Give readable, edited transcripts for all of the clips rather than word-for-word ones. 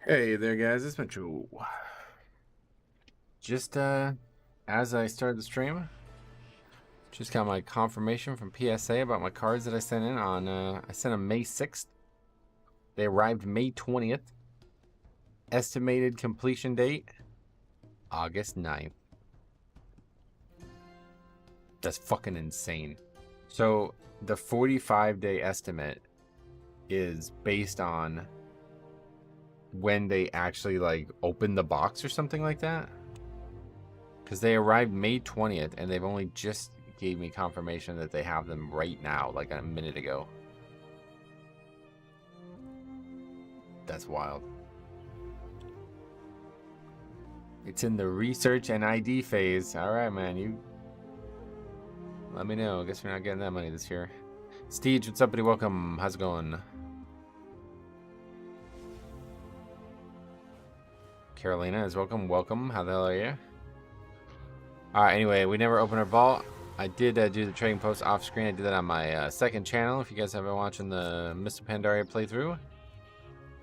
Hey there, guys. It's Mitchell. Just as I started the stream, just got my confirmation from PSA about my cards that I sent in on. I sent them May 6th. They arrived May 20th. Estimated completion date August 9th. That's fucking insane. So the 45-day estimate is based on when they actually like open the box or something like that. Because they arrived May 20th, and they've only just gave me confirmation that they have them right now, like a minute ago. That's wild. It's in the research and ID phase. All right, man. You let me know. I guess we're not getting that money this year. Steve, what's up, buddy? Welcome. How's it going? Carolina is welcome. Welcome. How the hell are you? All right. Anyway, we never opened our vault. I did do the trading post off screen. I did that on my second channel. If you guys have been watching the Mr. Pandaria playthrough,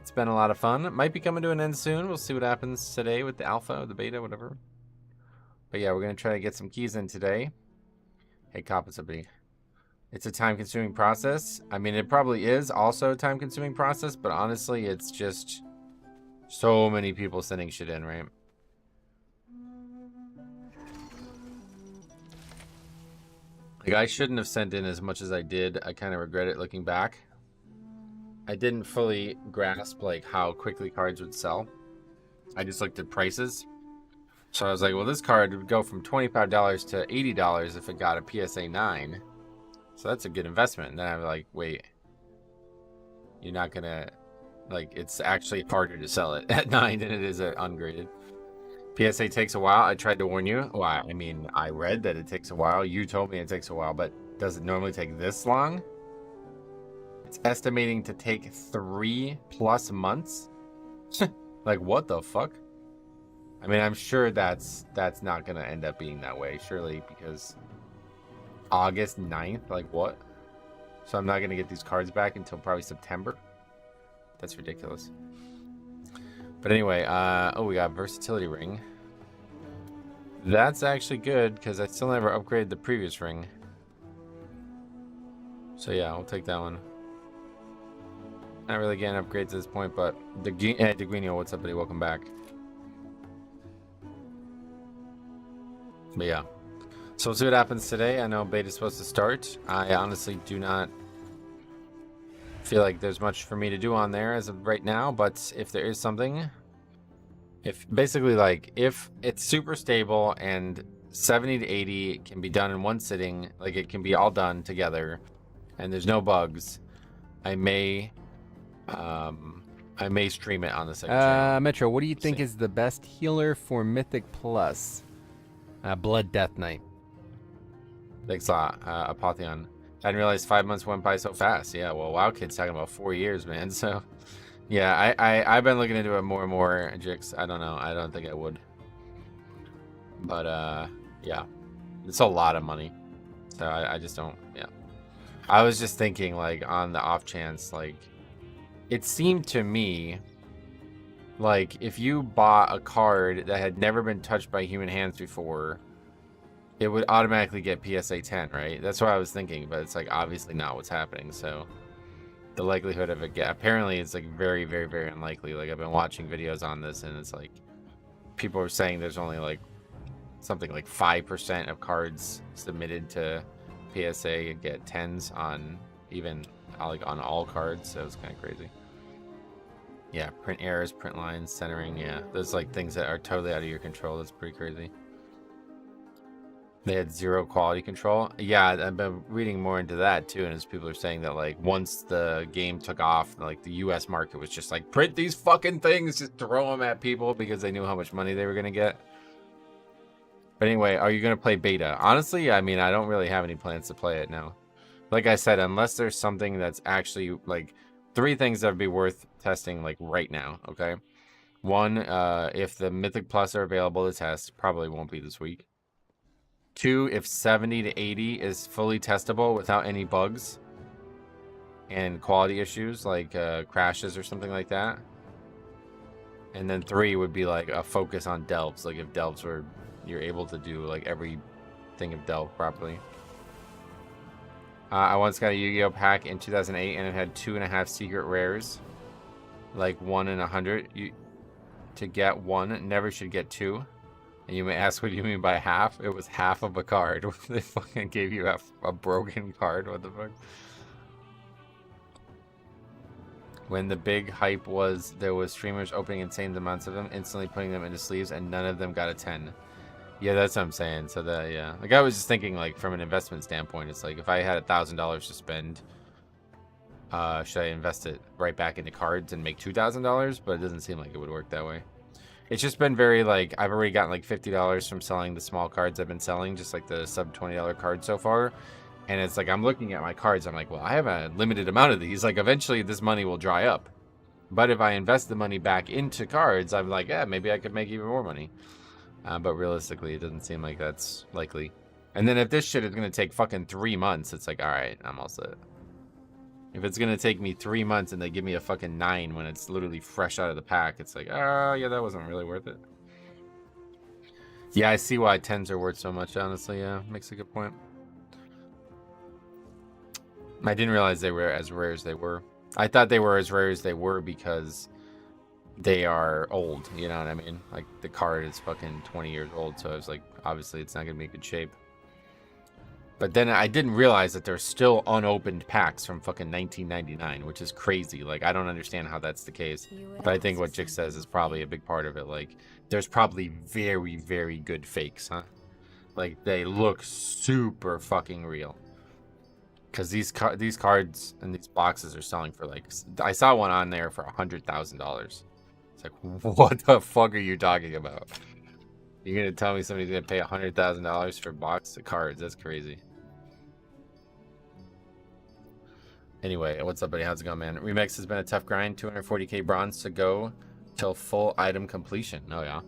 it's been a lot of fun. It might be coming to an end soon. We'll see what happens today with the alpha or the beta, whatever. But yeah, we're going to try to get some keys in today. Hey, cop it, somebody. It's a time-consuming process. I mean, it probably is also a time-consuming process, but honestly, it's just so many people sending shit in, right? Like, I shouldn't have sent in as much as I did. I kind of regret it looking back. I didn't fully grasp like how quickly cards would sell. I just looked at prices. So I was like, well, this card would go from $25 to $80 if it got a PSA 9. So that's a good investment. And then I'm like, wait, you're not gonna, like, it's actually harder to sell it at 9 than it is at ungraded. PSA takes a while. I tried to warn you. Well, I mean, I read that it takes a while. You told me it takes a while, but does it normally take this long? It's estimating to take 3+ months. Like, what the fuck? I mean, I'm sure that's not gonna end up being that way, surely, because August 9th, like what? So I'm not gonna get these cards back until probably September. That's ridiculous. But anyway, oh, we got versatility ring. That's actually good because I still never upgraded the previous ring. So yeah, I'll take that one. Not really getting upgrades at this point, but Deguino, what's up, buddy? Welcome back. But yeah, so we'll see what happens today. I know beta's supposed to start. I honestly do not feel like there's much for me to do on there as of right now, but if there is something, if basically like if it's super stable and 70 to 80 can be done in one sitting, like it can be all done together and there's no bugs, I may stream it on the second channel. Metro, what do you think is the best healer for Mythic Plus? Blood Death Knight. Thanks a lot, Apotheon. I didn't realize 5 months went by so fast. Yeah, well, WoW Kid's talking about 4 years, man. So, yeah, I've been looking into it more and more, Jix. I don't know. I don't think I would. But, yeah. It's a lot of money. So, I just don't, yeah. I was just thinking, like, on the off chance, like, it seemed to me like if you bought a card that had never been touched by human hands before, it would automatically get PSA 10, right? That's what I was thinking, but it's like obviously not what's happening. So the likelihood of it apparently it's like very, very, very unlikely. Like I've been watching videos on this and it's like people are saying there's only like something like 5% of cards submitted to PSA get 10s on even like on all cards. So it's kind of crazy. Yeah, print errors, print lines, centering, yeah. Those like things that are totally out of your control. That's pretty crazy. They had 0 quality control. Yeah, I've been reading more into that too, and as people are saying that like once the game took off, like the US market was just like print these fucking things, just throw them at people because they knew how much money they were gonna get. But anyway, are you gonna play beta? Honestly, I mean, I don't really have any plans to play it now. Like I said, unless there's something that's actually like 3 things that would be worth testing like right now, okay? 1, if the Mythic Plus are available to test, probably won't be this week. 2, if 70 to 80 is fully testable without any bugs and quality issues like crashes or something like that. And then 3 would be like a focus on delves. Like if delves were, you're able to do like everything of delve properly. I once got a Yu-Gi-Oh pack in 2008 and it had 2.5 secret rares. Like 1 in 100. To get 1, never should get 2. And you may ask what you mean by half. It was half of a card. They fucking gave you a broken card. What the fuck? When the big hype was, there was streamers opening insane amounts of them, instantly putting them into sleeves, and none of them got a 10. Yeah, that's what I'm saying. So that, yeah. Like, I was just thinking, like, from an investment standpoint, it's like, if I had $1,000 to spend, should I invest it right back into cards and make $2,000? But it doesn't seem like it would work that way. It's just been very, like, I've already gotten, like, $50 from selling the small cards I've been selling, just, like, the sub $20 cards so far. And it's like, I'm looking at my cards, I'm like, well, I have a limited amount of these. Like, eventually this money will dry up. But if I invest the money back into cards, I'm like, yeah, maybe I could make even more money. But realistically, it doesn't seem like that's likely. And then if this shit is going to take fucking 3 months, it's like, all right, I'm all set. If it's going to take me 3 months and they give me a fucking 9 when it's literally fresh out of the pack, it's like, oh, yeah, that wasn't really worth it. Yeah, I see why 10s are worth so much, honestly. Yeah, makes a good point. I didn't realize they were as rare as they were. I thought they were as rare as they were because they are old, you know what I mean? Like, the card is fucking 20 years old, so I was like, obviously it's not going to be in good shape. But then I didn't realize that there's still unopened packs from fucking 1999, which is crazy. Like, I don't understand how that's the case. But I think what Jick says is probably a big part of it. Like, there's probably very, very good fakes, huh? Like, they look super fucking real. Because these cards and these boxes are selling for, like, I saw one on there for $100,000. It's like, what the fuck are you talking about? You're going to tell me somebody's going to pay $100,000 for a box of cards? That's crazy. Anyway, what's up, buddy? How's it going, man? Remix has been a tough grind. 240k bronze to go till full item completion. Oh, yeah.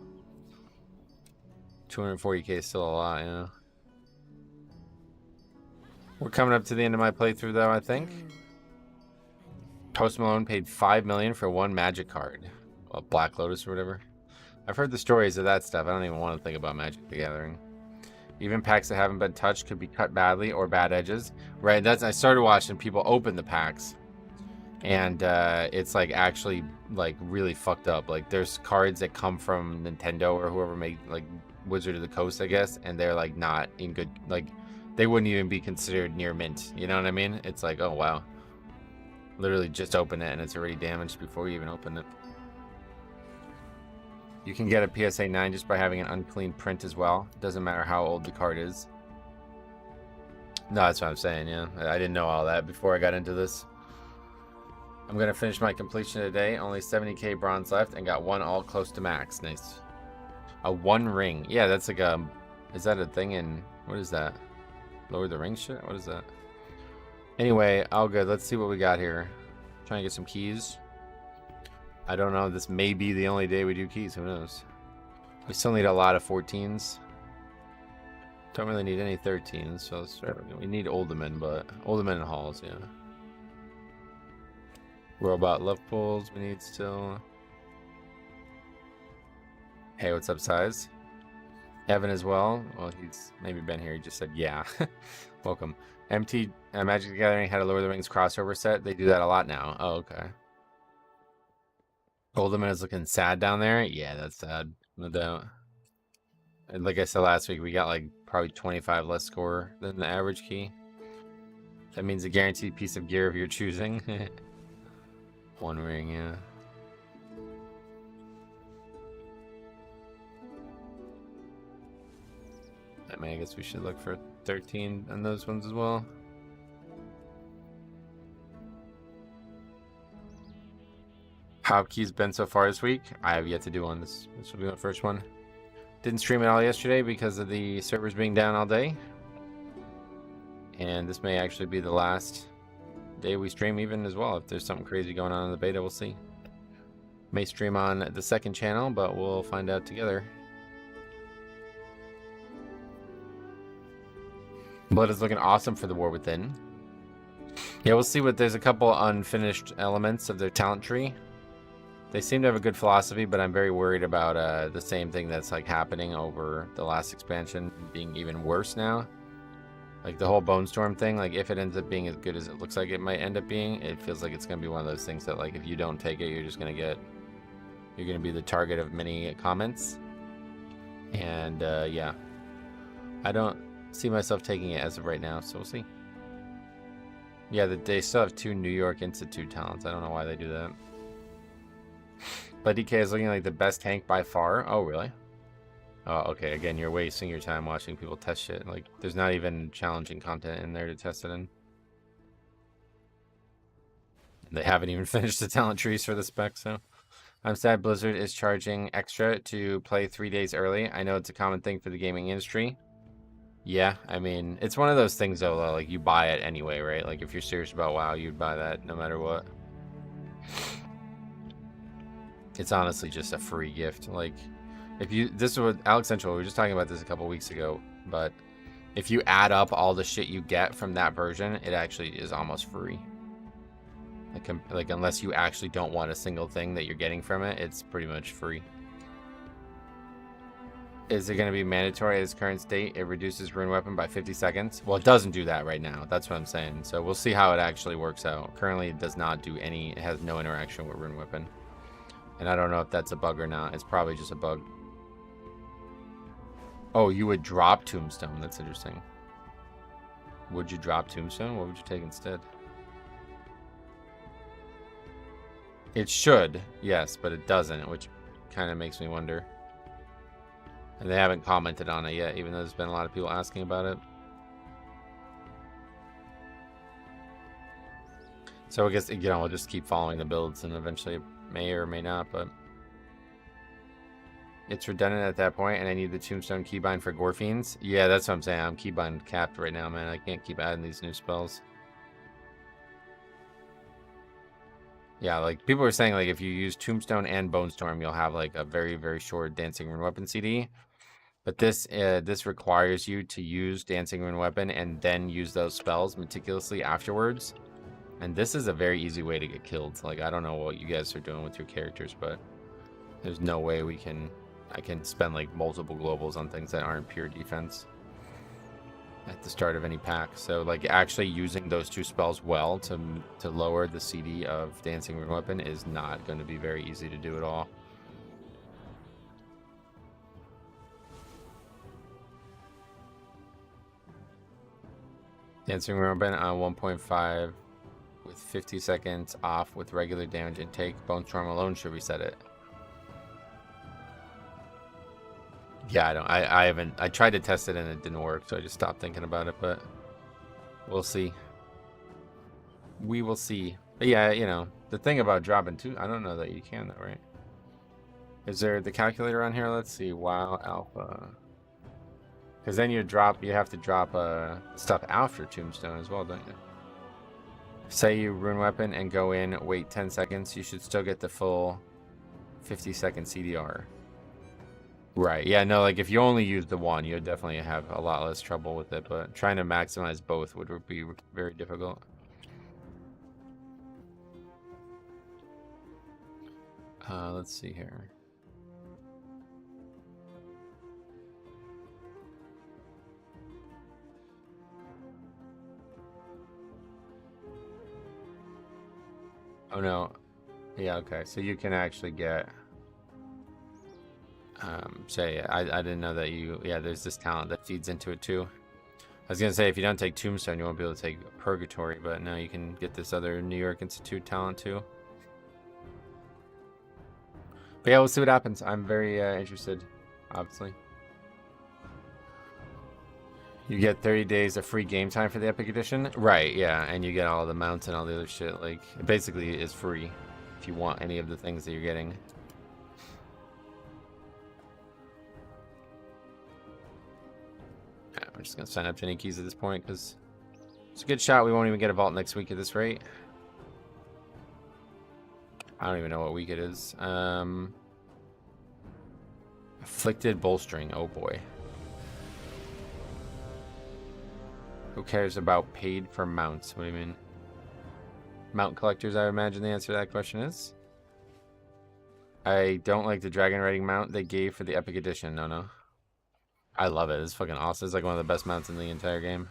240k is still a lot, yeah. We're coming up to the end of my playthrough, though, I think. Post Malone paid $5 million for one magic card. Well, Black Lotus or whatever. I've heard the stories of that stuff. I don't even want to think about Magic the Gathering. Even packs that haven't been touched could be cut badly or bad edges. Right, I started watching people open the packs. And it's like actually like really fucked up. Like there's cards that come from Nintendo or whoever made like Wizard of the Coast, I guess. And they're like not in good, like they wouldn't even be considered near mint. You know what I mean? It's like, oh wow. Literally just open it and it's already damaged before you even open it. You can get a PSA 9 just by having an unclean print as well. Doesn't matter how old the card is. No, that's what I'm saying, yeah. I didn't know all that before I got into this. I'm going to finish my completion today. Only 70k bronze left and got one all close to max. Nice. A 1 ring. Yeah, that's like a... Is that a thing in... What is that? Lord of the Rings shit? What is that? Anyway, all good. Let's see what we got here. Trying to get some keys. I don't know. This may be the only day we do keys. Who knows? We still need a lot of 14s. Don't really need any 13s. So let's start. We need Olderman, but Olderman and Halls, yeah. Robot love pulls we need still. Hey, what's up, Size? Evan as well. Well, he's maybe been here. He just said, yeah. Welcome. MT Magic the Gathering had a Lord of the Rings crossover set. They do that a lot now. Oh, okay. Goldeman is looking sad down there. Yeah, that's sad. No doubt. And like I said last week, we got like probably 25 less score than the average key. That means a guaranteed piece of gear of your choosing. 1 ring, yeah. I mean, I guess we should look for 13 on those ones as well. How have keys been so far this week? I have yet to do one. This will be my first one. Didn't stream at all yesterday because of the servers being down all day. And this may actually be the last day we stream even as well. If there's something crazy going on in the beta, we'll see. May stream on the second channel, but we'll find out together. Blood is looking awesome for the War Within. Yeah, we'll see what... There's a couple unfinished elements of their talent tree. They seem to have a good philosophy, but I'm very worried about the same thing that's like happening over the last expansion being even worse now. Like the whole Bone Storm thing, like if it ends up being as good as it looks like it might end up being, it feels like it's gonna be one of those things that like if you don't take it, you're gonna be the target of many comments. And yeah, I don't see myself taking it as of right now, so we'll see. Yeah, they still have 2 New York Institute talents. I don't know why they do that. But DK is looking like the best tank by far. Oh, really? Oh, okay. Again, you're wasting your time watching people test shit. Like, there's not even challenging content in there to test it in. They haven't even finished the talent trees for the spec, so... I'm sad Blizzard is charging extra to play 3 days early. I know it's a common thing for the gaming industry. Yeah, I mean, it's one of those things, though, like, you buy it anyway, right? Like, if you're serious about WoW, you'd buy that no matter what. It's honestly just a free gift. Like, if you... This is what... Alex Central, we were just talking about this a couple weeks ago, but if you add up all the shit you get from that version, it actually is almost free. Like, unless you actually don't want a single thing that you're getting from it, it's pretty much free. Is it going to be mandatory at its current state? It reduces Rune Weapon by 50 seconds. Well, it doesn't do that right now. That's what I'm saying. So we'll see how it actually works out. Currently, it does not do any... It has no interaction with Rune Weapon. And I don't know if that's a bug or not. It's probably just a bug. Oh, you would drop Tombstone. That's interesting. Would you drop Tombstone? What would you take instead? It should, yes, but it doesn't, which kind of makes me wonder. And they haven't commented on it yet, even though there's been a lot of people asking about it. So I guess, you know, we'll just keep following the builds, and eventually it may or may not, but... It's redundant at that point, and I need the Tombstone keybind for Gore Fiends. Yeah, that's what I'm saying. I'm keybind capped right now, man. I can't keep adding these new spells. Yeah, like, people were saying, like, if you use Tombstone and Bone Storm, you'll have, like, a very, very short Dancing Rune Weapon CD. But this requires you to use Dancing Rune Weapon and then use those spells meticulously afterwards. And this is a very easy way to get killed. Like, I don't know what you guys are doing with your characters, but there's no way I can spend, like, multiple globals on things that aren't pure defense at the start of any pack. So, like, actually using those 2 spells well to lower the CD of Dancing Rune Weapon is not going to be very easy to do at all. Dancing Rune Weapon on 1.5 with 50 seconds off with regular damage intake. Bone Storm alone should reset it. Yeah, I tried to test it and it didn't work, so I just stopped thinking about it, but we'll see. We will see. But yeah, you know, the thing about dropping 2, I don't know that you can though, right? Is there the calculator on here? Let's see. WoW Alpha. Because then you have to drop stuff after Tombstone as well, don't you? Say you Rune Weapon and go in, wait 10 seconds, you should still get the full 50-second CDR. Right, yeah, no, like, if you only use the one, you'd definitely have a lot less trouble with it, but trying to maximize both would be very difficult. Let's see here. Oh, no. Yeah, okay, so you can actually get... say, I didn't know that there's this talent that feeds into it too. I was gonna say, if you don't take Tombstone, you won't be able to take Purgatory, but no, you can get this other New York Institute talent too. But yeah, we'll see what happens. I'm very interested, obviously. You get 30 days of free game time for the Epic Edition? Right, yeah, and you get all the mounts and all the other shit. Like, it basically is free if you want any of the things that you're getting. I'm just going to sign up to any keys at this point because it's a good shot we won't even get a vault next week at this rate. I don't even know what week it is. Afflicted Bolstering. Oh boy. Who cares about paid for mounts? What do you mean? Mount collectors, I would imagine the answer to that question is. I don't like the dragon riding mount they gave for the Epic Edition. No. I love it. It's fucking awesome. It's like one of the best mounts in the entire game.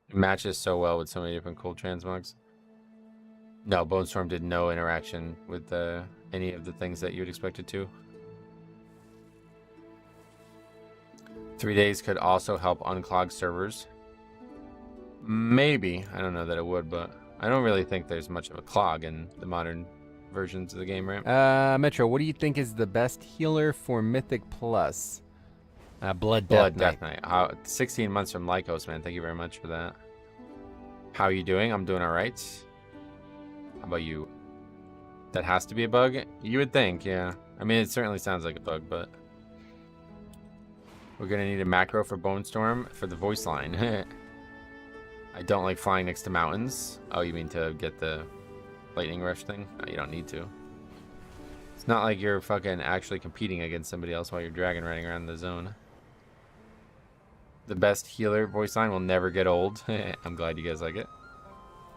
It matches so well with so many different cool transmogs. No, Bone Storm did no interaction with any of the things that you would expect it to. 3 days could also help unclog servers. Maybe. I don't know that it would, but I don't really think there's much of a clog in the modern versions of the game, right? Metro, what do you think is the best healer for Mythic Plus? Blood Death Knight. 16 months from Lycos, man. Thank you very much for that. How are you doing? I'm doing all right. How about you? That has to be a bug? You would think, yeah. I mean, it certainly sounds like a bug, but... We're going to need a macro for Bone Storm for the voice line. I don't like flying next to mountains. Oh, you mean to get the lightning rush thing? No, you don't need to. It's not like you're fucking actually competing against somebody else while you're dragon riding around the zone. The best healer voice line will never get old. I'm glad you guys like it.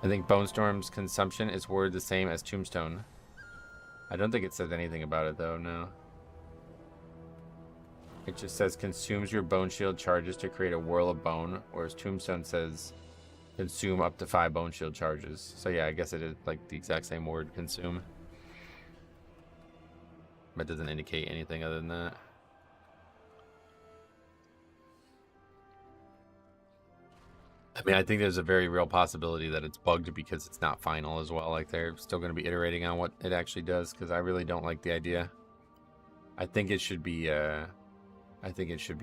I think Bone Storm's consumption is worded the same as Tombstone. I don't think it says anything about it though, no. It just says consumes your bone shield charges to create a whirl of bone, whereas Tombstone says consume up to 5 bone shield charges. So yeah, I guess it is like the exact same word, consume. But it doesn't indicate anything other than that. I mean, I think there's a very real possibility that it's bugged because it's not final as well. Like, they're still going to be iterating on what it actually does, because I really don't like the idea. I think it should be,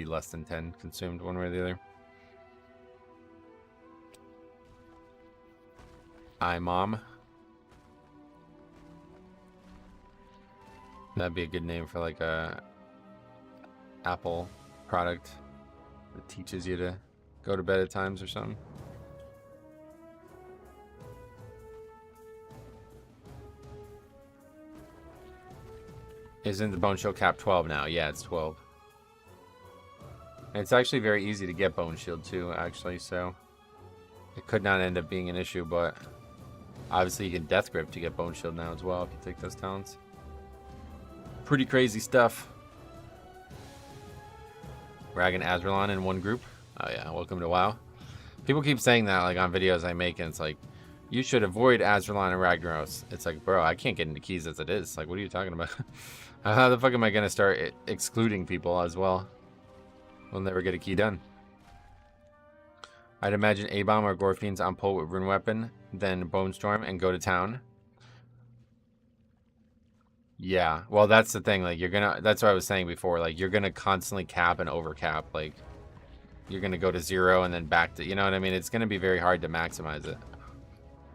less than 10 consumed one way or the other. iMom. That'd be a good name for, like, a Apple product that teaches you to go to bed at times or something. Isn't the bone shield cap 12 now? Yeah, it's 12. And it's actually very easy to get bone shield too, actually, so it could not end up being an issue, but obviously you can death grip to get bone shield now as well if you take those talents. Pretty crazy stuff. Rag and Azralon in one group. Oh yeah, welcome to WoW. People keep saying that like on videos I make, and it's like, you should avoid Azralon and Ragnaros. It's like, bro, I can't get into keys as it is. Like, what are you talking about? How the fuck am I gonna start excluding people as well? We'll never get a key done. I'd imagine A-Bomb or Gorfiends on pull with Rune Weapon, then Bone Storm and go to town. Yeah, well, that's the thing. Like, that's what I was saying before. Like, you're gonna constantly cap and overcap. Like, you're gonna go to 0 and then back to, you know what I mean? It's gonna be very hard to maximize it.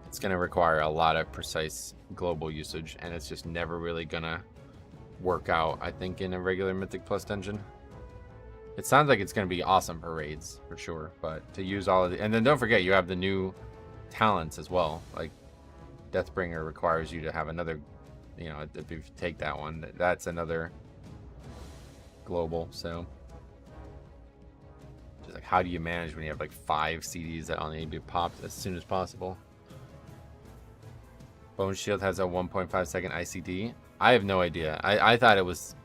It's gonna require a lot of precise global usage, and it's just never really gonna work out, I think, in a regular Mythic Plus dungeon. It sounds like it's gonna be awesome for raids, for sure, but to use all of the... And then don't forget, you have the new talents as well. Like, Deathbringer requires you to have another... You know, if you take that one, that's another global, so... Just like, how do you manage when you have like 5 CDs that all need to be popped as soon as possible? Bone Shield has a 1.5 second ICD. I have no idea. I thought it was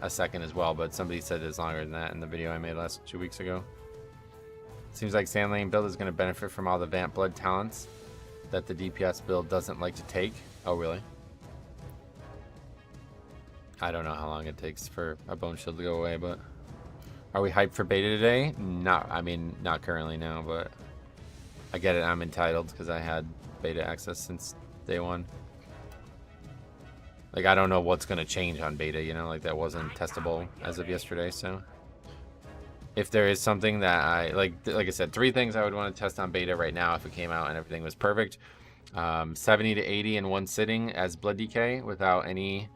a second as well, but somebody said it's longer than that in the video I made 2 weeks ago. Seems like Sandlane build is going to benefit from all the Vamp Blood talents that the DPS build doesn't like to take. Oh, really? I don't know how long it takes for a Bone Shield to go away, but... Are we hyped for beta today? I mean, not currently now, but... I get it, I'm entitled, because I had beta access since day 1. Like, I don't know what's going to change on beta, you know? Like, that wasn't testable as of yesterday, so... If there is something that I... Like I said, 3 things I would want to test on beta right now if it came out and everything was perfect. 70 to 80 in one sitting as Blood Decay without any...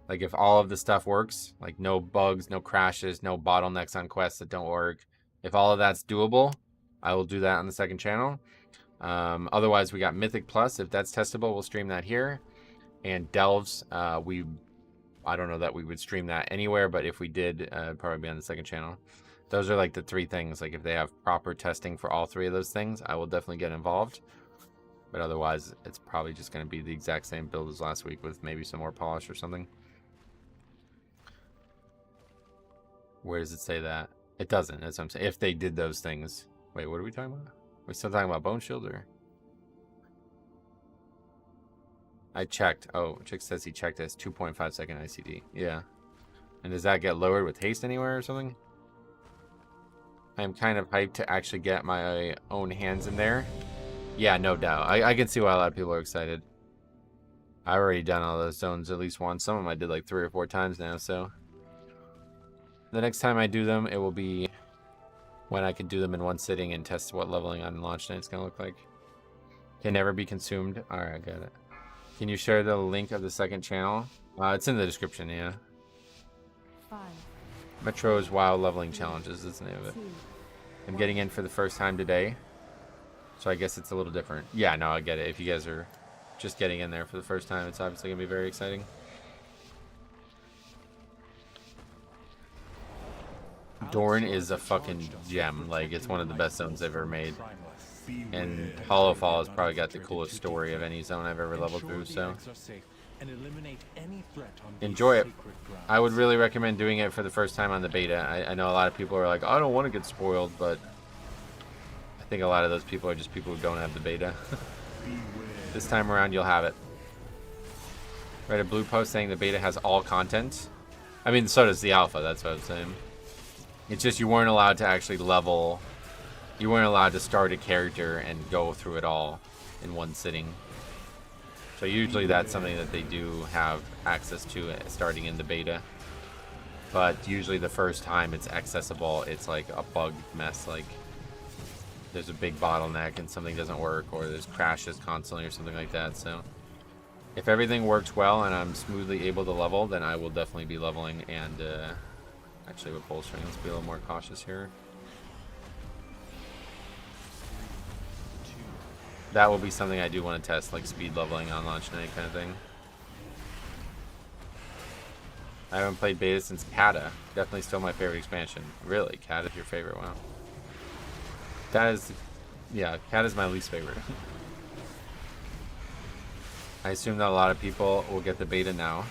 Like, if all of the stuff works, like no bugs, no crashes, no bottlenecks on quests that don't work, if all of that's doable, I will do that on the second channel. Otherwise, we got Mythic Plus. If that's testable, we'll stream that here. And Delves, I don't know that we would stream that anywhere, but if we did, probably be on the second channel. Those are like the 3 things. Like, if they have proper testing for all 3 of those things, I will definitely get involved. But otherwise, it's probably just going to be the exact same build as last week with maybe some more polish or something. Where does it say that? It doesn't. That's what I'm saying. If they did those things. Wait, what are we talking about? We're still talking about Bone Shield or? I checked. Oh, Chick says he checked as 2.5 second ICD. Yeah. And does that get lowered with haste anywhere or something? I'm kind of hyped to actually get my own hands in there. Yeah, no doubt. I can see why a lot of people are excited. I've already done all those zones at least once. Some of them I did like 3 or 4 times now, so. The next time I do them, it will be when I can do them in one sitting and test what leveling on launch night is going to look like. Can never be consumed. Alright, I got it. Can you share the link of the second channel? It's in the description, yeah. 5, Metro's WoW Leveling Challenges is the name of it. 2, I'm getting in for the first time today, so I guess it's a little different. Yeah, no, I get it. If you guys are just getting in there for the first time, it's obviously going to be very exciting. Dorn is a fucking gem. Like, it's one of the best zones I've ever made. And Hollow Fall has probably got the coolest story of any zone I've ever leveled through, so enjoy it. I would really recommend doing it for the first time on the beta. I know a lot of people are like, I don't want to get spoiled, but I think a lot of those people are just people who don't have the beta. This time around, you'll have it. Read a blue post saying the beta has all content. I mean, so does the alpha, that's what I'm saying. It's just you weren't allowed to actually level. You weren't allowed to start a character and go through it all in one sitting. So usually that's something that they do have access to starting in the beta. But usually the first time it's accessible, it's like a bug mess. Like there's a big bottleneck and something doesn't work, or there's crashes constantly or something like that. So if everything works well and I'm smoothly able to level, then I will definitely be leveling. And actually with bolstering, let's be a little more cautious here. That will be something I do want to test, like speed leveling on launch night kind of thing. I haven't played beta since Kata. Definitely still my favorite expansion. Really? Kata's your favorite? Wow. That is, yeah, Kata's my least favorite. I assume that a lot of people will get the beta now.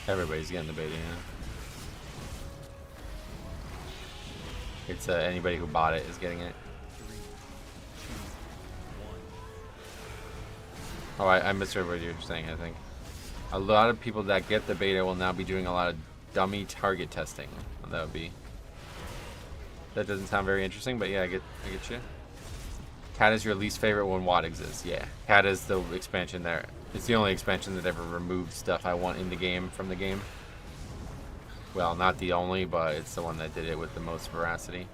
Everybody's getting the beta, yeah. It's anybody who bought it is getting it. Oh, I misheard what you were saying, I think. A lot of people that get the beta will now be doing a lot of dummy target testing. That would be... That doesn't sound very interesting, but yeah, I get you. Cat is your least favorite when WAD exists. Yeah, Cat is the expansion there. It's the only expansion that ever removed stuff I want in the game from the game. Well, not the only, but it's the one that did it with the most veracity.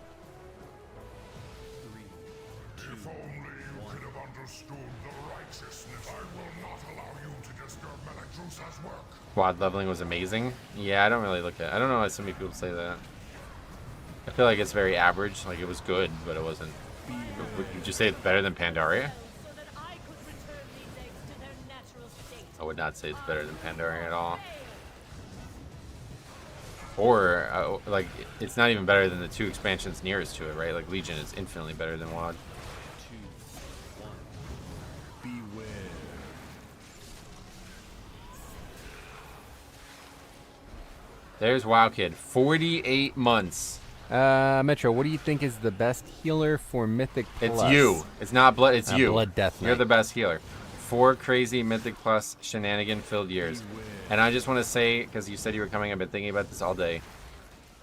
If only you could have understood the righteousness. I will not allow you to disturb Meladrusa's work. WAD leveling was amazing. Yeah, I don't really look at it. I don't know why so many people say that. I feel like it's very average. Like, it was good, but it wasn't... Would you say it's better than Pandaria? I would not say it's better than Pandaria at all. Or, like, it's not even better than the 2 expansions nearest to it, right? Like, Legion is infinitely better than WAD. There's WoW Kid. 48 months. Metro, what do you think is the best healer for Mythic Plus? It's you. It's not Blood. It's you. Blood Death Knight. You're the best healer. 4 crazy Mythic Plus shenanigan-filled years. And I just want to say, because you said you were coming, I've been thinking about this all day.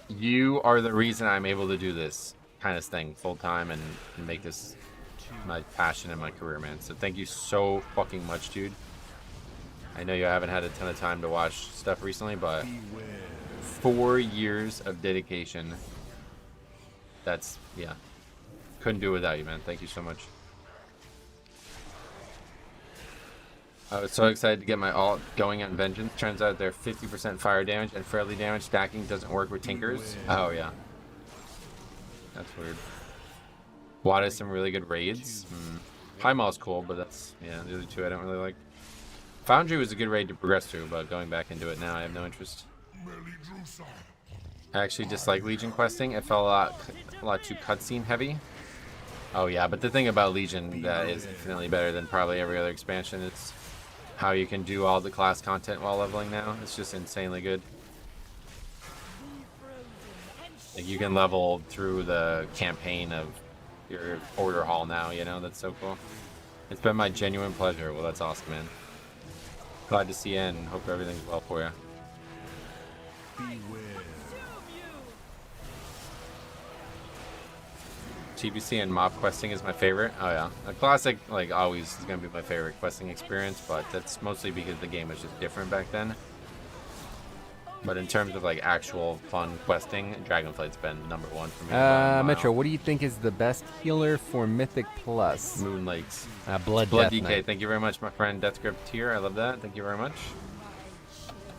You are the reason I'm able to do this kind of thing full-time and make this my passion and my career, man. So thank you so fucking much, dude. I know you haven't had a ton of time to watch stuff recently, but 4 years of dedication. That's, yeah. Couldn't do it without you, man. Thank you so much. I was so excited to get my alt going on Vengeance. Turns out they're 50% fire damage and fairly damage stacking doesn't work with Tinkers. Oh, yeah. That's weird. WAD has some really good raids. Primal's cool, but that's, yeah, the other 2 I don't really like. Foundry was a good raid to progress through, but going back into it now, I have no interest. I actually dislike Legion questing. It felt a lot too cutscene heavy. Oh yeah, but the thing about Legion that is infinitely better than probably every other expansion, it's how you can do all the class content while leveling now. It's just insanely good. Like you can level through the campaign of your order hall now, you know? That's so cool. It's been my genuine pleasure. Well, that's awesome, man. Glad to see you and hope everything's well for you. TBC and mob questing is my favorite. Oh yeah, a classic like always is gonna be my favorite questing experience, but that's mostly because the game was just different back then. But in terms of like actual fun questing, Dragonflight's been #1 for me. Metro, what do you think is the best healer for Mythic Plus? Moon Lakes. Blood DK, Knight. thank you very much, my friend. Death Grip tier, I love that. Thank you very much.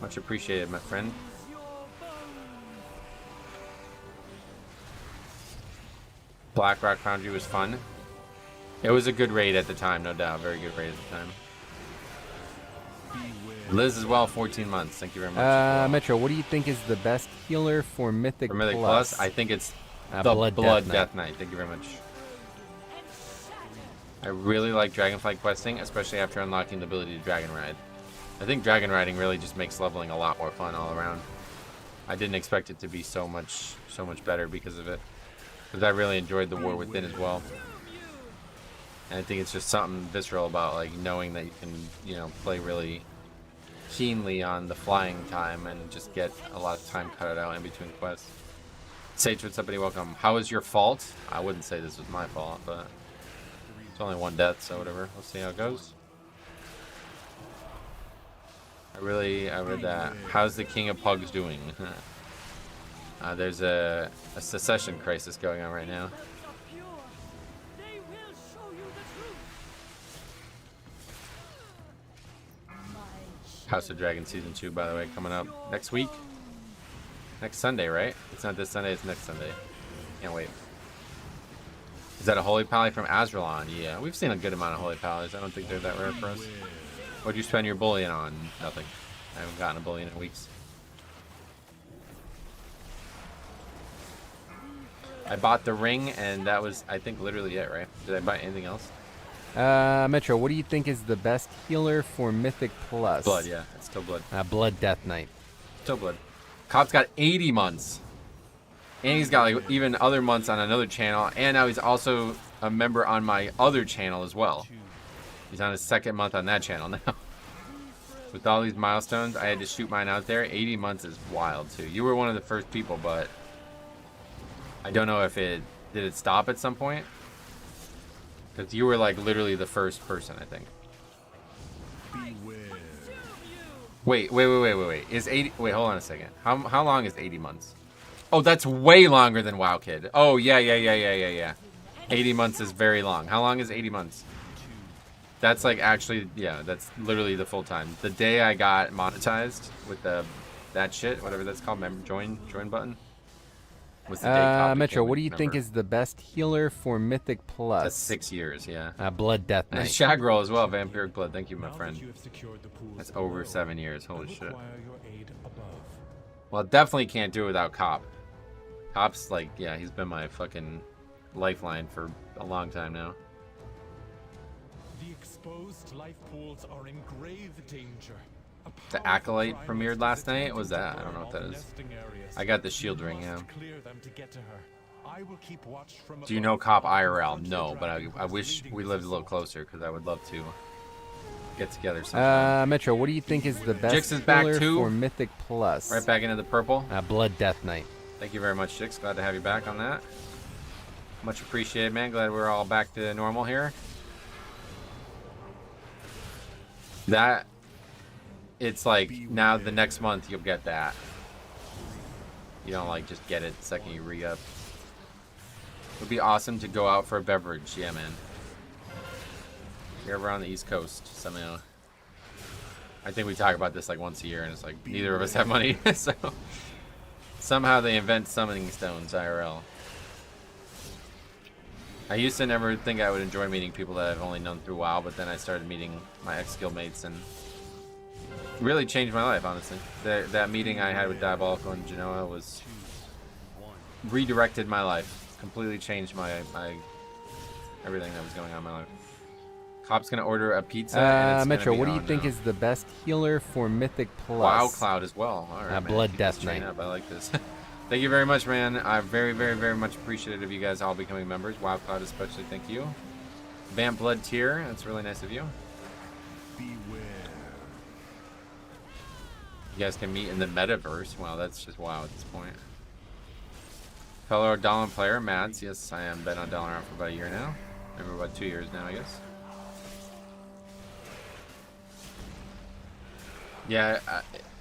Much appreciated, my friend. Blackrock Foundry was fun. It was a good raid at the time, no doubt. Very good raid at the time. Liz as well, 14 months. Thank you very much. Metro, what do you think is the best healer for Mythic Plus? I think it's the Blood Death Knight. Thank you very much. I really like Dragonflight questing, especially after unlocking the ability to Dragon Ride. I think Dragon Riding really just makes leveling a lot more fun all around. I didn't expect it to be so much better because of it. Because I really enjoyed the War Within as well. And I think it's just something visceral about like knowing that you can, you know, play really keenly on the flying time and just get a lot of time cut out in between quests. Sage, what's up, buddy? Welcome. How was your fault? I wouldn't say this was my fault, but it's only one death, so whatever. Let's see how it goes. I read that. How's the King of Pugs doing? There's a secession crisis going on right now. House of Dragon Season 2, by the way, coming up next week. Next Sunday, right? It's not this Sunday, it's next Sunday. Can't wait. Is that a Holy Pally from Azralon? Yeah, we've seen a good amount of Holy Pallies. I don't think they're that rare for us. What'd you spend your bullion on? Nothing. I haven't gotten a bullion in weeks. I bought the ring, and that was, I think, literally it, right? Did I buy anything else? Metro, what do you think is the best healer for Mythic Plus? Blood, yeah. It's still Blood. Blood Death Knight. Still Blood. Cop's got 80 months. And he's got like even other months on another channel. And now he's also a member on my other channel as well. He's on his second month on that channel now. With all these milestones, I had to shoot mine out there. 80 months is wild, too. You were one of the first people, but I don't know if it... Did it stop at some point? Because you were, like, literally the first person, I think. Wait. Is 80... Wait, hold on a second. How long is 80 months? Oh, that's way longer than WoW Kid. Oh, yeah. 80 months is very long. How long is 80 months? That's like actually, yeah, that's literally the full time. The day I got monetized with that shit, whatever that's called, join button. Was the day Metro, what do you think is the best healer for Mythic Plus? That's 6 years, yeah. Blood Death Knight. And Shagroll as well, Vampiric Blood. Thank you, my friend. That's over 7 years. Holy shit. Well, definitely can't do it without Cop. Cop's like, yeah, he's been my fucking lifeline for a long time now. The exposed life pools are in grave danger. The Acolyte premiered last night? What was that? I don't know what that is. I got the shield ring, yeah. Do you know Cop IRL? No, but I wish we lived a little closer because I would love to get together sometime. Metro, what do you think is the best Jix is back healer too. for Mythic Plus? Right back into the purple. Blood Death Knight. Thank you very much, Jix. Glad to have you back on that. Much appreciated, man. Glad we're all back to normal here. That, it's like, now the next month you'll get that. You don't like just get it the second you re-up. It would be awesome to go out for a beverage. Yeah, man. If you're ever on the East Coast, somehow. I think we talk about this like once a year and it's like neither of us have money. So somehow they invent summoning stones IRL. I used to never think I would enjoy meeting people that I've only known through WoW, but then I started meeting my ex-guildmates and it really changed my life, honestly. That meeting I had with Diabolical and Genoa was redirected my life. Completely changed my everything that was going on in my life. Cop's gonna order a pizza. And it's Metro, gonna be, what do you oh, think no. is the best healer for Mythic Plus? Wow Cloud as well. All right, man. Blood Keep Death this train Knight. up. I like this. Thank you very much, man. I very, very, very much appreciative of you guys all becoming members. Wow Cloud especially, thank you. Vamp Blood Tier, that's really nice of you. Beware. You guys can meet in the metaverse. Wow, that's just wow at this point. Fellow Dallin player, Mads. Yes, I am been on Dallin for about a year now. Maybe about 2 years now, I guess. Yeah,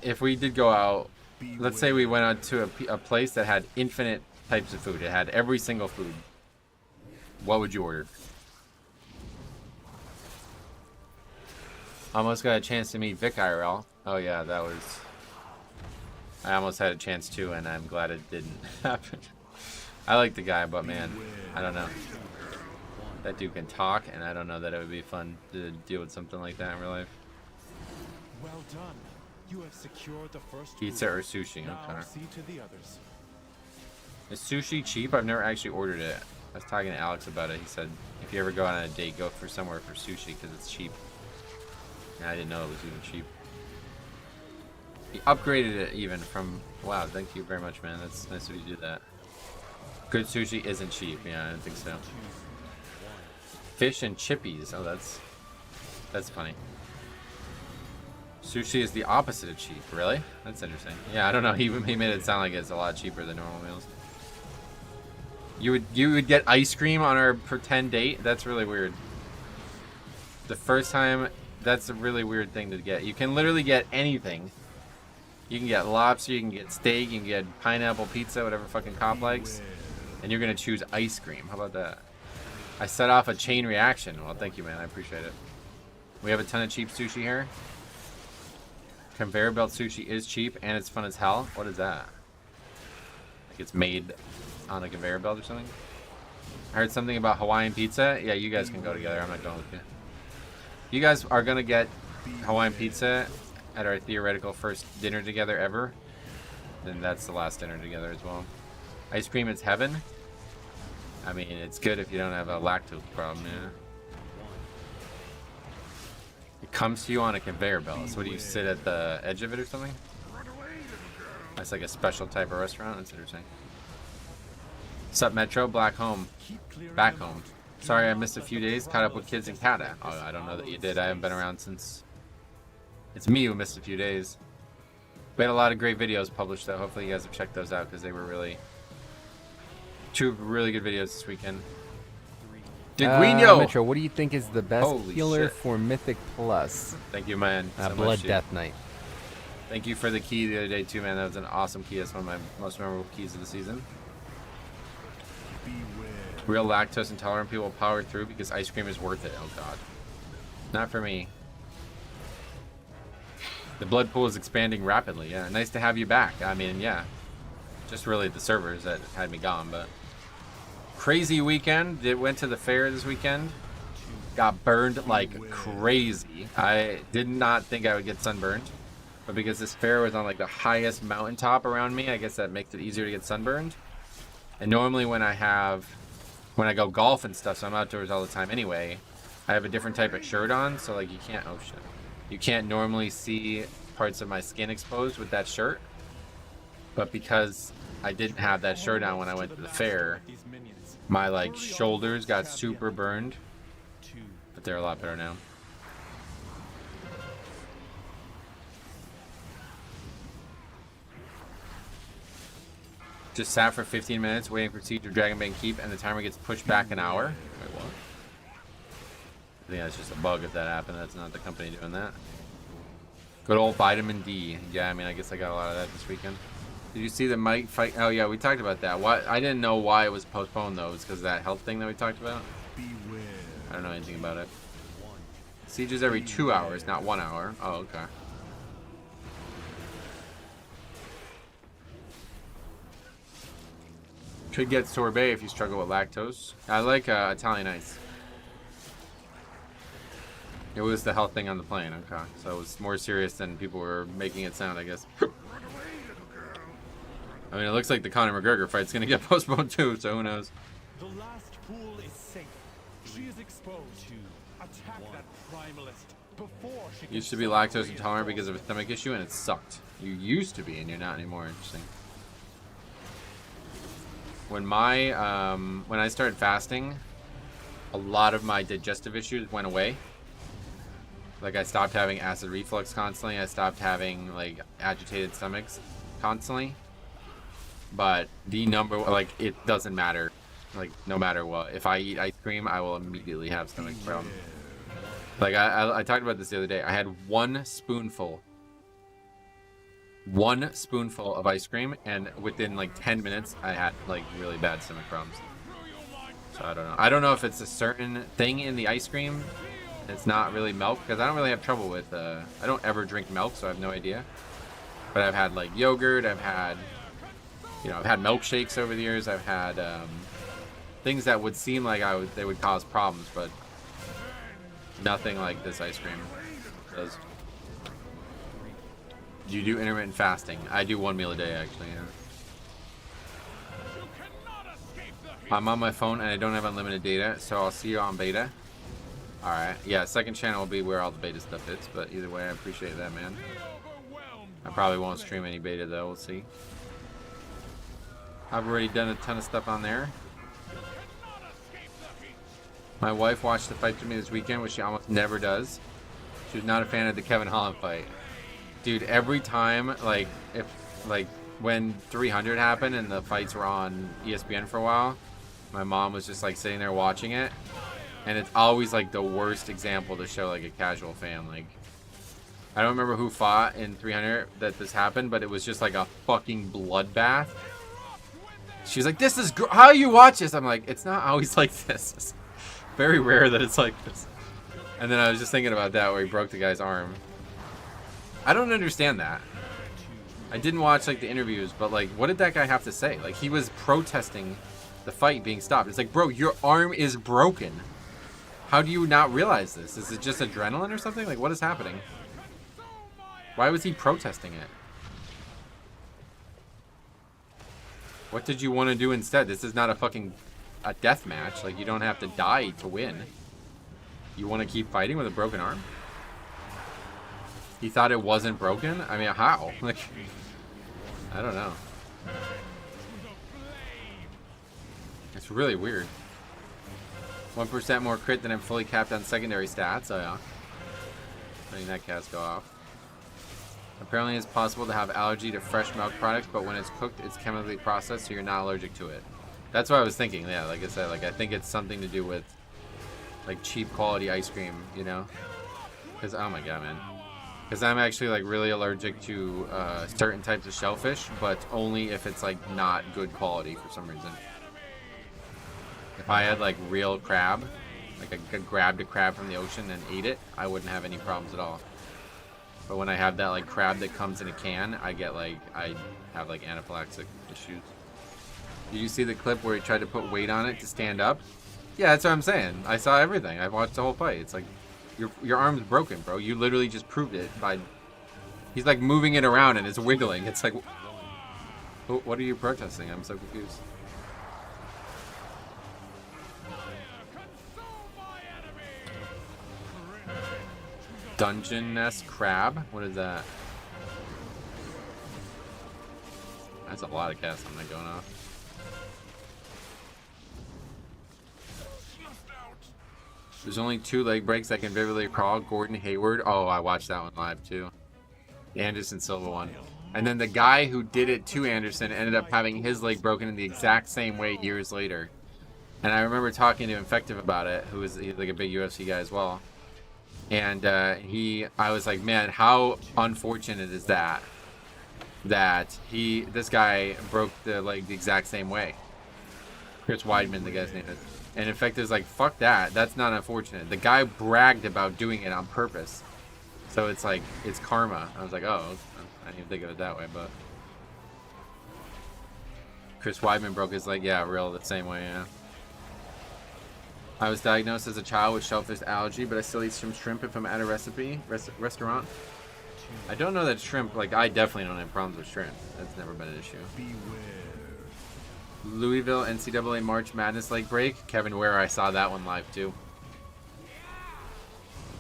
if we did go out, let's say we went out to a place that had infinite types of food. It had every single food. What would you order? Almost got a chance to meet Vic IRL. Oh yeah, that was... I almost had a chance too, and I'm glad it didn't happen. I like the guy, but man, I don't know. That dude can talk, and I don't know that it would be fun to deal with something like that in real life. Well done. You have secured the first Pizza food. or sushi? Now Okay. see to the others. Is sushi cheap? I've never actually ordered it. I was talking to Alex about it. He said, if you ever go on a date, go for somewhere for sushi because it's cheap. And I didn't know it was even cheap. He upgraded it even from... Wow, thank you very much, man. That's nice of you to do that. Good sushi isn't cheap. Yeah, I don't think so. Fish and chippies. Oh, that's funny. Sushi is the opposite of cheap. Really? That's interesting. Yeah, I don't know. He made it sound like it's a lot cheaper than normal meals. You would get ice cream on our pretend date? That's really weird. The first time, that's a really weird thing to get. You can literally get anything. You can get lobster, you can get steak, you can get pineapple pizza, whatever fucking cop likes. And you're gonna choose ice cream. How about that? I set off a chain reaction. Well, thank you, man. I appreciate it. We have a ton of cheap sushi here. Conveyor belt sushi is cheap and it's fun as hell. What is that? Like it's made on a conveyor belt or something? I heard something about Hawaiian pizza. Yeah, you guys can go together. I'm not going with you. You guys are gonna get Hawaiian pizza at our theoretical first dinner together ever. Then that's the last dinner together as well. Ice cream is heaven. I mean, it's good if you don't have a lactose problem, yeah. It comes to you on a conveyor belt. So what do you sit at the edge of it or something? That's like a special type of restaurant. That's interesting. Sup, Metro? Black home. Back home. Sorry I missed a few days. Caught up with kids in Canada. Oh, I don't know that you did. I haven't been around since... It's me who missed a few days. We had a lot of great videos published though. Hopefully you guys have checked those out because they were really... Two really good videos this weekend. Diguino! Metro, what do you think is the best Holy healer shit. for Mythic Plus? Thank you, man. So much, Blood dude. Death Knight. Thank you for the key the other day too, man. That was an awesome key. That's one of my most memorable keys of the season. Real lactose intolerant people power through because ice cream is worth it. Oh god. Not for me. The blood pool is expanding rapidly. Yeah, nice to have you back. I mean, yeah. Just really the servers that had me gone, but... Crazy weekend. Went to the fair this weekend. Got burned like crazy. I did not think I would get sunburned. But because this fair was on like the highest mountaintop around me, I guess that makes it easier to get sunburned. And normally when I go golf and stuff, so I'm outdoors all the time anyway, I have a different type of shirt on, so like you can't, oh shit. You can't normally see parts of my skin exposed with that shirt. But because I didn't have that shirt on when I went to the fair, my like shoulders got super burned. But they're a lot better now. Just sat for 15 minutes waiting for Siege of Dragonbane Keep, and the timer gets pushed back an hour. Wait, what? I think that's just a bug if that happened. That's not the company doing that. Good old vitamin D. Yeah, I mean, I guess I got a lot of that this weekend. Did you see the Mike fight? Oh, yeah, we talked about that. Why? I didn't know why it was postponed, though. It was because of that health thing that we talked about. I don't know anything about it. Siege is every 2 hours, not 1 hour. Oh, okay. Could get sorbet if you struggle with lactose. I like Italian ice. It was the health thing on the plane, okay. So it was more serious than people were making it sound, I guess. I mean, it looks like the Conor McGregor fight's gonna get postponed too, so who knows. The last pool is safe. She is exposed. Attack that primalist before she Used to can be summon lactose the intolerant because of a stomach issue, and it sucked. You used to be, and you're not anymore. Interesting. When I started fasting, a lot of my digestive issues went away. Like I stopped having acid reflux constantly. I stopped having like agitated stomachs constantly. But the number, like, it doesn't matter. Like, no matter what. If I eat ice cream, I will immediately have stomach problems. Like, I talked about this the other day. I had one spoonful of ice cream, and within, like, 10 minutes, I had, like, really bad stomach problems. So, I don't know. I don't know if it's a certain thing in the ice cream. It's not really milk, because I don't really have trouble with, I don't ever drink milk, so I have no idea. But I've had, like, yogurt. I've had... You know, I've had milkshakes over the years. I've had things that would seem like they would cause problems, but nothing like this ice cream does. Do you do intermittent fasting? I do 1 meal a day, actually. Yeah. I'm on my phone and I don't have unlimited data, so I'll see you on beta. All right. Yeah, second channel will be where all the beta stuff is, but either way, I appreciate that, man. I probably won't stream any beta though. We'll see. I've already done a ton of stuff on there. My wife watched the fight with me this weekend, which she almost never does. She was not a fan of the Kevin Holland fight. Dude, every time, like, when 300 happened and the fights were on ESPN for a while, my mom was just, like, sitting there watching it. And it's always, like, the worst example to show, like, a casual fan. Like, I don't remember who fought in 300 that this happened, but it was just, like, a fucking bloodbath. She's like, this is how you watch this. I'm like, it's not always like this. It's very rare that it's like this. And then I was just thinking about that where he broke the guy's arm. I don't understand that. I didn't watch like the interviews, but like, what did that guy have to say? Like, he was protesting the fight being stopped. It's like, bro, your arm is broken. How do you not realize this? Is it just adrenaline or something? Like, what is happening? Why was he protesting it? What did you want to do instead? This is not a death match. Like, you don't have to die to win. You want to keep fighting with a broken arm? He thought it wasn't broken? I mean, how? Like, I don't know. It's really weird. 1% more crit than I'm fully capped on secondary stats. Oh, yeah. Letting that cast go off. Apparently it's possible to have allergy to fresh milk products, but when it's cooked, it's chemically processed, so you're not allergic to it. That's what I was thinking. Yeah, like I said, like I think it's something to do with like cheap quality ice cream, you know? Because, oh my god, man. Because I'm actually like really allergic to certain types of shellfish, but only if it's like not good quality for some reason. If I had like real crab, like I grabbed a crab from the ocean and ate it, I wouldn't have any problems at all. But when I have that like crab that comes in a can, I have like anaphylactic issues. Did you see the clip where he tried to put weight on it to stand up? Yeah, that's what I'm saying. I saw everything. I watched the whole fight. It's like, your arm's broken, bro. You literally just proved it by... He's like moving it around and it's wiggling. It's like, what are you protesting? I'm so confused. Dungeon Nest Crab? What is that? That's a lot of casts on that going off. There's only 2 leg breaks that can vividly recall. Gordon Hayward. Oh, I watched that one live too. The Anderson Silva one. And then the guy who did it to Anderson ended up having his leg broken in the exact same way years later. And I remember talking to Infective about it, who was like a big UFC guy as well. And I was like, man, how unfortunate is that this guy broke the leg the exact same way. Chris Weidman, the guy's name is. And Infective's like, fuck that. That's not unfortunate. The guy bragged about doing it on purpose. So it's like, it's karma. I was like, oh, I didn't even think of it that way, but. Chris Weidman broke his leg, yeah, real the same way, yeah. I was diagnosed as a child with shellfish allergy, but I still eat some shrimp if I'm at a restaurant. I don't know that shrimp, like, I definitely don't have problems with shrimp. That's never been an issue. Louisville NCAA March Madness leg break. Kevin Ware, I saw that one live too.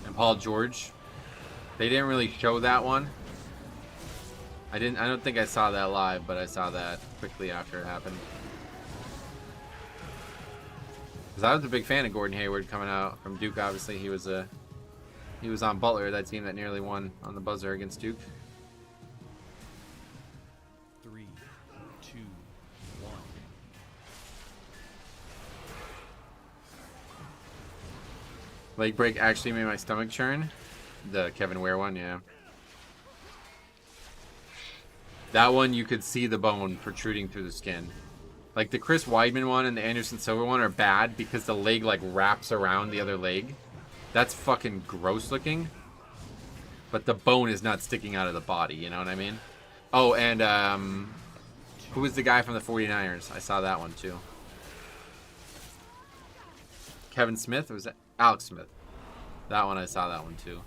And Paul George. They didn't really show that one. I don't think I saw that live, but I saw that quickly after it happened. Because I was a big fan of Gordon Hayward coming out from Duke. Obviously, he was on Butler, that team that nearly won on the buzzer against Duke. 3, 2, 1. Leg break actually made my stomach churn. The Kevin Ware one, yeah. That one, you could see the bone protruding through the skin. Like the Chris Weidman one and the Anderson Silva one are bad because the leg like wraps around the other leg. That's fucking gross looking. But the bone is not sticking out of the body, you know what I mean? Oh, and who was the guy from the 49ers? I saw that one too. Kevin Smith? Or was that Alex Smith? That one, I saw that one too.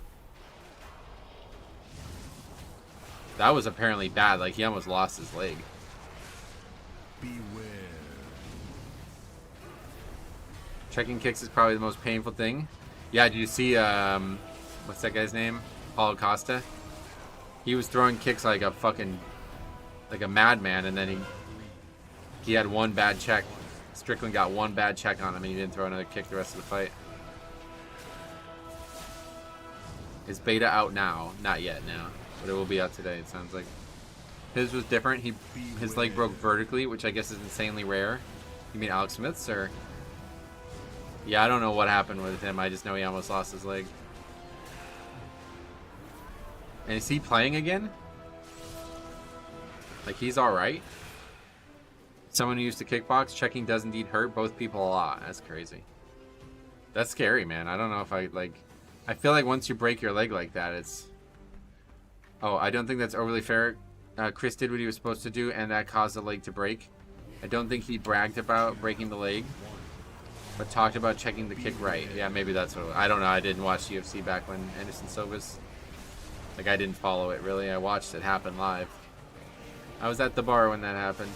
That was apparently bad. Like, he almost lost his leg. Beware. Checking kicks is probably the most painful thing. Yeah, did you see, what's that guy's name? Paulo Costa? He was throwing kicks like a fucking, like a madman, and then he had one bad check. Strickland got one bad check on him, and he didn't throw another kick the rest of the fight. Is beta out now? Not yet, no. But it will be out today, it sounds like. His was different. His leg broke vertically, which I guess is insanely rare. You mean Alex Smith's, or? Yeah, I don't know what happened with him. I just know he almost lost his leg. And is he playing again? Like, he's alright? Someone who used to kickbox, checking does indeed hurt both people a lot. That's crazy. That's scary, man. I don't know if I feel like once you break your leg like that, it's... Oh, I don't think that's overly fair. Chris did what he was supposed to do, and that caused the leg to break. I don't think he bragged about breaking the leg, but talked about checking the kick right. Yeah, maybe that's what... I don't know. I didn't watch UFC back when Anderson Silva's... Like, I didn't follow it, really. I watched it happen live. I was at the bar when that happened.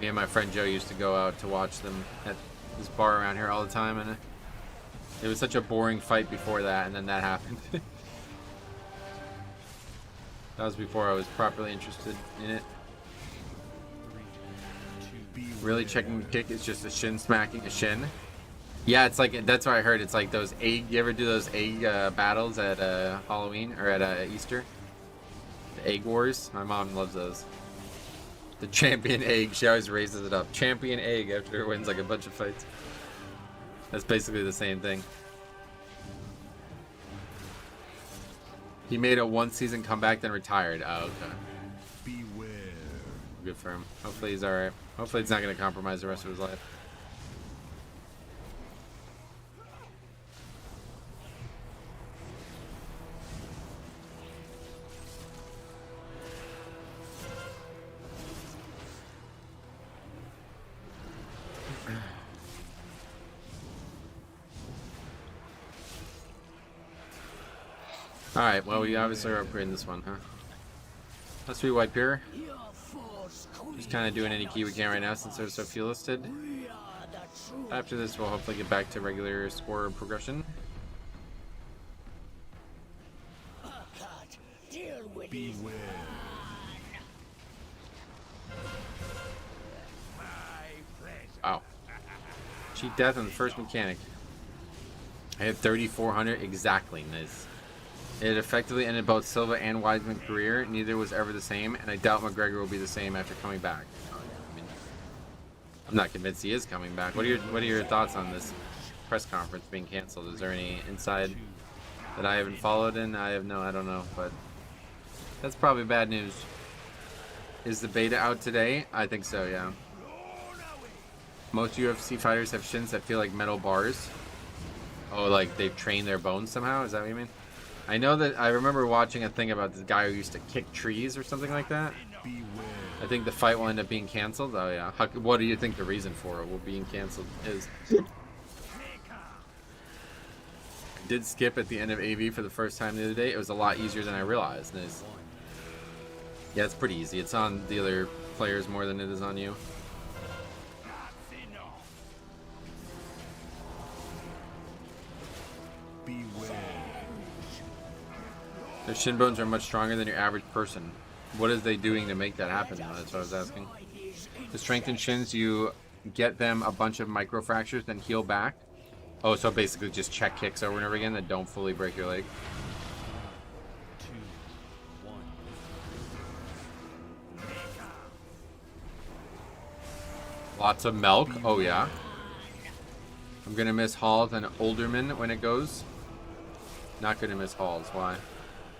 Me and my friend Joe used to go out to watch them at this bar around here all the time, and it was such a boring fight before that, and then that happened. That was before I was properly interested in it. Really checking the kick is just a shin smacking a shin. Yeah, it's like, that's what I heard. It's like those egg, you ever do those egg battles at Halloween or at Easter? The egg wars? My mom loves those. The champion egg, she always raises it up. Champion egg after it wins like a bunch of fights. That's basically the same thing. He made a one-season comeback, then retired. Oh, okay. Beware. Good for him. Hopefully he's alright. Hopefully it's not going to compromise the rest of his life. Alright, well, we obviously are upgrading this one, huh? Let's rewipe here. Just kind of doing any key we can right now since they're so few listed. After this, we'll hopefully get back to regular score progression. Beware. Wow. Cheat death on the first mechanic. I had 3,400 exactly. Nice. It effectively ended both Silva and Weidman's career. Neither was ever the same, and I doubt McGregor will be the same after coming back. I mean, I'm not convinced he is coming back. What are your thoughts on this press conference being canceled? Is there any inside that I haven't followed in? I don't know, but that's probably bad news. Is the beta out today? I think so, yeah. Most UFC fighters have shins that feel like metal bars. Oh, like they've trained their bones somehow? Is that what you mean? I know that I remember watching a thing about this guy who used to kick trees or something like that. I think the fight will end up being canceled. Oh yeah. What do you think the reason for it will being canceled is? I did skip at the end of AV for the first time the other day. It was a lot easier than I realized. Yeah, it's pretty easy. It's on the other players more than it is on you. Their shin bones are much stronger than your average person. What is they doing to make that happen? That's what I was asking. To strengthen shins, you get them a bunch of microfractures, then heal back. Oh, so basically just check kicks over and over again that don't fully break your leg. 2, 1. Lots of milk. Oh, yeah. I'm going to miss Halls and Olderman when it goes. Not going to miss Halls. Why?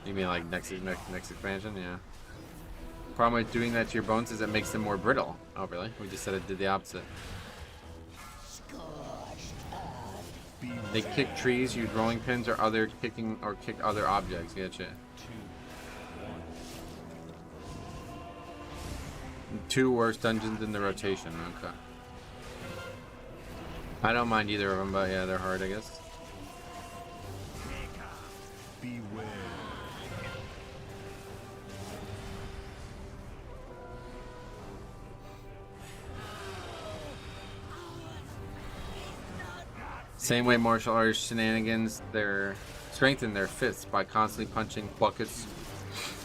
You mean like next expansion? Yeah. Problem with doing that to your bones is it makes them more brittle. Oh, really? We just said it did the opposite. They kick trees, use rolling pins, or kick other objects. Gotcha. 2 worst dungeons in the rotation. Okay. I don't mind either of them, but yeah, they're hard, I guess. Beware. Same way martial arts shenanigans, strengthen their fists by constantly punching buckets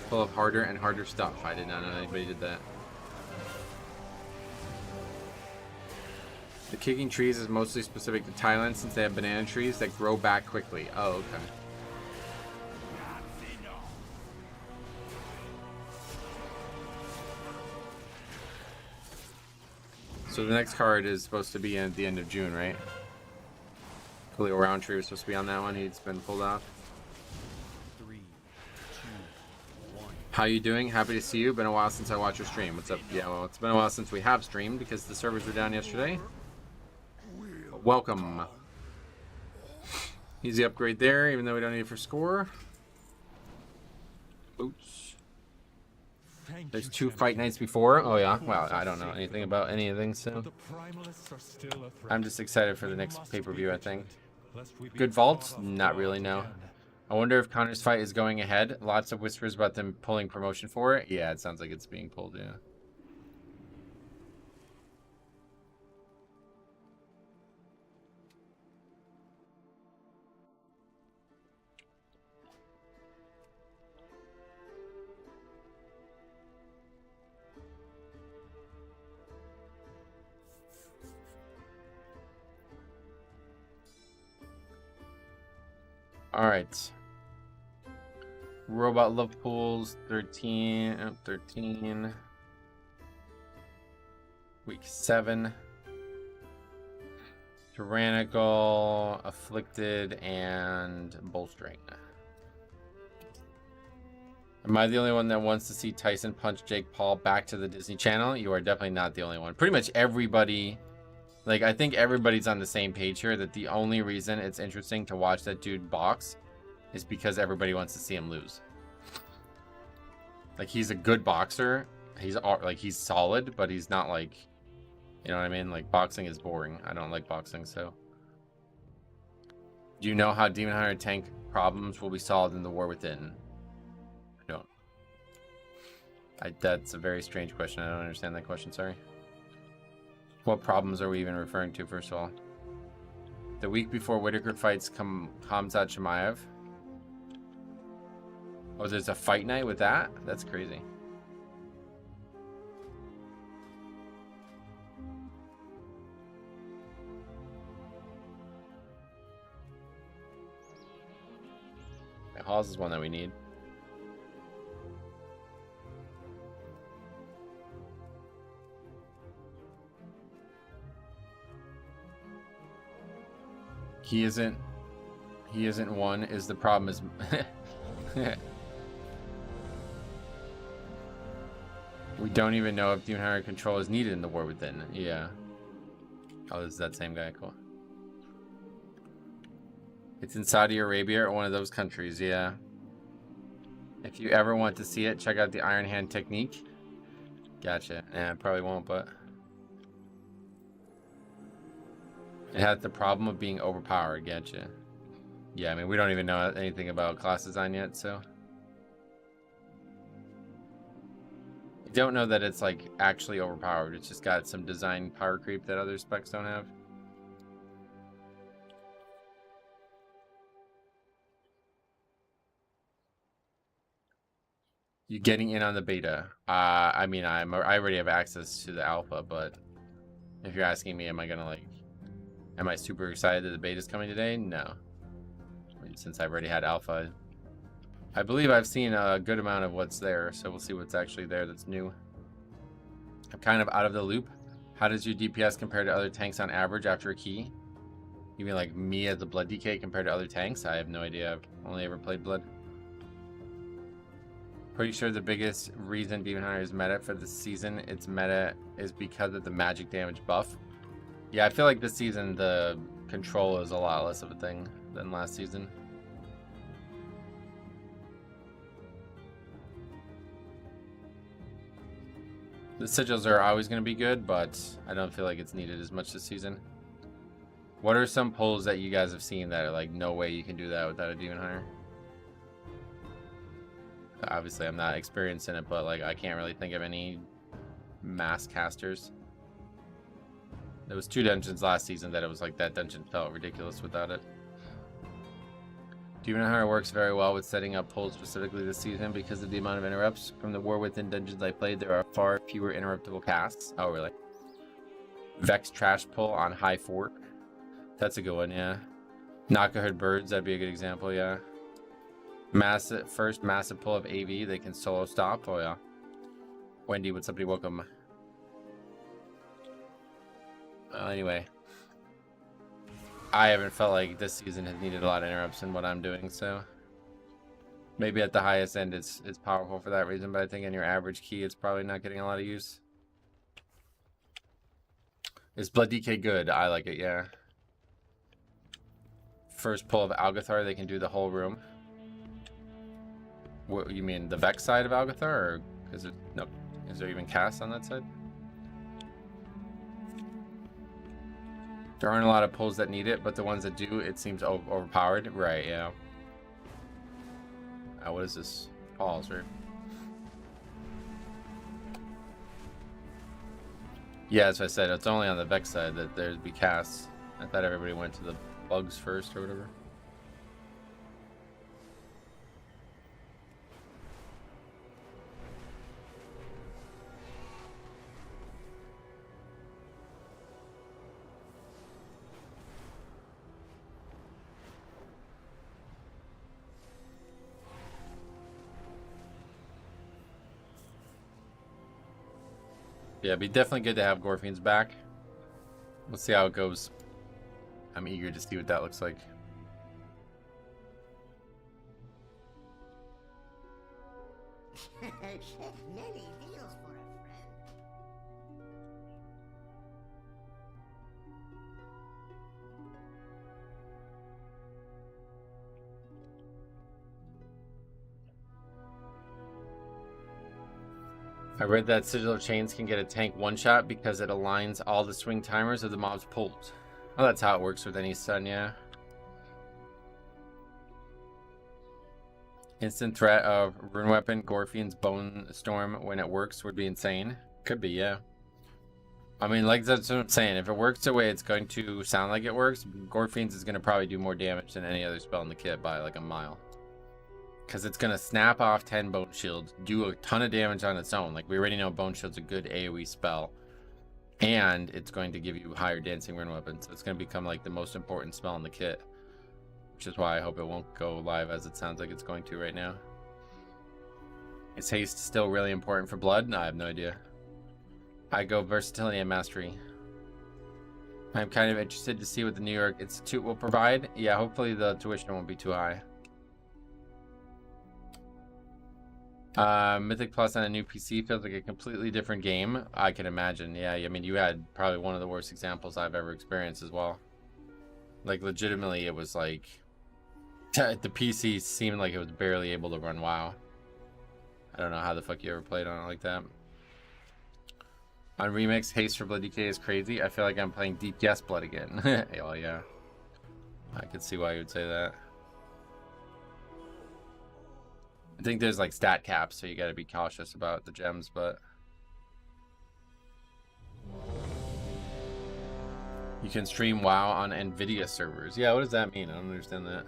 full of harder and harder stuff. I did not know anybody did that. The kicking trees is mostly specific to Thailand since they have banana trees that grow back quickly. Oh, okay. So the next card is supposed to be at the end of June, right? Khalil Roundtree was supposed to be on that one. He's been pulled off. 3, 2, 1. How you doing? Happy to see you. Been a while since I watched your stream. What's up? Yeah, well, it's been a while since we have streamed because the servers were down yesterday. But welcome. Easy upgrade there, even though we don't need it for score. Boots. There's 2 fight nights before. Oh yeah. Well, I don't know anything about anything, so I'm just excited for the next pay-per-view. I think. Good vaults? Not really. No. I wonder if Connor's fight is going ahead. Lots of whispers about them pulling promotion for it. Yeah, it sounds like it's being pulled. Yeah. All right. Robot love pools 13. Week 7. Tyrannical, afflicted, and bolstering. Am I the only one that wants to see Tyson punch Jake Paul back to the Disney Channel? You are definitely not the only one. Pretty much everybody. Like, I think everybody's on the same page here that the only reason it's interesting to watch that dude box is because everybody wants to see him lose. Like, he's a good boxer. He's solid, but he's not like, you know what I mean? Like, boxing is boring. I don't like boxing, so. Do you know how Demon Hunter tank problems will be solved in the War Within? I don't. That's a very strange question. I don't understand that question, sorry. What problems are we even referring to, first of all? The week before Whitaker fights Khamzat Chimaev. Oh, there's a fight night with that? That's crazy. Yeah, Halls is one that we need. He isn't one is the problem is we don't even know if Demon Hunter control is needed in the War Within. Yeah. Oh, this is that same guy. Cool. It's in Saudi Arabia or one of those countries. Yeah. If you ever want to see it, check out the Iron Hand technique. Gotcha. Yeah, I probably won't, but it has the problem of being overpowered. Gotcha. Yeah, I mean, we don't even know anything about class design yet, so. don't know that it's like actually overpowered. It's just got some design power creep that other specs don't have. You getting in on the beta? I mean, I already have access to the alpha, but if you're asking me, am I super excited that the beta's coming today? No. I mean, since I've already had alpha, I believe I've seen a good amount of what's there, so we'll see what's actually there that's new. I'm kind of out of the loop. How does your DPS compare to other tanks on average after a key? You mean like me as a blood DK compared to other tanks? I have no idea. I've only ever played blood. Pretty sure the biggest reason Demon Hunter is meta for this season, its meta is because of the magic damage buff. Yeah, I feel like this season the control is a lot less of a thing than last season. The sigils are always going to be good, but I don't feel like it's needed as much this season. What are some pulls that you guys have seen that are like, no way you can do that without a Demon Hunter? Obviously, I'm not experienced in it, but like I can't really think of any mass casters. There was 2 dungeons last season that it was like that dungeon felt ridiculous without it. Demon Hunter works very well with setting up pulls specifically this season because of the amount of interrupts. From the War Within dungeons I played, there are far fewer interruptible casts. Oh, really? Vex Trash Pull on High Fort. That's a good one, yeah. Knockahood Birds, that'd be a good example, yeah. First massive pull of AV, they can solo stop. Oh, yeah. Wendy, what's up, buddy? Welcome. Anyway. I haven't felt like this season has needed a lot of interrupts in what I'm doing, so maybe at the highest end it's powerful for that reason, but I think in your average key it's probably not getting a lot of use. Is Blood DK good? I like it, yeah. First pull of Algathar, they can do the whole room. What you mean, the Vex side of Algathar, or is it no? Is there even cast on that side? There aren't a lot of pulls that need it, but the ones that do, it seems overpowered. Right, yeah. What is this? Pause, right? Yeah, as I said, it's only on the Vex side that there'd be casts. I thought everybody went to the bugs first or whatever. Yeah, it'd be definitely good to have Gorfiends back. We'll see how it goes. I'm eager to see what that looks like. Many deals for a friend. I read that Sigil of Chains can get a tank one-shot because it aligns all the swing timers of the mob's pulls. Oh, that's how it works with any stun, yeah. Instant threat of Rune Weapon, Gorfien's Bone Storm when it works would be insane. Could be, yeah. I mean, like that's what I'm saying. If it works the way it's going to sound like it works, Gorfien's is going to probably do more damage than any other spell in the kit by like a mile. Because it's going to snap off 10 Bone Shields, do a ton of damage on its own. Like, we already know Bone Shield's a good AoE spell. And it's going to give you higher Dancing Rune Weapon. So it's going to become, like, the most important spell in the kit. Which is why I hope it won't go live as it sounds like it's going to right now. Is haste still really important for blood? No, I have no idea. I go versatility and mastery. I'm kind of interested to see what the New York Institute will provide. Yeah, hopefully the tuition won't be too high. Mythic Plus on a new PC feels like a completely different game. I can imagine. Yeah, I mean, you had probably one of the worst examples I've ever experienced as well. Like, legitimately, it was like the PC seemed like it was barely able to run WoW. I don't know how the fuck you ever played on it like that. On Remix, haste for Blood DK is crazy. I feel like I'm playing DPS Blood again. Oh yeah, I could see why you would say that. I think there's like stat caps, so you got to be cautious about the gems, but You can stream WoW on NVIDIA servers. Yeah, what does that mean? I don't understand that.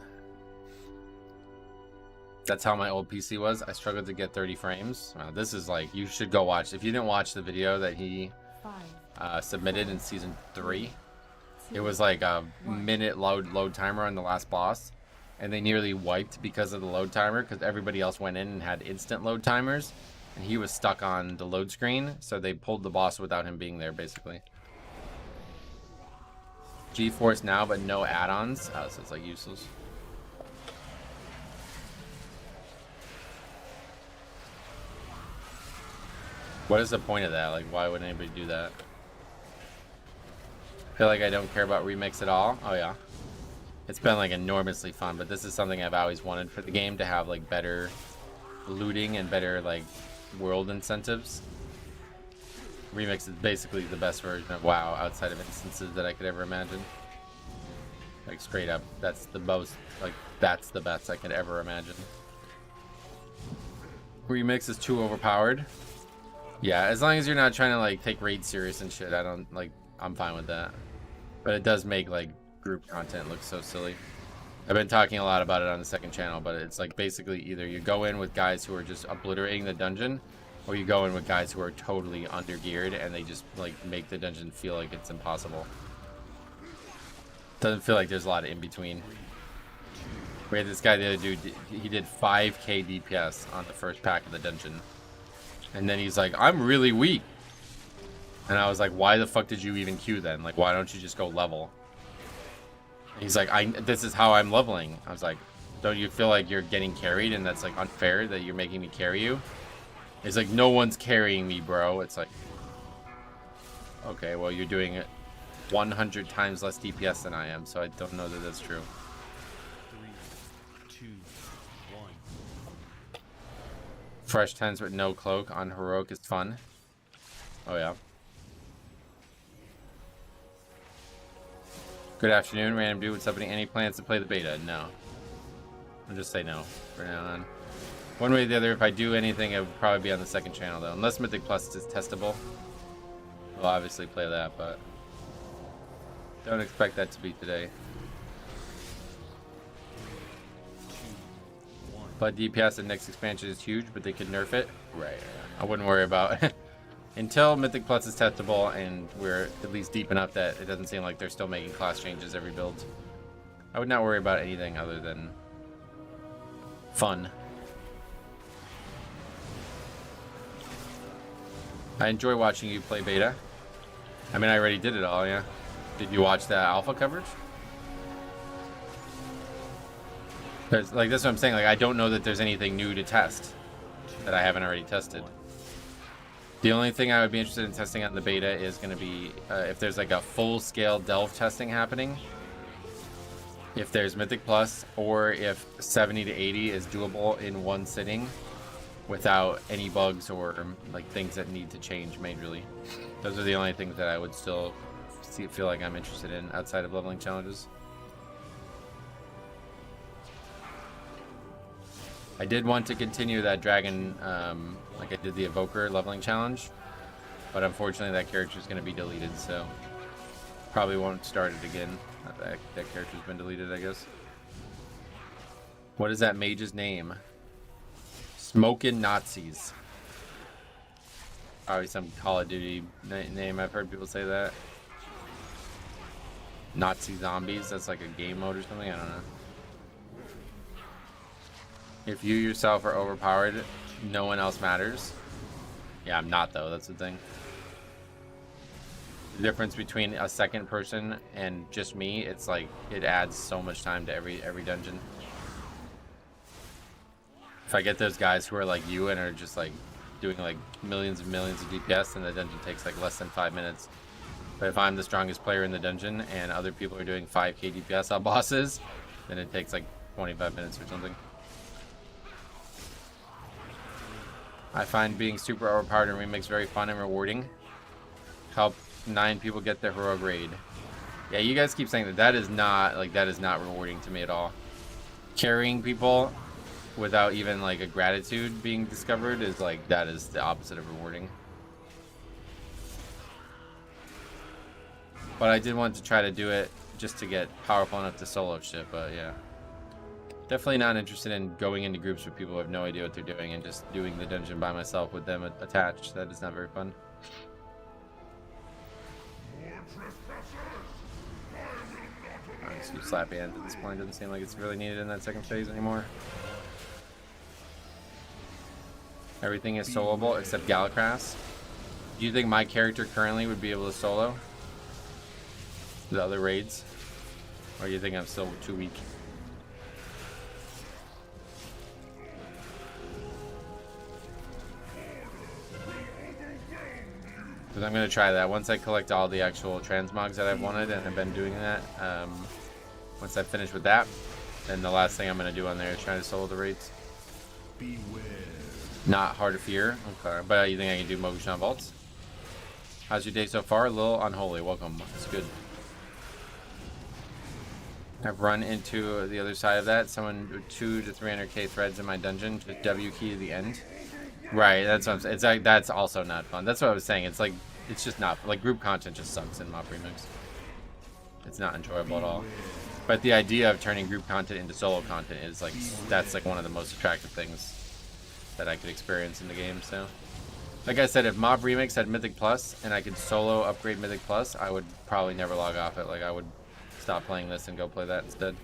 That's how my old PC was. I struggled to get 30 frames. Wow, this is like, you should go watch. If you didn't watch the video that he 5, submitted in season 3, 2, it was like a minute load timer on the last boss. And they nearly wiped because of the load timer, because everybody else went in and had instant load timers. And he was stuck on the load screen, so they pulled the boss without him being there, basically. GeForce Now, but no add-ons. Oh, so it's like useless. What is the point of that? Like, why would anybody do that? I feel like I don't care about remix at all. Oh yeah. It's been like enormously fun, but this is something I've always wanted for the game, to have like better looting and better like world incentives. Remix is basically the best version of WoW outside of instances that I could ever imagine. Like straight up, that's the most, like that's the best I could ever imagine. Remix is too overpowered. Yeah, as long as you're not trying to like take raid serious and shit, I don't like, I'm fine with that. But it does make like group content look so silly. I've been talking a lot about it on the second channel, but it's like basically either you go in with guys who are just obliterating the dungeon, or you go in with guys who are totally under-geared and they just like make the dungeon feel like it's impossible. Doesn't feel like there's a lot of in between. We had this guy, the other dude, he did 5k DPS on the first pack of the dungeon. And then he's like, I'm really weak. And I was like, why the fuck did you even queue then? Like, why don't you just go level? And he's like, this is how I'm leveling. I was like, don't you feel like you're getting carried and that's like unfair that you're making me carry you? He's like, no one's carrying me, bro. It's like, okay, well, you're doing it 100 times less DPS than I am, so I don't know that that's true. 3, 2, 1. Fresh 10s with no cloak on heroic is fun. Oh yeah. Good afternoon, random dude. What's happening? Any plans to play the beta? No. I'll just say no for now on. One way or the other, if I do anything, it would probably be on the second channel though. Unless Mythic Plus is testable. We'll obviously play that, but don't expect that to be today. But DPS in next expansion is huge, but they could nerf it. Right. I wouldn't worry about it. Until Mythic Plus is testable and we're at least deep enough that it doesn't seem like they're still making class changes every build. I would not worry about anything other than fun. I enjoy watching you play beta. I mean, I already did it all, yeah. Did you watch that alpha coverage? Like, that's what I'm saying. Like, I don't know that there's anything new to test that I haven't already tested. The only thing I would be interested in testing on the beta is going to be if there's like a full-scale delve testing happening. If there's Mythic Plus, or if 70 to 80 is doable in one sitting without any bugs or like things that need to change majorly. Those are the only things that I would still feel like I'm interested in outside of leveling challenges. I did want to continue that dragon, like I did the Evoker leveling challenge, but unfortunately that character is going to be deleted, so probably won't start it again. That character's been deleted, I guess. What is that mage's name? Smokin' Nazis. Probably some Call of Duty name. I've heard people say that. Nazi zombies. That's like a game mode or something. I don't know. If you yourself are overpowered, no one else matters. Yeah, I'm not though. That's the thing. The difference between a second person and just me, it's like it adds so much time to every dungeon. If I get those guys who are like you and are just like doing like millions and millions of DPS, then the dungeon takes like less than 5 minutes. But if I'm the strongest player in the dungeon and other people are doing 5k DPS on bosses, then it takes like 25 minutes or something. I find being super overpowered in Remix very fun and rewarding. Help 9 people get their heroic raid. Yeah, you guys keep saying that. That is not rewarding to me at all. Carrying people without even like a gratitude being discovered is like, that is the opposite of rewarding. But I did want to try to do it just to get powerful enough to solo shit, but yeah. Definitely not interested in going into groups with people who have no idea what they're doing and just doing the dungeon by myself with them attached. That is not very fun. I'm just too slappy hands at this point. Doesn't seem like it's really needed in that second phase anymore. Everything is soloable except Galacrass. Do you think my character currently would be able to solo the other raids? Or do you think I'm still too weak? Because I'm going to try that. Once I collect all the actual transmogs that I've wanted, and I've been doing that, once I finish with that, then the last thing I'm going to do on there is try to solo the raids. Beware. Not hard to fear. Okay. But you think I can do Mogushon Vaults? How's your day so far? A little unholy. Welcome. It's good. I've run into the other side of that. Someone with 200 to 300k threads in my dungeon. Just W key to the end. Right. That's what I'm saying. It's like, that's also not fun. That's what I was saying. It's like, it's just not, like, group content just sucks in Mob Remix. It's not enjoyable at all. But the idea of turning group content into solo content is like, that's like one of the most attractive things that I could experience in the game. So, like I said, if Mob Remix had Mythic Plus and I could solo upgrade Mythic Plus, I would probably never log off it. Like, I would stop playing this and go play that instead.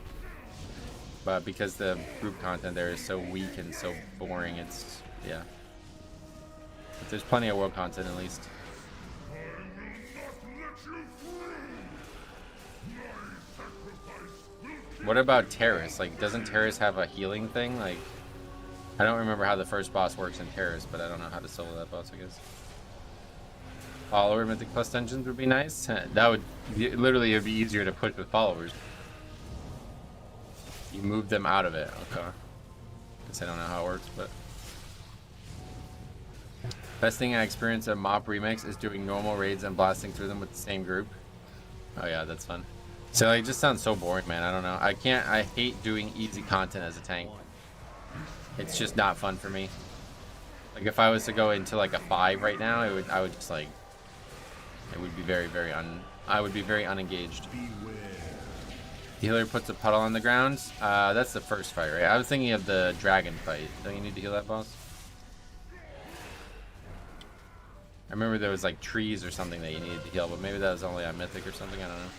But because the group content there is so weak and so boring, it's, yeah. But there's plenty of world content at least. What about Terrace? Like, doesn't Terrace have a healing thing? Like, I don't remember how the first boss works in Terrace, but I don't know how to solo that boss, I guess. Follower Mythic Plus dungeons would be nice. That would be, literally, it would be easier to push with followers. You move them out of it. Okay. Guess I don't know how it works, but. Best thing I experienced at Mob Remix is doing normal raids and blasting through them with the same group. Oh yeah, that's fun. So like, it just sounds so boring, man. I don't know. I hate doing easy content as a tank. It's just not fun for me. Like if I was to go into like a 5 right now, I would just like, it would be I would be very unengaged. The healer puts a puddle on the ground. That's the first fight, right? I was thinking of the dragon fight. Don't you need to heal that boss? I remember there was like trees or something that you needed to heal, but maybe that was only on Mythic or something. I don't know.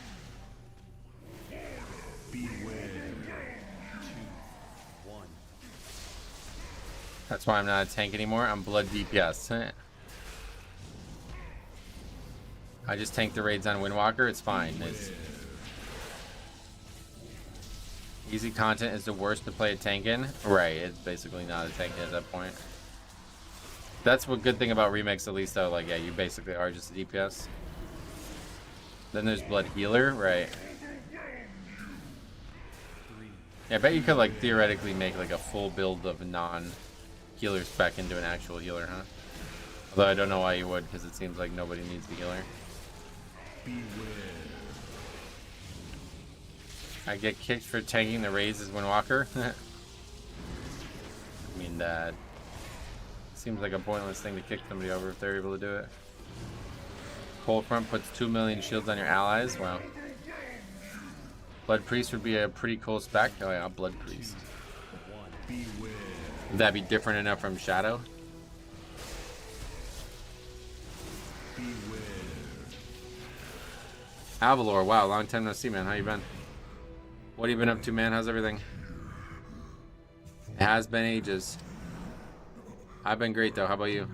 That's why I'm not a tank anymore. I'm blood DPS. I just tank the raids on Windwalker. It's fine. It's easy content is the worst to play a tank in. Right. It's basically not a tank at that point. That's what good thing about Remix at least though. Like yeah, you basically are just a DPS. Then there's blood healer. Right. Yeah, I bet you could like theoretically make like a full build of non-healer spec into an actual healer, huh? Although I don't know why you would, because it seems like nobody needs the healer. I get kicked for tanking the raids as Windwalker. I mean that seems like a pointless thing to kick somebody over if they're able to do it. Cold Front puts 2 million shields on your allies. Wow. Blood Priest would be a pretty cool spec. Oh yeah, Blood Priest. Would that be different enough from Shadow? Avalor, wow, long time no see, man. How you been? What have you been up to, man? How's everything? It has been ages. I've been great, though. How about you?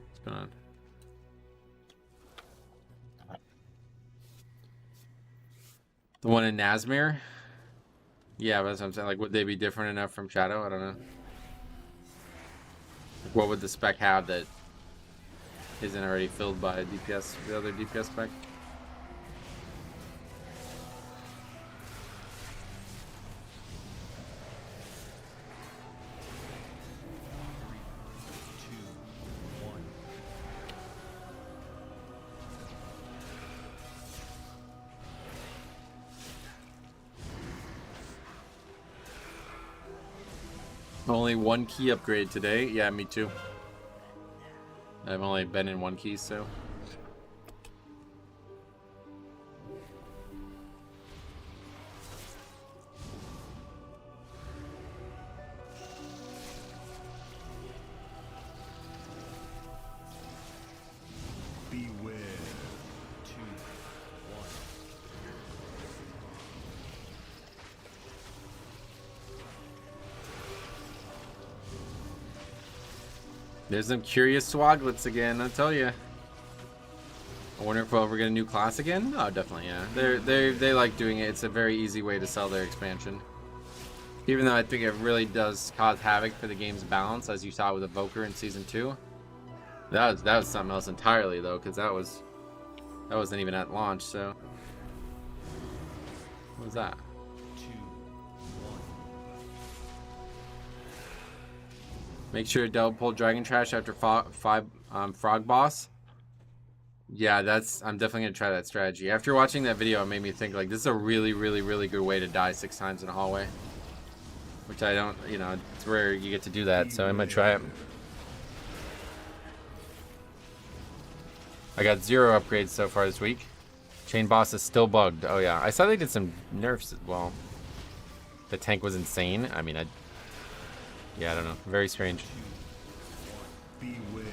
What's going on? The one in Nazmir? Yeah, that's what I'm saying. Like, would they be different enough from Shadow? I don't know. Like, what would the spec have that isn't already filled by a DPS, the other DPS spec? Only 1 key upgrade today. Yeah, me too. I've only been in 1 key, so There's some curious swaglets again, I tell you. I wonder if we'll ever get a new class again. Oh, definitely, yeah. They like doing it. It's a very easy way to sell their expansion. Even though I think it really does cause havoc for the game's balance, as you saw with Evoker in Season 2. That was something else entirely, though, because that wasn't even at launch, so... What was that? 2, 1. Make sure to double pull Dragon Trash after Frog Boss. Yeah, I'm definitely going to try that strategy. After watching that video, it made me think, like, this is a really, really, really good way to die 6 times in a hallway. Which I don't, you know, it's rare you get to do that, so I might try it. I got 0 upgrades so far this week. Chain boss is still bugged. Oh yeah, I saw they did some nerfs as well. The tank was insane. I mean, yeah, I don't know. Very strange. Beware.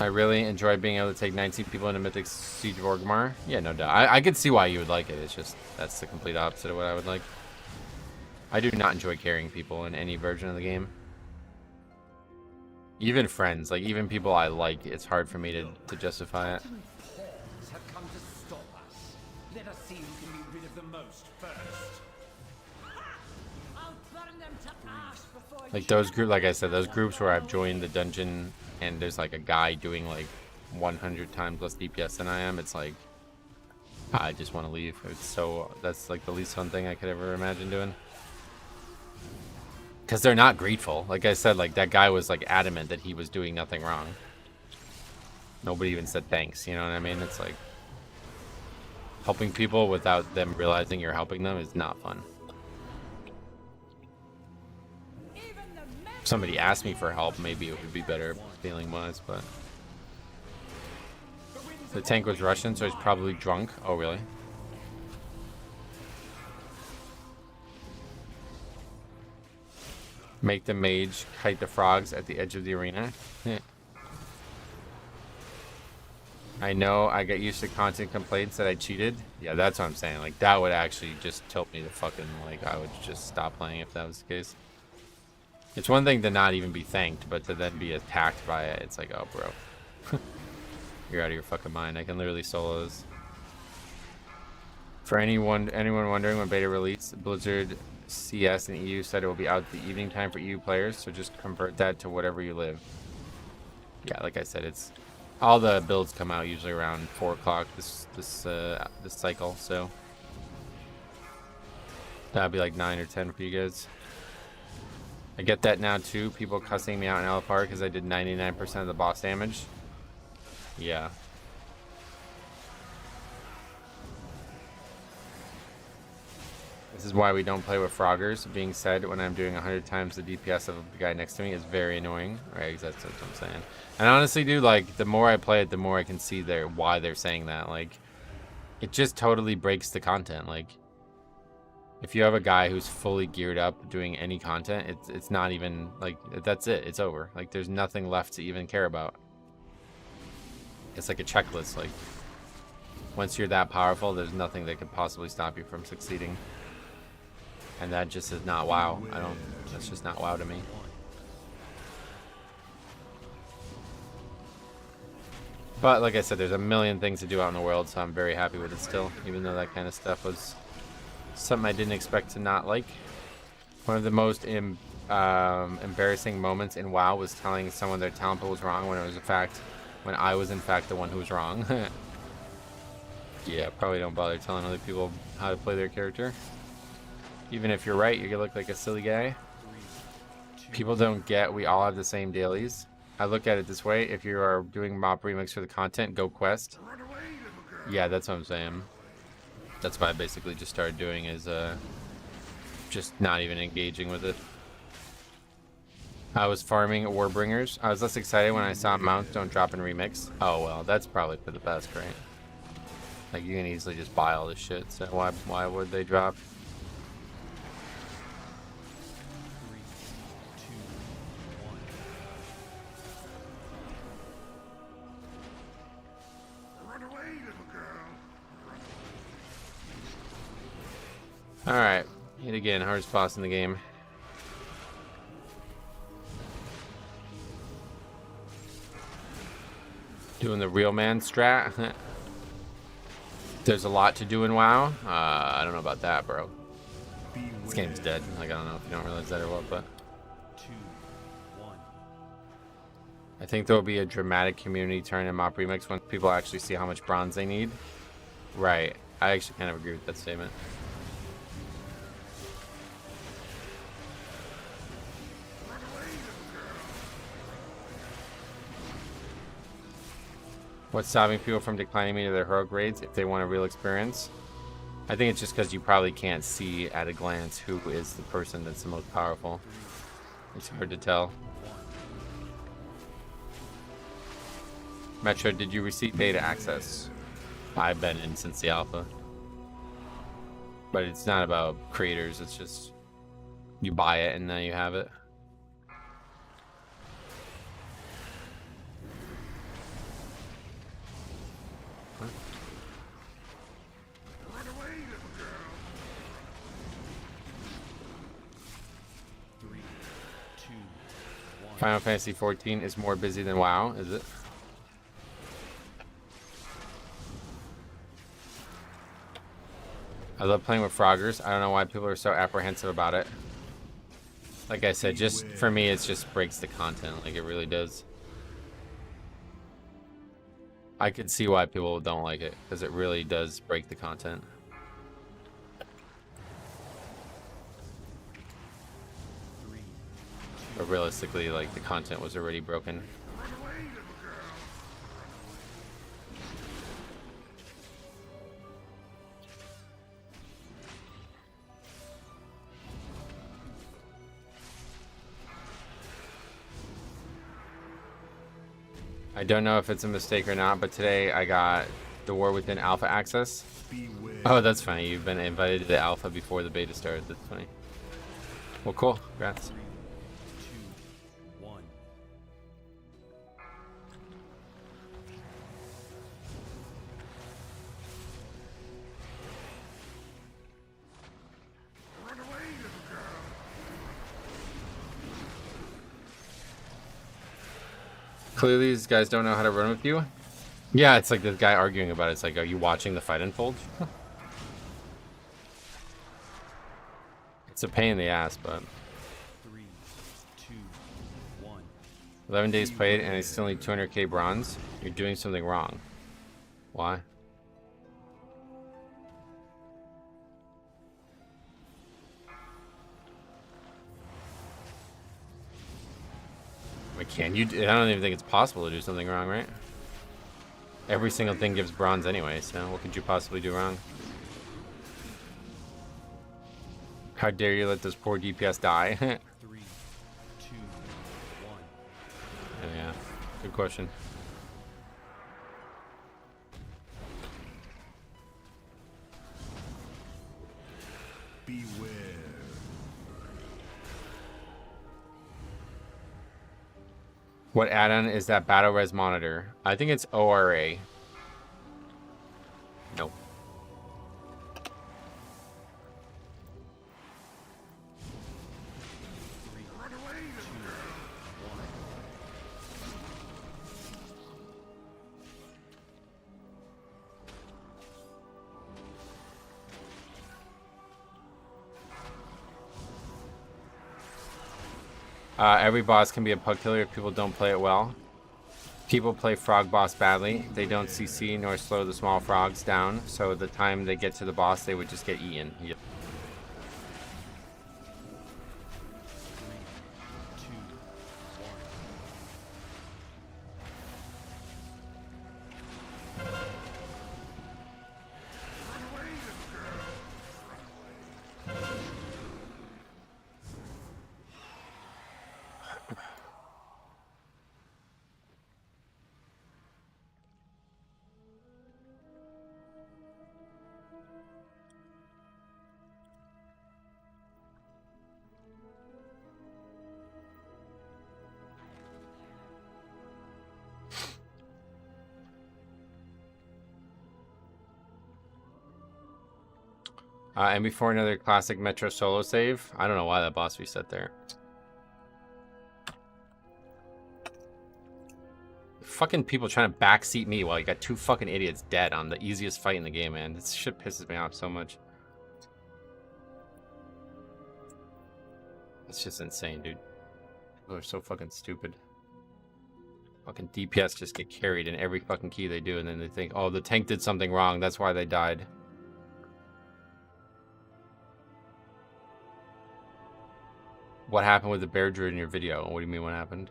I really enjoy being able to take 19 people into Mythic Siege of Orgrimmar. Yeah, no doubt. I could see why you would like it. It's just, that's the complete opposite of what I would like. I do not enjoy carrying people in any version of the game. Even friends, like even people I like, it's hard for me to justify it. Pawns have come to stop us. Let us see who can be rid of the most first. I'll burn them to ash before Like those group, like I said, those groups where I've joined the dungeon and there's like a guy doing like 100 times less DPS than I am. It's like, I just want to leave. It's so, that's like the least fun thing I could ever imagine doing. Because they're not grateful. Like I said, like that guy was like adamant that he was doing nothing wrong. Nobody even said thanks, you know what I mean? It's like helping people without them realizing you're helping them is not fun. If somebody asked me for help, maybe it would be better feeling wise, but the tank was Russian, so he's probably drunk. Oh really? Make the mage kite the frogs at the edge of the arena. I know I get used to constant complaints that I cheated. Yeah, that's what I'm saying. Like, that would actually just tilt me to fucking, like, I would just stop playing if that was the case. It's one thing to not even be thanked, but to then be attacked by it, it's like, oh, bro. You're out of your fucking mind. I can literally solo this. For anyone wondering when beta release, Blizzard CS and EU said it will be out the evening time for EU players, so just convert that to whatever you live. Yeah, like I said, it's all the builds come out usually around 4 o'clock this cycle, so that'd be like 9 or 10 for you guys. I get that now too. People cussing me out in LFR because I did 99% of the boss damage. Yeah. This is why we don't play with Froggers. Being said, when I'm doing 100 times the DPS of the guy next to me is very annoying. Right, that's what I'm saying. And honestly, dude, like, the more I play it, the more I can see why they're saying that. Like, it just totally breaks the content. Like, if you have a guy who's fully geared up doing any content, it's not even, like, that's it. It's over. Like, there's nothing left to even care about. It's like a checklist. Like, once you're that powerful, there's nothing that could possibly stop you from succeeding. And that just is not WoW. That's just not WoW to me. But like I said, there's a million things to do out in the world, so I'm very happy with it still, even though that kind of stuff was something I didn't expect to not like. One of the most embarrassing moments in WoW was telling someone their talent pool was wrong when I was in fact the one who was wrong. Yeah, probably don't bother telling other people how to play their character. Even if you're right, you're gonna look like a silly guy. People don't get we all have the same dailies. I look at it this way: if you are doing mop remix for the content, go quest. Yeah, that's what I'm saying. That's what I basically just started doing, is just not even engaging with it. I was farming Warbringers. I was less excited when I saw mounts don't drop in remix. Oh well, that's probably for the best, right? Like, you can easily just buy all this shit, so why would they drop? 3, 2, 1. Run away, little girl. Run. Alright. Hit again. Hardest boss in the game. Doing the real man strat. There's a lot to do in WoW. I don't know about that, bro. This game's dead. Like, I don't know if you don't realize that or what, but... 2, 1. I think there'll be a dramatic community turn in Mop Remix when people actually see how much bronze they need. Right. I actually kind of agree with that statement. What's stopping people from declining me to their heroic raids if they want a real experience? I think it's just because you probably can't see at a glance who is the person that's the most powerful. It's hard to tell. Metro, did you receive beta access? I've been in since the alpha. But it's not about creators, it's just you buy it and then you have it. Final Fantasy 14 is more busy than WoW, is it? I love playing with Froggers. I don't know why people are so apprehensive about it. Like I said, just for me, it just breaks the content. Like it really does. I could see why people don't like it, because it really does break the content. But realistically, like, the content was already broken. I don't know if it's a mistake or not, but today I got the War Within Alpha access. Oh, that's funny. You've been invited to the Alpha before the beta started. That's funny. Well, cool. Congrats. Clearly, these guys don't know how to run with you. Yeah, it's like this guy arguing about it. It's like, are you watching the fight unfold? It's a pain in the ass, but... 3, 2, 1. 11 days played and I still need 200k bronze. You're doing something wrong. Why? Wait, can you? I don't even think it's possible to do something wrong, right? Every single thing gives bronze anyway, so what could you possibly do wrong? How dare you let those poor DPS die? 3, 2, 1. Yeah, good question. Beware. What add-on is that battle res monitor? I think it's ORA. Nope. Every boss can be a pug killer if people don't play it well. People play frog boss badly. They don't CC nor slow the small frogs down, so the time they get to the boss, they would just get eaten. Yep. And before another classic Metro solo save. I don't know why that boss reset there. Fucking people trying to backseat me while you got 2 fucking idiots dead on the easiest fight in the game, man. This shit pisses me off so much. It's just insane, dude. People are so fucking stupid. Fucking DPS just get carried in every fucking key they do, and then they think, oh, the tank did something wrong, that's why they died. What happened with the bear druid in your video? What do you mean what happened?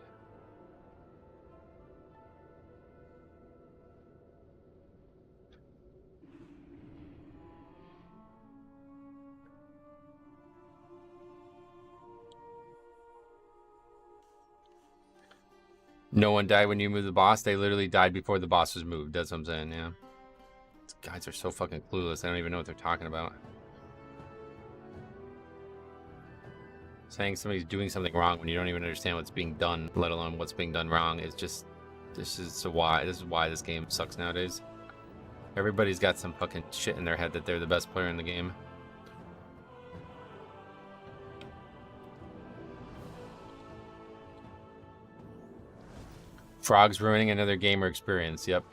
No one died when you moved the boss. They literally died before the boss was moved. That's what I'm saying, yeah. These guys are so fucking clueless. I don't even know what they're talking about. Saying somebody's doing something wrong when you don't even understand what's being done, let alone what's being done wrong, is just... This is why this game sucks nowadays. Everybody's got some fucking shit in their head that they're the best player in the game. Frogs ruining another gamer experience. Yep.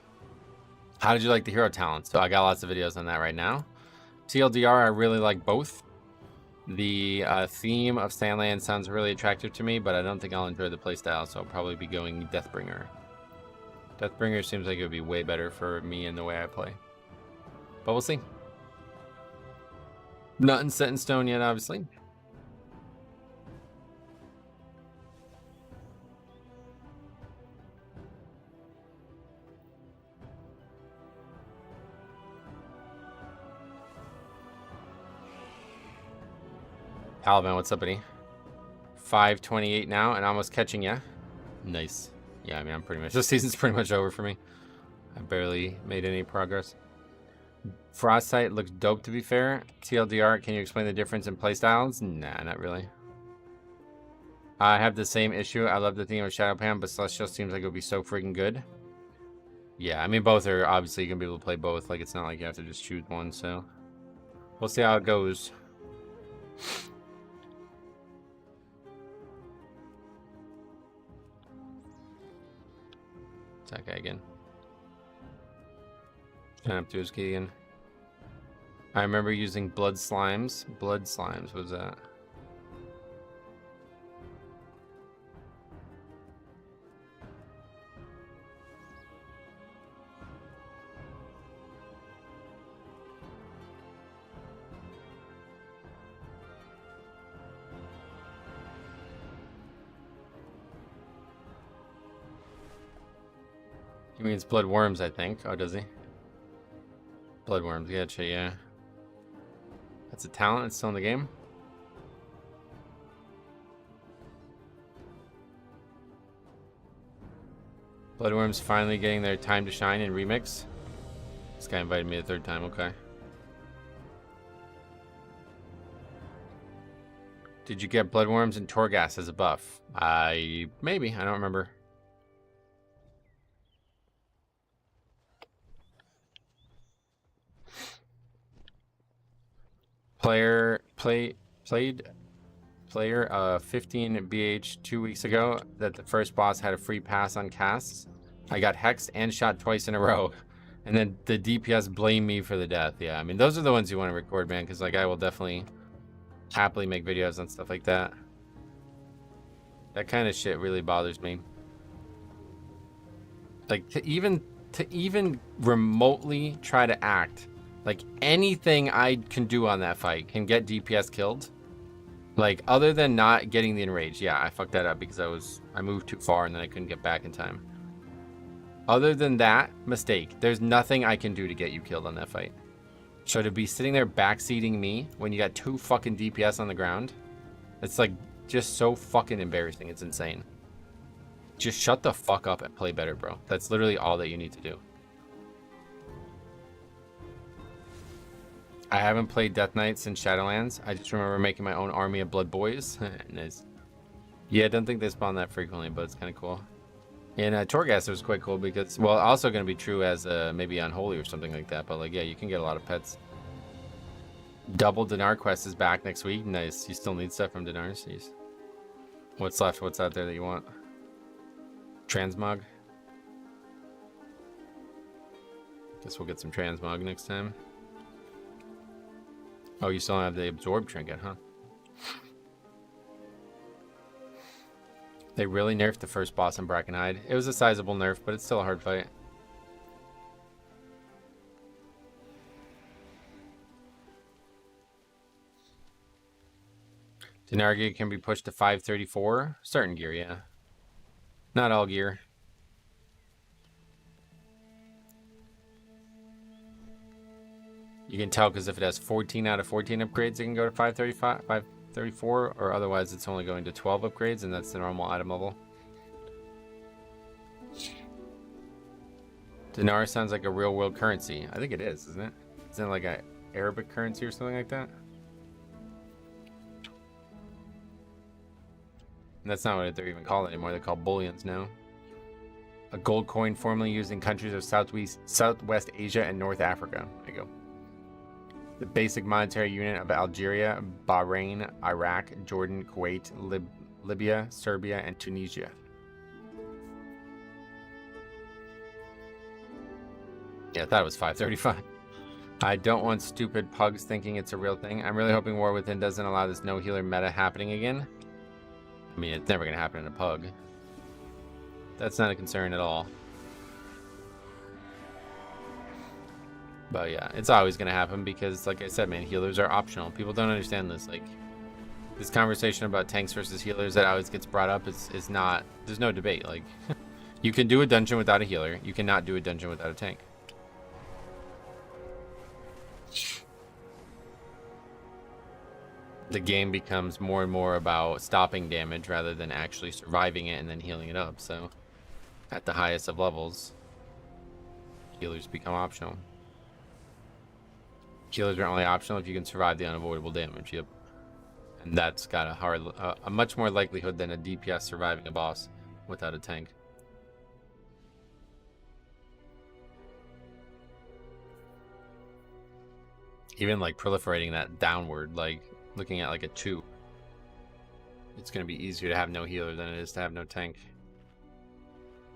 How did you like the hero talents? So I got lots of videos on that right now. TLDR, I really like both. The theme of Sandland sounds really attractive to me, but I don't think I'll enjoy the playstyle, so I'll probably be going Deathbringer. Deathbringer seems like it would be way better for me and the way I play. But we'll see. Nothing set in stone yet, obviously. Alvin, what's up, buddy? 5:28 now, and almost catching ya. Nice. Yeah, I mean, I'm pretty much... This season's pretty much over for me. I barely made any progress. Frostite looks dope, to be fair. TLDR, can you explain the difference in playstyles? Nah, not really. I have the same issue. I love the theme of Shadowpan, but Celestial seems like it would be so freaking good. Yeah, I mean, both are... Obviously, you can be able to play both. Like, it's not like you have to just choose one, so... We'll see how it goes. That guy again. Turn up to his key again. I remember using blood slimes. Blood slimes, what was that? He means blood worms, I think. Oh, does he? Blood worms, gotcha, yeah. That's a talent, it's still in the game. Bloodworms finally getting their time to shine in Remix. This guy invited me a third time, okay. Did you get Bloodworms and Torghast as a buff? Maybe, I don't remember. Player 15 BH 2 weeks ago that the first boss had a free pass on casts. I got hexed and shot twice in a row, and then the DPS blamed me for the death. Yeah, I mean, those are the ones you want to record, man, because like I will definitely happily make videos on stuff like that. That kind of shit really bothers me. Like to even remotely try to act like anything I can do on that fight can get DPS killed. Like, other than not getting the enrage. Yeah, I fucked that up because I moved too far and then I couldn't get back in time. Other than that mistake, there's nothing I can do to get you killed on that fight. So to be sitting there backseating me when you got 2 fucking DPS on the ground, it's like just so fucking embarrassing. It's insane. Just shut the fuck up and play better, bro. That's literally all that you need to do. I haven't played Death Knight since Shadowlands. I just remember making my own army of blood boys. Nice. Yeah, I don't think they spawn that frequently, but it's kind of cool. And Torghast was quite cool because, well, also going to be true as maybe Unholy or something like that. But like, yeah, you can get a lot of pets. Double Dinar quest is back next week. Nice. You still need stuff from Dinar. Jeez. What's left? What's out there that you want? Transmog. Guess we'll get some transmog next time. Oh, you still don't have the absorb trinket, huh? They really nerfed the first boss in Brackenhide. It was a sizable nerf, but it's still a hard fight. Dinar gear can be pushed to 534. Certain gear, yeah. Not all gear. You can tell because if it has 14 out of 14 upgrades, it can go to 535, 534, or otherwise it's only going to 12 upgrades, and that's the normal item level. Dinar sounds like a real world currency. I think it is, isn't it? Isn't it like an Arabic currency or something like that? And that's not what they're even called anymore. They're called bullions now. A gold coin formerly used in countries of Southwest Asia and North Africa. There you go. The basic monetary unit of Algeria, Bahrain, Iraq, Jordan, Kuwait, Libya, Serbia, and Tunisia. Yeah, I thought it was 535. I don't want stupid pugs thinking it's a real thing. I'm really hoping War Within doesn't allow this no healer meta happening again. I mean, it's never going to happen in a pug. That's not a concern at all. But yeah, it's always going to happen because, like I said, man, healers are optional. People don't understand this. Like, this conversation about tanks versus healers that always gets brought up is not, there's no debate. Like, you can do a dungeon without a healer. You cannot do a dungeon without a tank. The game becomes more and more about stopping damage rather than actually surviving it and then healing it up. So, at the highest of levels, healers become optional. Healers are only optional if you can survive the unavoidable damage. Yep. And that's got a much more likelihood than a DPS surviving a boss without a tank. Even like proliferating that downward, like looking at like a 2. It's going to be easier to have no healer than it is to have no tank.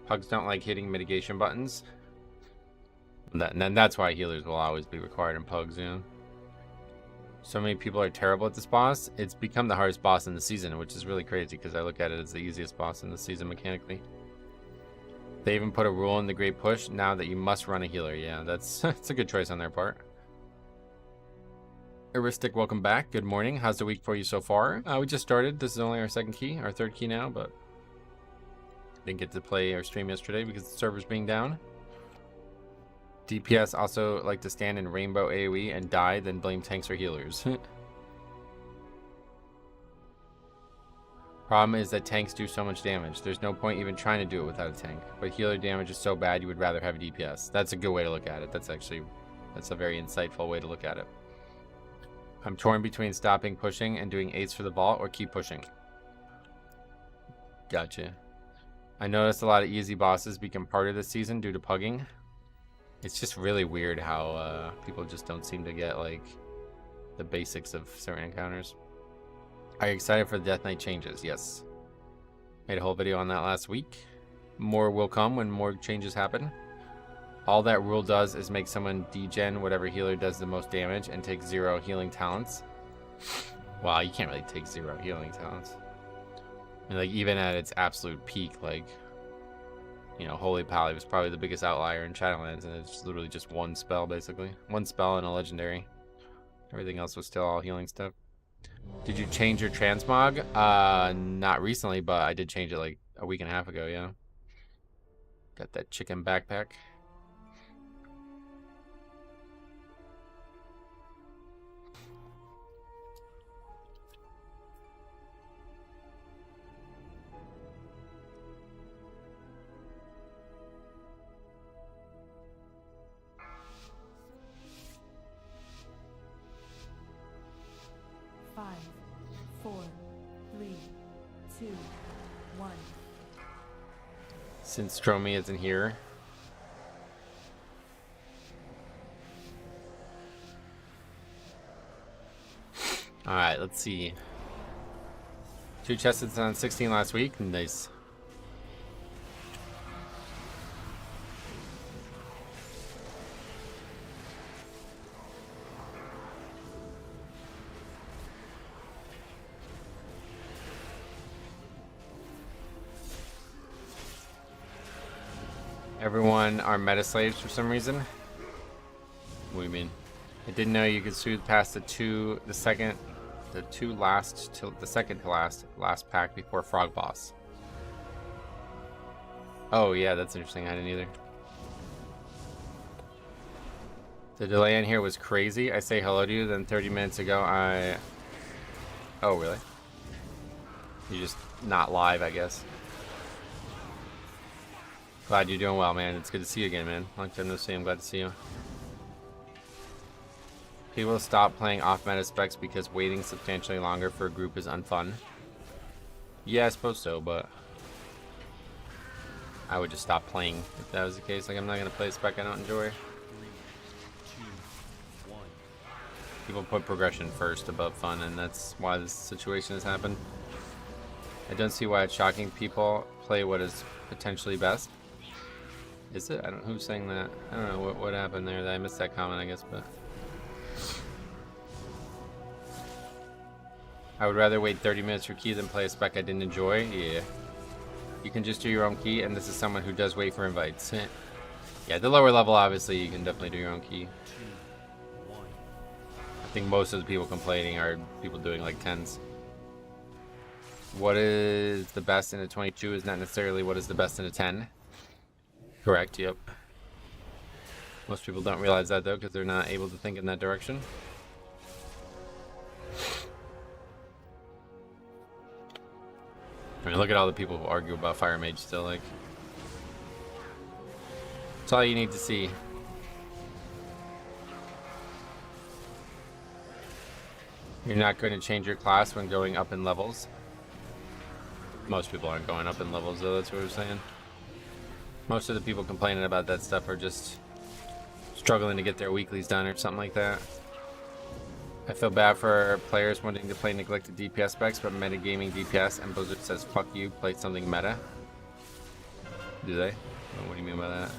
Pugs don't like hitting mitigation buttons. And then that's why healers will always be required in pugs, you know. So many people are terrible at this boss. It's become the hardest boss in the season, which is really crazy because I look at it as the easiest boss in the season mechanically. They even put a rule in the Great Push now that you must run a healer. Yeah, that's a good choice on their part. Aristic, welcome back. Good morning. How's the week for you so far? We just started. This is only our second key, our third key now, but didn't get to play or stream yesterday because the server's being down. DPS also like to stand in rainbow AoE and die, then blame tanks or healers. Problem is that tanks do so much damage. There's no point even trying to do it without a tank. But healer damage is so bad you would rather have a DPS. That's a good way to look at it. That's a very insightful way to look at it. I'm torn between stopping pushing and doing 8s for the vault or keep pushing. Gotcha. I noticed a lot of easy bosses become part of this season due to pugging. It's just really weird how people just don't seem to get like the basics of certain encounters. Are you excited for the Death Knight changes? Yes. Made a whole video on that last week. More will come when more changes happen. All that rule does is make someone degen whatever healer does the most damage and take 0 healing talents. Wow, you can't really take 0 healing talents. I mean, like, even at its absolute peak, like, you know, Holy Pally was probably the biggest outlier in Shadowlands, and it's literally just one spell, basically. One spell and a legendary. Everything else was still all healing stuff. Did you change your transmog? Not recently, but I did change it like a week and a half ago, yeah. Got that chicken backpack. Five, 4, 3, 2, 1. Since Stromy isn't here. All right, let's see. 2 chests on 16 last week. Nice. Everyone are meta slaves for some reason. What do you mean? I didn't know you could soothe past the second to last pack before frog boss. Oh yeah, that's interesting. I didn't either. The delay in here was crazy. I say hello to you, then 30 minutes ago Oh really? You're just not live, I guess. Glad you're doing well, man. It's good to see you again, man. Long time no see. I'm glad to see you. People stop playing off-meta specs because waiting substantially longer for a group is unfun. Yeah, I suppose so, but I would just stop playing if that was the case. Like, I'm not going to play a spec I don't enjoy. 3, 2, 1. People put progression first above fun, and that's why this situation has happened. I don't see why it's shocking people play what is potentially best. Is it? I don't. Who's saying that? I don't know what happened there. I missed that comment, I guess, but I would rather wait 30 minutes for key than play a spec I didn't enjoy. Yeah. You can just do your own key, and this is someone who does wait for invites. Yeah, the lower level, obviously, you can definitely do your own key. 2, 1. I think most of the people complaining are people doing like 10s. What is the best in a 22 is not necessarily what is the best in a 10. Correct, yep. Most people don't realize that though, because they're not able to think in that direction. I mean, look at all the people who argue about Fire Mage still, like. That's all you need to see. You're not going to change your class when going up in levels. Most people aren't going up in levels though, that's what we're saying. Most of the people complaining about that stuff are just struggling to get their weeklies done or something like that. I feel bad for players wanting to play neglected DPS specs, but metagaming DPS and Blizzard says fuck you, play something meta. Do they? What do you mean by that?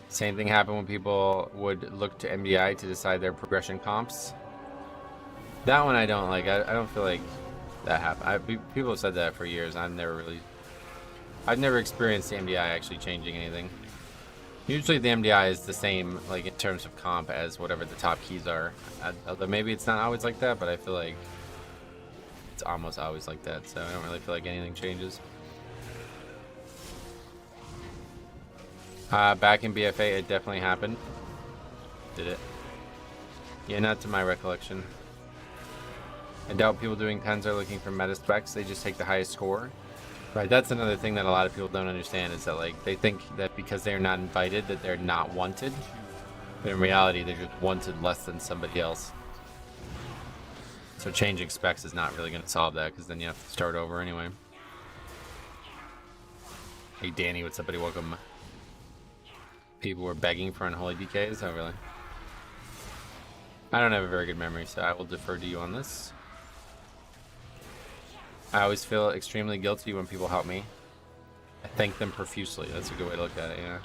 Same thing happened when people would look to MDI to decide their progression comps. That one I don't like. I don't feel like that happened. People have said that for years. I've never experienced the MDI actually changing anything. Usually the MDI is the same, like in terms of comp, as whatever the top keys are. Although maybe it's not always like that, but I feel like it's almost always like that. So I don't really feel like anything changes. Back in BFA, it definitely happened. Did it? Yeah, not to my recollection. I doubt people doing 10s are looking for meta specs. They just take the highest score. Right, that's another thing that a lot of people don't understand, is that like they think that because they're not invited that they're not wanted, but in reality they're just wanted less than somebody else. So changing specs is not really going to solve that, because then you have to start over anyway. Hey Danny, what's up buddy? Welcome. People were begging for unholy DKs? Oh really? I don't have a very good memory, so I will defer to you on this. I always feel extremely guilty when people help me. I thank them profusely. That's a good way to look at it, yeah.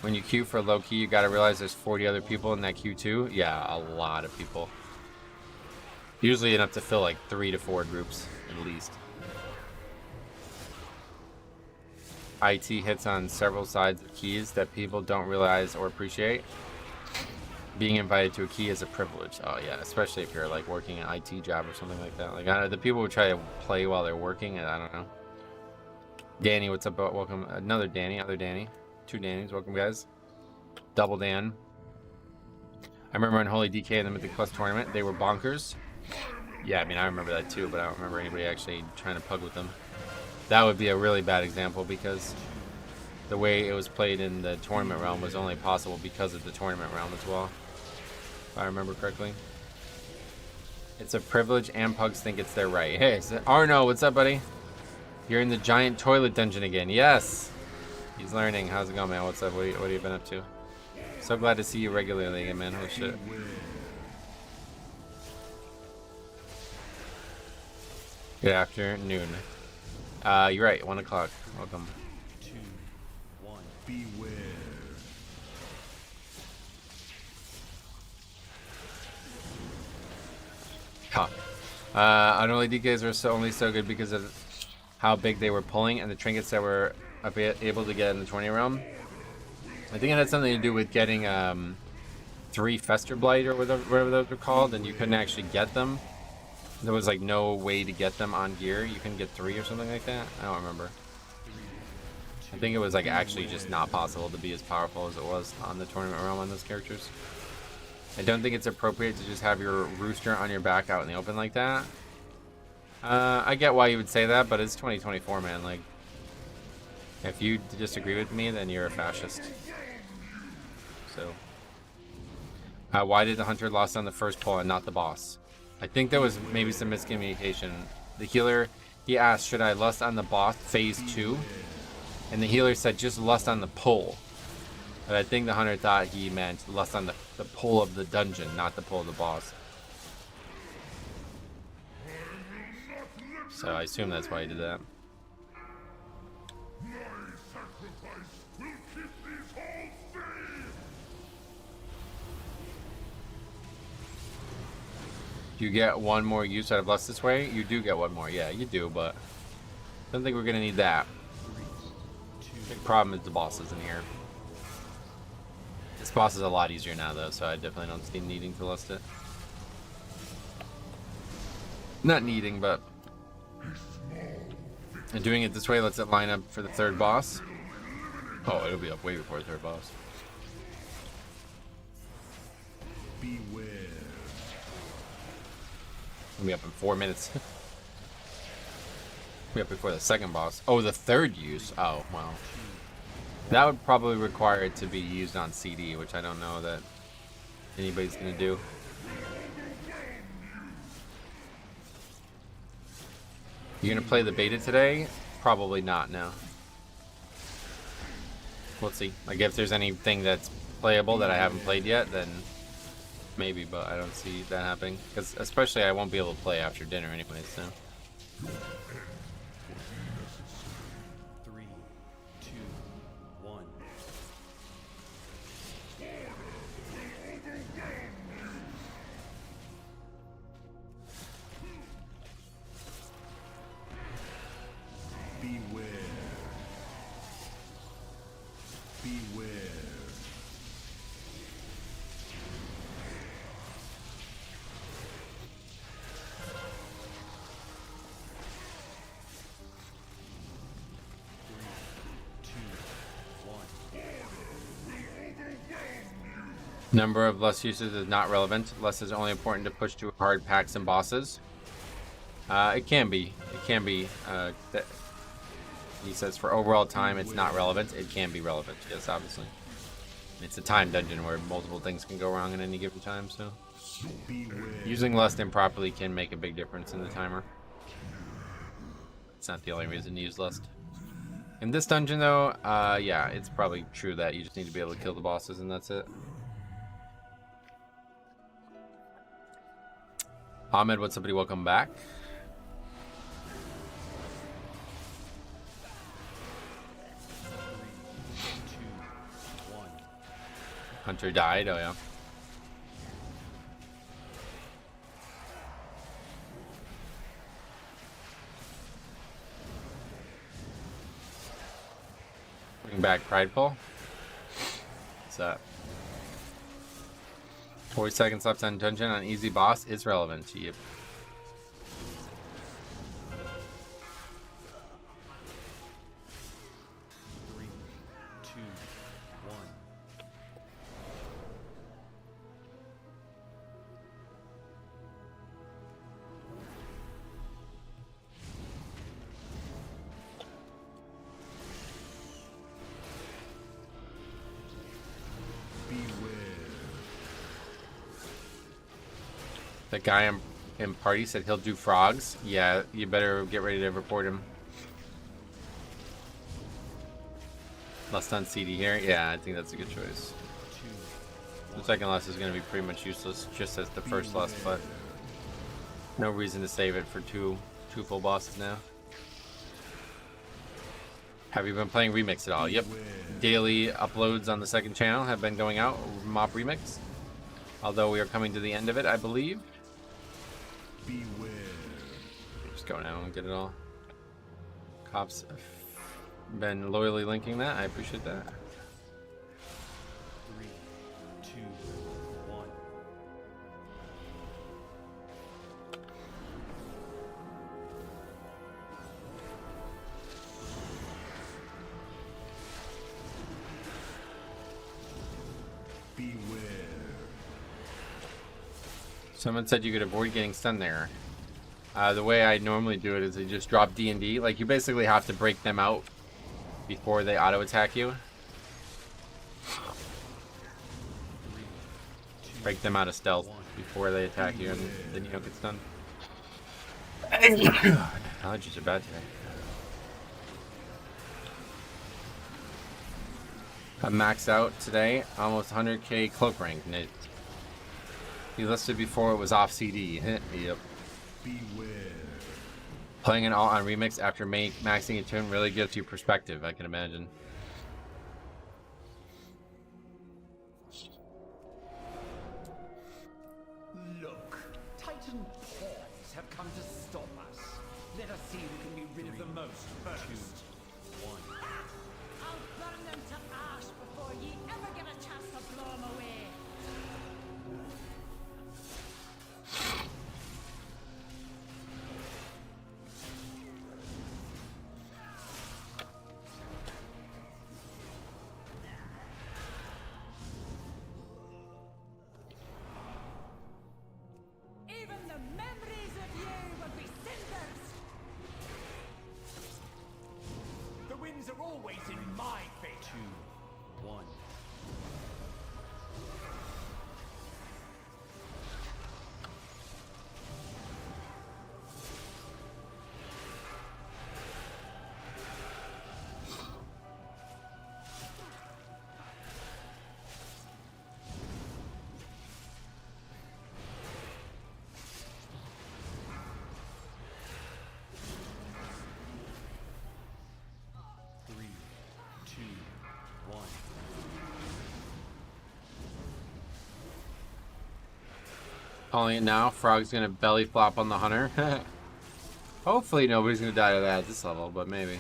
When you queue for low key, you gotta realize there's 40 other people in that queue too. Yeah, a lot of people. Usually enough to fill like 3 to 4 groups at least. IT hits on several sides of keys that people don't realize or appreciate. Being invited to a key is a privilege. Oh yeah, especially if you're like working an IT job or something like that. Like the people who try to play while they're working, I don't know. Danny, what's up? Welcome. Another Danny, other Danny. 2 Dannys, welcome guys. Double Dan. I remember in Holy DK in the Mythic Plus tournament, they were bonkers. Yeah, I mean I remember that too, but I don't remember anybody actually trying to pug with them. That would be a really bad example, because the way it was played in the tournament realm was only possible because of the tournament realm as well. If I remember correctly. It's a privilege and pugs think it's their right. Hey, is it Arno, what's up, buddy? You're in the giant toilet dungeon again. Yes! He's learning. How's it going, man? What's up? What have you been up to? So glad to see you regularly again, man. Holy shit. Good afternoon. You're right. 1 o'clock. Welcome. 2, 1. Beware. Huh. Unruly DKs are only so good because of how big they were pulling and the trinkets that were able to get in the 20 realm. I think it had something to do with getting 3 Fester Blight or whatever those were called, and you couldn't actually get them. There was like no way to get them on gear. You couldn't get 3 or something like that. I don't remember. I think it was like actually just not possible to be as powerful as it was on the tournament realm on those characters. I don't think it's appropriate to just have your rooster on your back out in the open like that. I get why you would say that, but it's 2024, man. Like, if you disagree with me, then you're a fascist. So, why did the hunter lost on the first pull and not the boss? I think there was maybe some miscommunication. The healer, he asked, should I lust on the boss phase 2? And the healer said, just lust on the pull. But I think the hunter thought he meant lust on the pull of the dungeon, not the pull of the boss. So I assume that's why he did that. My sacrifice will keep these halls free! You get one more use out of lust this way? You do get one more, yeah, you do, but I don't think we're gonna need that. Big problem is the bosses in here. This boss is a lot easier now though, so I definitely don't see needing to lust it. Not needing, but and doing it this way lets it line up for the 3rd boss. Oh, it'll be up way before the 3rd boss. Beware. It'll be up in 4 minutes. Be up before the 2nd boss. Oh, the 3rd use. Oh, wow. That would probably require it to be used on CD, which I don't know that anybody's gonna do. You gonna play the beta today? Probably not, no. We'll see. Like, if there's anything that's playable that I haven't played yet, then maybe, but I don't see that happening. Because especially I won't be able to play after dinner anyway, so. 3, 2, 1. Beware. Beware. Number of lust uses is not relevant. Lust is only important to push to hard packs and bosses. It can be. It can be. He says for overall time, it's not relevant. It can be relevant. Yes, obviously. It's a time dungeon where multiple things can go wrong at any given time, so. Using lust improperly can make a big difference in the timer. It's not the only reason to use lust. In this dungeon, though, yeah, it's probably true that you just need to be able to kill the bosses and that's it. Ahmed, what's up, buddy? Welcome back. Hunter died, oh yeah. Bring back Prideful. What's that? 40 seconds left on dungeon on easy boss is relevant. Yep. That guy in party said he'll do frogs. Yeah, you better get ready to report him. Lust on CD here. Yeah, I think that's a good choice. The second lust is going to be pretty much useless, just as the first lust, but no reason to save it for 2 2 full bosses now. Have you been playing Remix at all? Yep. Daily uploads on the second channel have been going out. Mob Remix. Although we are coming to the end of it, I believe. Beware. Just go now and get it all. Cops have been loyally linking that. I appreciate that. 3, 2, 1. Beware. Someone said you could avoid getting stunned there. The way I normally do it is you just drop D&D. Like, you basically have to break them out before they auto-attack you. Break them out of stealth before they attack you, and then you don't get stunned. Allergies are bad today. I maxed out today, almost 100k cloak rank. He listed before it was off CD. Yep. Beware. Playing it all on Remix after maxing a tune really gives you perspective, I can imagine. Look, Titan pawns have come to stop us. Let us see who can be rid of the most first. 1. I'll burn them to ash before ye ever get a chance to blow them away. Even the memories of you will be cinders. The winds are always in my favor. 2, 1. Three, 2, 1. Calling it now, Frog's gonna belly flop on the hunter. Hopefully nobody's gonna die to that at this level, but maybe.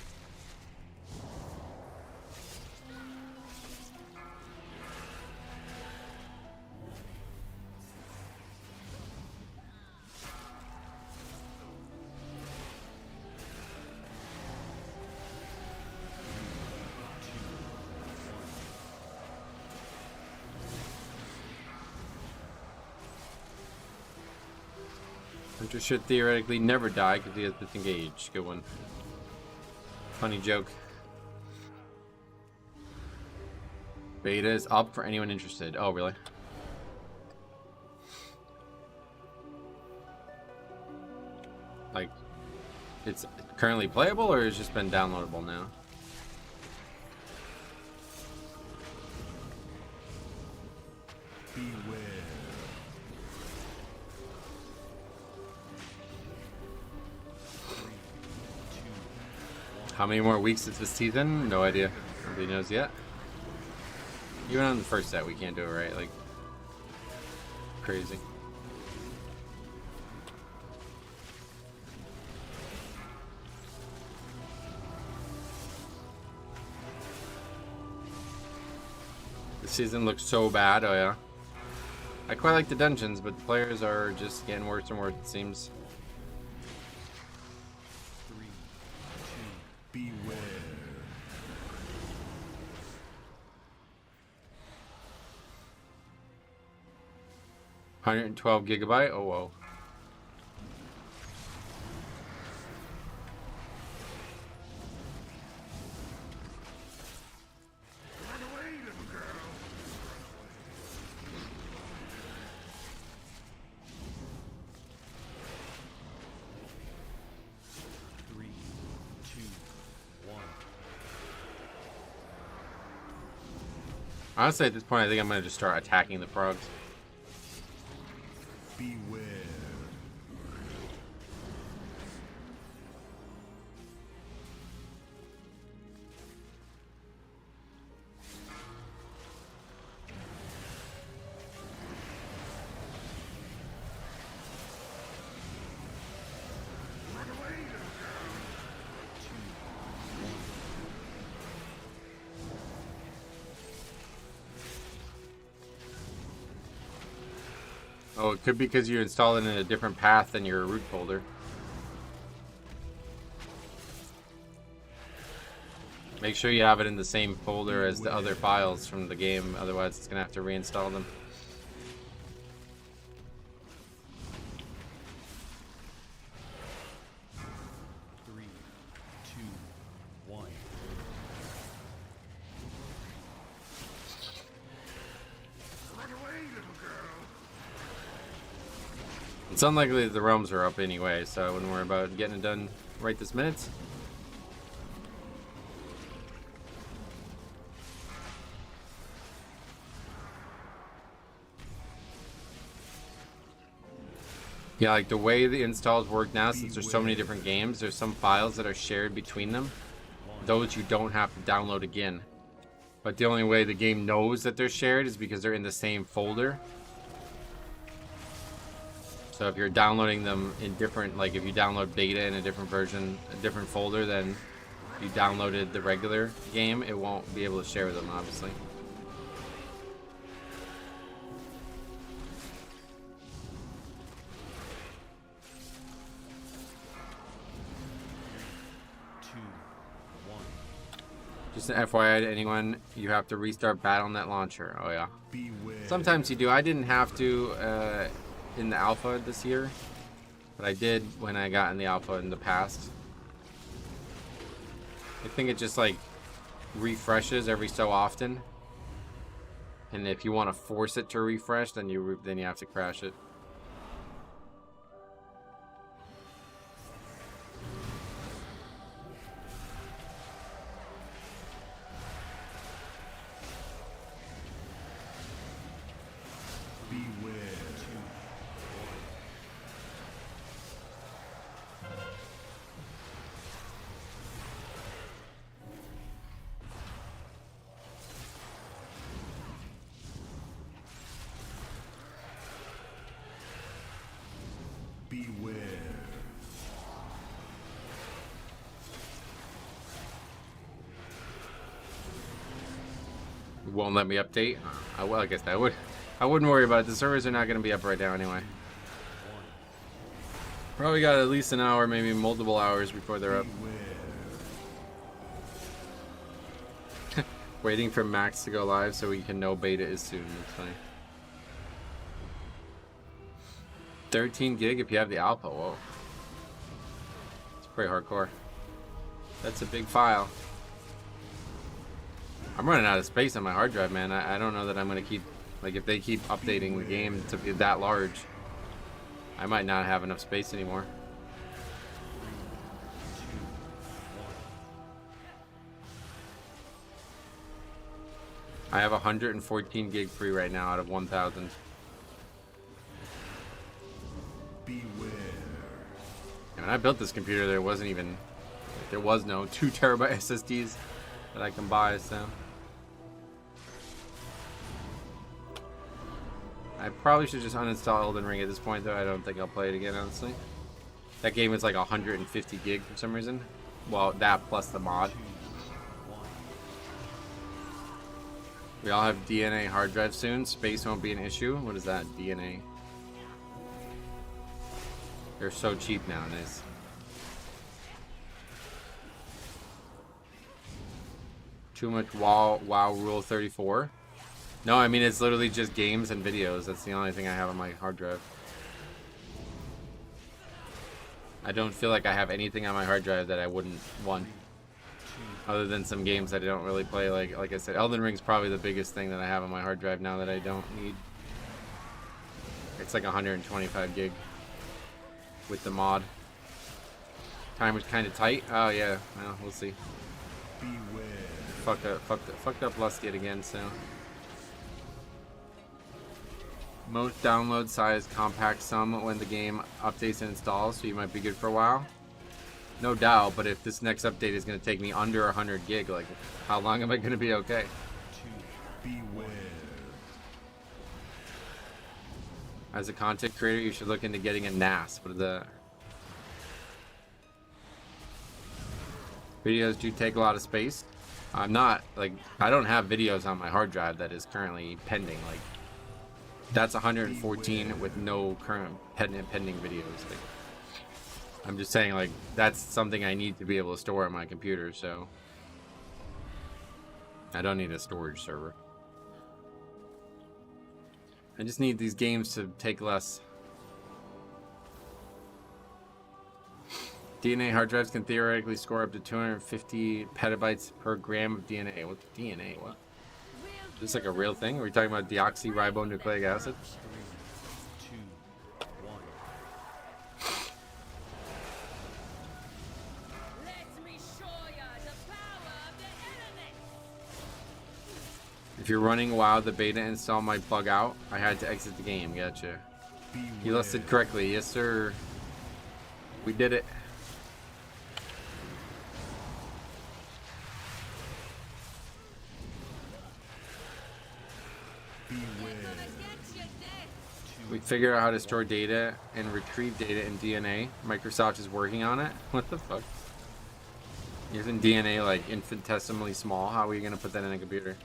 Hunter should theoretically never die because he has disengaged. Good one. Funny joke. Beta is up for anyone interested. Oh, really? Like, it's currently playable or it's just been downloadable now? Beware. How many more weeks is this season? No idea. Nobody knows yet. Even on the first set, we can't do it right. Like, crazy. The season looks so bad. Oh yeah. I quite like the dungeons, but the players are just getting worse and worse, it seems. 3, 2. Beware. 112 gigabyte. Oh whoa. Run away, little girl. 3, 2, 1. Honestly, at this point, I think I'm gonna just start attacking the frogs. Beware. Oh, it could be because you installed it in a different path than your root folder. Make sure you have it in the same folder as the other files from the game, otherwise it's gonna have to reinstall them. It's unlikely that the realms are up anyway, so I wouldn't worry about getting it done right this minute. Yeah, like the way the installs work now, since there's so many different games, there's some files that are shared between them. Those you don't have to download again. But the only way the game knows that they're shared is because they're in the same folder. So if you're downloading them in different, like if you download beta in a different version, a different folder than you downloaded the regular game, it won't be able to share them, obviously. Just an FYI to anyone, you have to restart Battle.net launcher. Oh yeah. Sometimes you do. I didn't have to in the alpha this year, but I did when I got in the alpha in the past. I think it just like refreshes every so often, and if you want to force it to refresh, then you have to crash it. Won't let me update. Well, I guess I wouldn't worry about it. The servers are not going to be up right now anyway. Probably got at least an hour, maybe multiple hours before they're up. Waiting for Max to go live so we can know beta is soon. That's funny. 13 gig if you have the alpha. Whoa. It's pretty hardcore. That's a big file. I'm running out of space on my hard drive, man. I don't know that I'm going to keep... Like, if they keep updating the game to be that large, I might not have enough space anymore. I have 114 gig free right now out of 1,000. Beware. And when I built this computer, there was no 2 terabyte SSDs that I can buy, so... I probably should just uninstall Elden Ring at this point, though. I don't think I'll play it again, honestly. That game is like 150 gig for some reason. Well, that plus the mod. We all have DNA hard drive soon. Space won't be an issue. What is that? DNA. They're so cheap nowadays. Too much WoW Rule 34. No, I mean, it's literally just games and videos. That's the only thing I have on my hard drive. I don't feel like I have anything on my hard drive that I wouldn't want. Other than some games that I don't really play. Like I said, Elden Ring's probably the biggest thing that I have on my hard drive now that I don't need. It's like 125 gig with the mod. Timer's kind of tight. Oh yeah, well, we'll see. Fucked up Lusted again, so. Most download size compact sum when the game updates and installs, so you might be good for a while. No doubt, but if this next update is going to take me under 100 gig, like, how long am I going to be okay? Beware. As a content creator, you should look into getting a NAS. What are the videos do take a lot of space? I'm not, like, I don't have videos on my hard drive that is currently pending. Like, That's 114 with no current pending videos. Like, I'm just saying, like, that's something I need to be able to store on my computer, so I don't need a storage server. I just need these games to take less. DNA hard drives can theoretically store up to 250 petabytes per gram of DNA. What's DNA? What? Is this like a real thing? Are we talking about deoxyribonucleic acid? 3, 2, 1. Let me show ya the power of the element. If you're running WoW, the beta install might bug out. I had to exit the game. Gotcha. You listed correctly. Yes, sir. We did it. We figured out how to store data and retrieve data in DNA. Microsoft is working on it. What the fuck? Isn't DNA like infinitesimally small? How are you gonna put that in a computer? Let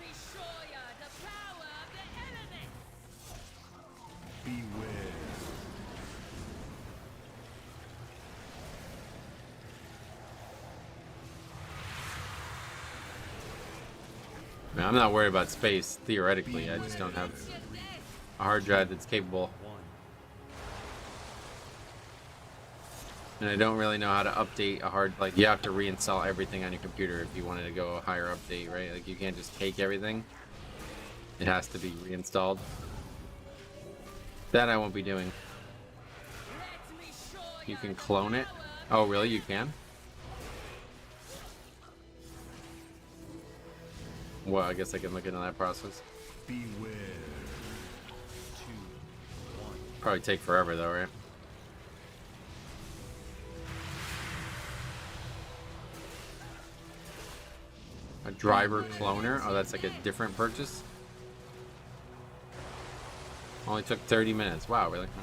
me show ya the power of the element. Beware. Man, I'm not worried about space theoretically. I just don't have a hard drive that's capable. 1. And I don't really know how to update a hard, like, you have to reinstall everything on your computer if you wanted to go a higher update, right? Like, you can't just take everything. It has to be reinstalled. That I won't be doing. Let me show You ya can the clone it. power. Oh, really? You can? Well, I guess I can look into that process. Beware. 2, 1. Probably take forever, though, right? A driver cloner? Oh, that's like a different purchase? Only took 30 minutes. Wow, really? Let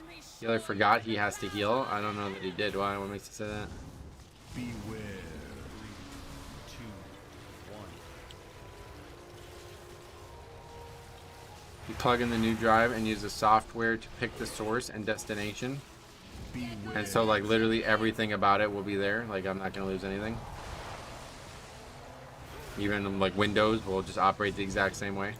me show Healer forgot he has to heal. I don't know that he did. Why? What makes you say that? Beware. 3, 2, 1. You plug in the new drive and use the software to pick the source and destination. Beware. And so, like, literally everything about it will be there. Like, I'm not going to lose anything. Even, like, Windows will just operate the exact same way.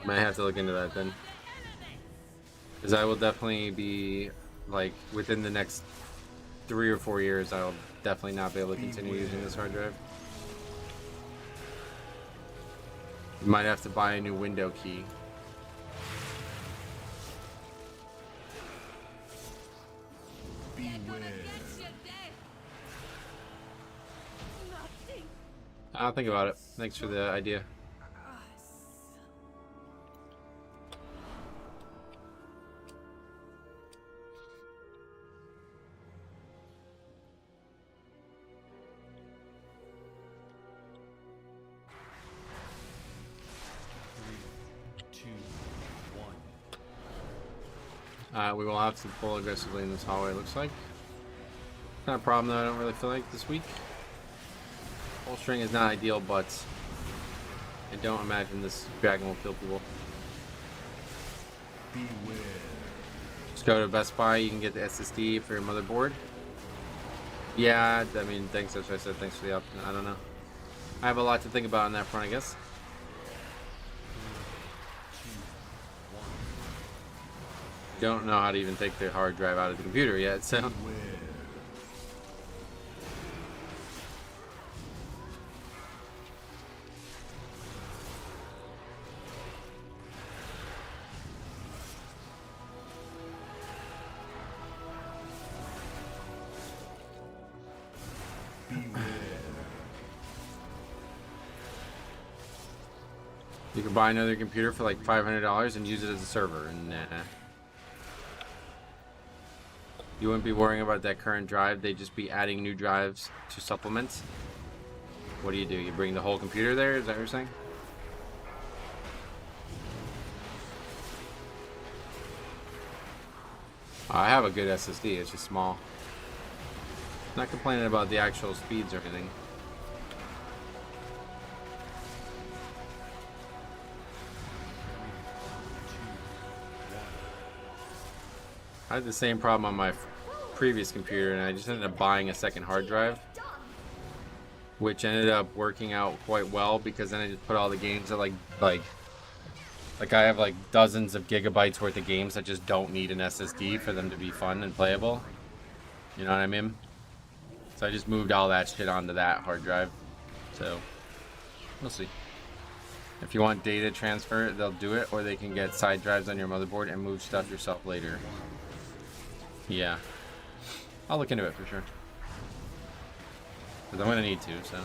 Might have to look into that then. Because I will definitely be, like, within the next 3 or 4 years, I'll definitely not be able to continue using this hard drive. You might have to buy a new window key. Beware. nothing. I'll think about it. Thanks for the idea. Us. 3, 2, 1. We will have to pull aggressively in this hallway, it looks like. Not a problem, though. I don't really feel like this week. Bolstering is not ideal, but I don't imagine this dragon will kill people. Beware. Just go to Best Buy. You can get the SSD for your motherboard. Yeah, I mean, thanks. That's what I said. Thanks for the option. I don't know. I have a lot to think about on that front, I guess. 2, 1. Don't know how to even take the hard drive out of the computer yet, so. Beware. Beware. You can buy another computer for like $500 and use it as a server, and nah. You wouldn't be worrying about that current drive. They'd just be adding new drives to supplements. What do? You bring the whole computer there? Is that what you're saying? I have a good SSD. It's just small. Not complaining about the actual speeds or anything. I had the same problem on my previous computer, and I just ended up buying a second hard drive, which ended up working out quite well because then I just put all the games that like I have like dozens of gigabytes worth of games that just don't need an SSD for them to be fun and playable. You know what I mean? So I just moved all that shit onto that hard drive. So we'll see. If you want data transfer, they'll do it, or they can get side drives on your motherboard and move stuff yourself later. Yeah, I'll look into it for sure. Because I'm gonna need to, so.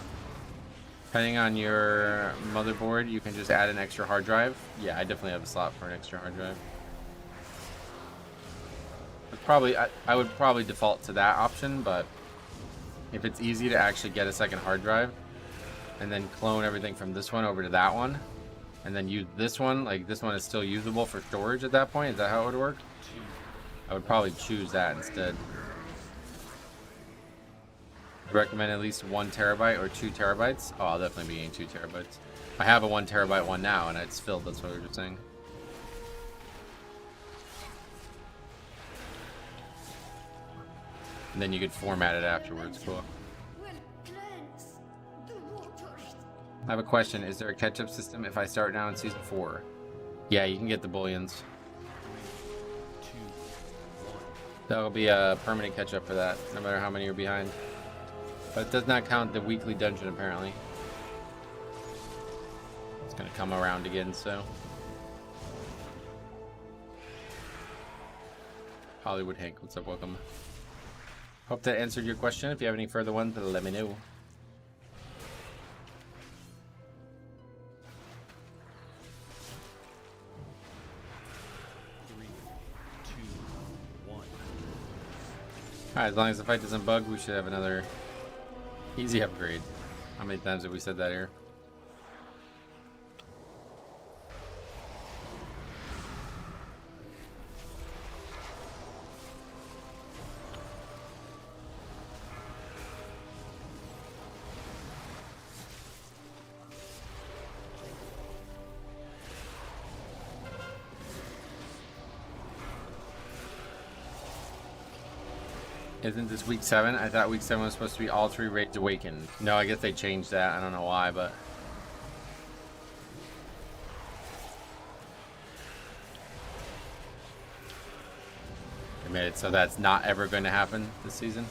Depending on your motherboard, you can just add an extra hard drive. Yeah, I definitely have a slot for an extra hard drive. I would probably default to that option, but if it's easy to actually get a second hard drive and then clone everything from this one over to that one and then use this one, like this one is still usable for storage at that point, is that how it would work? I would probably choose that instead. Recommend at least 1 terabyte or 2 terabytes. Oh, I'll definitely be getting 2 terabytes. I have a 1 terabyte one now and it's filled, that's what we were just saying. And then you could format it afterwards. Cool. I have a question. Is there a catch-up system if I start now in season 4? Yeah, you can get the bullions. That'll be a permanent catch-up for that, no matter how many you're behind. But it does not count the weekly dungeon, apparently. It's gonna come around again, so. Hollywood Hank, what's up? Welcome. Hope that answered your question. If you have any further ones, let me know. Alright, as long as the fight doesn't bug, we should have another easy upgrade. How many times have we said that here? Isn't this week 7? I thought week 7 was supposed to be all 3 raids awakened. No, I guess they changed that. I don't know why, but... They made it so that's not ever going to happen this season.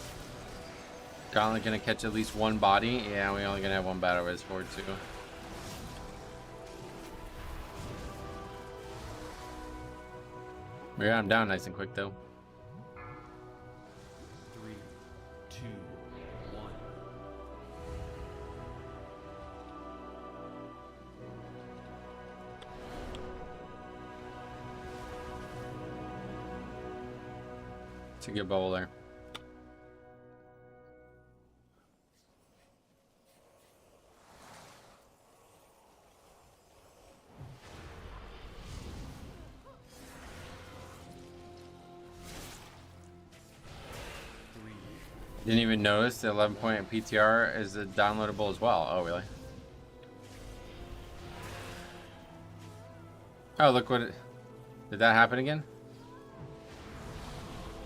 Gauntlet going to catch at least 1 body. Yeah, we only going to have 1 battle res for it too. Yeah, I'm down nice and quick though. It's a good bubble there. Didn't even notice the 11-point PTR is downloadable as well. Oh, really? Oh, look what it... Did that happen again?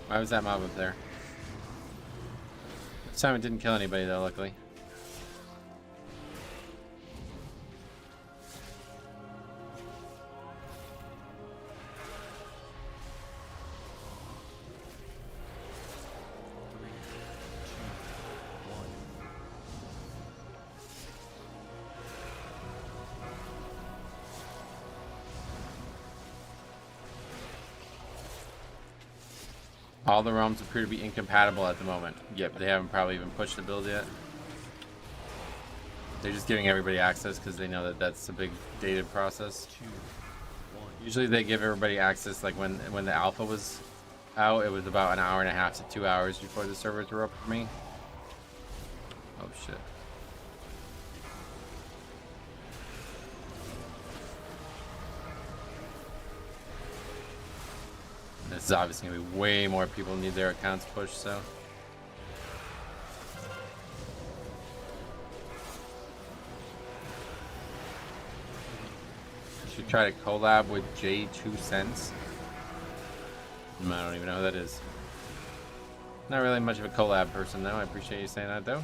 Why was that mob up there? This time it didn't kill anybody though, luckily. All the realms appear to be incompatible at the moment. Yep, they haven't probably even pushed the build yet. They're just giving everybody access because they know that that's a big dated process. Usually they give everybody access like when the alpha was out, it was about 1.5 hours to 2 hours before the servers were up for me. Oh shit. This is obviously gonna be way more people need their accounts pushed, so. Should try to collab with J2 I don't even know who that is. Not really much of a collab person, though. I appreciate you saying that, though.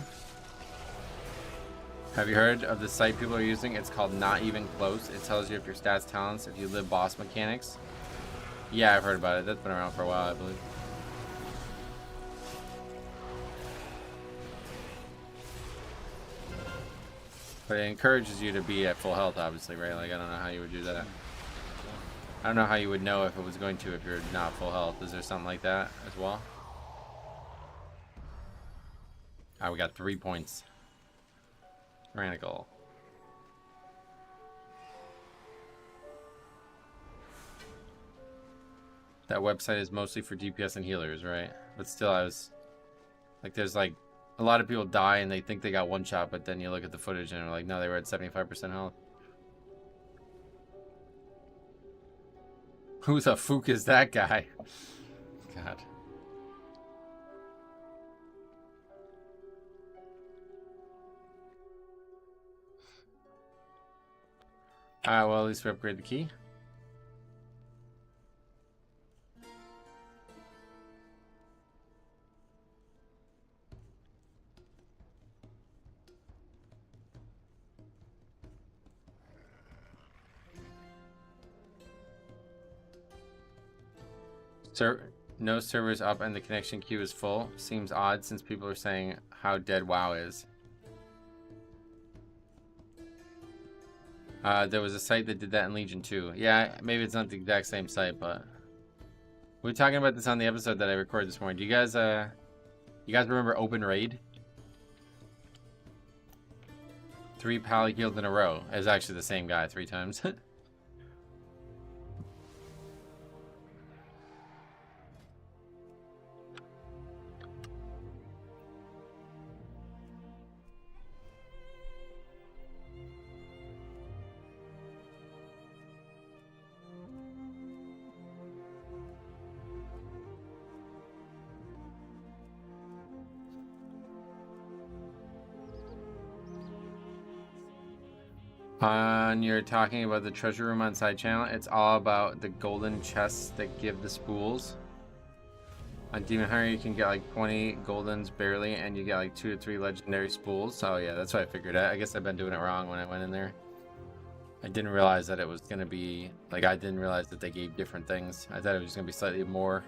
Have you heard of the site people are using? It's called Not Even Close. It tells you if your stats, talents, if you live boss mechanics. Yeah, I've heard about it. That's been around for a while, I believe. But it encourages you to be at full health, obviously, right? Like, I don't know how you would do that. I don't know how you would know if it was going to if you're not full health. Is there something like that as well? Ah, we got 3 points. Tyrannical. That website is mostly for DPS and healers, right? But still, I was... Like, there's, like... A lot of people die and they think they got one shot, but then you look at the footage and they're like, no, they were at 75% health. Who the fuck is that guy? God. Alright, well, at least we upgrade the key. No servers up and the connection queue is full. Seems odd since people are saying how dead WoW is. There was a site that did that in Legion 2. Yeah, maybe it's not the exact same site, but we were talking about this on the episode that I recorded this morning. Do you guys remember Open Raid? 3 pally kills in a row. It was actually the same guy 3 times. You're talking about the treasure room on side channel. It's all about the golden chests that give the spools. On Demon Hunter, you can get like 20 goldens barely, and you get like 2 to 3 legendary spools. So yeah, that's what I figured. I guess I've been doing it wrong when I went in there. I didn't realize that it was gonna be like I didn't realize that they gave different things. I thought it was gonna be slightly more.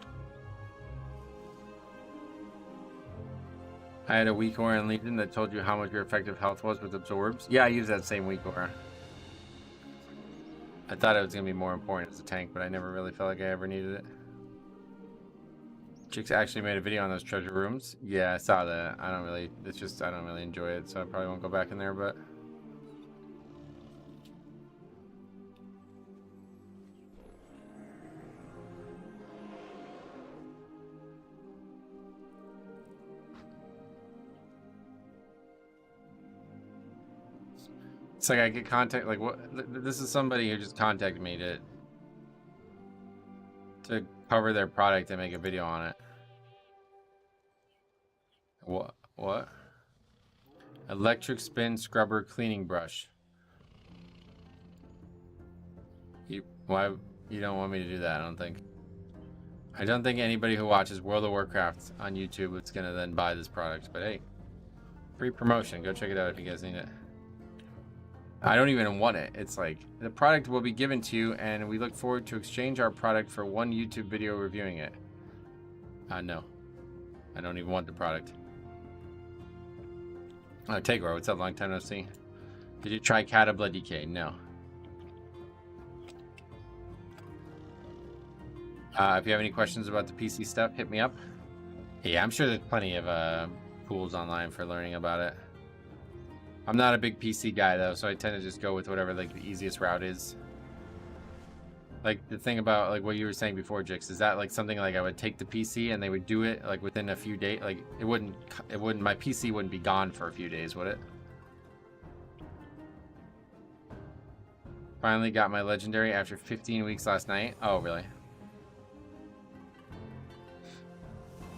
I had a weak aura in Legion that told you how much your effective health was with absorbs. Yeah, I used that same weak aura. I thought it was going to be more important as a tank, but I never really felt like I ever needed it. Chicks actually made a video on those treasure rooms. Yeah, I saw that. I don't really enjoy it, so I probably won't go back in there, but... It's like I get contact, like what, this is somebody who just contacted me to cover their product and make a video on it. What? Electric spin scrubber cleaning brush. Why, you don't want me to do that, I don't think. I don't think anybody who watches World of Warcraft on YouTube is gonna then buy this product, but hey. Free promotion, go check it out if you guys need it. I don't even want it. It's like, the product will be given to you, and we look forward to exchange our product for 1 YouTube video reviewing it. No. I don't even want the product. Oh, Tegor, what's up? Long time no see. Did you try Cata Blood DK? No. If you have any questions about the PC stuff, hit me up. Yeah, I'm sure there's plenty of pools online for learning about it. I'm not a big PC guy though, so I tend to just go with whatever like the easiest route is. Like the thing about like what you were saying before, Jix, is that like something like I would take the PC and they would do it like within a few days. Like it wouldn't my PC wouldn't be gone for a few days, would it? Finally got my legendary after 15 weeks last night. Oh, really?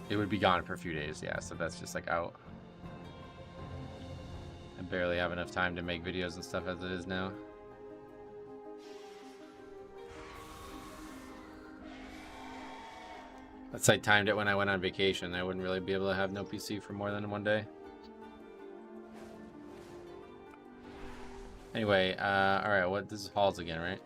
It would be gone for a few days, yeah, so that's just like out. I barely have enough time to make videos and stuff as it is now. That's I timed it when I went on vacation. I wouldn't really be able to have no PC for more than one day. Anyway, alright, what this is halls again, right?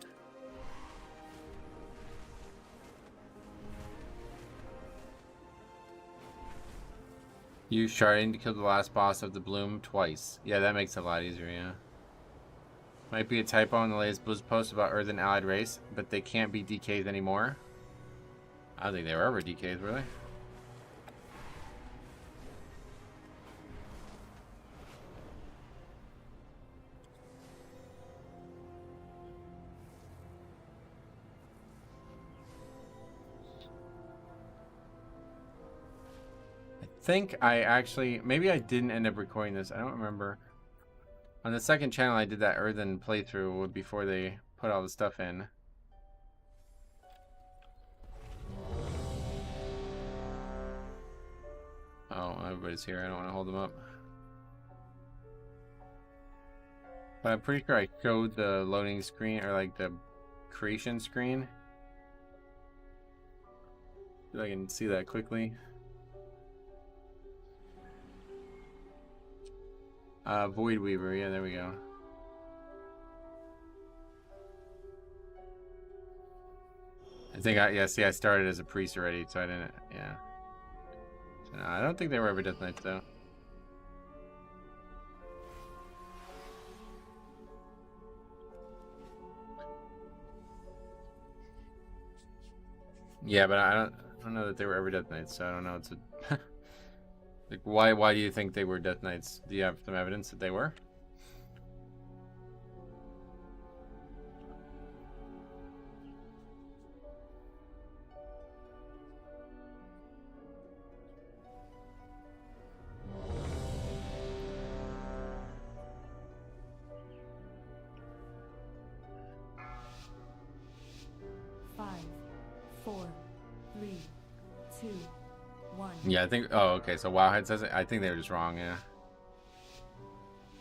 Use sharding to kill the last boss of the bloom twice. Yeah, that makes it a lot easier, yeah. Might be a typo in the latest Blues post about Earthen Allied Race, but they can't be DKs anymore. I don't think they were ever DKs, were they? I think I actually, maybe I didn't end up recording this. I don't remember. On the second channel, I did that Earthen playthrough before they put all the stuff in. Oh, everybody's here. I don't want to hold them up. But I'm pretty sure I showed the loading screen, or like the creation screen. See if I can see that quickly. Void Weaver, yeah, there we go. I think yeah, see, I started as a priest already, so I didn't, yeah. So, no, I don't think they were ever Death Knights, though. Yeah, but I don't know that they were ever Death Knights, so I don't know. It's a like, why do you think they were Death Knights? Do you have some evidence that they were? Yeah, I think. Oh, okay. So Wowhead says it. I think they were just wrong. Yeah.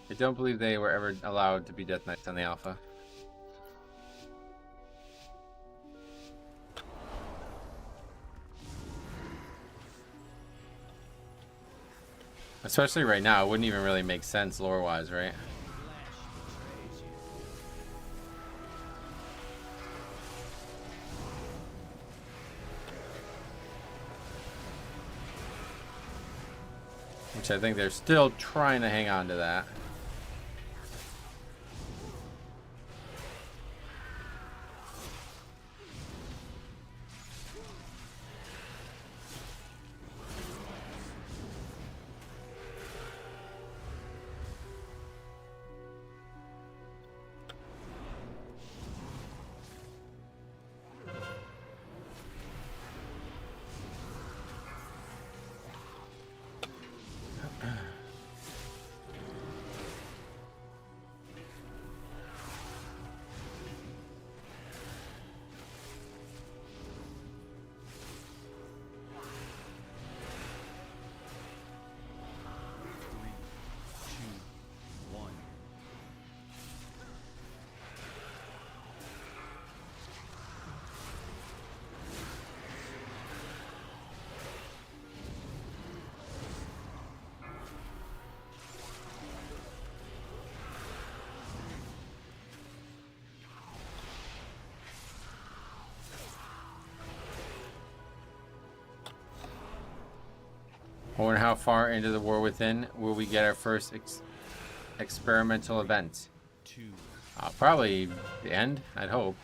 I don't believe they were ever allowed to be Death Knights on the alpha. Especially right now, it wouldn't even really make sense lore-wise, right? Which I think they're still trying to hang on to that. I wonder how far into the War Within will we get our first experimental event? Probably the end, I'd hope.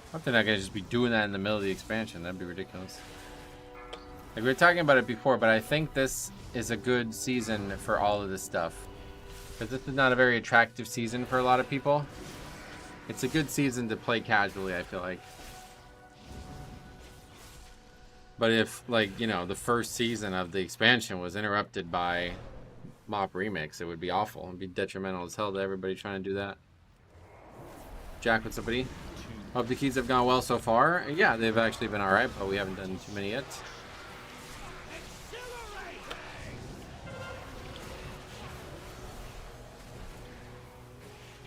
I hope they're not going to just be doing that in the middle of the expansion. That'd be ridiculous. Like, we were talking about it before, but I think this is a good season for all of this stuff. Because this is not a very attractive season for a lot of people. It's a good season to play casually, I feel like. But if, like, you know, the first season of the expansion was interrupted by Mop Remix, it would be awful. It would be detrimental as hell to everybody trying to do that. Jack, what's up, buddy? Hope the keys have gone well so far. Yeah, they've actually been alright, but we haven't done too many yet.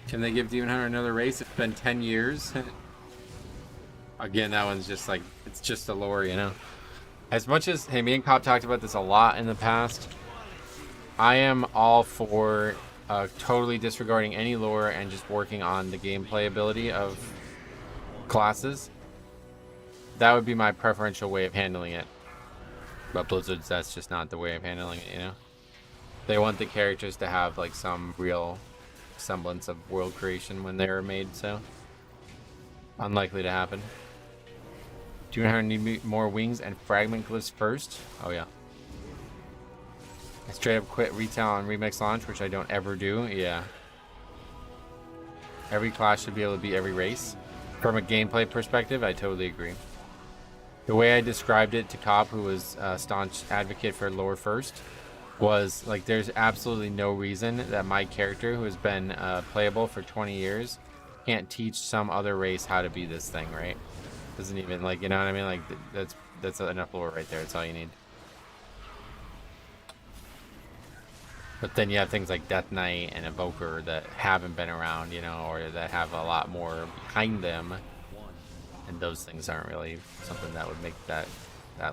Can they give Demon Hunter another race? It's been 10 years. Again, that one's just like, it's just a lore, you know? As much as, hey, me and Cop talked about this a lot in the past, I am all for totally disregarding any lore and just working on the gameplay ability of classes. That would be my preferential way of handling it. But Blizzard's, that's just not the way of handling it, you know? They want the characters to have like some real semblance of world creation when they were made, so unlikely to happen. Do you need more wings and fragment glyphs first? Oh yeah. I straight up quit retail on remix launch, which I don't ever do. Yeah. Every class should be able to beat every race. From a gameplay perspective, I totally agree. The way I described it to Cobb, who was a staunch advocate for lore first, was like there's absolutely no reason that my character, who has been playable for 20 years, can't teach some other race how to be this thing, right? Doesn't even, like, you know what I mean? Like, that's enough lore right there. That's all you need. But then you have things like Death Knight and Evoker that haven't been around, you know, or that have a lot more behind them. And those things aren't really something that would make that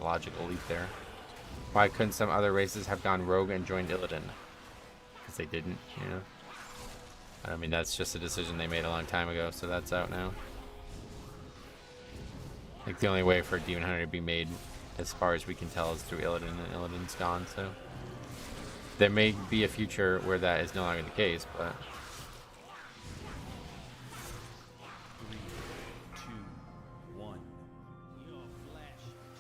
logical leap there. Why couldn't some other races have gone rogue and joined Illidan? Because they didn't, you know. I mean, that's just a decision they made a long time ago, so that's out now. Like, the only way for Demon Hunter to be made, as far as we can tell, is through Illidan, and Illidan's gone, so... There may be a future where that is no longer the case, but... 3, 2, 1.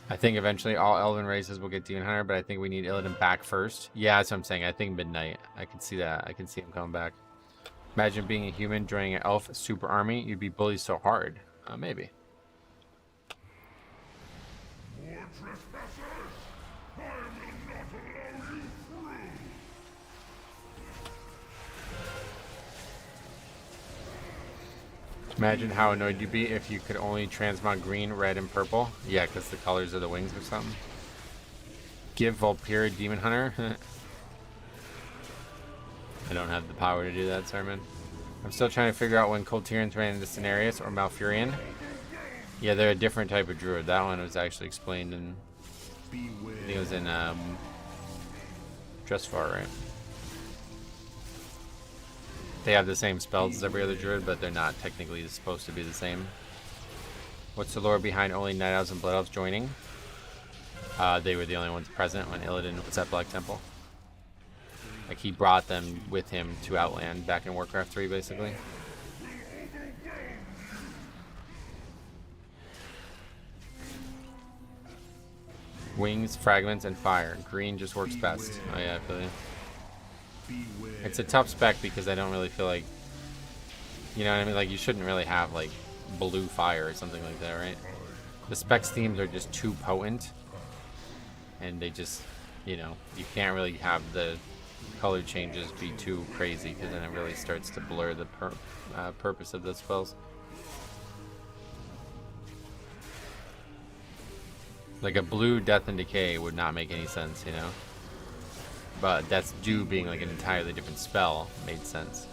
I think eventually all Elven races will get Demon Hunter, but I think we need Illidan back first. Yeah, that's what I'm saying. I think Midnight. I can see that. I can see him coming back. Imagine being a human joining an elf super army. You'd be bullied so hard. Maybe. More trespassers! I will not allow you through! Imagine how annoyed you'd be if you could only transmog green, red, and purple. Yeah, because the colors of the wings or something. Give Volpira Demon Hunter. I don't have the power to do that, Sermon. I'm still trying to figure out when Cold Tyrants ran into Cenarius or Malfurion. Yeah, they're a different type of druid. That one was actually explained in... I think it was in Dressfar, right? They have the same spells as every other druid, but they're not technically supposed to be the same. What's the lore behind only Night Elves and Blood Elves joining? They were the only ones present when Illidan was at Black Temple. Like, he brought them with him to Outland back in Warcraft 3, basically. Wings, fragments, and fire. Green just works best. Oh yeah, I feel you. It's a tough spec because I don't really feel like, you know what I mean? Like, you shouldn't really have like blue fire or something like that, right? The specs themes are just too potent, and they just, you know, you can't really have the color changes be too crazy because then it really starts to blur the purpose of the spells. Like a blue Death and Decay would not make any sense, you know? But Death's Due being like an entirely different spell made sense.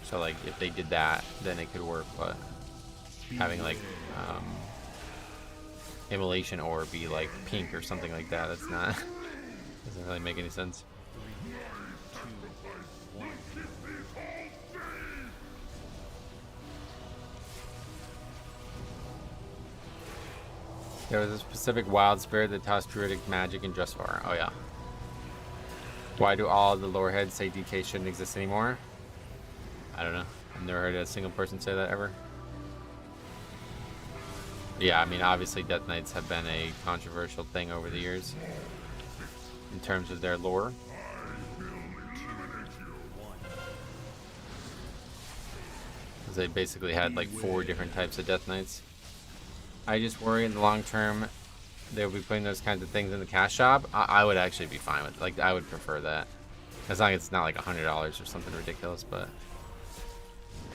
So like if they did that, then it could work, but having like Immolation Ore be like pink or something like that, that's not, doesn't really make any sense. There was a specific wild spirit that tossed druidic magic in Dressfar. Oh yeah. Why do all the lore heads say DK shouldn't exist anymore? I don't know. I've never heard a single person say that ever. Yeah, I mean, obviously Death Knights have been a controversial thing over the years in terms of their lore. Because they basically had like 4 different types of Death Knights. I just worry in the long term they'll be putting those kinds of things in the cash shop. I would actually be fine with, like, I would prefer that. As long as it's not like $100 or something ridiculous, but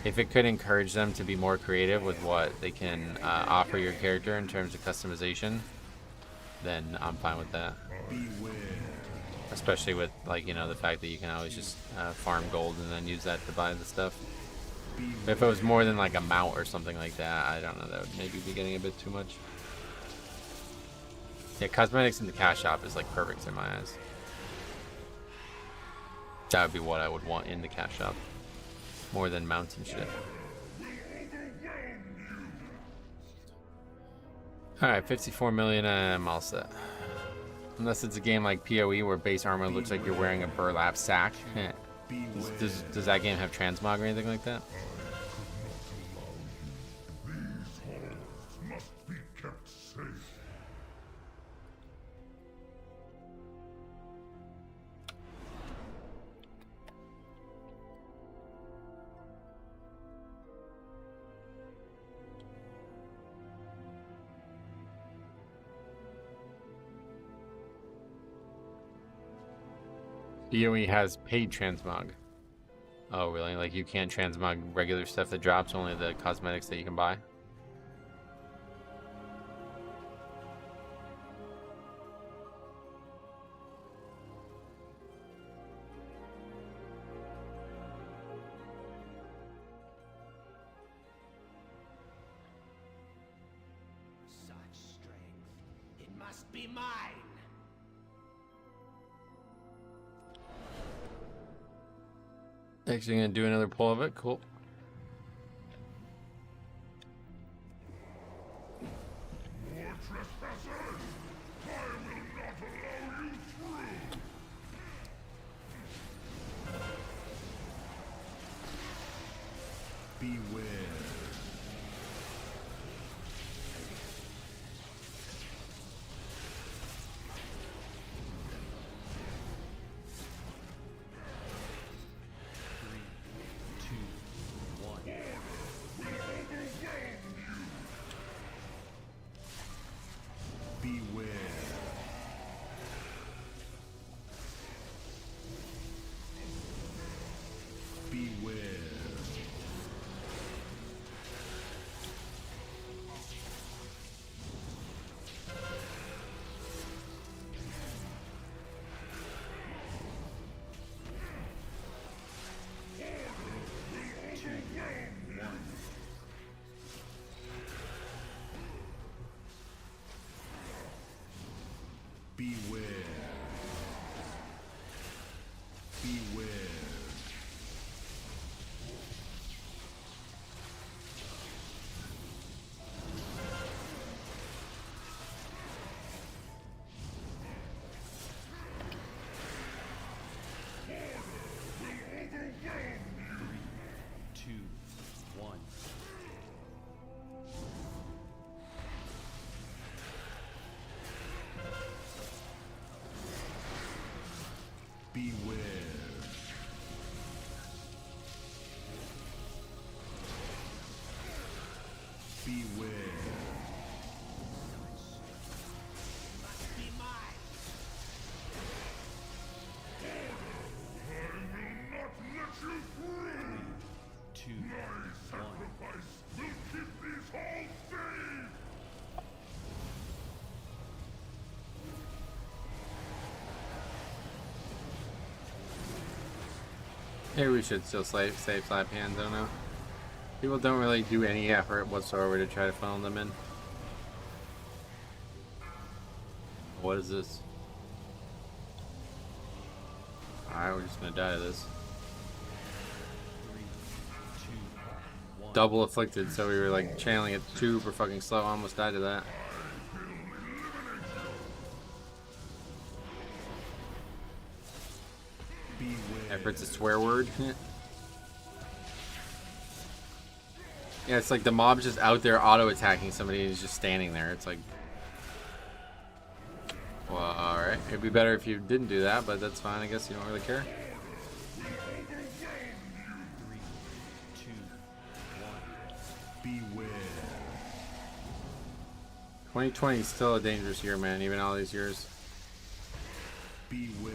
if it could encourage them to be more creative with what they can offer your character in terms of customization, then I'm fine with that. Especially with, like, you know, the fact that you can always just farm gold and then use that to buy the stuff. But if it was more than like a mount or something like that, I don't know, that would maybe be getting a bit too much. Yeah, cosmetics in the cash shop is like perfect in my eyes. That would be what I would want in the cash shop. More than mounts and shit. Alright, 54 million, I'm all set. Unless it's a game like PoE where base armor looks like you're wearing a burlap sack. Does that game have transmog or anything like that? These halls must be kept safe. PoE has paid transmog. Oh, really? Like you can't transmog regular stuff that drops, only the cosmetics that you can buy? Such strength. It must be mine. Actually gonna do another pull of it. Cool. More trespassers! I will not allow you through! Beware. Beware. Beware. Maybe we should still save slap hands, I don't know. People don't really do any effort whatsoever to try to funnel them in. What is this? Alright, we're just gonna die to this. Double afflicted, so we were like channeling it super fucking slow, almost died to that. Effort's a swear word. Yeah, it's like the mob's just out there auto-attacking somebody and he's just standing there. It's like... Well, alright. It'd be better if you didn't do that, but that's fine. I guess you don't really care. 3, 2, 1. Beware. 2020 is still a dangerous year, man, even all these years. Beware.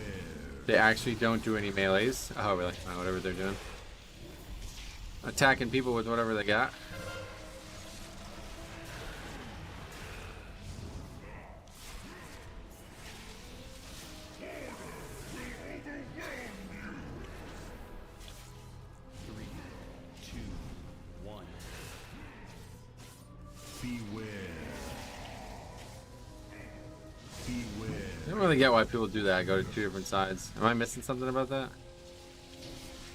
They actually don't do any melees. Oh, really? Oh, whatever they're doing. Attacking people with whatever they got. I don't really get why people do that. Go to two different sides. Am I missing something about that?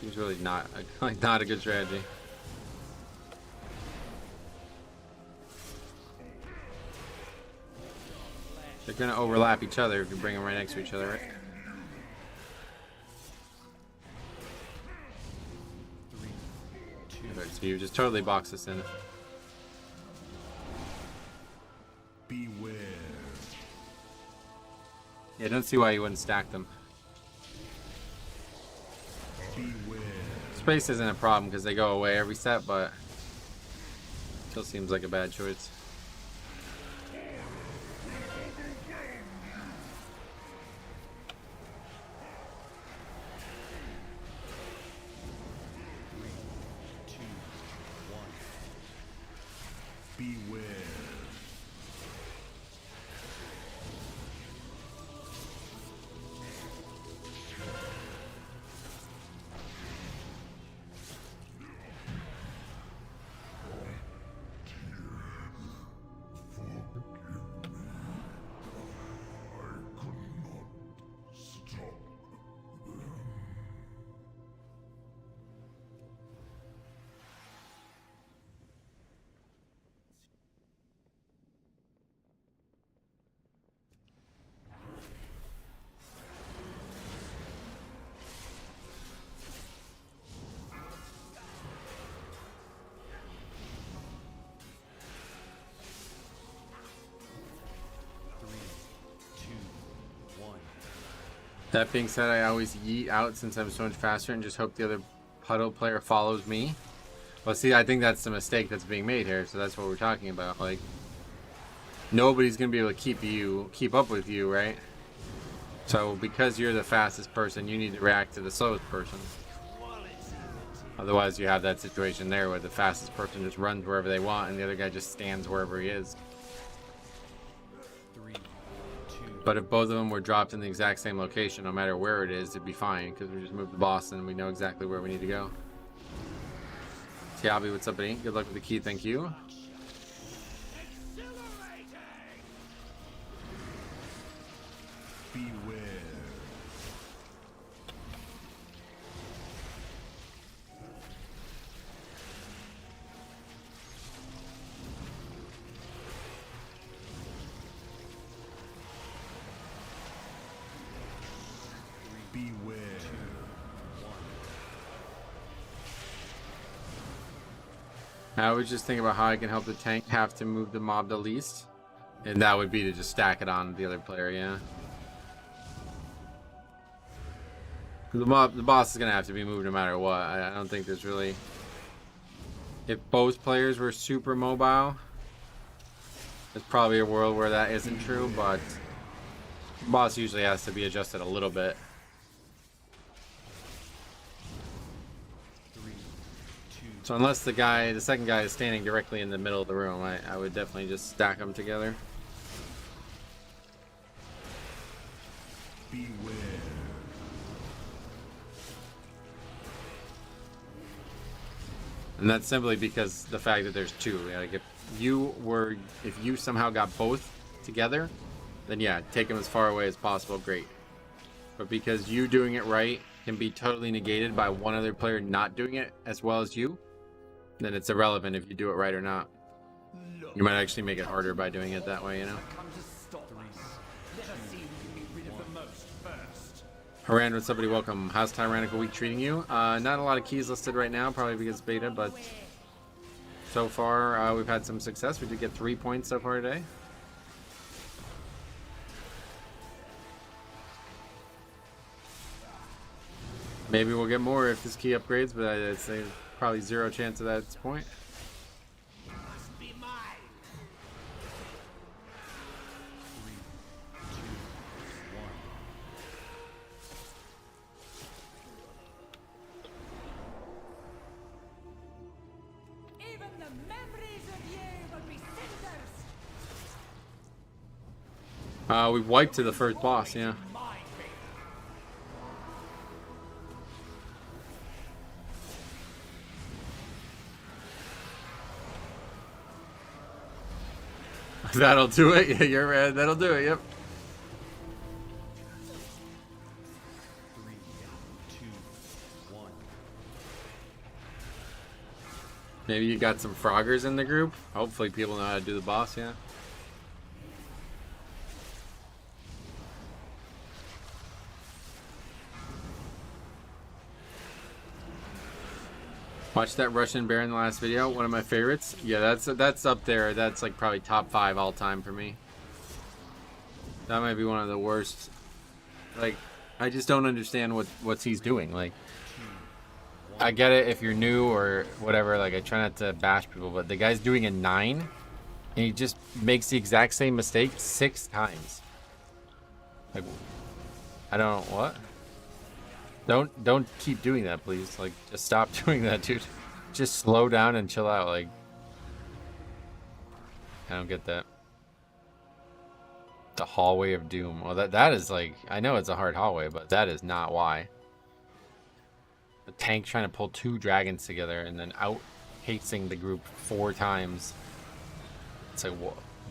Seems really not like not a good strategy. They're gonna overlap each other if you bring them right next to each other, right? Okay, so you just totally box this in. Beware. Yeah, I don't see why you wouldn't stack them. Beware. Space isn't a problem because they go away every set, but still seems like a bad choice. Beware. That being said, I always yeet out since I'm so much faster and just hope the other puddle player follows me. Well, see, I think that's the mistake that's being made here, so that's what we're talking about. Like, nobody's gonna be able to keep up with you, right? So because you're the fastest person, you need to react to the slowest person. Otherwise, you have that situation there where the fastest person just runs wherever they want and the other guy just stands wherever he is. But if both of them were dropped in the exact same location, no matter where it is, it'd be fine because we just moved the boss and we know exactly where we need to go. Tiabi, what's up, buddy? Good luck with the key, thank you. Beware. Beware. I was just thinking about how I can help the tank have to move the mob the least. And that would be to just stack it on the other player, yeah. The boss is going to have to be moved no matter what. I don't think there's really... If both players were super mobile, there's probably a world where that isn't true, but the boss usually has to be adjusted a little bit. So unless the second guy is standing directly in the middle of the room, I would definitely just stack them together. Beware. And that's simply because the fact that there's two. Like if you somehow got both together, then yeah, take them as far away as possible, great. But because you doing it right can be totally negated by one other player not doing it as well as you, then it's irrelevant if you do it right or not. You might actually make it harder by doing it that way, you know? Come to stop us. Let us see who can be rid of the most first. Haran, what's up, buddy? Welcome. How's Tyrannical Week treating you? Not a lot of keys listed right now, probably because it's beta, but so far we've had some success. We did get 3 points so far today. Maybe we'll get more if this key upgrades, but I'd say probably 0 chance of that at this point. Must be mine. Even the memories of you will be cinders. We wiped to the first boss, yeah. That'll do it. Yeah, you're right. That'll do it. Yep. 3, 2, 1. Maybe you got some froggers in the group. Hopefully people know how to do the boss, yeah. Watch that Russian bear in the last video. One of my favorites. Yeah, that's up there. That's like probably top 5 all time for me. That might be one of the worst. Like, I just don't understand what he's doing. Like, I get it if you're new or whatever. Like, I try not to bash people, but the guy's doing a 9, and he just makes the exact same mistake 6 times. Like, I don't what. Don't keep doing that, please. Like, just stop doing that, dude. Just slow down and chill out. Like, I don't get that. The hallway of doom. Well, that is like, I know it's a hard hallway, but that is not why. The tank trying to pull 2 dragons together and then out pacing the group 4 times. It's like,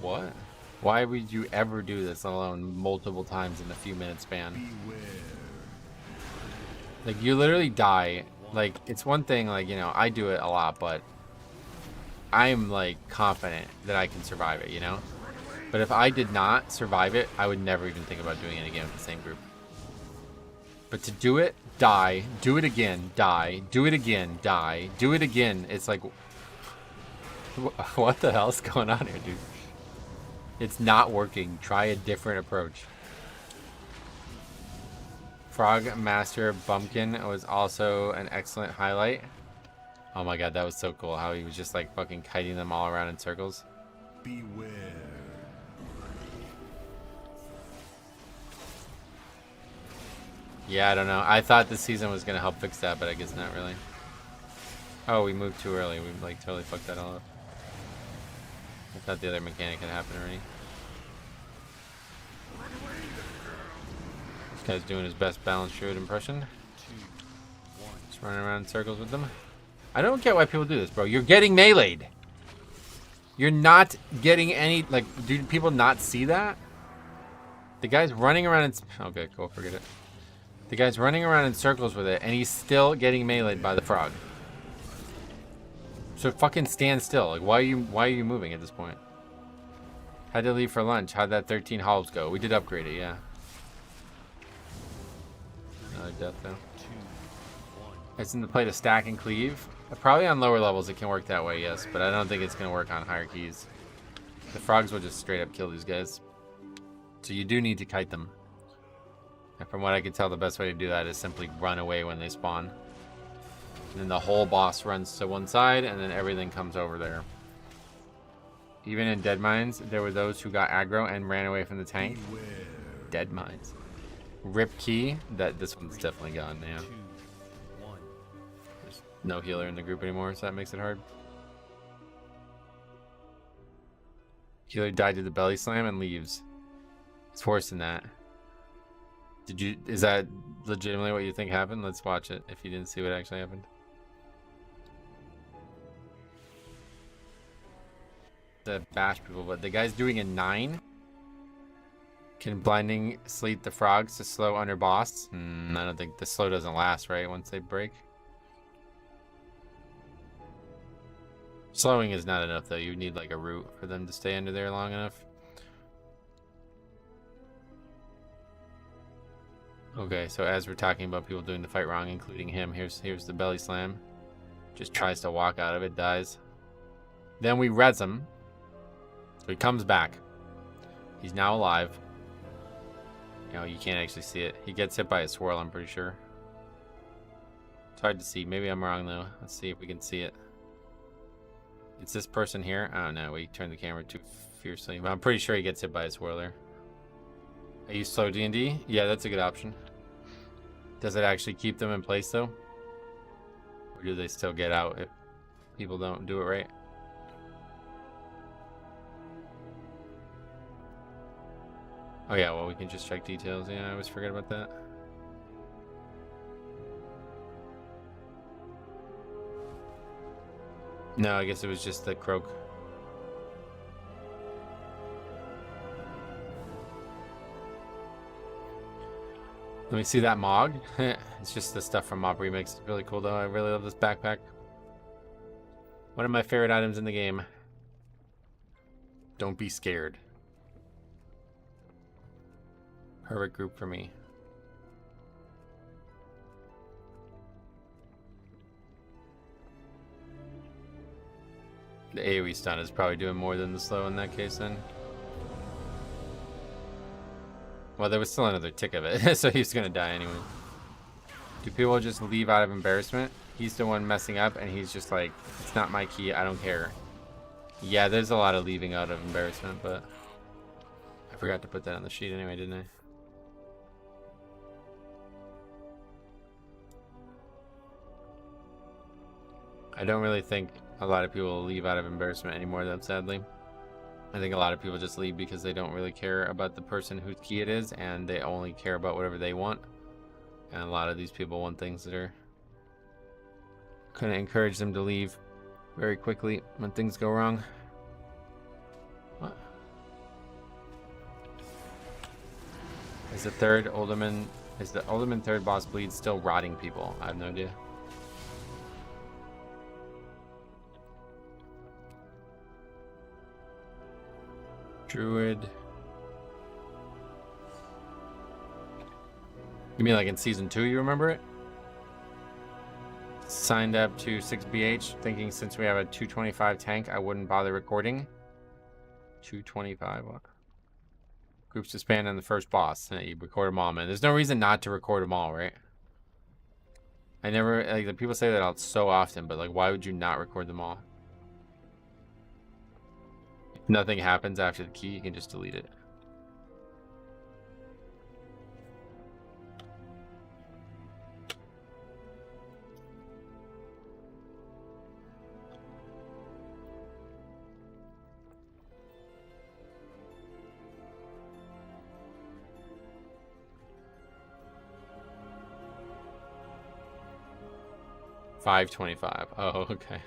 what? Why would you ever do this, let alone multiple times in a few minute span? Beware. Like, you literally die. Like, it's one thing, like, you know, I do it a lot, but I'm, like, confident that I can survive it, you know? But if I did not survive it, I would never even think about doing it again with the same group. But to do it, die, do it again, die, do it again, die, do it again, it's like, what the hell's going on here, dude? It's not working. Try a different approach. Frog Master Bumpkin was also an excellent highlight. Oh my god, that was so cool how he was just like fucking kiting them all around in circles. Beware. Yeah, I don't know. I thought this season was gonna help fix that, but I guess not really. Oh, we moved too early. We like totally fucked that all up. I thought the other mechanic had happened already. This guy's doing his best balanced druid impression. Just running around in circles with them. I don't get why people do this, bro. You're getting meleeed. You're not getting any, like, do people not see that? The guy's running around in, okay, cool, forget it. The guy's running around in circles with it, and he's still getting meleeed by the frog. So fucking stand still. Like, why are you moving at this point? Had to leave for lunch. How'd that 13 halves go? We did upgrade it, yeah. Another death though. It's in the play to stack and cleave. Probably on lower levels it can work that way, yes, but I don't think it's gonna work on higher keys. The frogs will just straight up kill these guys. So you do need to kite them. And from what I can tell, the best way to do that is simply run away when they spawn. And then the whole boss runs to one side, and then everything comes over there. Even in Dead Mines, there were those who got aggro and ran away from the tank. Dead Mines. Rip key. This one's definitely gone, yeah. There's no healer in the group anymore, so that makes it hard. Healer died to the belly slam and leaves. It's worse than that. Is that legitimately what you think happened? Let's watch it if you didn't see what actually happened. To bash people, but the guy's doing a 9. Can blinding sleet the frogs to slow under boss? I don't think the slow doesn't last, right? Once they break. Slowing is not enough though. You need like a root for them to stay under there long enough. Okay, so as we're talking about people doing the fight wrong, including him, here's the belly slam. Just tries to walk out of it, dies. Then we res him. So he comes back. He's now alive. You know, you can't actually see it. He gets hit by a swirl, I'm pretty sure. It's hard to see. Maybe I'm wrong, though. Let's see if we can see it. It's this person here. I don't know. We turned the camera too fiercely. But I'm pretty sure he gets hit by a swirler. I use slow D&D? Yeah, that's a good option. Does it actually keep them in place, though? Or do they still get out if people don't do it right? Oh yeah, well we can just check details. Yeah, I always forget about that. No, I guess it was just the croak. Let me see that Mog. It's just the stuff from Mob Remix. It's really cool though. I really love this backpack. One of my favorite items in the game. Don't be scared. Perfect group for me. The AoE stun is probably doing more than the slow in that case then. Well, there was still another tick of it, so he's gonna die anyway. Do people just leave out of embarrassment? He's the one messing up, and he's just like, it's not my key, I don't care. Yeah, there's a lot of leaving out of embarrassment, but I forgot to put that on the sheet anyway, didn't I? I don't really think a lot of people leave out of embarrassment anymore, though, sadly. I think a lot of people just leave because they don't really care about the person whose key it is, and they only care about whatever they want. And a lot of these people want things that are gonna encourage them to leave very quickly when things go wrong. What? Is the Alderman third boss bleed still rotting people? I have no idea. Druid. You mean like in season 2, you remember it? Signed up to 6BH, thinking since we have a 225 tank, I wouldn't bother recording. 225, what? Groups disband on the first boss. You record them all, man. There's no reason not to record them all, right? I never, like, the people say that out so often, but like, why would you not record them all? If nothing happens after the key, you can just delete it. $5.25. Oh, okay.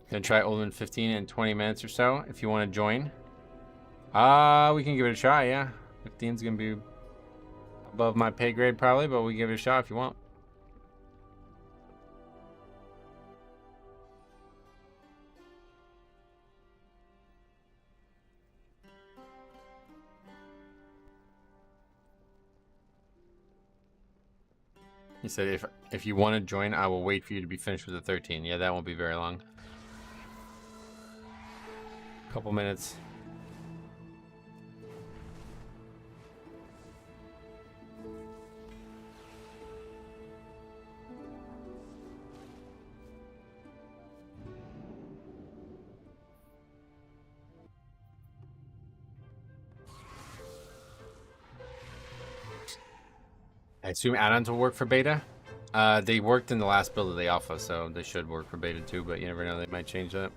Gonna try Olden 15 in 20 minutes or so. If you want to join, we can give it a try. Yeah, 15's gonna be above my pay grade probably, but we can give it a shot if you want. He said, if you want to join, I will wait for you to be finished with the 13. Yeah, that won't be very long. Couple minutes. I assume add-ons will work for beta. They worked in the last build of the alpha, so they should work for beta too, but you never know, they might change that.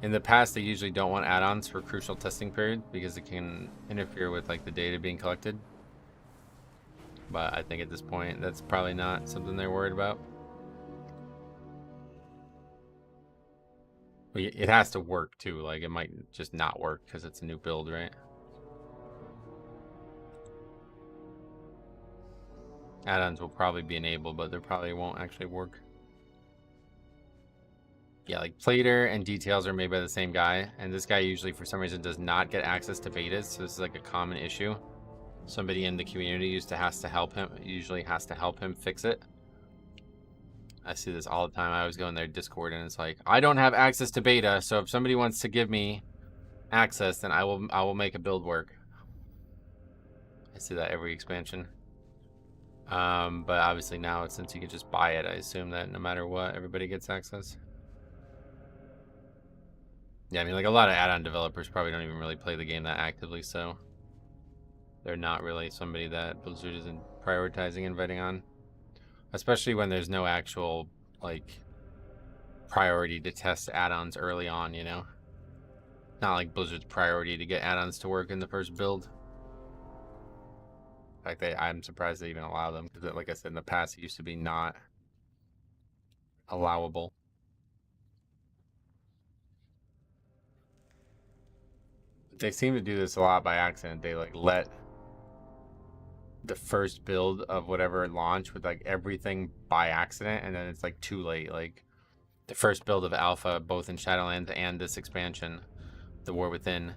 In the past, they usually don't want add-ons for crucial testing period because it can interfere with like the data being collected. But I think at this point, that's probably not something they're worried about. But it has to work too, like it might just not work because it's a new build, right? Add-ons will probably be enabled, but they probably won't actually work. Yeah, like Plater and Details are made by the same guy, and this guy usually for some reason does not get access to betas, so this is like a common issue. Somebody in the community has to help him fix it. I see this all the time. I always go in their Discord and it's like, I don't have access to beta, so if somebody wants to give me access, then I will make a build work. I see that every expansion. But obviously now, since you can just buy it, I assume that no matter what, everybody gets access. Yeah, I mean, like a lot of add-on developers probably don't even really play the game that actively, so they're not really somebody that Blizzard isn't prioritizing inviting on. Especially when there's no actual, like, priority to test add-ons early on, you know? Not like Blizzard's priority to get add-ons to work in the first build. fact, I'm surprised they even allow them because, like I said in the past, it used to be not allowable. They seem to do this a lot by accident. They like let the first build of whatever launch with like everything by accident, and then it's like too late. Like the first build of Alpha, both in Shadowlands and this expansion, The War Within,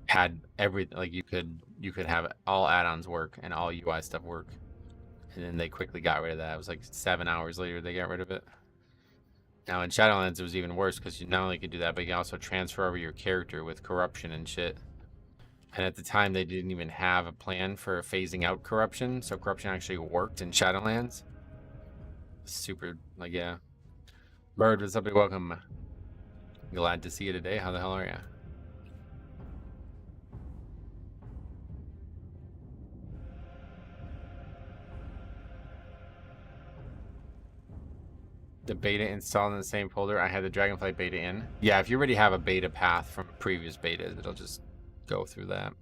had everything. Like you could have all add-ons work and all UI stuff work, and then they quickly got rid of that. It was like 7 hours later they got rid of it. Now in Shadowlands it was even worse because you not only could do that, but you can also transfer over your character with corruption and shit. And at the time they didn't even have a plan for phasing out corruption, so corruption actually worked in Shadowlands. Super, like, yeah. Bird, what's up? Welcome. Glad to see you today. How the hell are you? The beta installed in the same folder. I had the Dragonflight beta in. Yeah, if you already have a beta path from previous betas, it'll just go through that.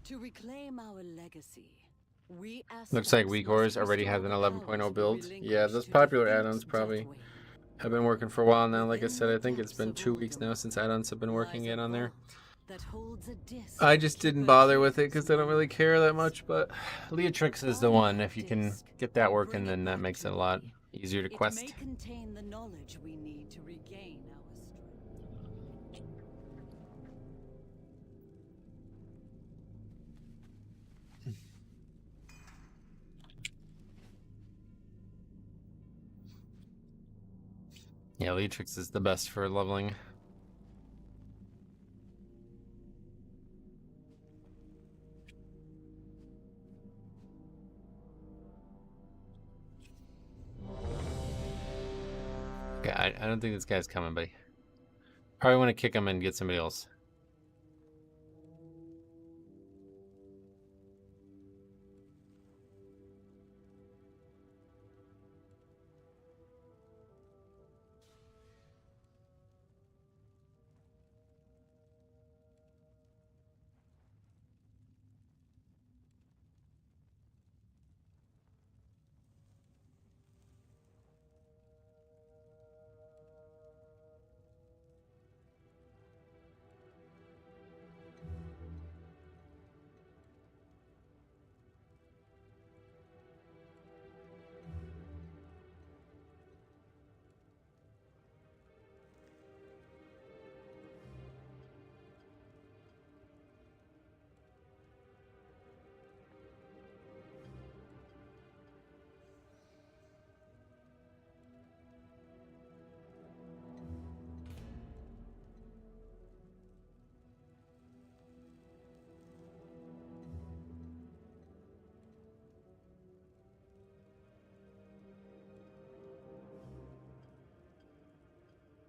To reclaim our legacy, we ask Looks like Weak Horrors already has an 11.0 build. Yeah, those popular add-ons probably have been working for a while now. Like I said, I think it's been 2 weeks now since add-ons have been working yet on there. I just didn't bother with it because I don't really care that much, but Leatrix is the one. If you can get that working, then that makes it a lot easier to quest. It may contain the knowledge we need to regain our strength. Yeah, Leatrix is the best for leveling. Okay, I don't think this guy's coming, but probably want to kick him and get somebody else.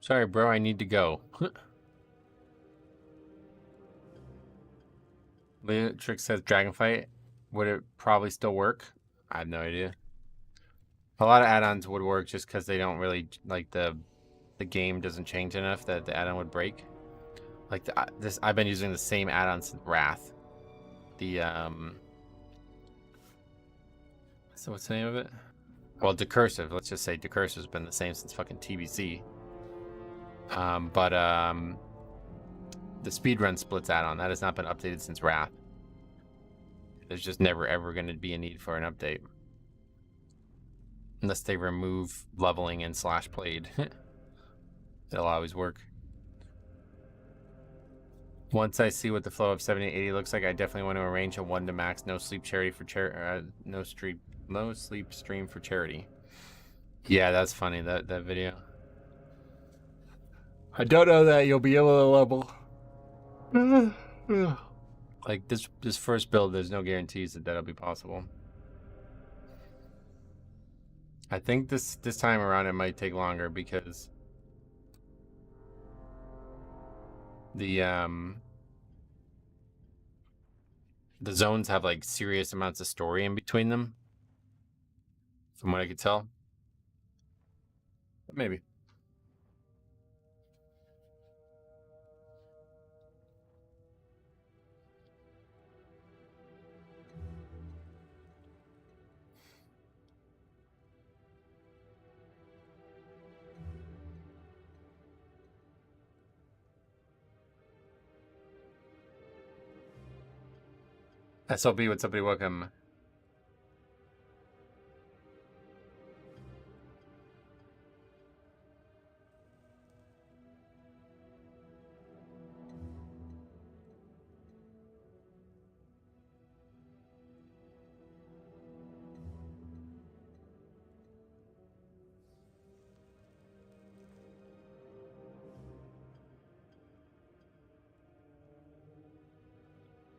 Sorry, bro, I need to go. Leatrix says Dragonfight. Would it probably still work? I have no idea. A lot of add-ons would work just because they don't really, like, the game doesn't change enough that the add-on would break. Like, I've been using the same add-on since Wrath. So what's the name of it? Well, Decursive. Let's just say Decursive's been the same since fucking TBC. The speedrun splits add-on, that has not been updated since Wrath. There's just never ever going to be a need for an update. Unless they remove leveling and /played. It'll always work. Once I see what the flow of 7080 looks like, I definitely want to arrange a 1 to max no sleep charity for no sleep stream for charity. Yeah, that's funny, that video. I don't know that you'll be able to level. Like this first build, there's no guarantees that that'll be possible. I think this time around it might take longer because the the zones have like serious amounts of story in between them, from what I could tell. But maybe. SLB, what's up, buddy? Welcome.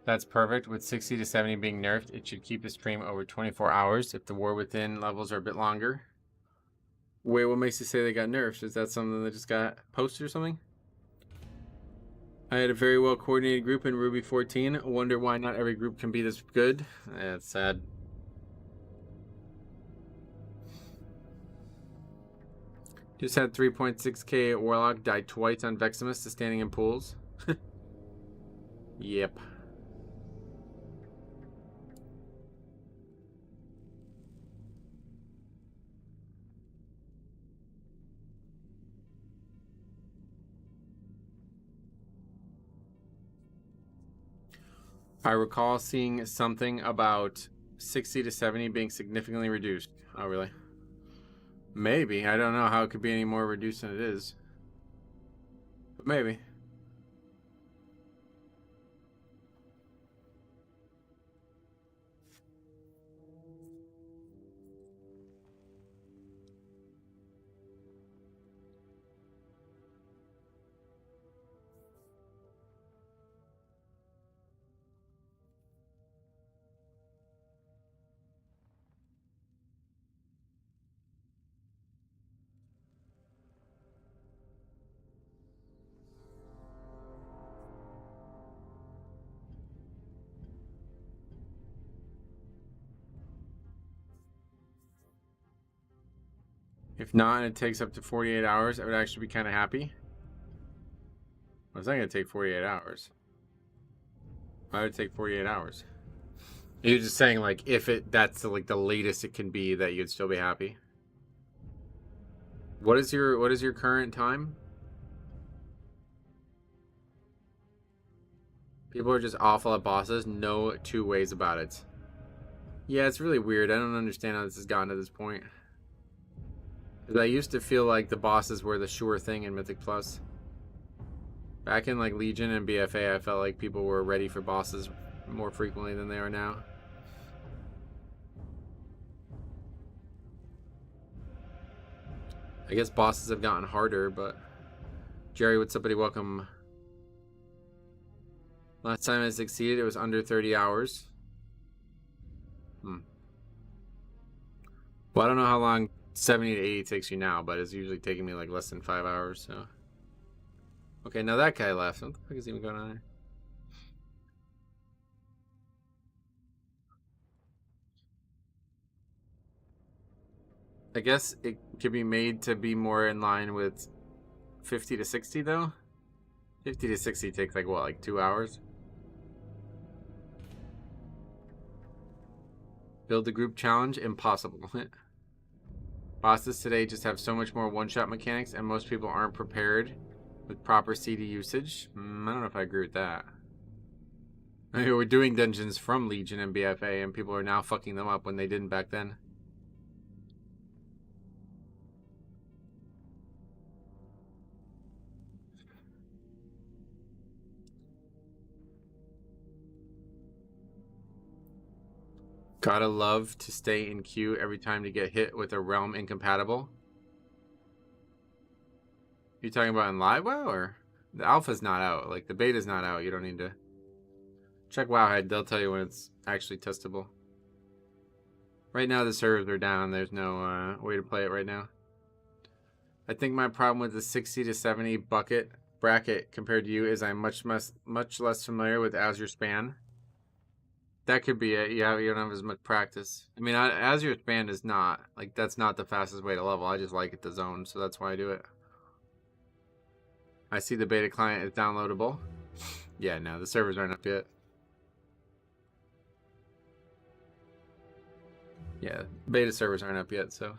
That's perfect. With 60 to 70 being nerfed, it should keep the stream over 24 hours if the war within levels are a bit longer. Wait, what makes you say they got nerfed? Is that something that just got posted or something? I had a very well coordinated group in Ruby 14. Wonder why not every group can be this good. Yeah, it's sad. Just had 3.6k Warlock died twice on Veximus to standing in pools. Yep. I recall seeing something about 60 to 70 being significantly reduced. Oh, really? Maybe. I don't know how it could be any more reduced than it is. But maybe. If not, and it takes up to 48 hours, I would actually be kind of happy. I was not going to take 48 hours. I would take 48 hours. You're just saying, like, if that's like the latest it can be, that you'd still be happy. What is your current time? People are just awful at bosses. No two ways about it. Yeah, it's really weird. I don't understand how this has gotten to this point. I used to feel like the bosses were the sure thing in Mythic Plus. Back in like Legion and BFA, I felt like people were ready for bosses more frequently than they are now. I guess bosses have gotten harder, but... Jerry, what's up, buddy? Welcome. Last time I succeeded, it was under 30 hours. Well, I don't know how long 70 to 80 takes you now, but it's usually taking me like less than 5 hours, so. Okay, now that guy left. What the fuck is even going on there? I guess it could be made to be more in line with 50 to 60 though. 50 to 60 takes like what, like 2 hours? Build a group challenge? Impossible. Bosses today just have so much more one-shot mechanics, and most people aren't prepared with proper CD usage. I don't know if I agree with that. I mean, we're doing dungeons from Legion and BFA, and people are now fucking them up when they didn't back then. Gotta love to stay in queue every time to get hit with a realm incompatible. You talking about in live WoW, or the alpha's not out? Like the beta's not out. You don't need to check Wowhead. They'll tell you when it's actually testable. Right now the servers are down. There's no way to play it right now. I think my problem with the 60 to 70 bucket bracket compared to you is I'm much less familiar with Azure Span. That could be it. Yeah, you don't have as much practice. I mean, Azure Span is not like that's not the fastest way to level. I just like it to zone, so that's why I do it. I see the beta client is downloadable. Yeah, no, the servers aren't up yet. Yeah, beta servers aren't up yet, so.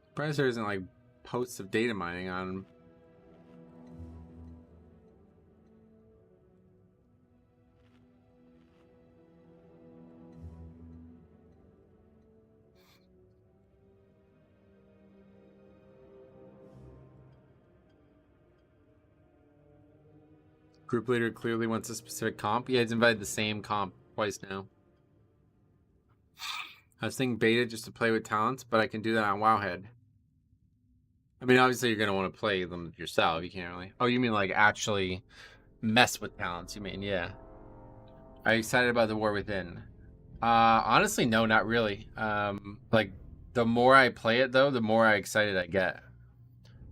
Surprised there isn't like posts of data mining on them. Group leader clearly wants a specific comp. Yeah, he's invited the same comp twice now. I was thinking beta just to play with talents, but I can do that on Wowhead. I mean, obviously you're going to want to play them yourself. You can't really... Oh, you mean like actually mess with talents, you mean? Yeah. Are you excited about the War Within? Honestly, no, not really. Like, the more I play it, though, the more excited I get.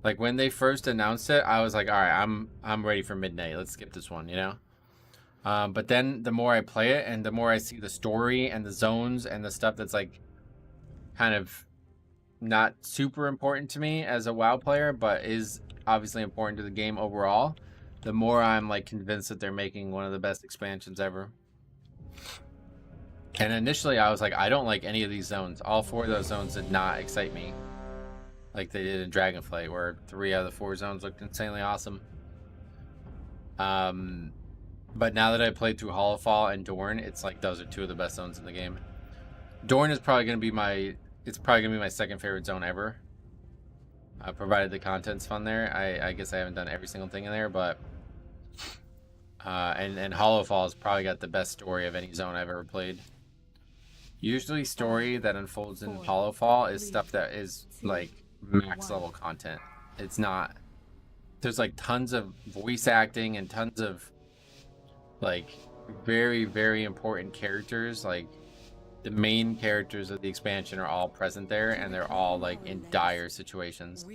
Like, when they first announced it, I was like, all right, I'm ready for midnight. Let's skip this one, you know? But then the more I play it and the more I see the story and the zones and the stuff that's, like, kind of not super important to me as a WoW player, but is obviously important to the game overall, the more I'm, like, convinced that they're making one of the best expansions ever. And initially, I was like, I don't like any of these zones. All 4 of those zones did not excite me. Like they did in Dragonflight, where 3 out of the 4 zones looked insanely awesome. But now that I played through Hollowfall and Dorne, it's like those are 2 of the best zones in the game. Dorne is probably going to be my... It's probably going to be my second favorite zone ever. Provided the content's fun there. I guess I haven't done every single thing in there, but... and Hollowfall has probably got the best story of any zone I've ever played. Usually story that unfolds in Hollowfall is stuff that is, like, max level content. It's not... There's, like, tons of voice acting and tons of, like, very, very important characters. Like, the main characters of the expansion are all present there, and they're all, like, in dire situations.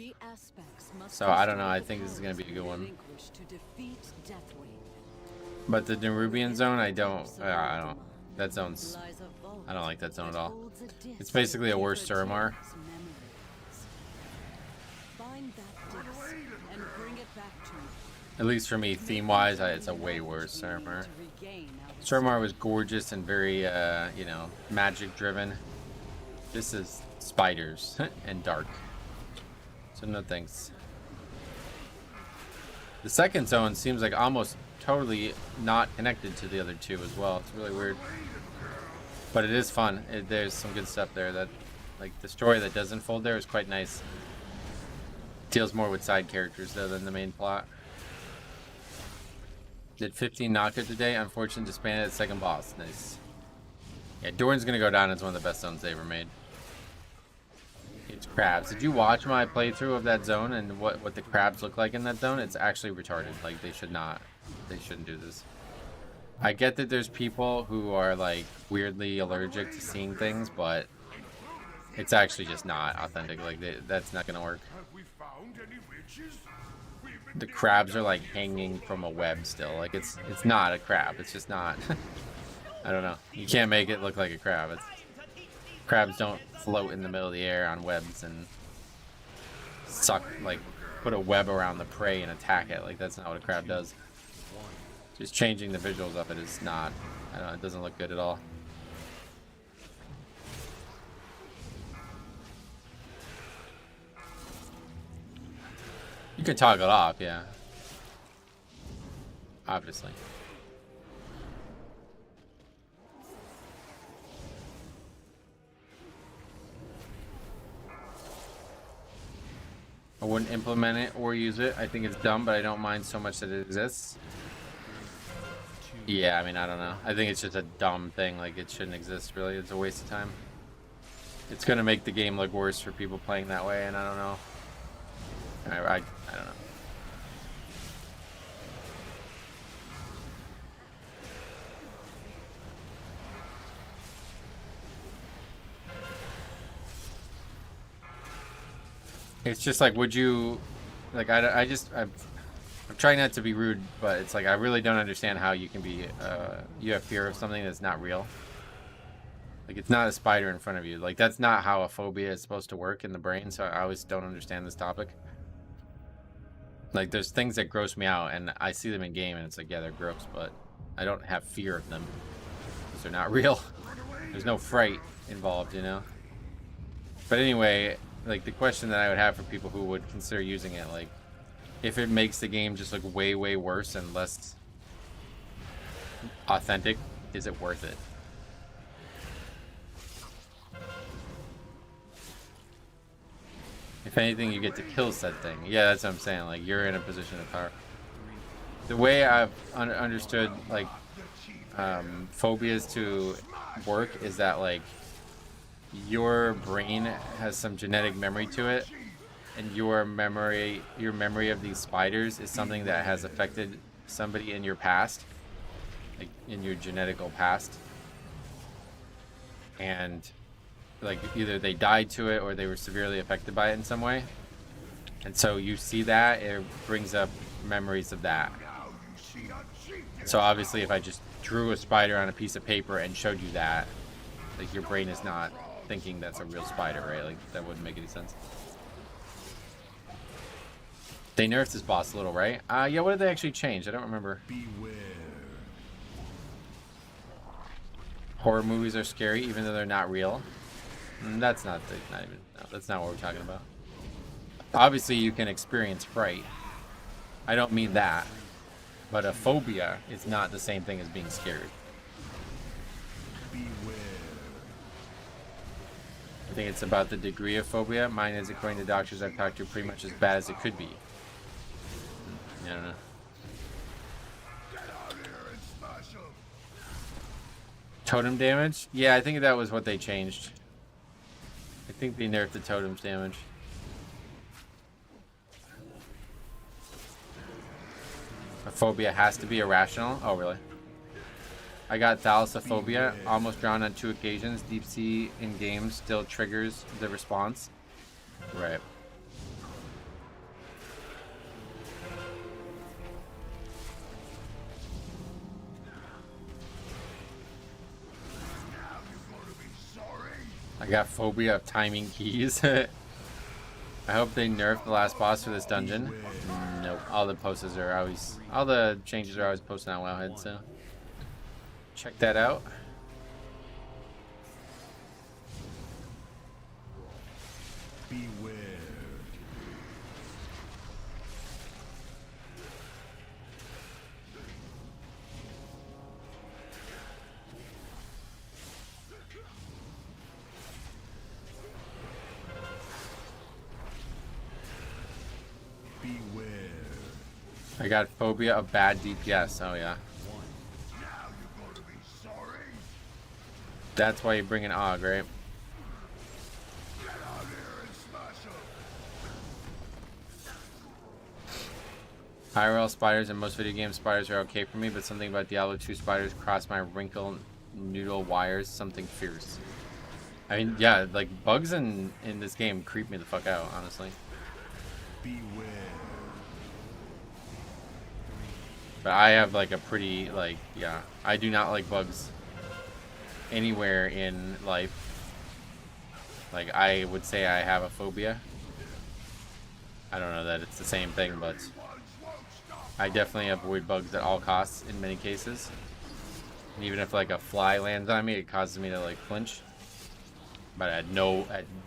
So, I don't know. I think this is going to be a good one. But the Nerubian zone, I don't... That zone's... I don't like that zone at all. It's basically a worse Suramar. At least for me, theme-wise, it's a way worse Suramar. Suramar was gorgeous and very, you know, magic-driven. This is spiders and dark. So no thanks. The second zone seems like almost totally not connected to the other 2 as well. It's really weird. But it is fun. There's some good stuff there. That, like, the story that does unfold there is quite nice. Deals more with side characters, though, than the main plot. Did 15 knockout today. Unfortunately, disbanded at second boss. Nice. Yeah, Dorne's going to go down as one of the best zones they ever made. It's crabs. Did you watch my playthrough of that zone and what the crabs look like in that zone? It's actually retarded. Like, they shouldn't do this. I get that there's people who are, like, weirdly allergic to seeing things, but it's actually just not authentic. Like, that's not gonna work. The crabs are, like, hanging from a web still. Like, it's not a crab. It's just not. I don't know. You can't make it look like a crab. Crabs don't float in the middle of the air on webs and suck, like, put a web around the prey and attack it. Like, that's not what a crab does. Just changing the visuals of it is not, I don't know, it doesn't look good at all. You can toggle it off, yeah. Obviously. I wouldn't implement it or use it. I think it's dumb, but I don't mind so much that it exists. Yeah, I mean, I don't know. I think it's just a dumb thing. Like, it shouldn't exist, really. It's a waste of time. It's going to make the game look worse for people playing that way, and I don't know. I don't know. It's just like, would you, like, I'm trying not to be rude, but it's like, I really don't understand how you can be, you have fear of something that's not real. Like, it's not a spider in front of you. Like, that's not how a phobia is supposed to work in the brain, so I always don't understand this topic. Like, there's things that gross me out, and I see them in game, and it's like, yeah, they're gross, but I don't have fear of them, because they're not real. There's no fright involved, you know? But anyway, like, the question that I would have for people who would consider using it, like, if it makes the game just look way, way worse and less authentic, is it worth it? If anything, you get to kill said thing. Yeah, that's what I'm saying. Like, you're in a position of power. The way I've understood, like, phobias to work is that, like, your brain has some genetic memory to it, and your memory of these spiders is something that has affected somebody in your past, like in your genetical past, and like either they died to it or they were severely affected by it in some way, and so you see that it brings up memories of that. So obviously, if I just drew a spider on a piece of paper and showed you that, like, your brain is not thinking that's a real spider, right? Like, that wouldn't make any sense. They nerfed this boss a little, right? Yeah, what did they actually change? I don't remember. Beware. Horror movies are scary even though they're not real. That's not that's not what we're talking about. Obviously, you can experience fright. I don't mean that. But a phobia is not the same thing as being scared. Beware. I think it's about the degree of phobia. Mine is, according to doctors I've talked to, pretty much as bad as it could be. I don't know. Totem damage? Yeah, I think that was what they changed. I think they nerfed the totem's damage. A phobia has to be irrational? Oh, really? I got thalassophobia, almost drowned on 2 occasions. Deep sea in games still triggers the response. Right. I got phobia of timing keys. I hope they nerf the last boss for this dungeon. Nope. All the changes are always posted on Wowhead, so check that out. Beware. Beware. I got phobia of bad DPS. Oh yeah. That's why you bring an AUG, right? IRL spiders and most video game spiders are okay for me, but something about Diablo 2 spiders cross my wrinkle noodle wires, something fierce. I mean, yeah, like bugs in this game creep me the fuck out, honestly. Beware. But I have like a pretty, like, yeah, I do not like bugs anywhere in life. Like, I would say I have a phobia. I don't know that it's the same thing, but I definitely avoid bugs at all costs in many cases. And even if like a fly lands on me, it causes me to like flinch. But at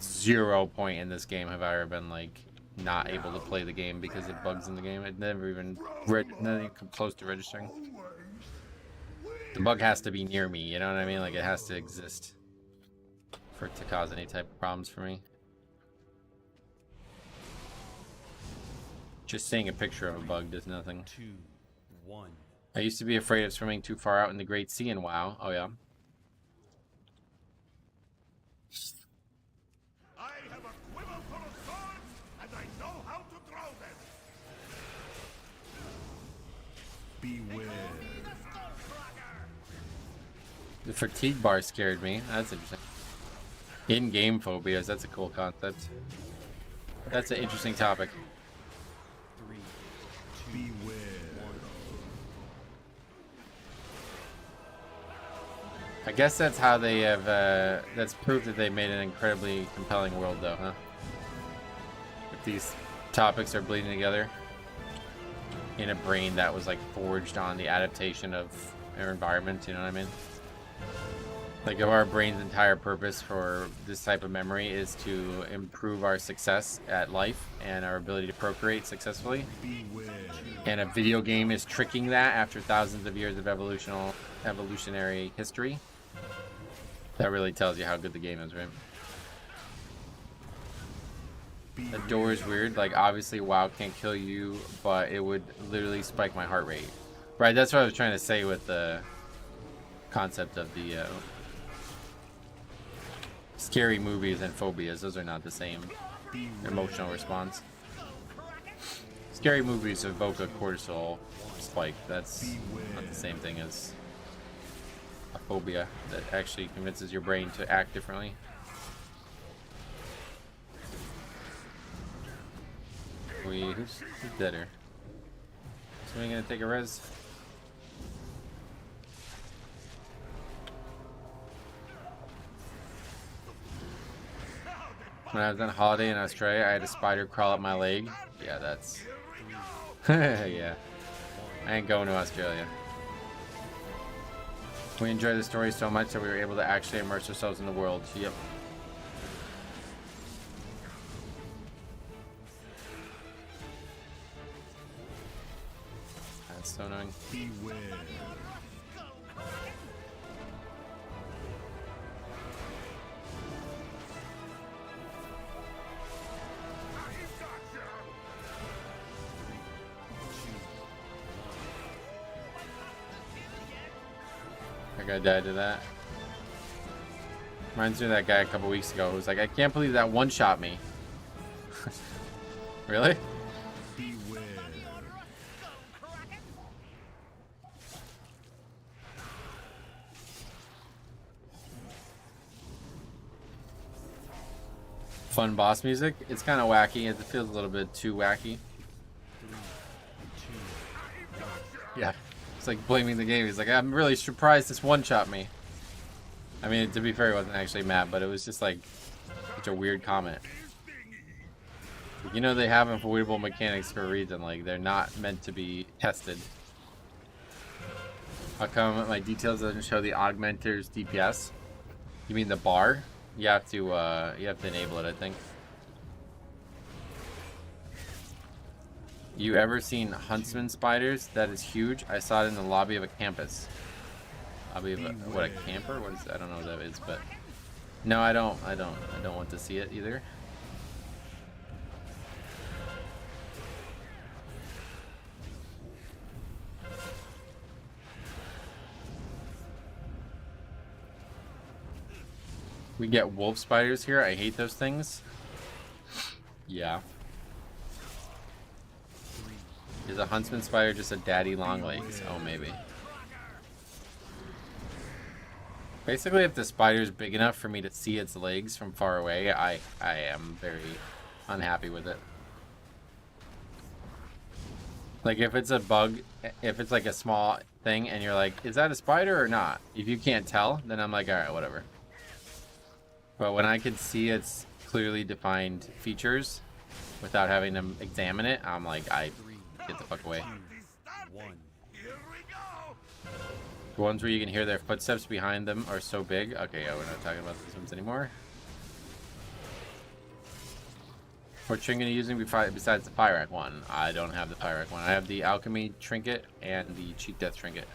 0 point in this game have I ever been like not able to play the game because of bugs in the game. It never even come close to registering. The bug has to be near me, you know what I mean? Like, it has to exist for it to cause any type of problems for me. Just seeing a picture of a bug does nothing. 2, 1. I used to be afraid of swimming too far out in the Great Sea in WoW. Oh yeah. I have a quiver full of swords, and I know how to throw them. Beware. The fatigue bar scared me. That's interesting. In-game phobias, that's a cool concept. That's an interesting topic. I guess that's how they have, that's proof that they made an incredibly compelling world though, huh? If these topics are bleeding together in a brain that was like forged on the adaptation of our environment, you know what I mean? Like if our brain's entire purpose for this type of memory is to improve our success at life and our ability to procreate successfully, and a video game is tricking that after thousands of years of evolutionary history, that really tells you how good the game is, right? The door is weird. Like, obviously, WoW can't kill you, but it would literally spike my heart rate. Right, that's what I was trying to say with the concept of the scary movies and phobias. Those are not the same emotional response. Scary movies evoke a cortisol spike. That's not the same thing as a phobia that actually convinces your brain to act differently. Who's deader? Somebody gonna take a res? When I was on holiday in Australia, I had a spider crawl up my leg. Yeah, that's... yeah. I ain't going to Australia. We enjoyed the story so much that we were able to actually immerse ourselves in the world. Yep. That's so annoying. Beware. I gotta die to that. Reminds me of that guy a couple weeks ago who was like, I can't believe that one shot me. Really? Fun boss music. It's kind of wacky. It feels a little bit too wacky. Yeah. It's like blaming the game. He's like, I'm really surprised this one-shot me. I mean, to be fair, he wasn't actually mad, but it was just like such a weird comment. You know, they have avoidable mechanics for a reason. Like, they're not meant to be tested. How come my details doesn't show the augmenter's DPS? You mean the bar? You have to enable it, I think. You ever seen huntsman spiders? That is huge. I saw it in the lobby of a campus. Lobby of a, what, a camper? What is, I don't know what that is, but no, I don't want to see it either. We get wolf spiders here. I hate those things. Yeah. Is a huntsman spider just a daddy long legs? Oh, maybe. Basically, if the spider's big enough for me to see its legs from far away, I am very unhappy with it. Like, if it's a bug, if it's like a small thing and you're like, is that a spider or not? If you can't tell, then I'm like, alright, whatever. But when I can see its clearly defined features without having to examine it, I'm like, I get the fuck away. The ones where you can hear their footsteps behind them are so big. Okay, yeah, we're not talking about these ones anymore. What trinket are you using besides the Pyrac one? I don't have the Pyrac one. I have the Alchemy trinket and the Cheat Death trinket.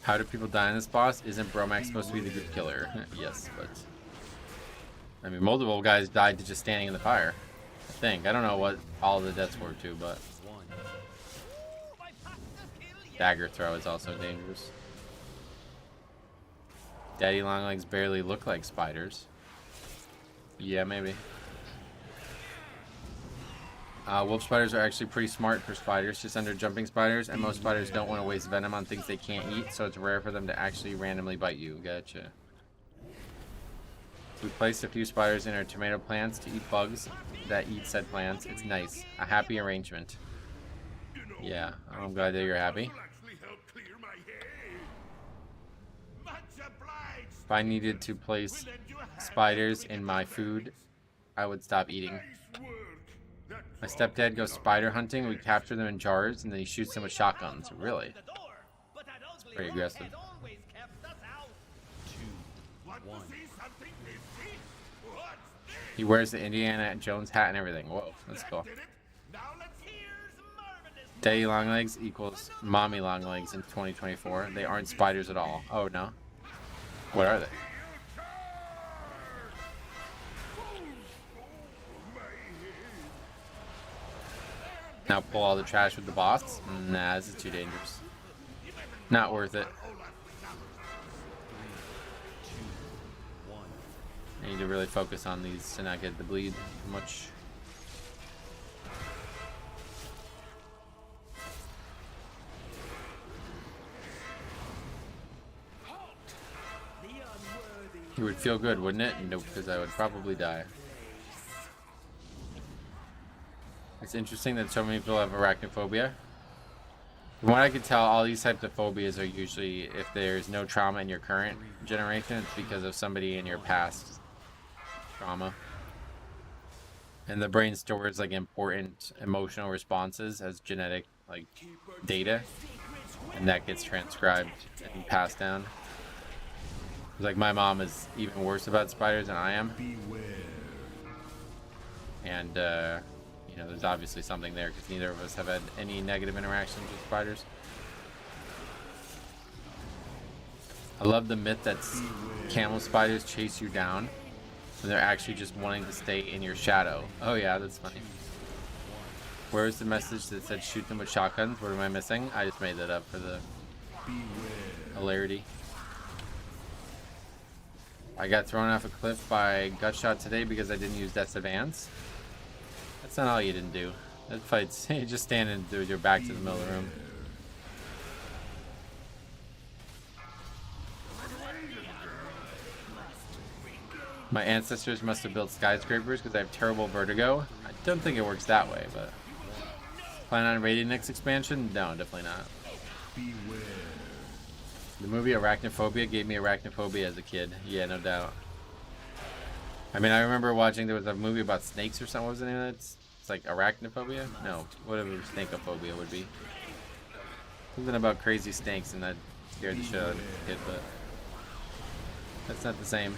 How do people die in this boss? Isn't Bromax supposed to be the good killer? Yes, but... I mean, multiple guys died to just standing in the fire. I think. I don't know what all the deaths were too, but... Dagger throw is also dangerous. Daddy longlegs barely look like spiders. Yeah, maybe. Wolf spiders are actually pretty smart for spiders, just under jumping spiders, and most spiders don't want to waste venom on things they can't eat, so it's rare for them to actually randomly bite you. Gotcha. We placed a few spiders in our tomato plants to eat bugs that eat said plants. It's nice. A happy arrangement. Yeah, I'm glad that you're happy. If I needed to place spiders in my food, I would stop eating. My stepdad goes spider hunting. We capture them in jars, and then he shoots them with shotguns. Really? It's pretty aggressive. He wears the Indiana Jones hat and everything. Whoa, that's cool. Daddy long legs equals mommy long legs in 2024. They aren't spiders at all. Oh no. What are they? Now pull all the trash with the boss? Nah, this is too dangerous. Not worth it. I need to really focus on these to not get the bleed much. It would feel good, wouldn't it? Nope, because I would probably die. It's interesting that so many people have arachnophobia. From what I could tell, all these types of phobias are usually, if there's no trauma in your current generation, it's because of somebody in your past trauma. And the brain stores like important emotional responses as genetic like data, and that gets transcribed and passed down. Like my mom is even worse about spiders than I am. And you know, there's obviously something there because neither of us have had any negative interactions with spiders. I love the myth that camel spiders chase you down when they're actually just wanting to stay in your shadow. Oh yeah, that's funny. Where is the message that said shoot them with shotguns? What am I missing? I just made that up for the hilarity. I got thrown off a cliff by Gutshot today because I didn't use Death's Advance. That's not all you didn't do. That fight's just standing with your back to the middle of the room. My ancestors must have built skyscrapers because I have terrible vertigo. I don't think it works that way, but... Plan on raiding next expansion? No, definitely not. The movie Arachnophobia gave me arachnophobia as a kid. Yeah, no doubt. I mean, I remember watching, there was a movie about snakes or something. What was the name of it? It's like Arachnophobia? No, whatever snakeophobia would be. Something about crazy snakes, and that scared the shit out of me as a kid, but that's not the same.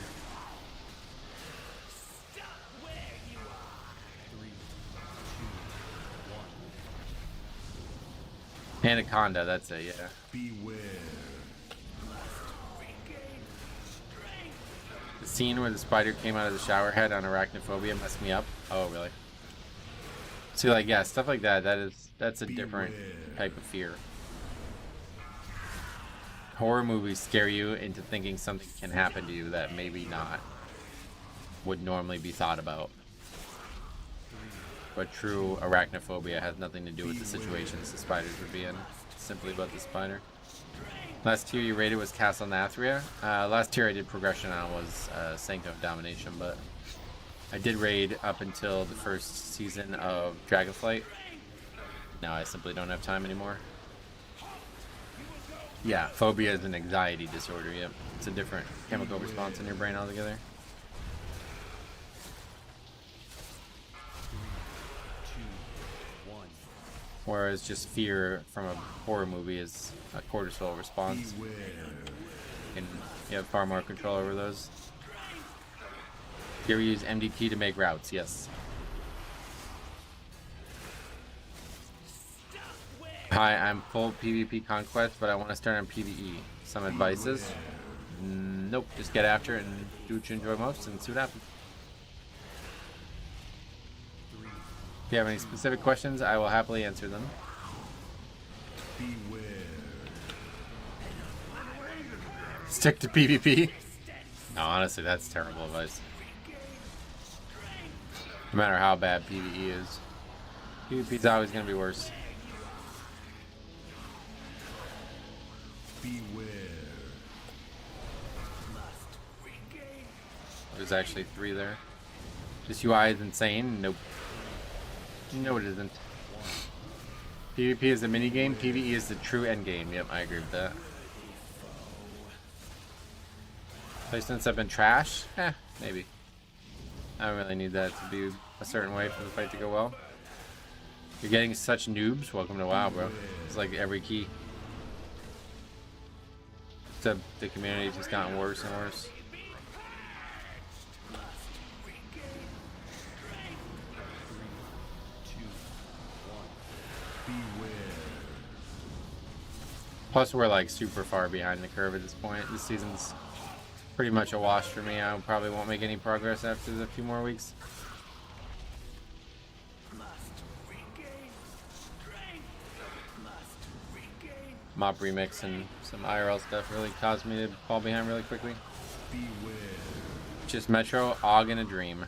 Anaconda, that's it, yeah. Beware. The scene where the spider came out of the shower head on Arachnophobia messed me up. Oh, really? See, like, yeah, stuff like that, that's a different type of fear. Horror movies scare you into thinking something can happen to you that maybe not would normally be thought about. But true arachnophobia has nothing to do with the situations the spiders would be in. It's simply about the spider. Last tier you rated was Castle Nathria. Last tier I did progression on was Sanctum of Domination, but I did raid up until the first season of Dragonflight. Now I simply don't have time anymore. Yeah, phobia is an anxiety disorder, yep. It's a different chemical response in your brain altogether. Whereas just fear from a horror movie is a cortisol response. And you have far more control over those. You ever use MDT to make routes? Yes. Hi, I'm full PvP conquest, but I want to start on PvE. Some advices? Nope, just get after it and do what you enjoy most and see what happens. If you have any specific questions, I will happily answer them. Beware. Stick to PvP? No, honestly, that's terrible advice. No matter how bad PvE is. PvP is always going to be worse. Beware. there's actually 3 there. This UI is insane. Nope. No, it isn't. PvP is the minigame. PvE is the true endgame. Yep, I agree with that. Placements have been trash? Maybe. I don't really need that to be a certain way for the fight to go well. You're getting such noobs. Welcome to WoW, bro. It's like every key. Except the community's just gotten worse and worse. Plus, we're like super far behind the curve at this point. This season's pretty much a wash for me. I probably won't make any progress after a few more weeks. Mop remix and some IRL stuff really caused me to fall behind really quickly. Just Metro, Og, and a dream.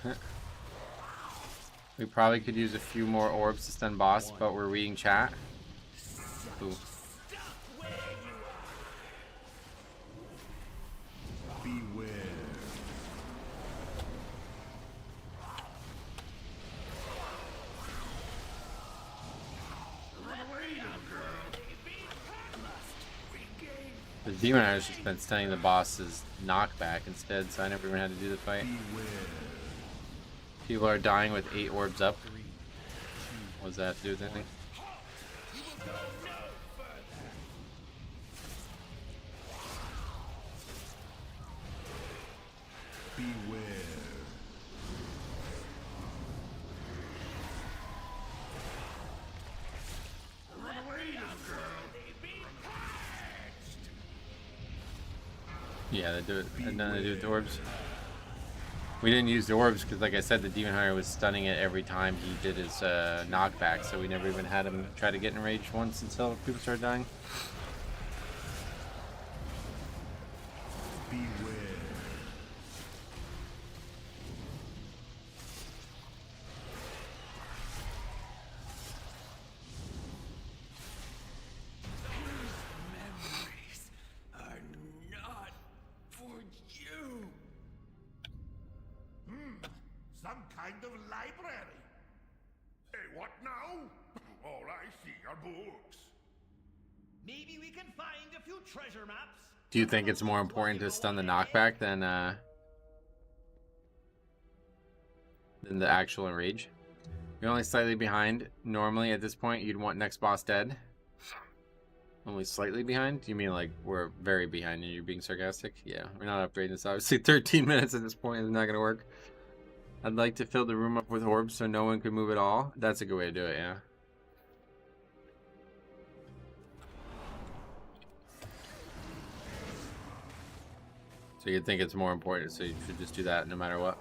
We probably could use a few more orbs to stun boss, but we're reading chat. Ooh. The Demon Hunter's just been stunning the boss's knockback instead, so I never even had to do the fight. People are dying with 8 orbs up. What does that have to do with anything? Yeah, they do it. And then they do it with the orbs. We didn't use the orbs because, like I said, the Demon Hunter was stunning it every time he did his knockback, so we never even had him try to get enraged once until people started dying. Some kind of library. Hey, what now? All I see are books. Maybe we can find a few treasure maps. Do you think it's more important to stun the knockback than the actual enrage? You're only slightly behind. Normally at this point you'd want next boss dead. Only slightly behind? You mean like we're very behind and you're being sarcastic? Yeah, we're not upgrading this obviously. 13 minutes at this point is not gonna work. I'd like to fill the room up with orbs so no one could move at all. That's a good way to do it, yeah. So you'd think it's more important, so you should just do that no matter what.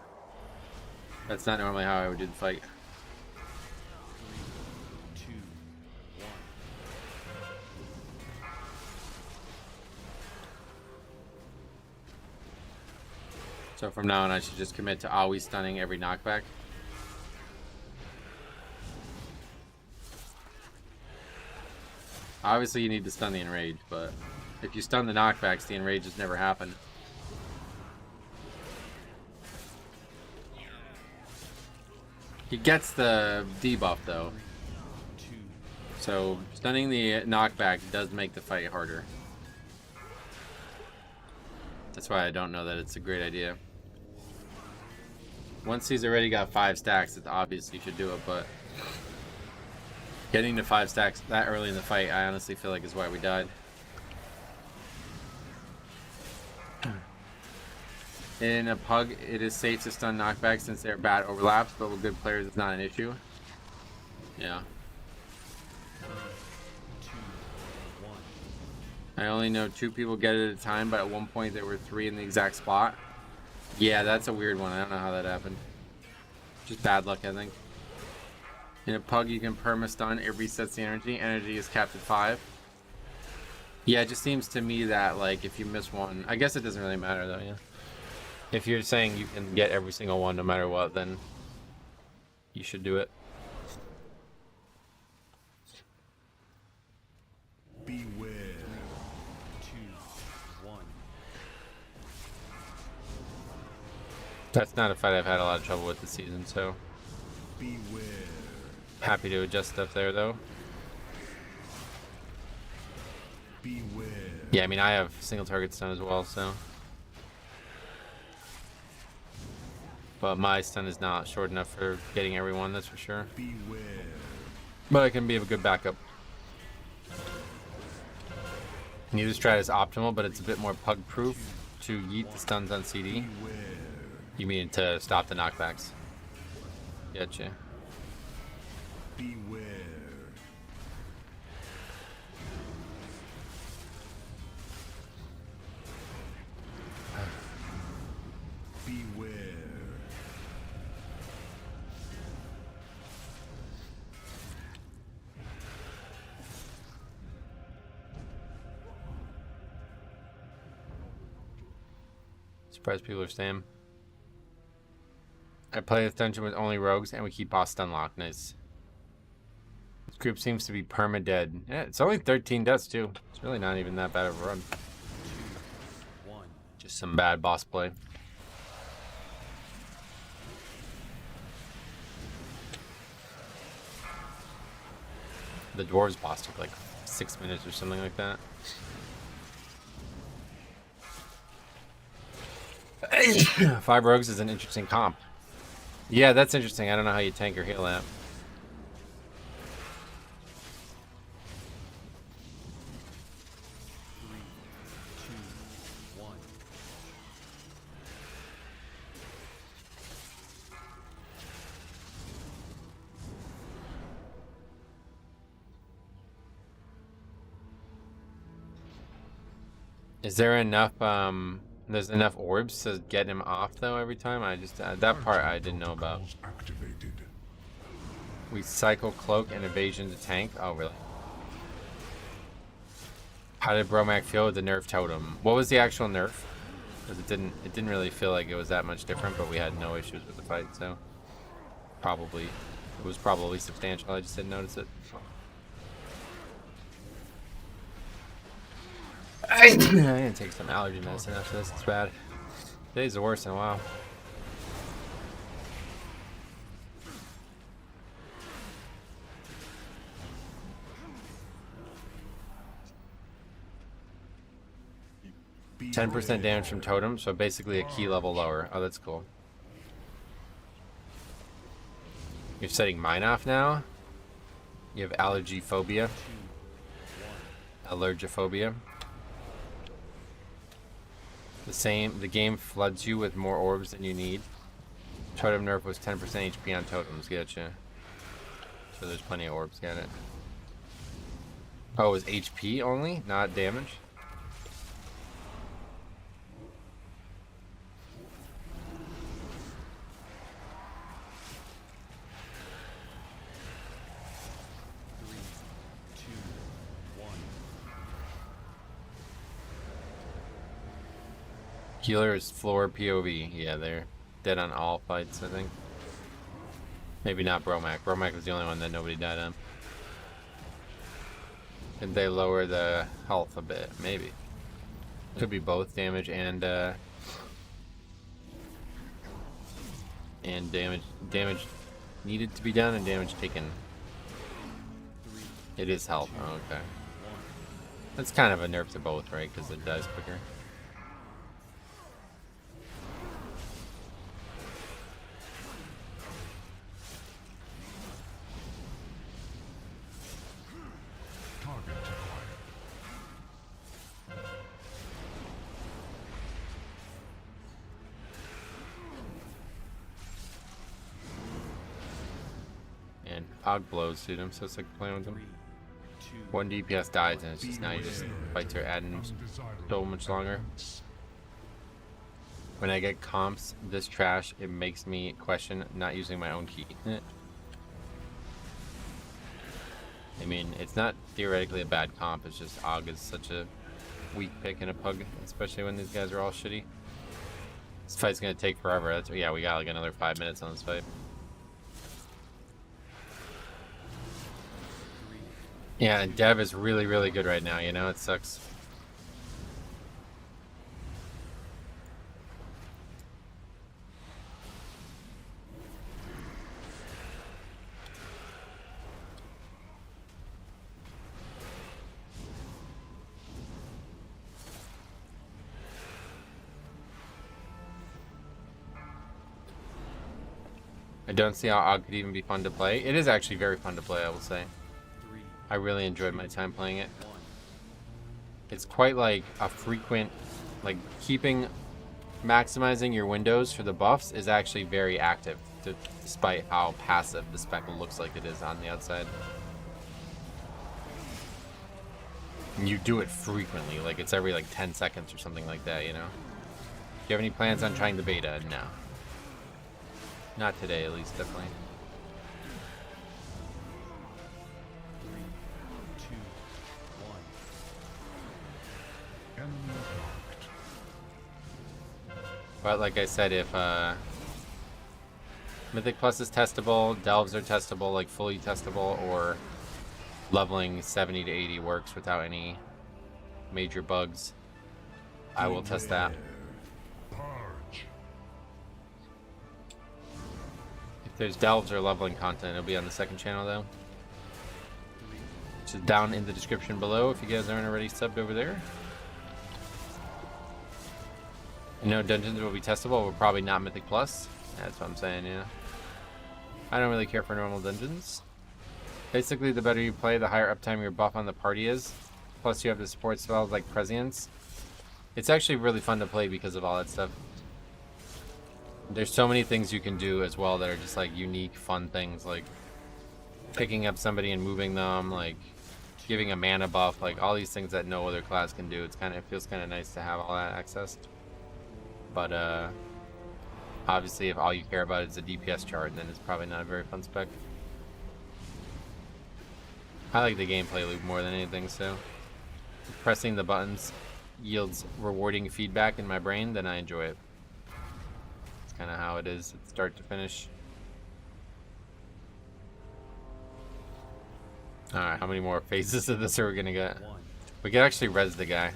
That's not normally how I would do the fight. 3, 2, 1. So from now on, I should just commit to always stunning every knockback. Obviously, you need to stun the enrage, but if you stun the knockbacks, the enrages never happen. He gets the debuff though, so stunning the knockback does make the fight harder. That's why I don't know that it's a great idea. Once he's already got 5 stacks, it's obvious you should do it, but getting to 5 stacks that early in the fight, I honestly feel like is why we died. In a pug, it is safe to stun knockbacks since they're bad overlaps, but with good players, it's not an issue. Yeah. 3, 2, 1. I only know 2 people get it at a time, but at one point there were 3 in the exact spot. Yeah, that's a weird one. I don't know how that happened. Just bad luck, I think. In a pug, you can perma-stun. It resets the energy. Energy is capped at 5. Yeah, it just seems to me that, like, if you miss one... I guess it doesn't really matter, though, yeah. If you're saying you can get every single one no matter what, then you should do it. Beware. 2, 1. That's not a fight I've had a lot of trouble with this season, so Beware. happy to adjust stuff there, though. Beware. Yeah, I mean, I have single target stun as well, so. But my stun is not short enough for getting everyone, that's for sure. Beware. But I can be a good backup. Neither strat is optimal, but it's a bit more pug-proof to yeet the stuns on CD. Beware. You mean to stop the knockbacks? Gotcha. Beware. Beware. Surprised people are staying. I play this dungeon with only rogues, and we keep boss stun lock. Nice. This group seems to be perma-dead. Yeah, it's only 13 deaths, too. It's really not even that bad of a run. Just some bad boss play. The dwarves boss took like 6 minutes or something like that. Five rogues is an interesting comp. Yeah, that's interesting. I don't know how you tank or heal that. Is there enough, there's enough orbs to get him off, though, every time? I just, that part I didn't know about. Activated. We cycle cloak and evasion to tank? Oh, really? How did Bromac feel with the nerf totem? What was the actual nerf? Because it didn't really feel like it was that much different, but we had no issues with the fight, so probably, it was probably substantial. I just didn't notice it. I'm gonna take some allergy medicine after this. It's bad. Today's the worst in a while. Beware. 10% damage from totem, so basically a key level lower. Oh, that's cool. You're setting mine off now. You have allergophobia. Allergophobia. The game floods you with more orbs than you need. Totem nerf was 10% HP on totems, gotcha. So there's plenty of orbs, got it. Oh, it was HP only, not damage? Healer is floor POV. Yeah, they're dead on all fights, I think. Maybe not Bromac. Bromac was the only one that nobody died on. Did they lower the health a bit? Maybe. Could be both damage and damage needed to be done and damage taken. It is health. Oh, okay. That's kind of a nerf to both, right? Because it dies quicker. Og blows, dude. I'm so sick of playing with them. One DPS dies, and it's just now you just fights are adding so much longer. When I get comps this trash, it makes me question not using my own key. I mean, it's not theoretically a bad comp. It's just Og is such a weak pick in a pug, especially when these guys are all shitty. This fight's gonna take forever. That's, yeah, we got like another 5 minutes on this fight. Yeah, and Dev is really, really good right now, you know? It sucks. I don't see how Og could even be fun to play. It is actually very fun to play, I will say. I really enjoyed my time playing it. It's quite like a frequent, like maximizing your windows for the buffs is actually very active, despite how passive the speckle looks like it is on the outside. And you do it frequently, like it's every like 10 seconds or something like that, you know? Do you have any plans on trying the beta? No. Not today, at least, definitely. 3, 2, 1. Enemy blocked. But like I said, if Mythic Plus is testable, Delves are testable, like fully testable, or leveling 70 to 80 works without any major bugs, I will test that. Purge. If there's Delves or leveling content, it'll be on the second channel though, which is down in the description below if you guys aren't already subbed over there. You know, dungeons will be testable, but probably not Mythic Plus. That's what I'm saying, yeah. I don't really care for normal dungeons. Basically, the better you play, the higher uptime your buff on the party is. Plus, you have the support spells like Prescience. It's actually really fun to play because of all that stuff. There's so many things you can do as well that are just like unique, fun things, like picking up somebody and moving them, like giving a mana buff, like all these things that no other class can do. It feels kind of nice to have all that access. But obviously, if all you care about is a DPS chart, then it's probably not a very fun spec. I like the gameplay loop more than anything, so if pressing the buttons yields rewarding feedback in my brain, then I enjoy it. It's kind of how it is at start to finish. Alright, how many more phases of this are we gonna get? We can actually res the guy.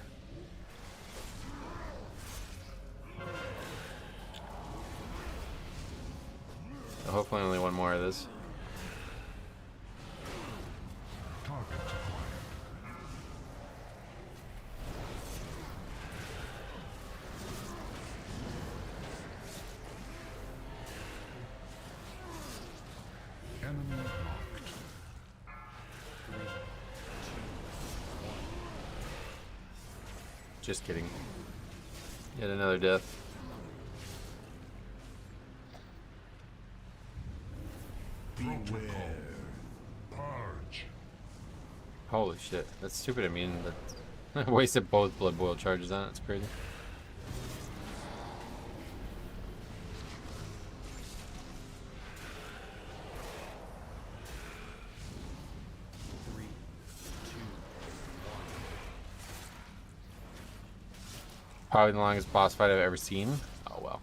So hopefully only one more of this. Target acquired. Enemy blocked. 3, 2, 1. Just kidding. Yet another death. Protocol. Purge. Holy shit, that's stupid. I mean, that I wasted both blood boil charges on it. It's crazy. Three, two, one. Probably the longest boss fight I've ever seen. Oh well.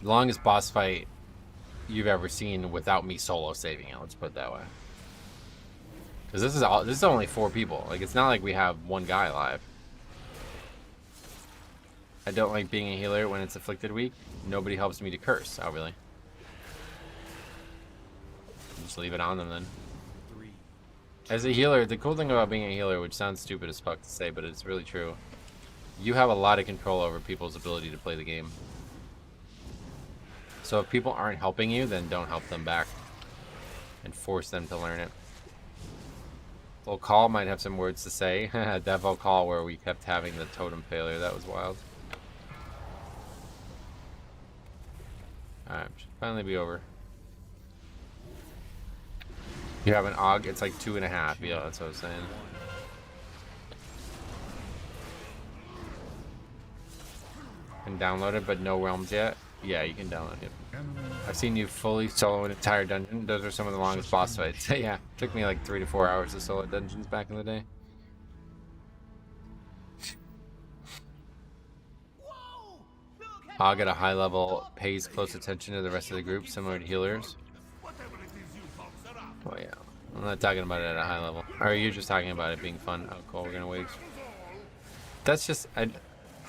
The longest boss fight you've ever seen without me solo saving it. Let's put it that way. Because this is only 4 people. Like, it's not like we have one guy alive. I don't like being a healer when it's afflicted weak. Nobody helps me to curse. Oh really? Just leave it on them then. 3, As a healer, the cool thing about being a healer, which sounds stupid as fuck to say, but it's really true, you have a lot of control over people's ability to play the game. So if people aren't helping you, then don't help them back. And force them to learn it. Volcall might have some words to say. That Volcall where we kept having the totem failure, that was wild. Alright, should finally be over. You have an AUG, it's like 2.5. Yeah, that's what I was saying. Can download it, but no realms yet. Yeah, you can download it. I've seen you fully solo an entire dungeon. Those are some of the longest boss fights. Yeah, took me like 3 to 4 hours to solo dungeons back in the day. AUG at a high level pays close attention to the rest of the group, similar to healers. Oh yeah, I'm not talking about it at a high level. Or are you just talking about it being fun? Oh cool, we're gonna wait. That's just,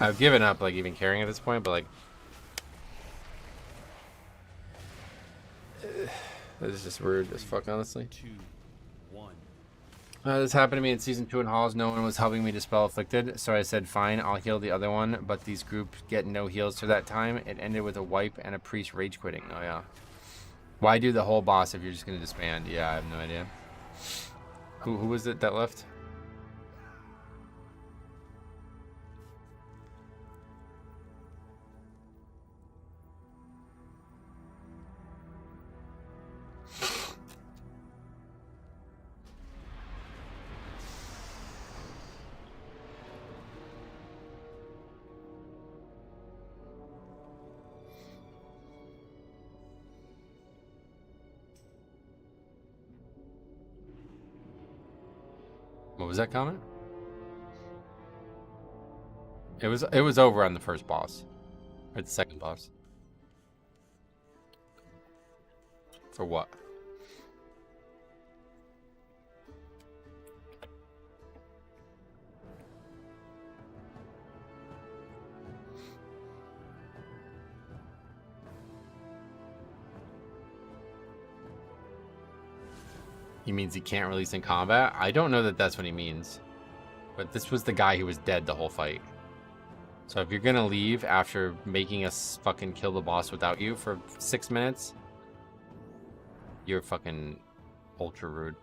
I've given up like even caring at this point, but like this is just rude as fuck, honestly. 2, 1. This happened to me in season 2 in Halls. No one was helping me dispel afflicted, so I said, fine, I'll heal the other one, but these groups get no heals to that time. It ended with a wipe and a priest rage quitting. Oh, yeah. Why do the whole boss if you're just going to disband? Yeah, I have no idea. Who was it that left? What was that comment? It was over on the first boss. Or the second boss. For what? He means he can't release in combat? I don't know that that's what he means. But this was the guy who was dead the whole fight. So if you're gonna leave after making us fucking kill the boss without you for 6 minutes, you're fucking ultra rude.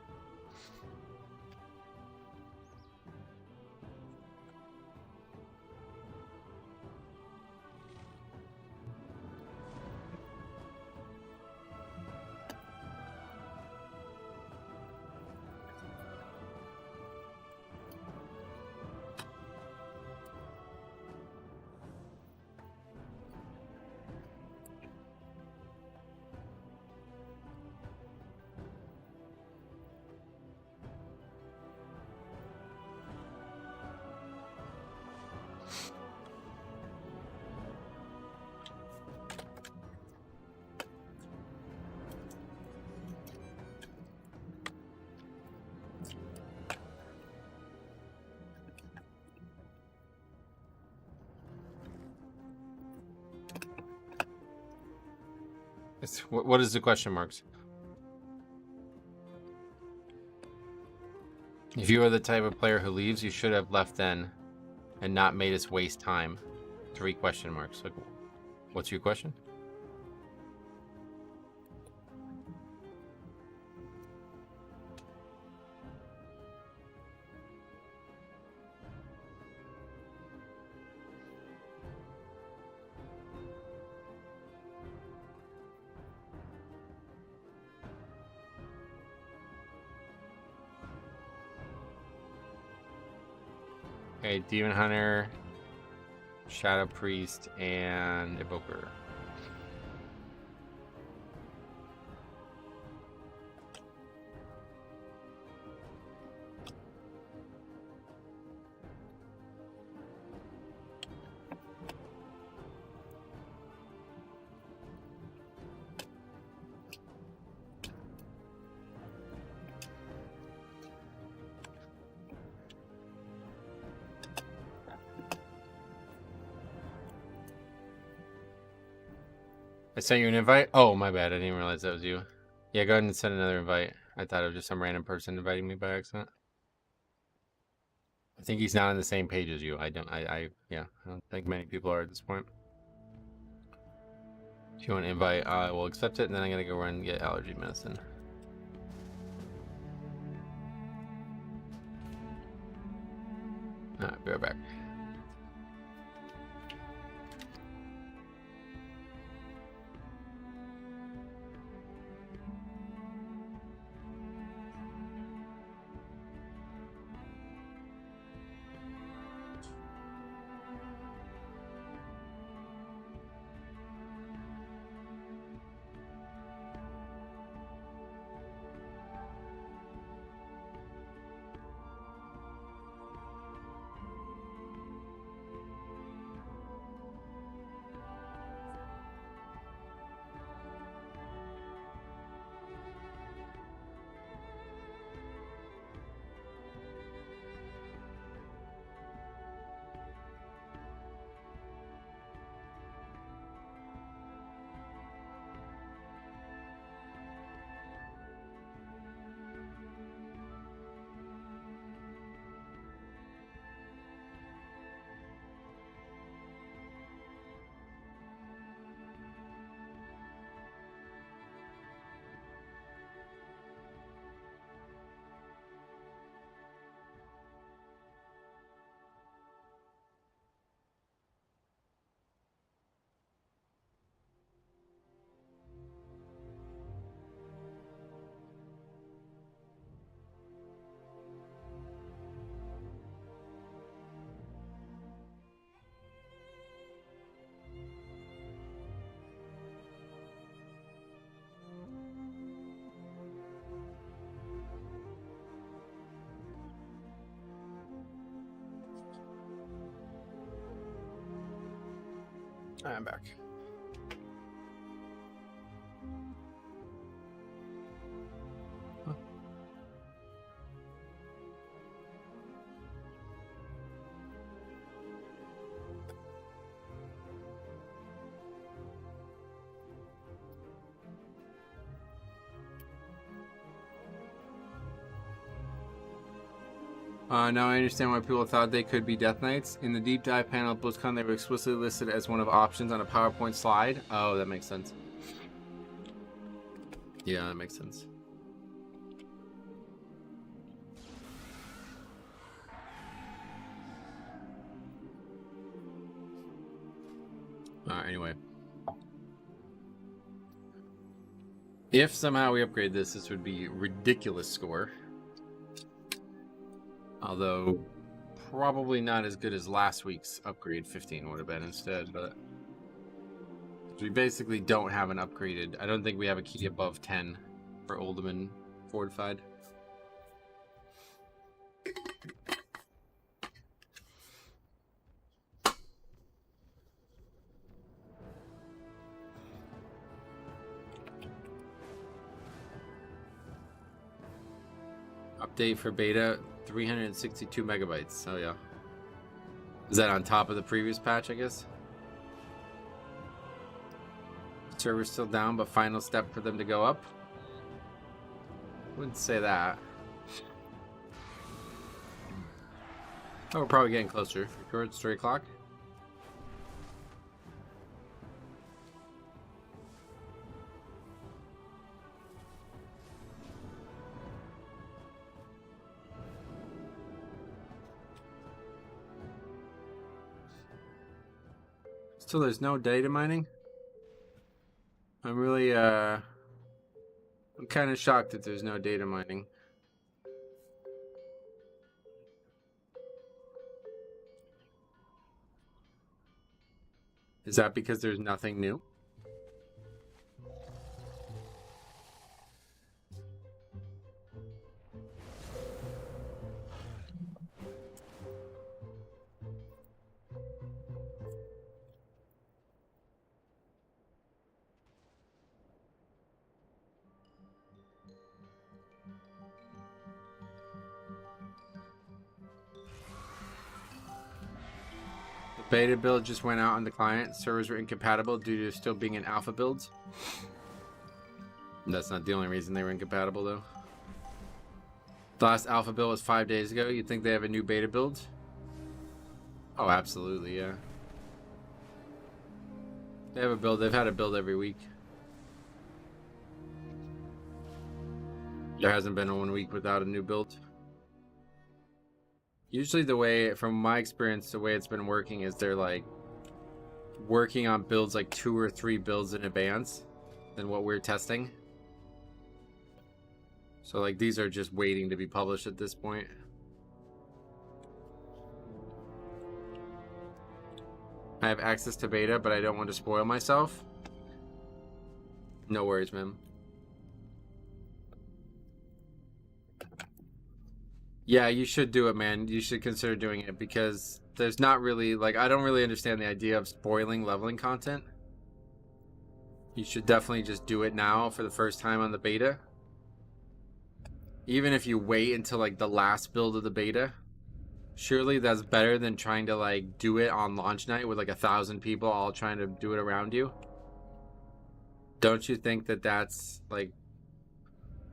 What is the question marks? If you are the type of player who leaves, you should have left then and not made us waste time. 3 question marks. Like, what's your question? Okay, Demon Hunter, Shadow Priest, and Evoker. I sent you an invite? Oh, my bad. I didn't realize that was you. Yeah, go ahead and send another invite. I thought it was just some random person inviting me by accident. I think he's not on the same page as you. I don't think many people are at this point. If you want to invite, I will accept it, and then I'm going to go run and get allergy medicine. Alright, be right back. I'm back. Now I understand why people thought they could be Death Knights. In the deep dive panel at BlizzCon, they were explicitly listed as one of options on a PowerPoint slide. Oh, that makes sense. Yeah, that makes sense. Anyway. If somehow we upgrade this, this would be a ridiculous score. Although, probably not as good as last week's upgrade 15 would have been instead, but we basically don't have an upgraded. I don't think we have a key above 10 for Oldham Fortified. Update for beta, 362 megabytes. Oh yeah. Is that on top of the previous patch, I guess? Server's still down, but final step for them to go up? Wouldn't say that. Oh, we're probably getting closer. Towards 3 o'clock. So there's no data mining? I'm really, I'm kind of shocked that there's no data mining. Is that because there's nothing new? Beta build just went out on the client. Servers were incompatible due to still being in alpha builds. That's not the only reason they were incompatible, though. The last alpha build was 5 days ago. You think they have a new beta build? Oh, absolutely, yeah. They have a build. They've had a build every week. There hasn't been 1 week without a new build. Usually the way, from my experience, the way it's been working is they're like working on builds like 2 or 3 builds in advance than what we're testing. So like these are just waiting to be published at this point. I have access to beta, but I don't want to spoil myself. No worries, man. Yeah, you should do it, man. You should consider doing it because there's not really, like, I don't really understand the idea of spoiling leveling content. You should definitely just do it now for the first time on the beta. Even if you wait until, like, the last build of the beta. Surely that's better than trying to, like, do it on launch night with, like, 1,000 people all trying to do it around you. Don't you think that that's, like...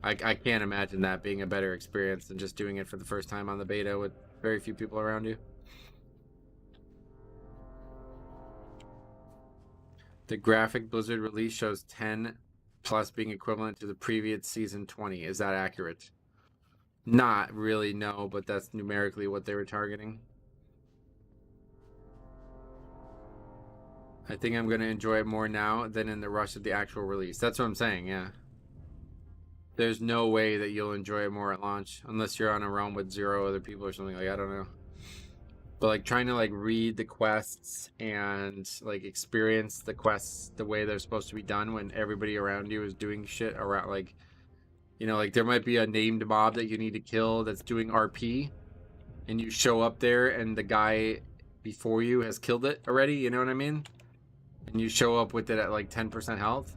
I can't imagine that being a better experience than just doing it for the first time on the beta with very few people around you. The graphic Blizzard release shows 10 plus being equivalent to the previous season 20. Is that accurate? Not really, no, but that's numerically what they were targeting. I think I'm going to enjoy it more now than in the rush of the actual release. That's what I'm saying, yeah. There's no way that you'll enjoy it more at launch unless you're on a realm with 0 other people or something. Like, I don't know. But like trying to like read the quests and like experience the quests the way they're supposed to be done when everybody around you is doing shit around, like, you know, like there might be a named mob that you need to kill that's doing RP and you show up there and the guy before you has killed it already, you know what I mean? and you show up with it at like 10% health,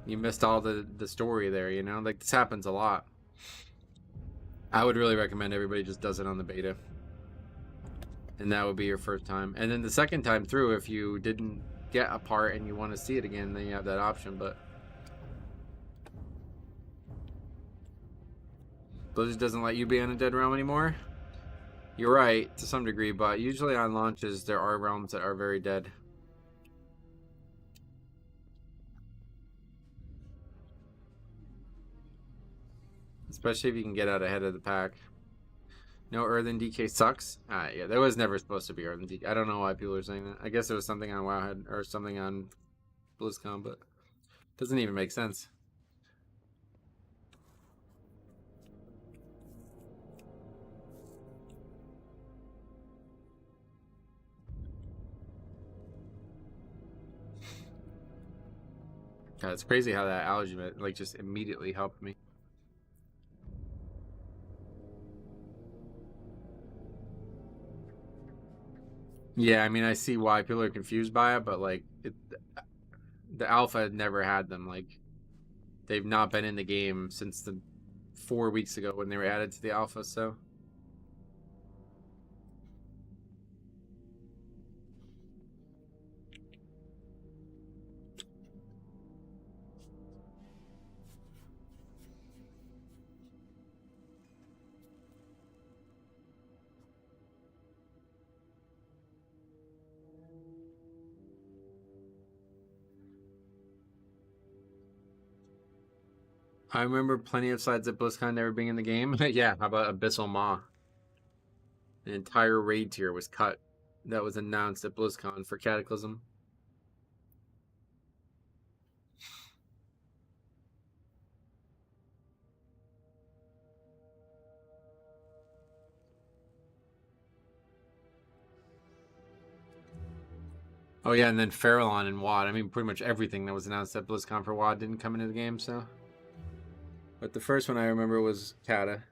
you missed all the story there, you know? Like, this happens a lot. I would really recommend everybody just does it on the beta. And that would be your first time. And then the second time through, if you didn't get a part and you want to see it again, then you have that option. But Blizzard doesn't let you be on a dead realm anymore. You're right, to some degree, but usually on launches, there are realms that are very dead. Especially if you can get out ahead of the pack. No Earthen DK sucks. Yeah, there was never supposed to be Earthen DK. I don't know why people are saying that. I guess it was something on Wowhead or something on BlizzCon, but it doesn't even make sense. God, it's crazy how that allergy like just immediately helped me. Yeah, I mean, I see why people are confused by it, but like, the alpha never had them. Like, they've not been in the game since the 4 weeks ago when they were added to the alpha. So. I remember plenty of sides at BlizzCon never being in the game. Yeah, how about Abyssal Maw? An entire raid tier was cut. That was announced at BlizzCon for Cataclysm. Oh yeah, and then Farallon and WoD. I mean, pretty much everything that was announced at BlizzCon for WoD didn't come into the game, so... But the first one I remember was Kata.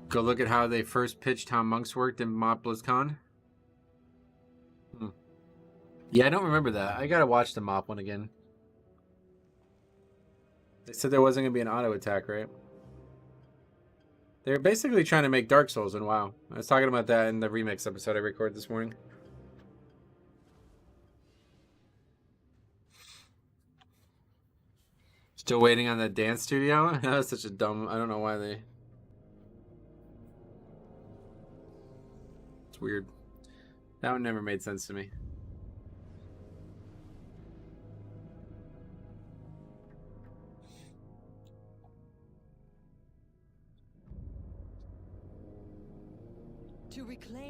Go look at how they first pitched how monks worked in Mop BlizzCon. Yeah, I don't remember that. I gotta watch the Mop one again. They said there wasn't going to be an auto attack, right? They're basically trying to make Dark Souls in WoW. I was talking about that in the remix episode I recorded this morning. Still waiting on the dance studio? That was such a dumb... I don't know why they... It's weird. That one never made sense to me.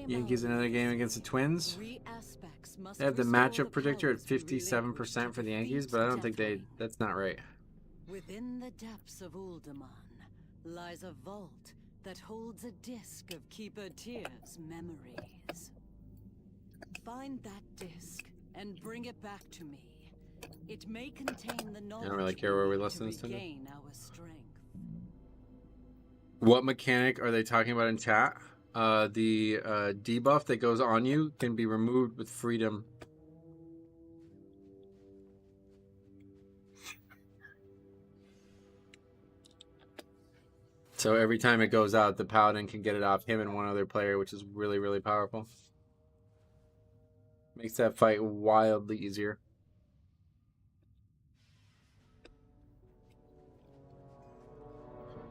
Yankees another game against the Twins. They have the matchup predictor at 57% for the Yankees, but I don't think that's not right. Within the depths of Uldaman lies a vault that holds a disc of Keeper Tyr's memories. Find that disc and bring it back to me. It may contain the knowledge I don't really care where we listen to regain our strength. What mechanic are they talking about in chat? The debuff that goes on you can be removed with freedom. So every time it goes out, the paladin can get it off him and one other player, which is really, really powerful. Makes that fight wildly easier.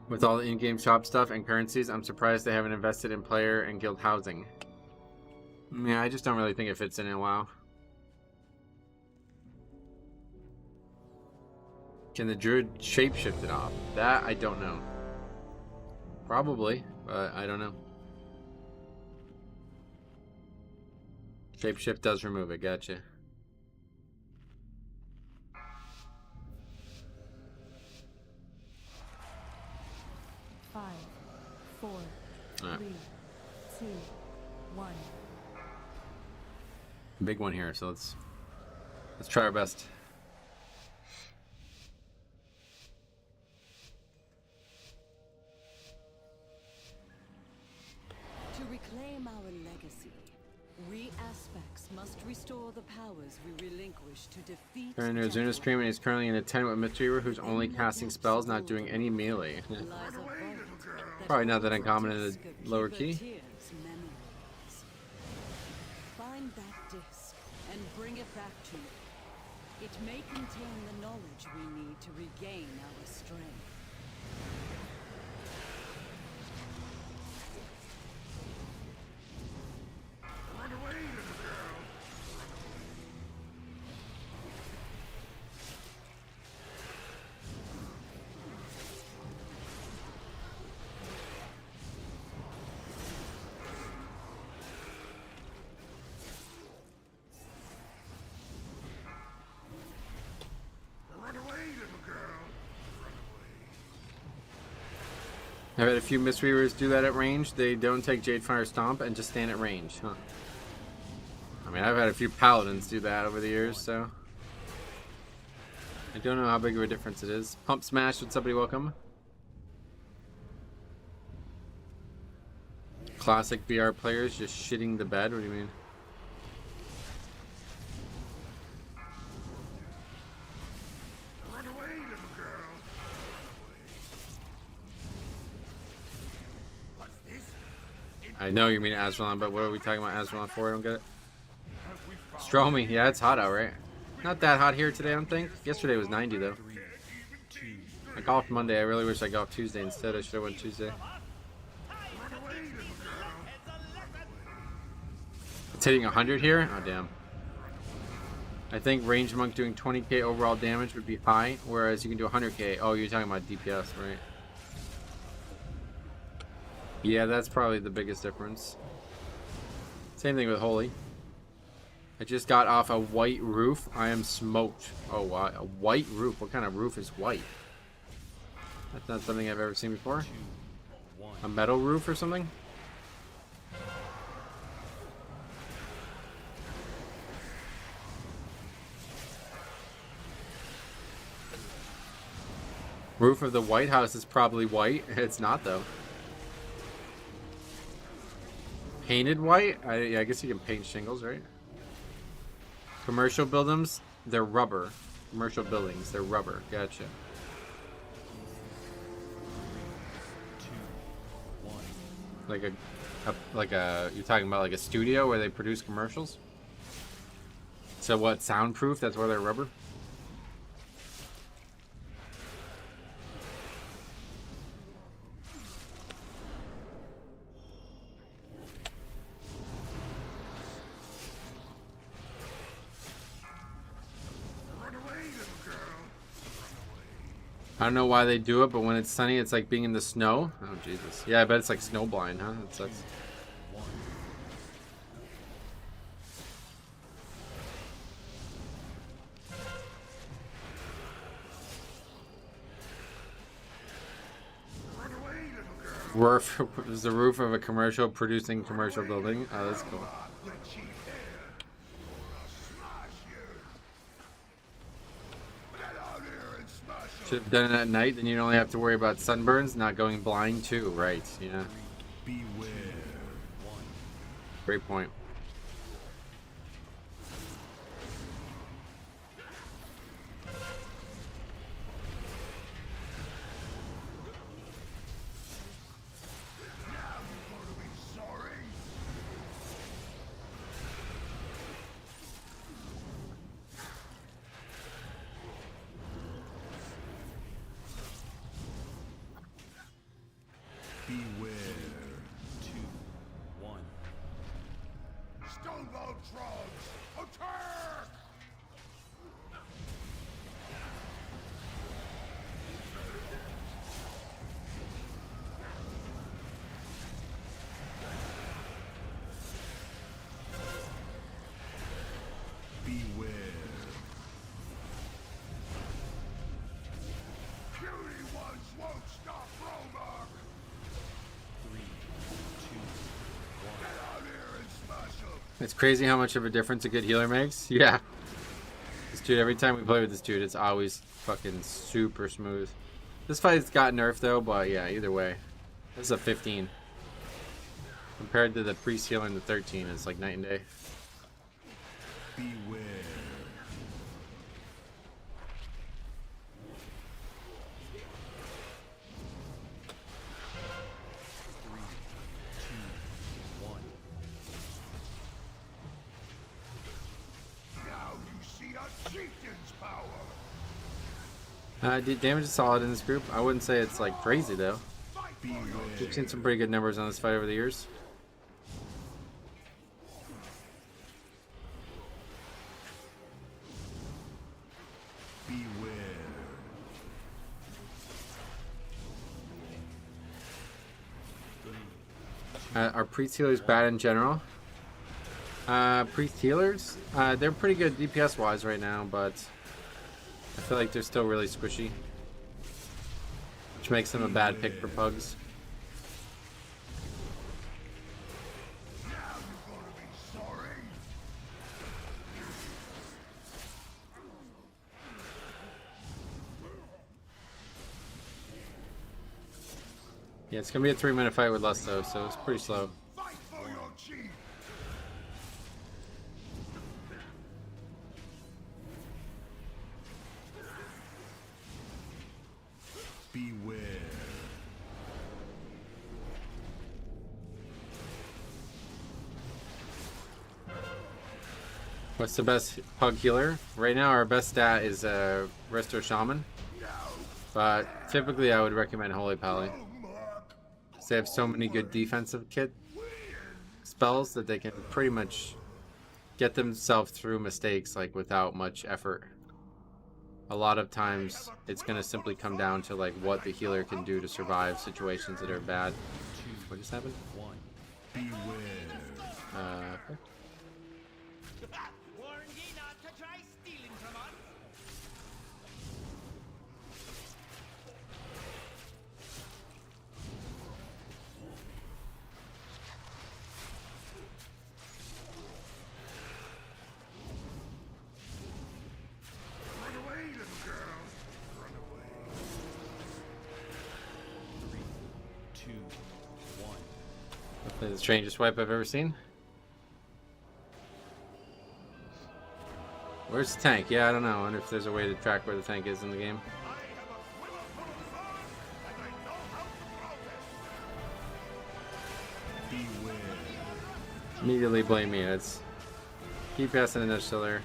With all the in-game shop stuff and currencies, I'm surprised they haven't invested in player and guild housing. Yeah, I just don't really think it fits in WoW. Can the druid shapeshift it off? That I don't know. Probably, but I don't know. Shapeshift does remove it, gotcha. Five, 4, 3, 2, 1. Big one here, so let's Let's try our best. To reclaim our legacy, we aspects must restore the powers we relinquish to defeat. Current Arizona stream, and he's currently in a tent with Mythic Run, who's only casting spells, not doing any melee. Probably not that uncommon in a lower key. Find that disc and bring it back to me. It may contain the knowledge we need to regain our strength. Run away, little girl. Run away, little girl. I've had a few Mistweavers do that at range. They don't take Jadefire Stomp and just stand at range. Huh. I mean, I've had a few Paladins do that over the years, so... I don't know how big of a difference it is. Pump Smash, would somebody welcome? Classic BR players just shitting the bed? What do you mean? Run away, little girl. What's this? I know you mean Azralan, but what are we talking about Azralan for? I don't get it. Stromy, yeah, it's hot out, right? Not that hot here today, I don't think. Yesterday was 90, though. I golfed Monday. I really wish I golfed Tuesday instead. I should have went Tuesday. It's hitting 100 here? Oh, damn. I think Range Monk doing 20k overall damage would be high, whereas you can do 100k. Oh, you're talking about DPS, right? Yeah, that's probably the biggest difference. Same thing with Holy. I just got off a white roof. I am smoked. Oh, wow. A white roof? What kind of roof is white? That's not something I've ever seen before. A metal roof or something? Roof of the White House is probably white. It's not, though. Painted white? Yeah, I guess you can paint shingles, right? Commercial buildings, they're rubber. Commercial buildings, they're rubber. Gotcha. Like a you're talking about like a studio where they produce commercials? So what, soundproof? That's why they're rubber? I don't know why they do it, but when it's sunny, it's like being in the snow. Oh, Jesus. Yeah, I bet it's like snow blind, huh? That sucks. Roof is the roof of a commercial producing commercial building. Oh, that's cool. Should have done it at night, then you'd only have to worry about sunburns, not going blind too, right? Yeah. Beware. Great point. Beware. 2, 1. Stonebolt trolls, attack! Beware. Puny ones won't stop Romark! 3, 2, 1. Get out here and smash them! It's crazy how much of a difference a good healer makes. Yeah. Dude, every time we play with this dude, it's always fucking super smooth. This fight's got nerfed though, but yeah, either way. This is a 15. Compared to the priest healer in the 13, it's like night and day. Beware. Damage is solid in this group. I wouldn't say it's like crazy though. We've seen some pretty good numbers on this fight over the years. Are priest healers bad in general? Priest healers? They're pretty good DPS wise right now, but I feel like they're still really squishy, which makes them a bad pick for pugs. Yeah, it's gonna be a 3-minute fight with less though, so it's pretty slow. Beware. What's the best pug healer? Right now our best stat is Restore Shaman. But typically I would recommend Holy Pally. They have so many good defensive kit spells that they can pretty much get themselves through mistakes like without much effort. A lot of times it's going to simply come down to like what the healer can do to survive situations that are bad. What just happened? Beware. Okay. Warn ye not to try stealing from us. Run away, little girl. Run away. 3, 2, 1. Definitely the strangest wipe I've ever seen. Where's the tank? Yeah, I don't know. I wonder if there's a way to track where the tank is in the game. Beware. Immediately blame me. It's keep passing and they're still there.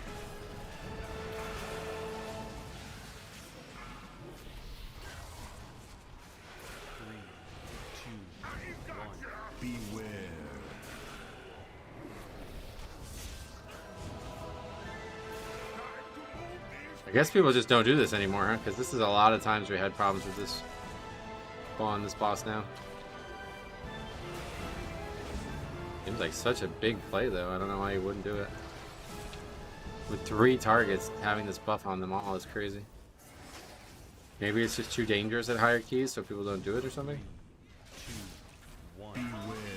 Beware. I guess people just don't do this anymore, huh? Because this is a lot of times we had problems with this spawn, this boss now. Seems like such a big play though. I don't know why you wouldn't do it. With 3 targets, having this buff on them all is crazy. Maybe it's just too dangerous at higher keys, so people don't do it or something? Beware.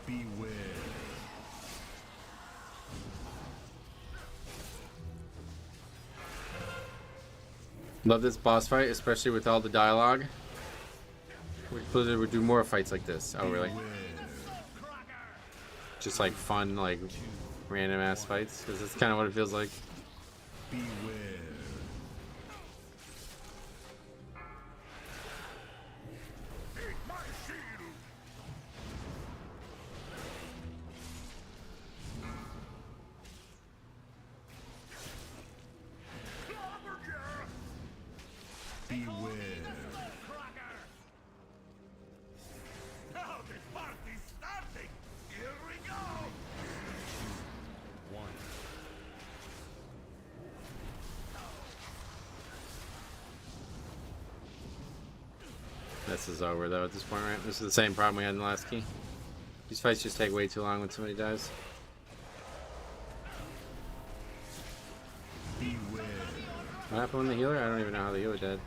Beware. Love this boss fight, especially with all the dialogue. Wish Blizzard would do more fights like this. Oh, really? Just like fun, like random ass fights, because that's kind of what it feels like. Beware. Beware. Now this party's starting. Here we go. 1. This is over though at this point, right? This is the same problem we had in the last key. These fights just take way too long when somebody dies. Beware. What happened when the healer? I don't even know how the healer died.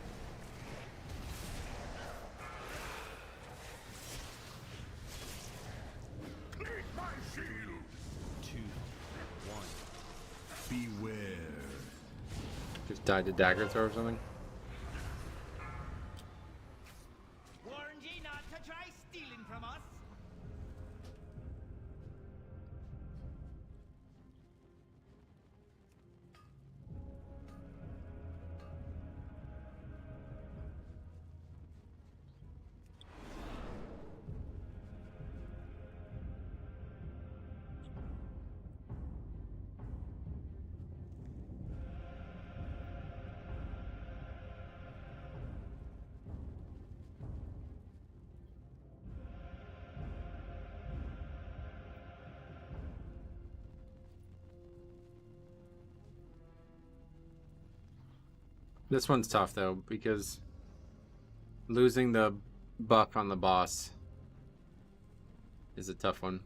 Died to dagger throw or something. Warned ye not to try stealing from us. This one's tough though, because losing the buff on the boss is a tough one.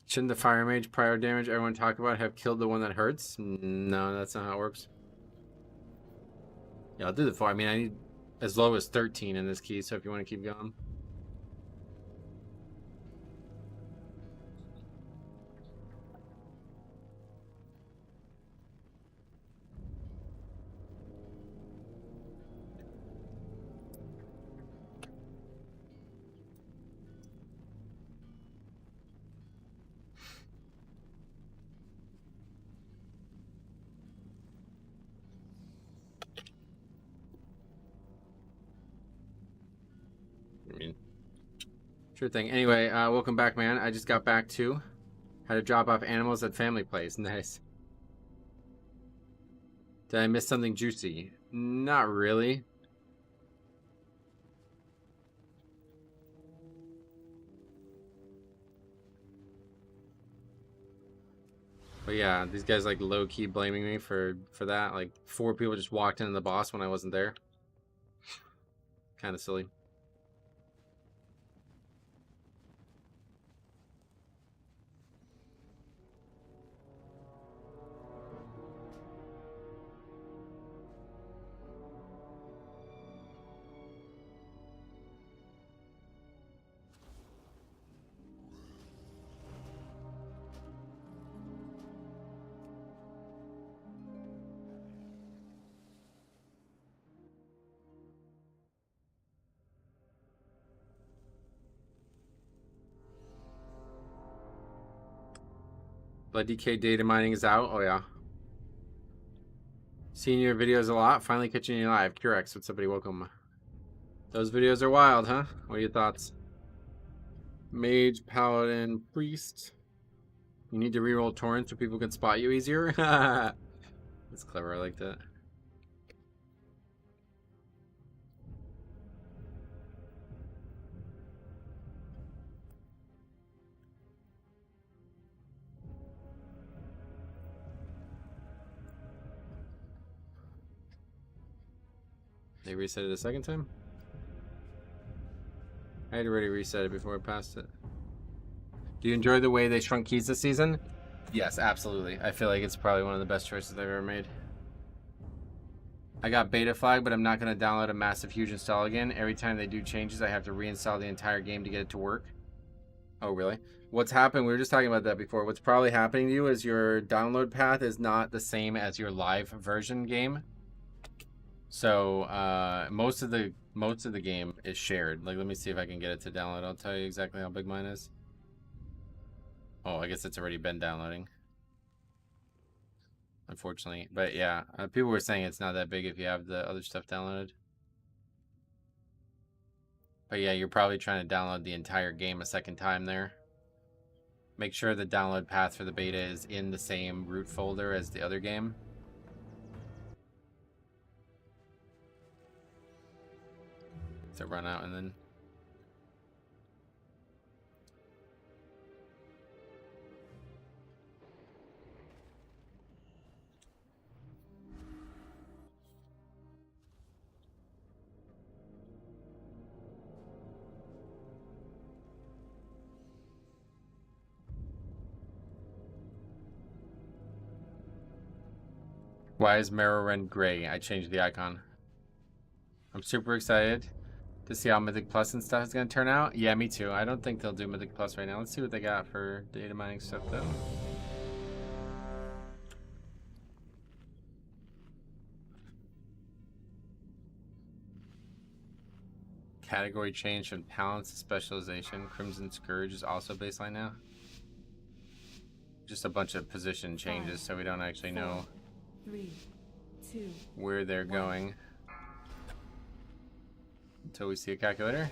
Shouldn't the fire mage prior damage everyone talk about have killed the one that hurts? No, that's not how it works. Yeah, I'll do the 4. I mean, I need as low as 13 in this key, so if you want to keep going. I mean, sure thing. Anyway, welcome back, man. I just got back to how to drop off animals at family place. Nice. Did I miss something juicy? Not really. But yeah, these guys like low-key blaming me for that. Like 4 people just walked into the boss when I wasn't there. Kind of silly. Blood DK data mining is out. Oh yeah. Seeing your videos a lot. Finally catching you live. Curex, what's up, buddy? Welcome. Those videos are wild, huh? What are your thoughts? Mage, Paladin, Priest. You need to reroll torrents so people can spot you easier. That's clever. I like that. They reset it a second time? I had already reset it before I passed it. Do you enjoy the way they shrunk keys this season? Yes, absolutely. I feel like it's probably one of the best choices I've ever made. I got beta flag, but I'm not going to download a massive huge install again. Every time they do changes, I have to reinstall the entire game to get it to work. Oh, really? What's happened, we were just talking about that before. What's probably happening to you is your download path is not the same as your live version game. So most of the game is shared. Like, let me see if I can get it to download. I'll tell you exactly how big mine is. Oh, I guess it's already been downloading, unfortunately. But yeah, people were saying it's not that big if you have the other stuff downloaded. But yeah, you're probably trying to download the entire game a second time there. Make sure the download path for the beta is in the same root folder as the other game. To run out and then why is Merrowen gray? I changed the icon. I'm super excited. to see how Mythic Plus and stuff is going to turn out. Yeah, me too. I don't think they'll do Mythic Plus right now. Let's see what they got for data mining stuff, though. Category change from talents to specialization. Crimson Scourge is also baseline now. Just a bunch of position changes, so we don't actually know 3, 2, where they're going until we see a calculator.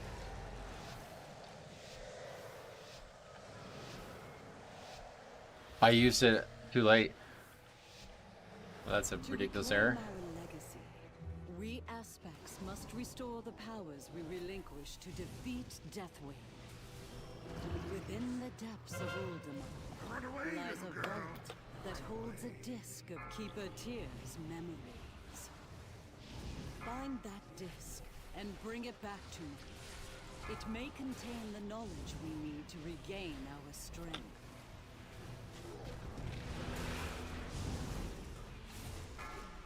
I used it too late. Well, that's a ridiculous error. Our legacy, we aspects must restore the powers we relinquish to defeat Deathwing. Within the depths of Ultima lies a vault that holds a disc of Keeper Tyr's memories. Find that disc and bring it back to me. It may contain the knowledge we need to regain our strength.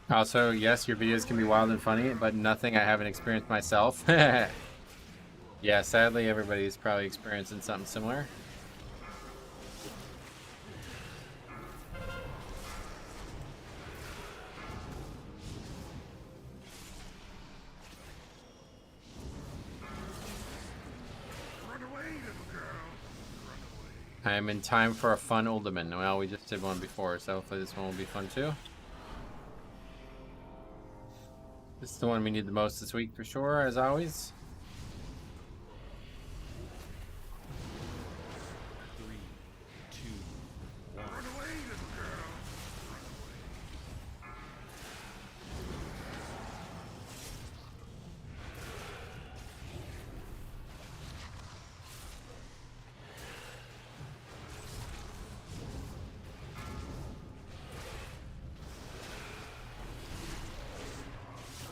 Also, yes, your videos can be wild and funny, but nothing I haven't experienced myself. Yeah, sadly, everybody's probably experiencing something similar. Run away, little girl. Run away. I am in time for a fun Uldaman. Well, we just did one before, so hopefully this one will be fun too. This is the one we need the most this week for sure, as always. 3, 2, 1. Run away, little girl.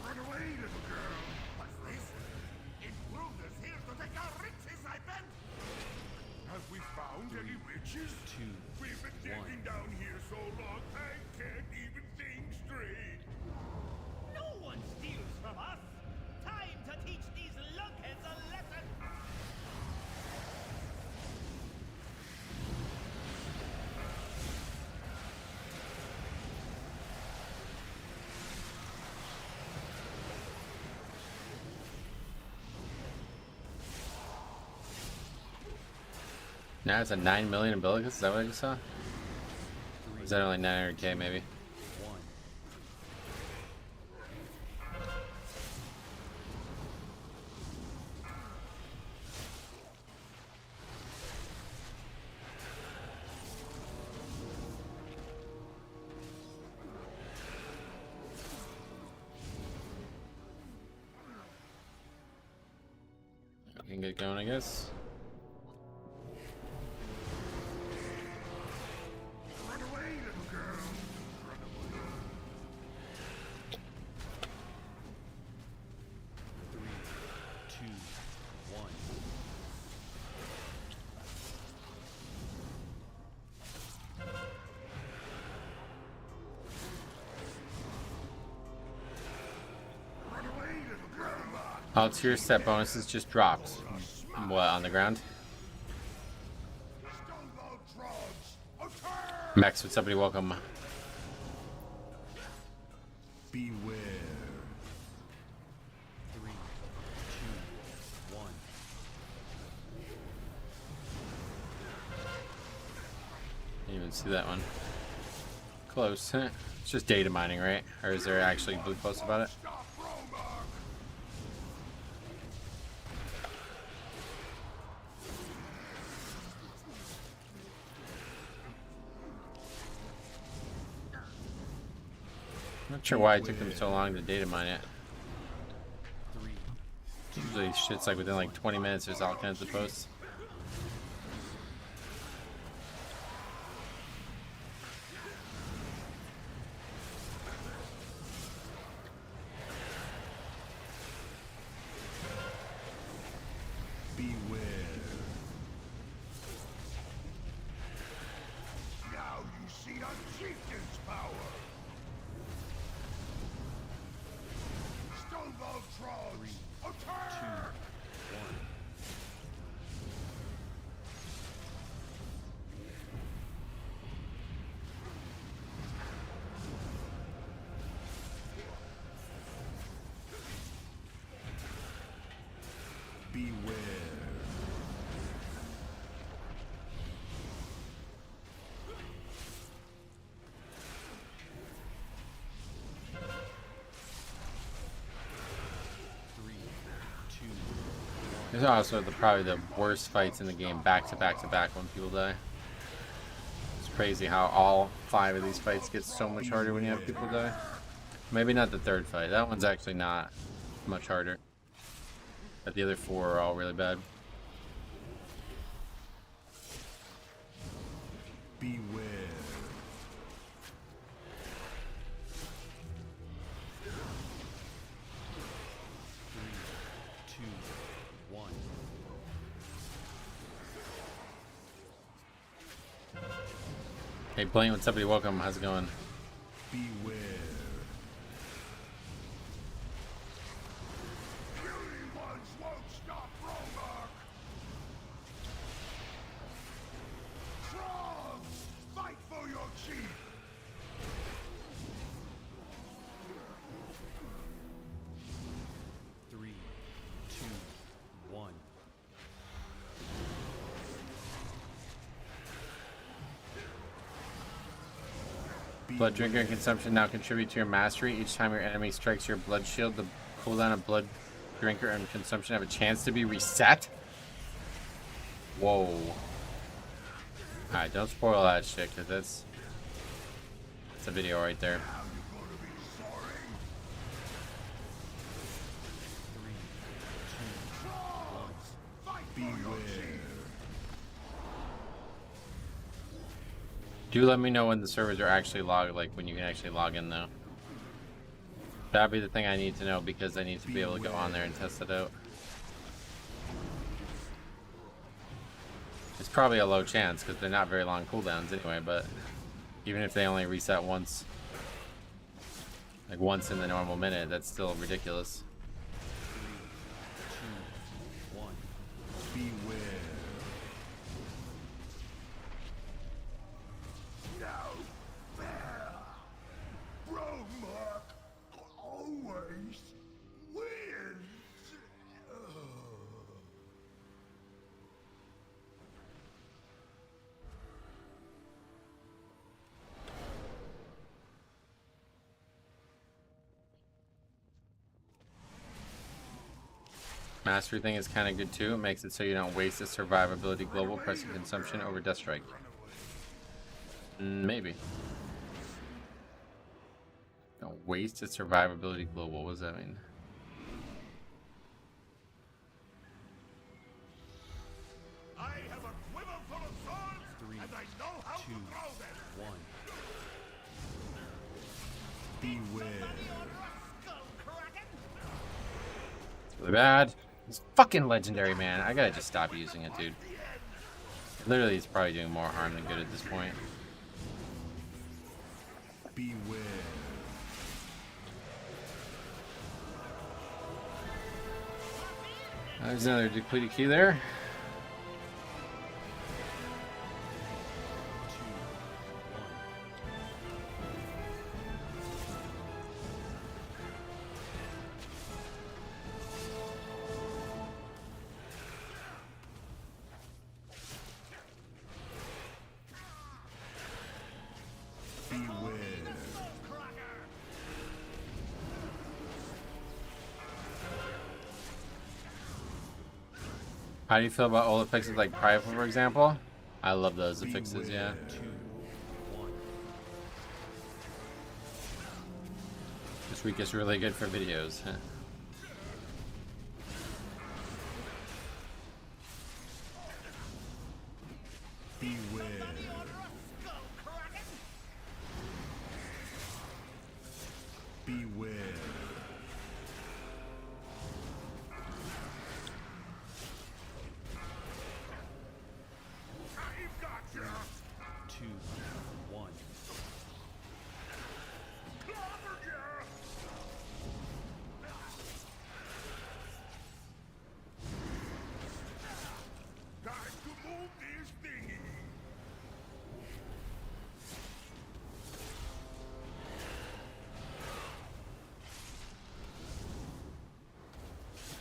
Run away, little girl. What's this? Intruders here to take our riches, I bet. Have we found any riches? 2, We've been digging down here so long, I can't even think straight. No one steals from us. Time to teach these lunkheads a lesson. Now it's a 9 million umbilicus. Is that what I just saw? Or is that only 900k maybe? 1. We can get going, I guess. Run away, little girl. Run away. 3, 2, 1. Run away, little girl. All tier step bonuses just dropped. What, on the ground? Stonewall drugs. Attack! Max, what's up, buddy? Welcome. Beware. 3, 2, 1. Didn't even see that one. Close. It's just data mining, right? Or is there actually blue posts about it? Stop, Romark. I'm not sure why it took them so long to data mine it. 3, Usually shit's like within like 20 minutes there's all kinds of posts. Beware. Now you see a chieftain's power. Stonewall drugs. Attack! Beware. These are also probably the worst fights in the game, back to back to back when people die. It's crazy how all 5 of these fights get so much harder when you have people die. Maybe not the 3rd fight. That one's actually not much harder. But the other 4 are all really bad. Beware. Hey, Blaine, what's up, buddy? Welcome. How's it going? Beware. Beauty ones won't stop Romark. Trolls, fight for your chief. Three, two, one. Blood drinker and consumption now contribute to your mastery. Each time your enemy strikes your blood shield, the cooldown of blood drinker and consumption have a chance to be reset. Whoa. Alright, don't spoil that shit, because that's a video right there. Do let me know when the servers are actually logged, like when you can actually log in though. That'd be the thing I need to know, because I need to be able to go on there and test it out. It's probably a low chance because they're not very long cooldowns anyway, but even if they only reset once, like once in the normal minute, that's still ridiculous. 3, 2, 1. Beware. No fair. Romark always wins. Mastery thing is kind of good too. It makes it so you don't waste the survivability global pressing consumption over death strike. Maybe. Don't waste the survivability global. What does that mean? I have a quiver full of swords, 3, and I know how 2, to throw them. 1. Beware. It's really bad. It's fucking legendary, man. I gotta just stop using it, dude. Literally, it's probably doing more harm than good at this point. Beware. There's another depleted key there. How do you feel about all affixes like Private, for example? I love those affixes, yeah. 2, 1. This week is really good for videos. Huh? Beware. Beware. I've got you. 2, 1. Clobbered ya. Time to move this thingy.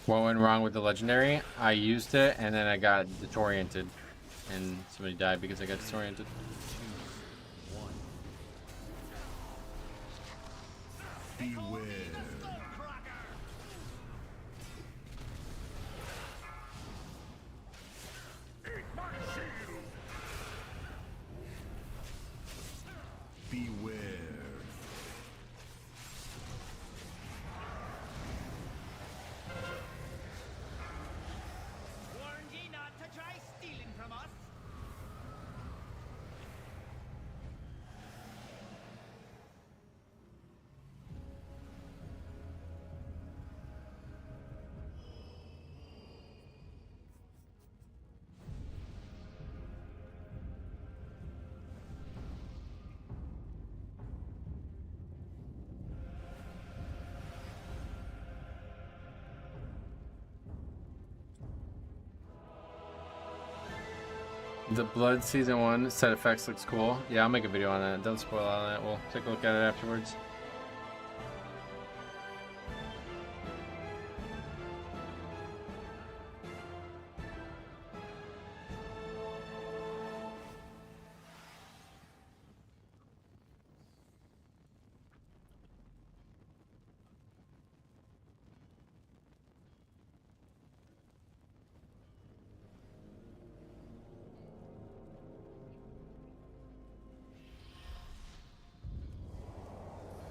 What went wrong with the legendary? I used it and then I got disoriented, and somebody died because I got disoriented. Beware. Eat my shield. Beware. Warned ye not to try stealing from us. The Blood Season 1 set effects looks cool. Yeah, I'll make a video on that. Don't spoil all that. We'll take a look at it afterwards.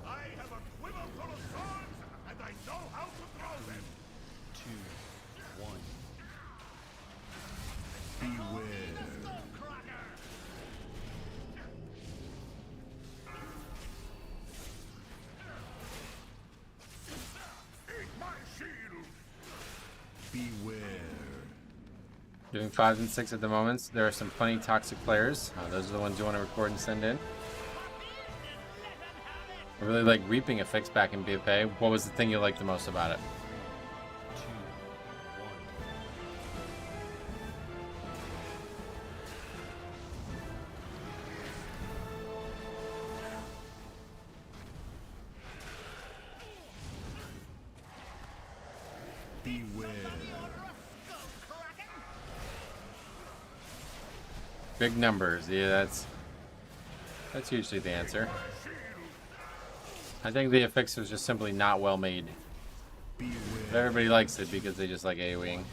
I have a quiver full of swords, and I know how to throw them. 2, 1. Beware. Eat my shield. Beware. Doing 5s and 6 at the moment. There are some funny toxic players. Those are the ones you want to record and send in. I really like reaping effects back in BFA. What was the thing you liked the most about it? 2, 1. Beware. Big numbers. Yeah, that's usually the answer. I think the effects was just simply not well made. But everybody likes it because they just like AoEing.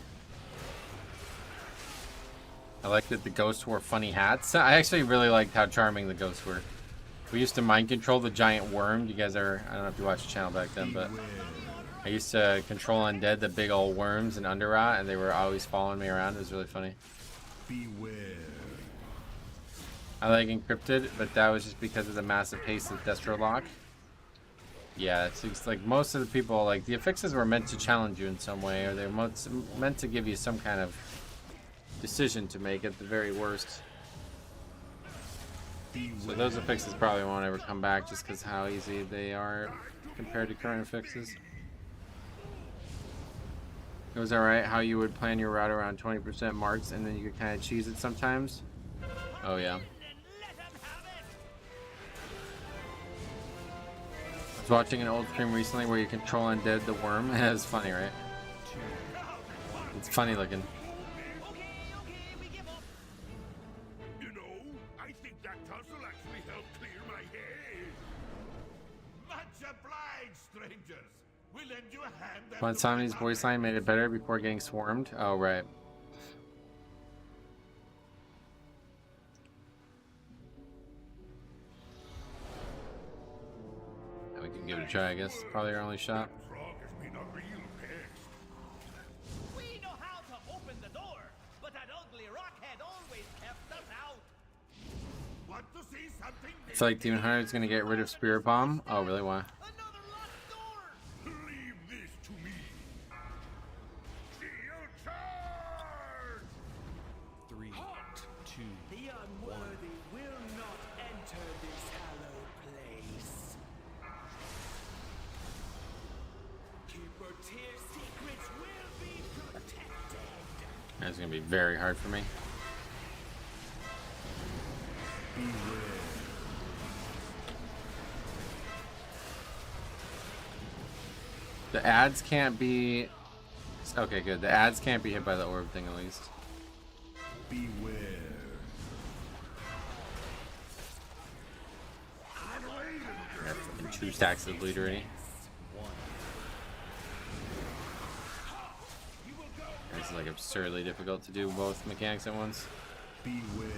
I like that the ghosts wore funny hats. I actually really liked how charming the ghosts were. We used to mind control the giant worm. You guys are, I don't know if you watched the channel back then, but I used to control undead, the big old worms in Underrot, and they were always following me around. It was really funny. Beware. I like Encrypted, but that was just because of the massive pace of Destro Lock. Yeah, it's like most of the people, like the affixes were meant to challenge you in some way, or they're meant to give you some kind of decision to make at the very worst. So those affixes probably won't ever come back just because how easy they are compared to current affixes. It was alright how you would plan your route around 20% marks and then you could kind of cheese it sometimes. Oh yeah. I was watching an old stream recently where you control undead the worm, and it was funny, right? It's funny looking. You know, I think that tussle actually helped clear my head. Much obliged, strangers. We'll lend you a hand. Insomnia's voice line made it better before getting swarmed. Oh, right. We can give it a try, I guess. Probably our only shot. Frog has been a real pest. We know how to open the door, but that ugly rockhead always kept us out. Want to see something? I feel like Demon Hunter is gonna get rid of Spirit Bomb. Oh, really? Why? Another locked door. Leave this to me. Shield charge! 3, 2. The unworthy will not enter this hallowed place. Keeper Tier secrets will be protected. That's gonna be very hard for me. The ads can't be Okay, good. The ads can't be hit by the orb thing at least. Beware. Got fucking 2 stacks of bleed already. This is like absurdly difficult to do both mechanics at once. Beware.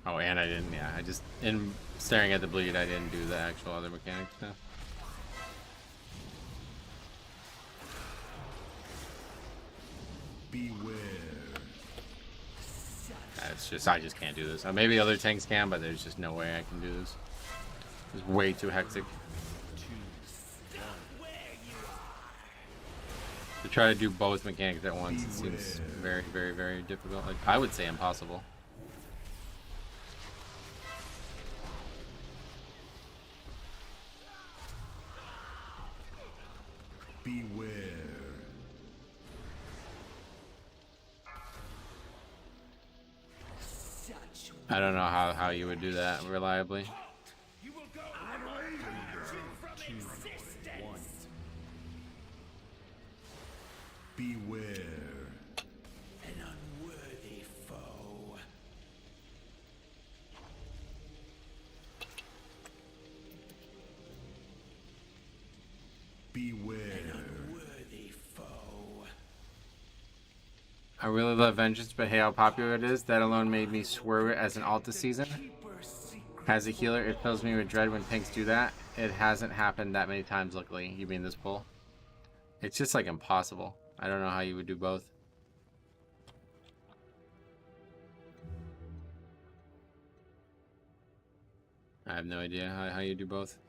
Oh, and I didn't, yeah, I just, in staring at the bleed, I didn't do the actual other mechanics. No. Beware. It's just, I just can't do this. Maybe other tanks can, but there's just no way I can do this. It's way too hectic. To try to do both mechanics at once, it seems very, very, very difficult. Like, I would say impossible. Beware. I don't know how you would do that reliably. Beware. An unworthy foe. Beware. An unworthy foe. I really love Vengeance, but hey, how popular it is. That alone made me swerve it as an alt this season. As a healer, it fills me with dread when tanks do that. It hasn't happened that many times, luckily. You mean this pull? It's just like impossible. I don't know how you would do both. I have no idea how you do both.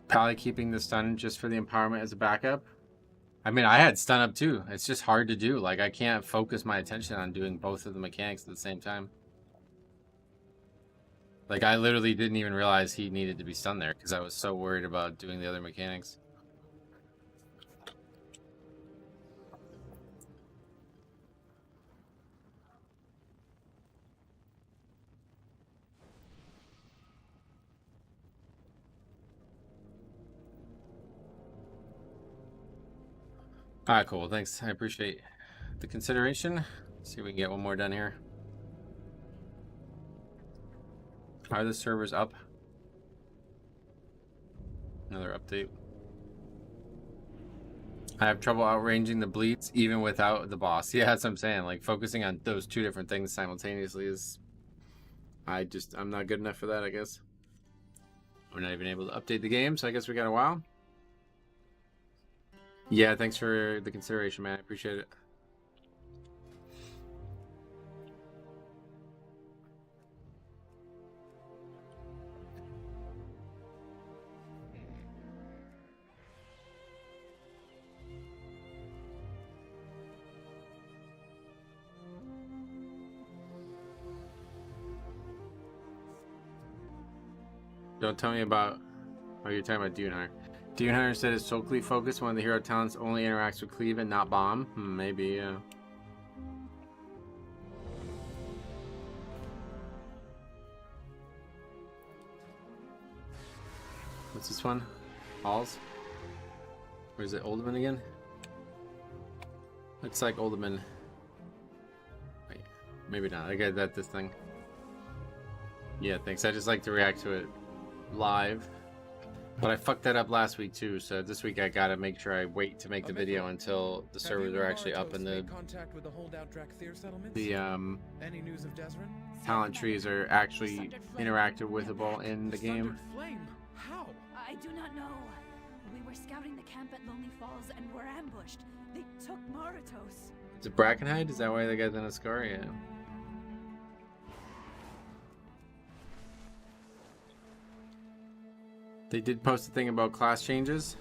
Probably keeping the stun just for the empowerment as a backup. I mean, I had stun up too. It's just hard to do. Like, I can't focus my attention on doing both of the mechanics at the same time. Like, I literally didn't even realize he needed to be stunned there because I was so worried about doing the other mechanics. Alright, cool. Thanks. I appreciate the consideration. Let's see if we can get one more done here. Are the servers up? Another update. I have trouble outranging the bleeds even without the boss. Yeah, that's what I'm saying. Like, focusing on those two different things simultaneously is... I'm not good enough for that, I guess. We're not even able to update the game, so I guess we got a while. Yeah, thanks for the consideration, man. I appreciate it. Don't tell me about... Oh, you're talking about Dune Hunter. Dune Hunter said his soul cleave focus, one of the hero talents only interacts with cleave and not bomb. Maybe, yeah. What's this one? Halls? Or is it Olderman again? Looks like Olderman. Wait, maybe not. I get that this thing. Yeah, thanks. I just like to react to it live. But I fucked that up last week too, so this week I gotta make sure I wait to make the video until the servers are actually up and the Any news of Desrin? talent trees are actually interactable in the game. Flame? How? I do not know. We were scouting the camp at Lonely Falls and were ambushed. They took Maratos. Is it Brackenhide? Is that why they got in a scar? Yeah. They did post a thing about class changes.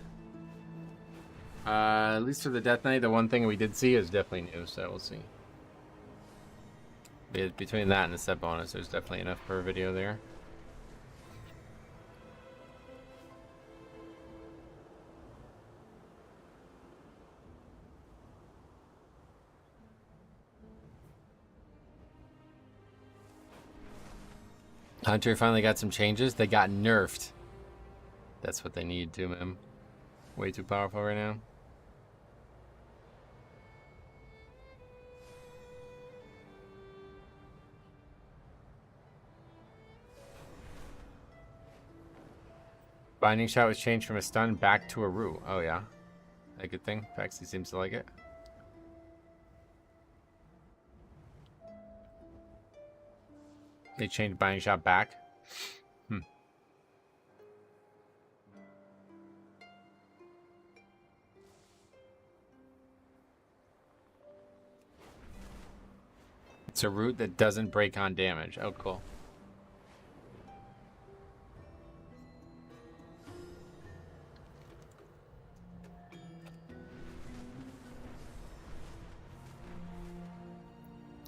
At least for the Death Knight, the one thing we did see is definitely new, so we'll see. Between that and the set bonus, there's definitely enough per video there. Hunter finally got some changes. They got nerfed. That's what they need to, man. Way too powerful right now. Binding shot was changed from a stun back to a root. Oh yeah. A good thing. Paxi seems to like it. They changed binding shot back. It's a root that doesn't break on damage. Oh, cool.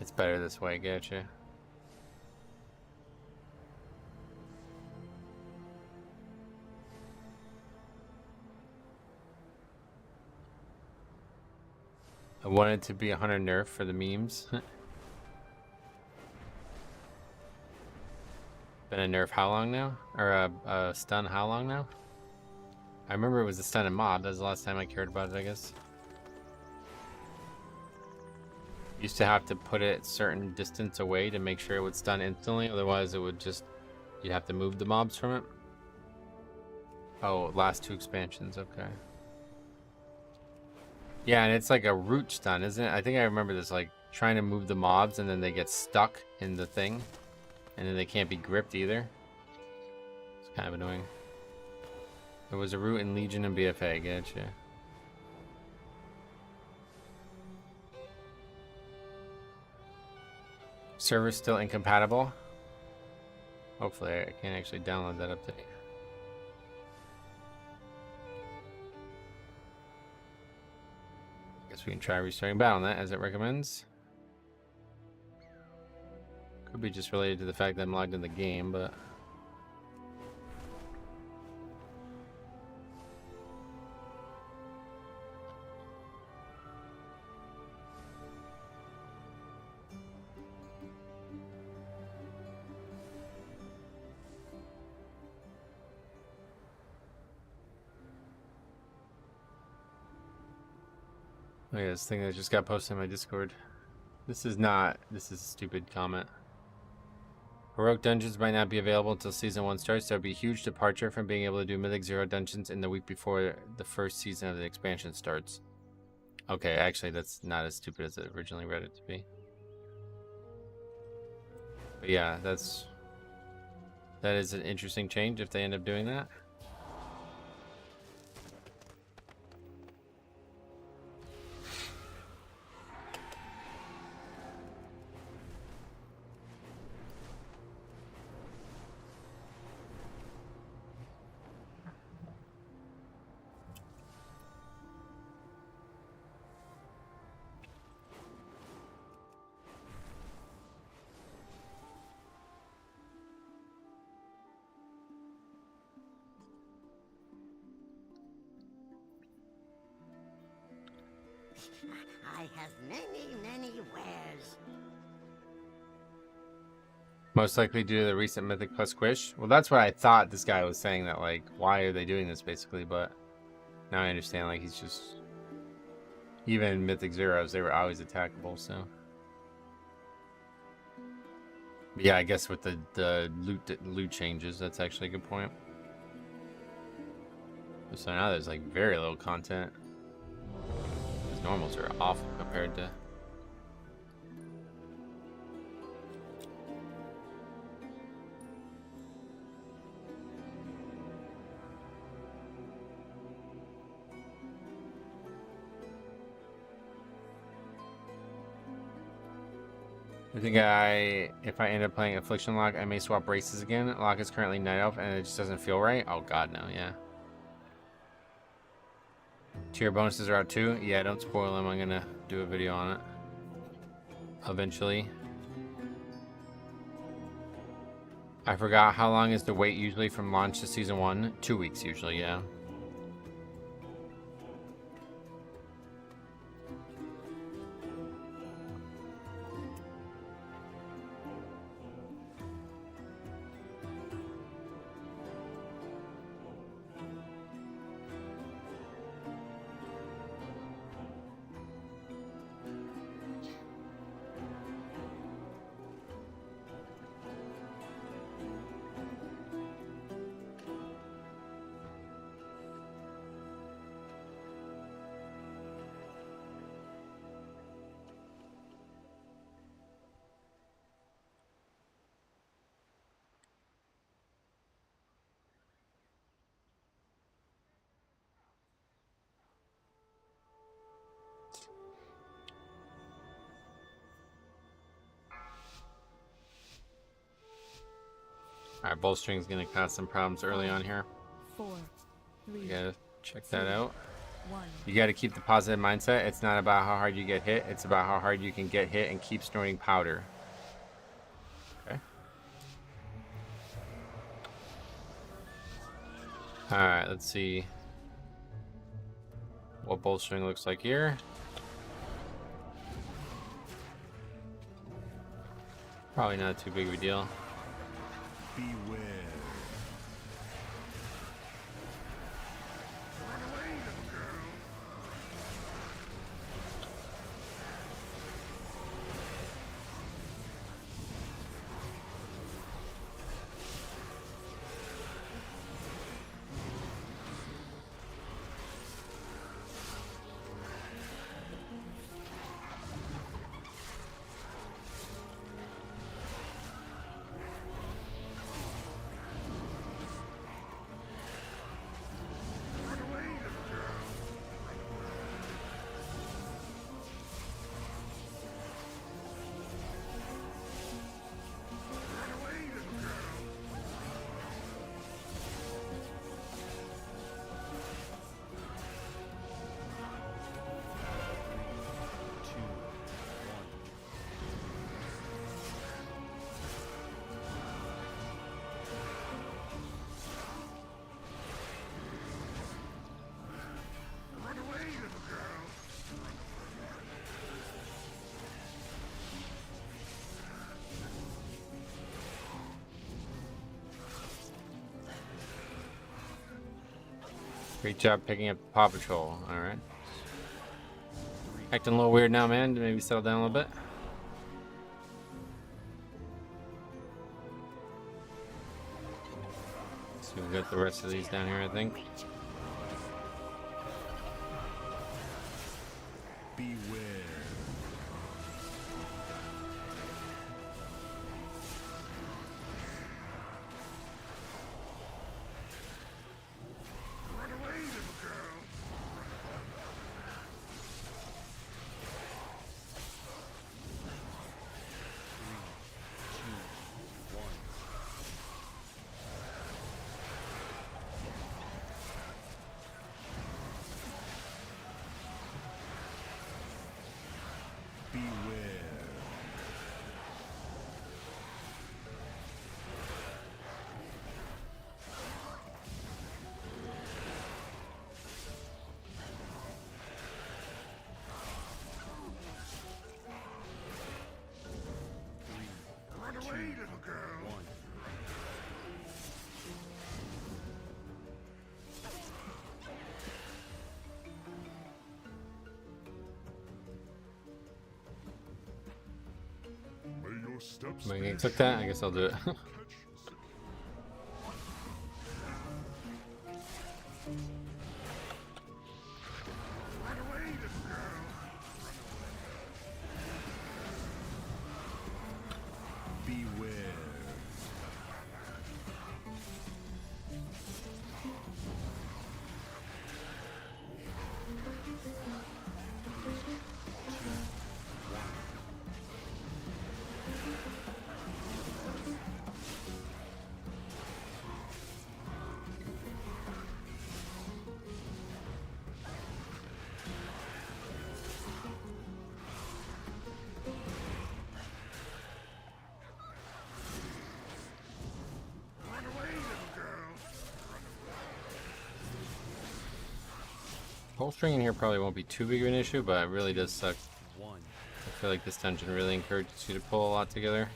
It's better this way, getcha. I wanted to be 100 nerf for the memes. Been a nerf how long now? Or a stun how long now? I remember it was a stun in mob. That was the last time I cared about it, I guess. Used to have to put it certain distance away to make sure it would stun instantly. Otherwise, it would just... You'd have to move the mobs from it. Oh, last 2 expansions. Okay. Yeah, and it's like a root stun, isn't it? I think I remember this, like, trying to move the mobs and then they get stuck in the thing. And then they can't be gripped either. It's kind of annoying. There was a root in Legion and BFA, getcha. Server's still incompatible. Hopefully I can actually download that update. Guess we can try restarting BattleNet as it recommends. Could be just related to the fact that I'm logged in the game, but... Oh yeah, this thing that just got posted in my Discord. This is a stupid comment. Heroic dungeons might not be available until Season 1 starts. There would be a huge departure from being able to do Mythic 0 dungeons in the week before the first season of the expansion starts. Okay, actually that's not as stupid as I originally read it to be. But yeah, that is an interesting change if they end up doing that. I have many wares. Most likely due to the recent Mythic Plus squish. Well, that's what I thought this guy was saying, that like, why are they doing this basically, but now I understand, like, he's just... Even Mythic Zeros, they were always attackable, so... But yeah, I guess with the loot changes, that's actually a good point. So now there's like very little content. These normals are awful compared to... I think if I end up playing Affliction Lock, I may swap races again. Lock is currently Night Elf and it just doesn't feel right. Oh god, no, yeah. Tier bonuses are out too. Yeah, don't spoil them. I'm gonna do a video on it eventually. I forgot, how long is the wait usually from launch to season 1? 2 weeks usually, yeah. All right, bowstring's gonna cause some problems early on here. 4, 3, You gotta check that out. 1. You gotta keep the positive mindset. It's not about how hard you get hit. It's about how hard you can get hit and keep snorting powder. Okay. All right, let's see what bowstring looks like here. Probably not too big of a deal. Beware. Run away, little girl. Run away, little girl. Run away, little girl. Run away, little girl. Great job picking up the Paw Patrol. All right. Acting a little weird now, man. Maybe settle down a little bit. So we've got the rest of these down here, I think. Beware. Run away, little girl. Beware. Run away, little girl. May your steps Am I be gonna click that? I guess I'll do it. Run away, little girl. Beware. Run away, little girl. Bowstring in here probably won't be too big of an issue, but it really does suck. I feel like this dungeon really encourages you to pull a lot together.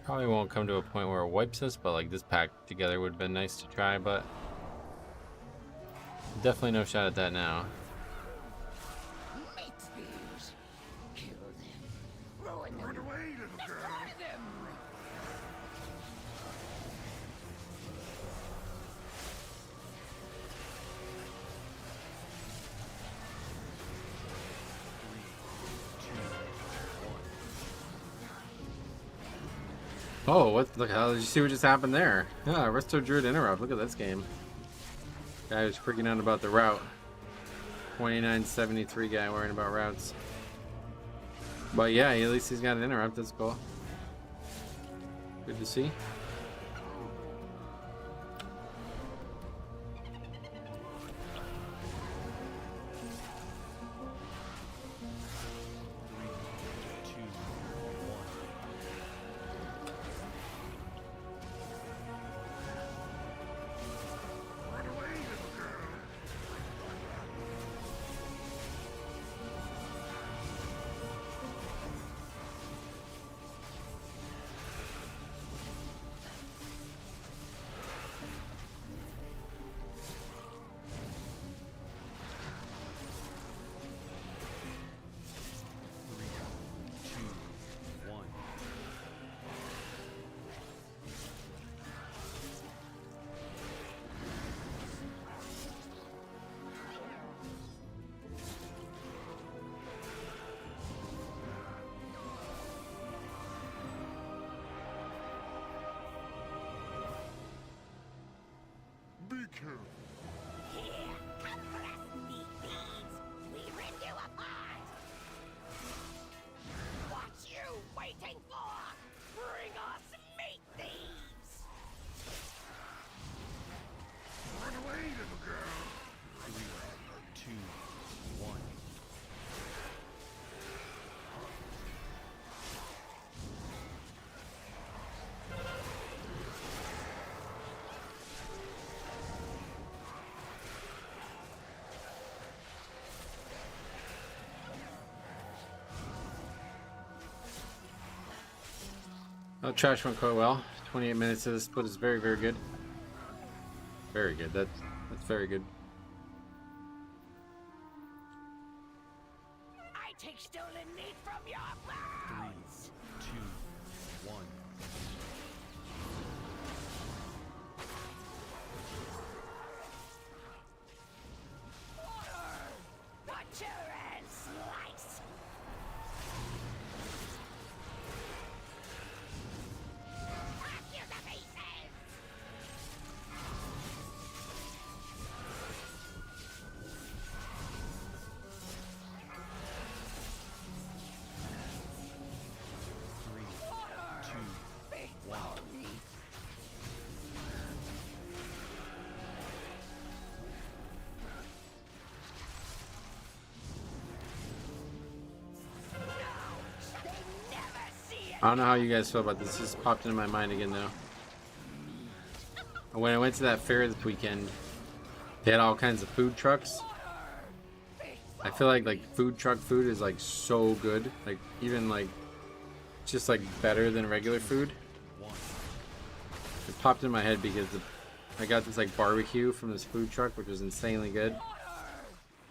Probably won't come to a point where it wipes us, but like this pack together would have been nice to try, but definitely no shot at that now. Make thieves. Kill them. Ruin them. Run away, little girl. Destroy them. Oh, what the hell? Did you see what just happened there? Yeah, Resto Druid interrupt. Look at this game. Guy was freaking out about the route. 2973 guy worrying about routes. But yeah, at least he's got an interrupt. That's cool. Good to see. Be careful. Here, compress me, thieves. We rip you apart. What you waiting for? Bring us meat thieves. Run away, little girl. 3, 2, 1. Oh, trash went quite well. 28 minutes of the split is very, very good. Very good. That's very good. I take stolen meat from your 3, bones. 2, 1. Butcher and slice. Hack you to pieces. Three, two, one. I don't know how you guys feel about this. This popped into my mind again though. When I went to that fair this weekend, they had all kinds of food trucks. I feel like food truck food is like so good, like even like just like better than regular food. It popped in my head because I got this like barbecue from this food truck, which was insanely good.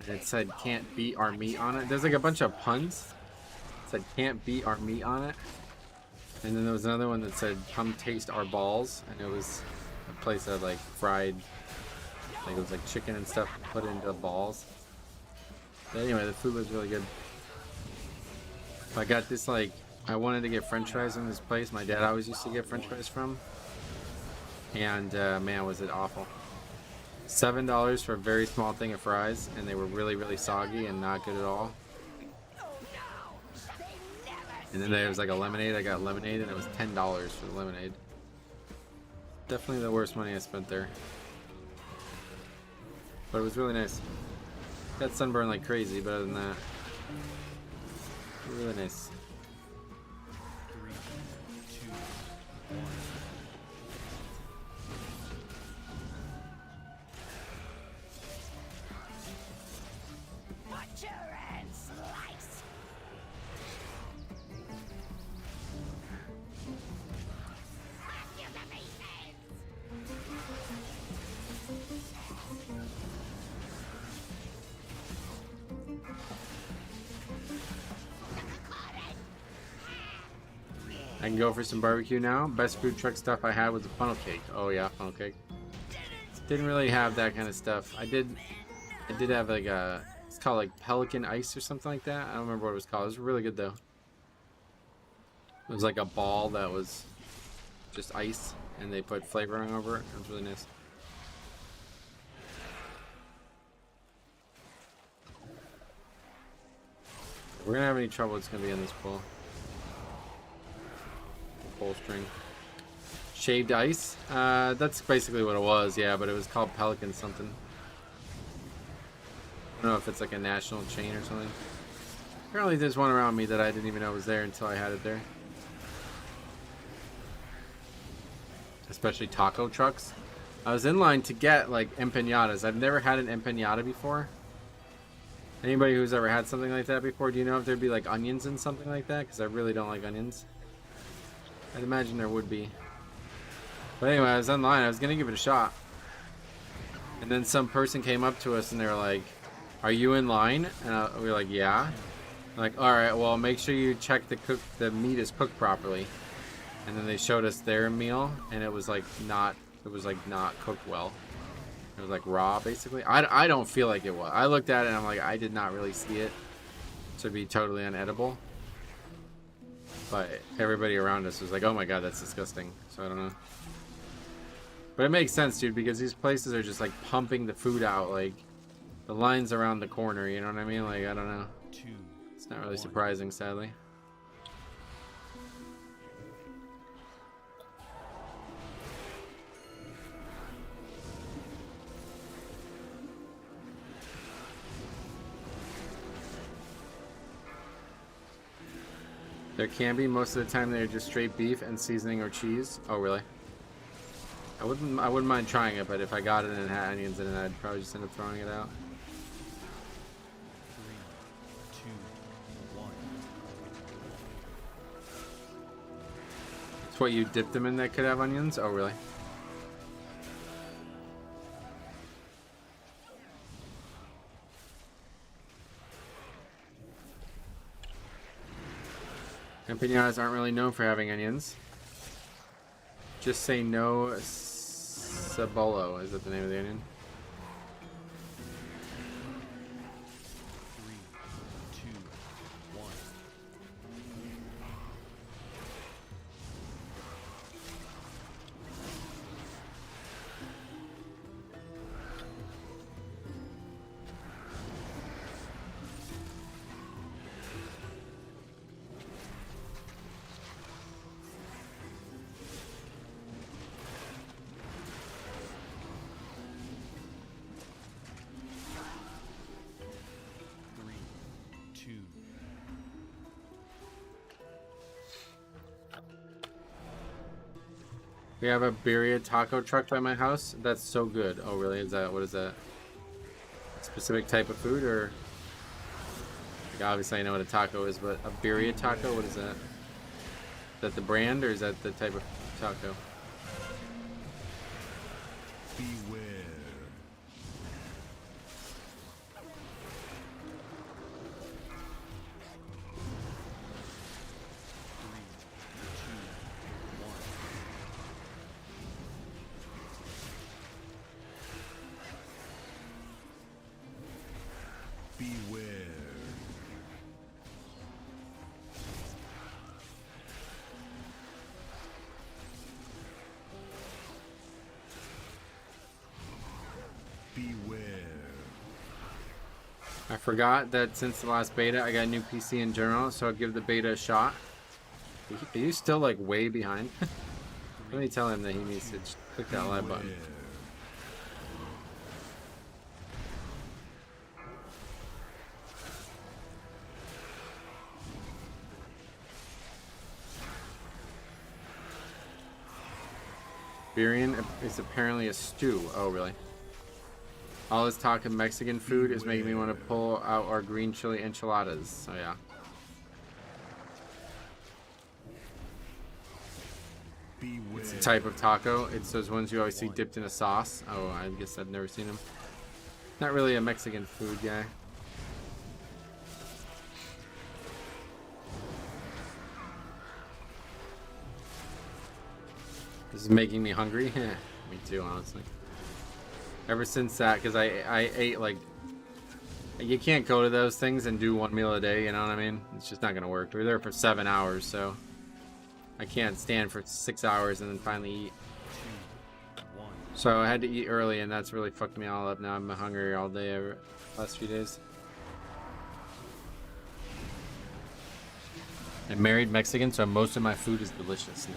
And it said "can't beat our meat" on it. There's like a bunch of puns. It said "can't beat our meat" on it. And then there was another one that said "come taste our balls," and it was a place that like fried, like it was like chicken and stuff put into balls. But anyway, the food was really good. I got this like, I wanted to get French fries from this place my dad always used to get French fries from, and man, was it awful. $7 for a very small thing of fries, and they were really, really soggy and not good at all. And then there was like a lemonade. I got lemonade, and it was $10 for the lemonade. Definitely the worst money I spent there. But it was really nice. Got sunburned like crazy, but other than that, really nice. 3, 2, 1. Butcher and slice. Hack you to pieces. I can go for some barbecue now. Best food truck stuff I had was a funnel cake. Oh yeah, funnel cake. Didn't really have that kind of stuff. I did have like a, it's called like Pelican Ice or something like that. I don't remember what it was called. It was really good though. It was like a ball that was just ice, and they put flavoring over it. It was really nice. If we're gonna have any trouble, it's gonna be in this pool. Pull string. Shaved ice? That's basically what it was, yeah, but it was called Pelican something. I don't know if it's like a national chain or something. Apparently there's one around me that I didn't even know was there until I had it there. Especially taco trucks. I was in line to get like empanadas. I've never had an empanada before. Anybody who's ever had something like that before, do you know if there'd be like onions in something like that? Because I really don't like onions. I'd imagine there would be. But anyway, I was online. I was going to give it a shot. And then some person came up to us and they were like, "Are you in line?" And we were like, "Yeah." I'm like, "All right, well, make sure you check the meat is cooked properly." And then they showed us their meal and it was like not cooked well. It was like raw, basically. I don't feel like it was. I looked at it and I'm like, I did not really see it to be totally unedible. But everybody around us was like, "Oh my god, that's disgusting." So I don't know. But it makes sense, dude, because these places are just like pumping the food out. Like the line's around the corner, you know what I mean? Like, I don't know. It's not really surprising, sadly. There can be. Most of the time they're just straight beef and seasoning or cheese. Oh, really? I wouldn't mind trying it, but if I got it and it had onions in it, I'd probably just end up throwing it out. 3, 2, 1. It's what you dip them in that could have onions? Oh, really? Empanadas aren't really known for having onions. Just say no cebolo. Is that the name of the onion? 3, 2, 1. We have a birria taco truck by my house. That's so good. Oh, really? Is that, what is that? A specific type of food, or? Like, obviously I know what a taco is, but a birria taco, what is that? Is that the brand, or is that the type of taco? Beware. I forgot that since the last beta, I got a new PC in general, so I'll give the beta a shot. Are you still like way behind? Let me tell him that he needs to click that live button. Birria is apparently a stew. Oh, really? All this talk of Mexican food is making me want to pull out our green chili enchiladas. Oh, yeah. It's a type of taco. It's those ones you always see dipped in a sauce. Oh, I guess I've never seen them. Not really a Mexican food guy. This is making me hungry. Me too, honestly. Ever since that, because I ate like, you can't go to those things and do one meal a day, you know what I mean? It's just not gonna work. We were there for 7 hours, so I can't stand for 6 hours and then finally eat. So I had to eat early, and that's really fucked me all up. Now I'm hungry all day last few days. I'm married Mexican, so most of my food is delicious.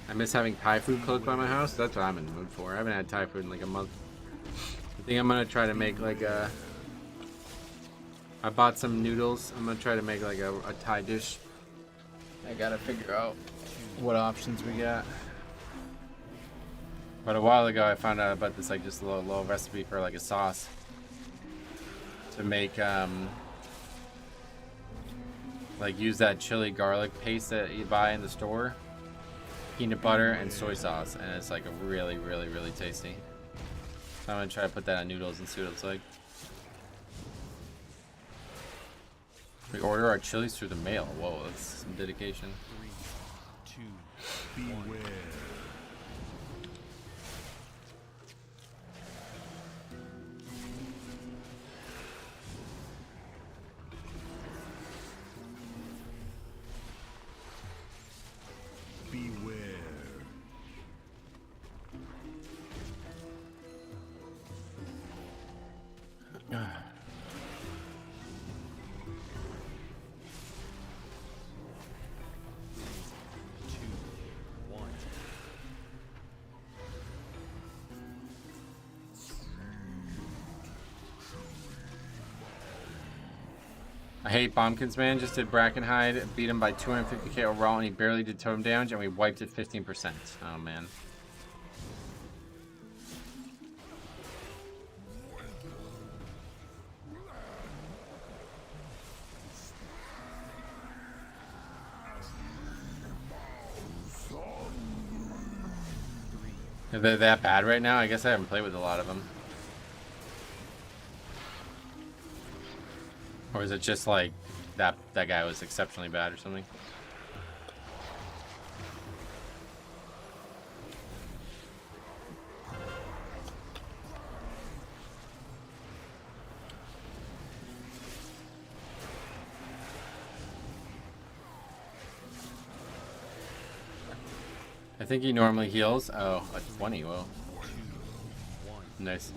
I miss having Thai food close by my house. That's what I'm in the mood for. I haven't had Thai food in like a month. I think I'm gonna try to make like a... I bought some noodles. I'm gonna try to make like a Thai dish. I gotta figure out what options we got. But a while ago I found out about this like just a little recipe for like a sauce. To make like use that chili garlic paste that you buy in the store. Peanut butter and soy sauce, and it's like a really tasty. So I'm gonna try to put that on noodles and see what it's like. We order our chilies through the mail. Whoa, that's some dedication. 3, 2, beware. I hate Bombkins, man. Just did Brackenhide, beat him by 250k overall, and he barely did totem damage, and we wiped it 15%. Oh, man. Are they that bad right now? I guess I haven't played with a lot of them. Or is it just like that guy was exceptionally bad or something? I think he normally heals. Oh, a 20, whoa. Nice.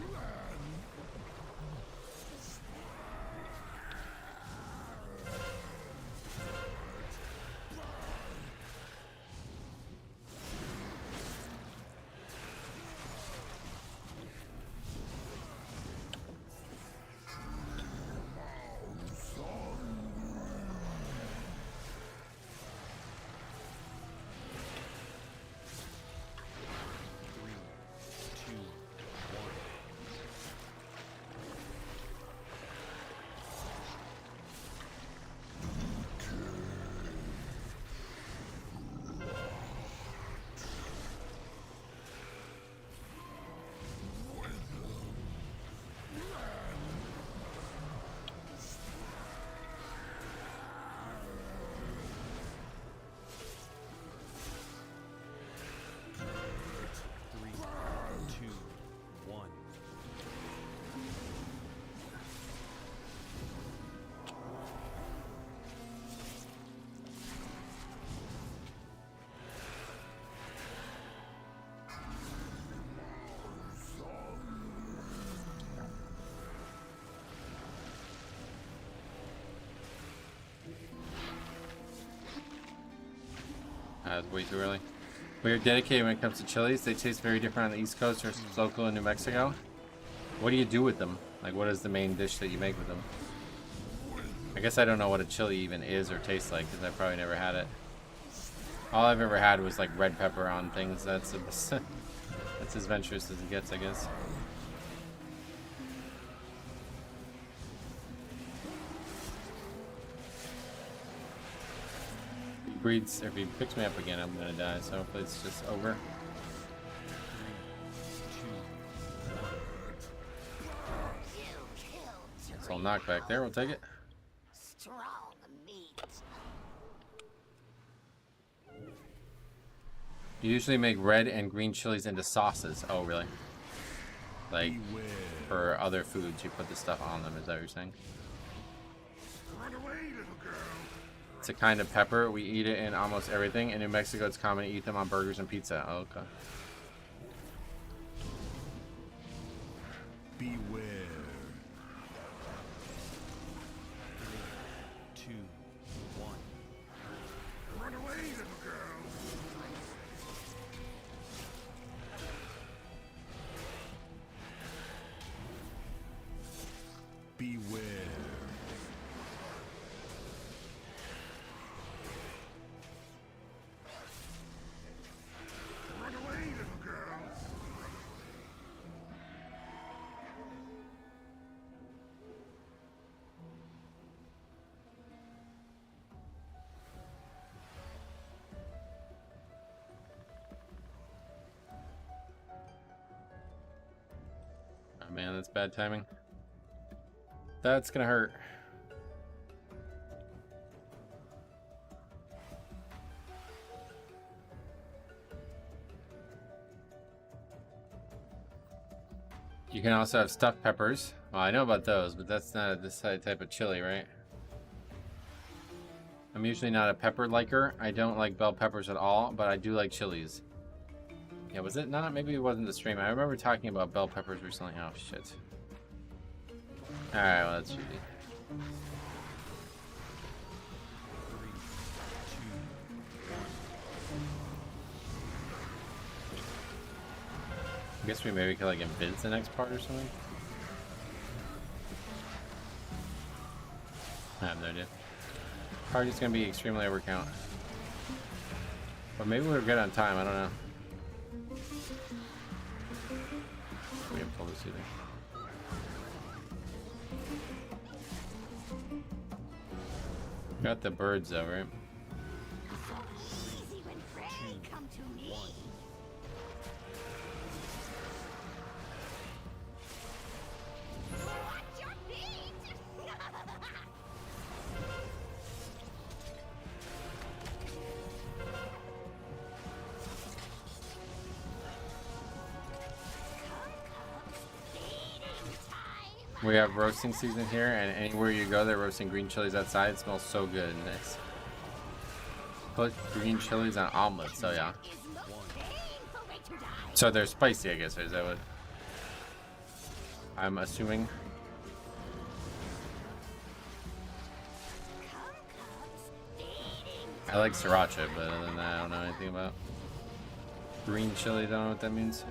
That's way too early. We are dedicated when it comes to chilies. They taste very different on the East Coast versus local in New Mexico. What do you do with them? Like, what is the main dish that you make with them? I guess I don't know what a chili even is or tastes like because I probably never had it. All I've ever had was like red pepper on things. That's as adventurous as it gets, I guess. Breeds, if he picks me up again, I'm gonna die, so hopefully it's just over. It's all knockback there, we'll take it. Strong meat. You usually make red and green chilies into sauces. Oh, really? Like, for other foods, you put the stuff on them, is that what you're saying? Run away, little girl. It's a kind of pepper. We eat it in almost everything. In New Mexico, it's common to eat them on burgers and pizza. Oh, okay. Beware. Beware. Run away, little girl. Oh man, that's bad timing. That's gonna hurt. You can also have stuffed peppers. Well, I know about those, but that's not this type of chili, right? I'm usually not a pepper liker. I don't like bell peppers at all, but I do like chilies. Yeah, was it not? Maybe it wasn't the stream. I remember talking about bell peppers recently. Oh, shit. Alright, well, that's shitty. 3, 2, 1. I guess we maybe could, like, invis the next part or something? I have no idea. Party's gonna be extremely overcount. But maybe we're good on time, I don't know. We didn't pull this either. Got the birds though, right? Easy when prey come to me. Watch your feet. We have roasting season here, and anywhere you go, they're roasting green chilies outside. It smells so good. And it's put green chilies on omelets, so yeah. So they're spicy, I guess. Is that what I'm assuming? I like sriracha, but other than that, I don't know anything about green chili. Don't know what that means.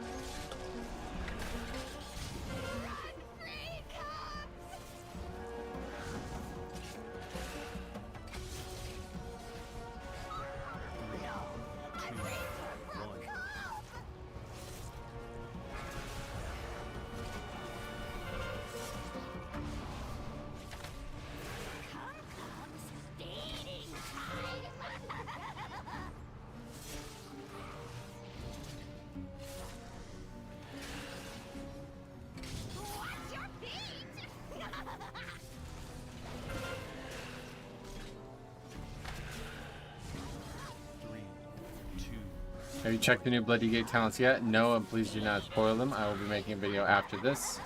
Have you checked the new Bloody Gate talents yet? No, and please do not spoil them. I will be making a video after this.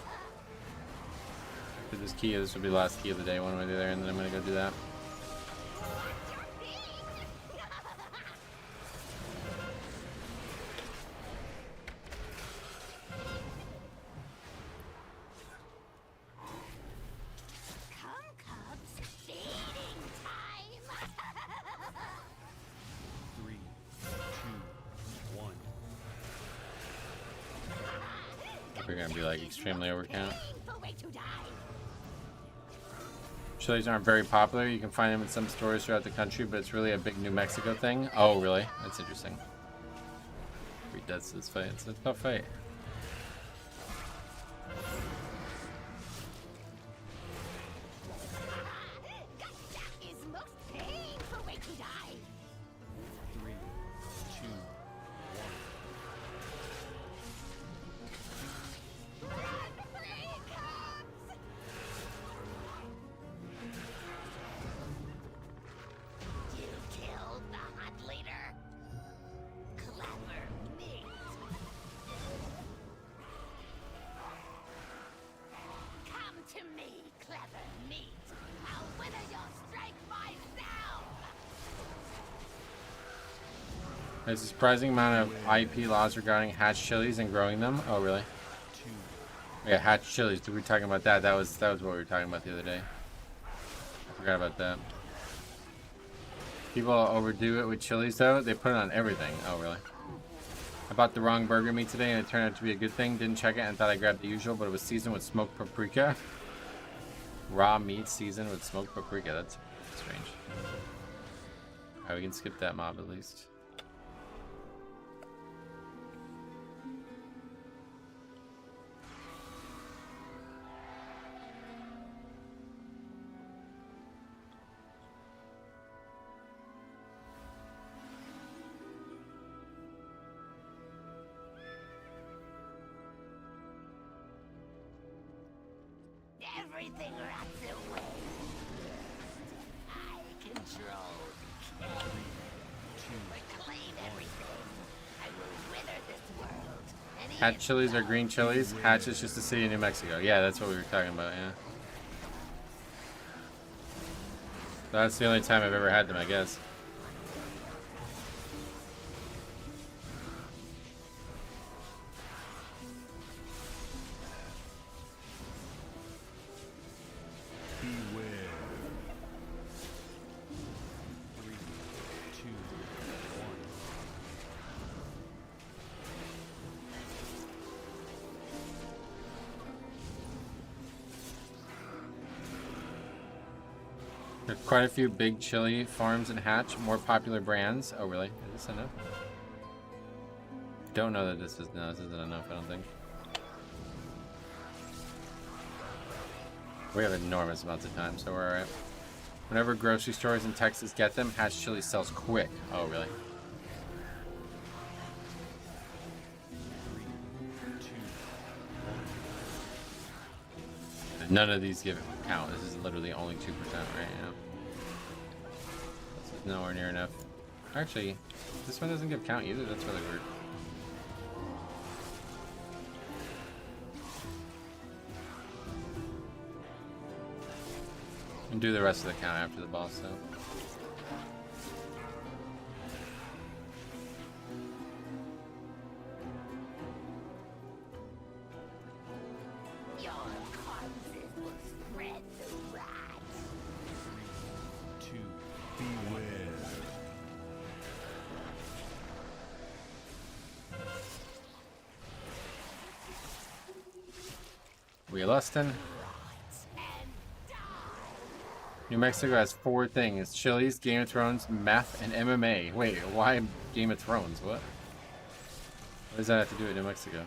After this key, this will be the last key of the day, one way or the other, and then I'm gonna go do that. We're gonna be like extremely overcount. Chilies aren't very popular. You can find them in some stores throughout the country, but it's really a big New Mexico thing. Oh, really? That's interesting. 3 deaths this fight. It's a tough fight. There's a surprising amount of IP laws regarding hatch chilies and growing them. Oh, really? Yeah, hatch chilies. Did we talking about that? That was what we were talking about the other day. I forgot about that. People overdo it with chilies, though. They put it on everything. Oh, really? I bought the wrong burger meat today, and it turned out to be a good thing. Didn't check it and thought I grabbed the usual, but it was seasoned with smoked paprika. Raw meat seasoned with smoked paprika. That's strange. Alright, we can skip that mob at least. Everything rots away. I control the reclaim everything. I will wither this world. And Hatch chilies are green chilies. Hatch is just a city in New Mexico. Yeah, that's what we were talking about, yeah. That's the only time I've ever had them, I guess. There's quite a few big chili farms in Hatch, more popular brands. Oh, really? Is this enough? Don't know that this is, no, this isn't enough, I don't think. We have enormous amounts of time, so we're alright. Whenever grocery stores in Texas get them, Hatch chili sells quick. Oh, really? None of these give it count. This is literally only 2% right now. This is nowhere near enough. Actually, this one doesn't give count either. That's really weird. And do the rest of the count after the boss, though. your corpses will spread the rot. 2. Beware. Wheeluston. New Mexico has 4 things: chilies, Game of Thrones, meth, and MMA. Wait, why Game of Thrones? What? What does that have to do with New Mexico?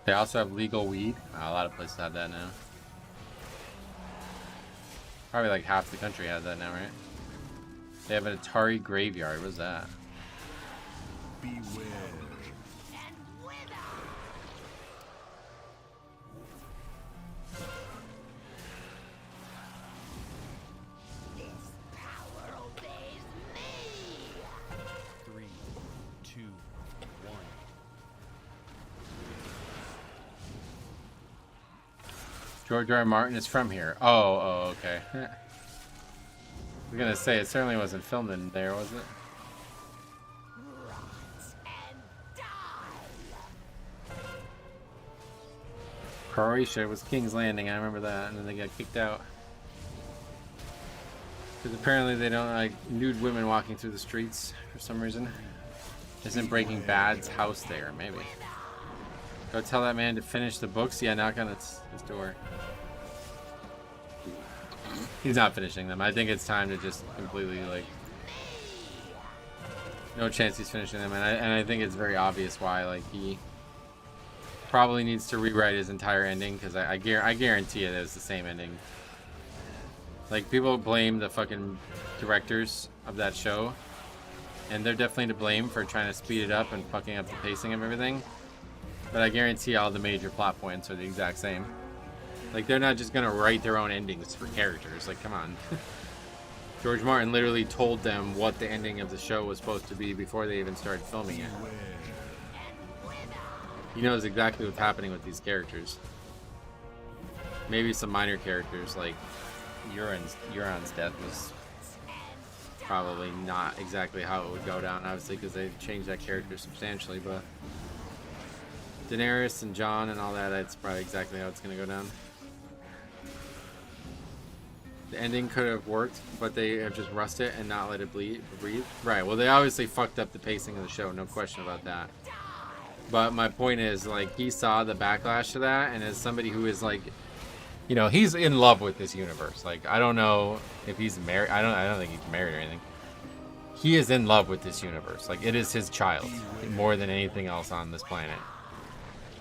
They also have legal weed. A lot of places have that now. Probably like half the country has that now, right? They have an Atari graveyard. What's that? Beware. This power obeys me. 3, 2, 1. George R. Martin is from here. Oh, okay. I was gonna say, it certainly wasn't filmed in there, was it? Croatia was King's Landing, I remember that, and then they got kicked out. Because apparently they don't like nude women walking through the streets for some reason. Isn't Breaking Bad's house there? Maybe. Go tell that man to finish the books. Yeah, knock on his door. He's not finishing them. I think it's time to just completely, like... No chance he's finishing them, and I think it's very obvious why. Like, he probably needs to rewrite his entire ending, because I guarantee it is the same ending. Like, people blame the fucking directors of that show, and they're definitely to blame for trying to speed it up and fucking up the pacing of everything. But I guarantee all the major plot points are the exact same. Like, they're not just gonna write their own endings for characters. Like, come on. George Martin literally told them what the ending of the show was supposed to be before they even started filming it. He knows exactly what's happening with these characters. Maybe some minor characters, like Euron's death was probably not exactly how it would go down, obviously, because they changed that character substantially, but Daenerys and Jon and all that, that's probably exactly how it's going to go down. The ending could have worked, but they have just rushed it and not let it breathe. Right. Well, they obviously fucked up the pacing of the show. No question about that. But my point is, like, he saw the backlash to that, and as somebody who is like, you know, he's in love with this universe. Like, I don't know if he's married. I don't think he's married or anything. He is in love with this universe. Like, it is his child more than anything else on this planet.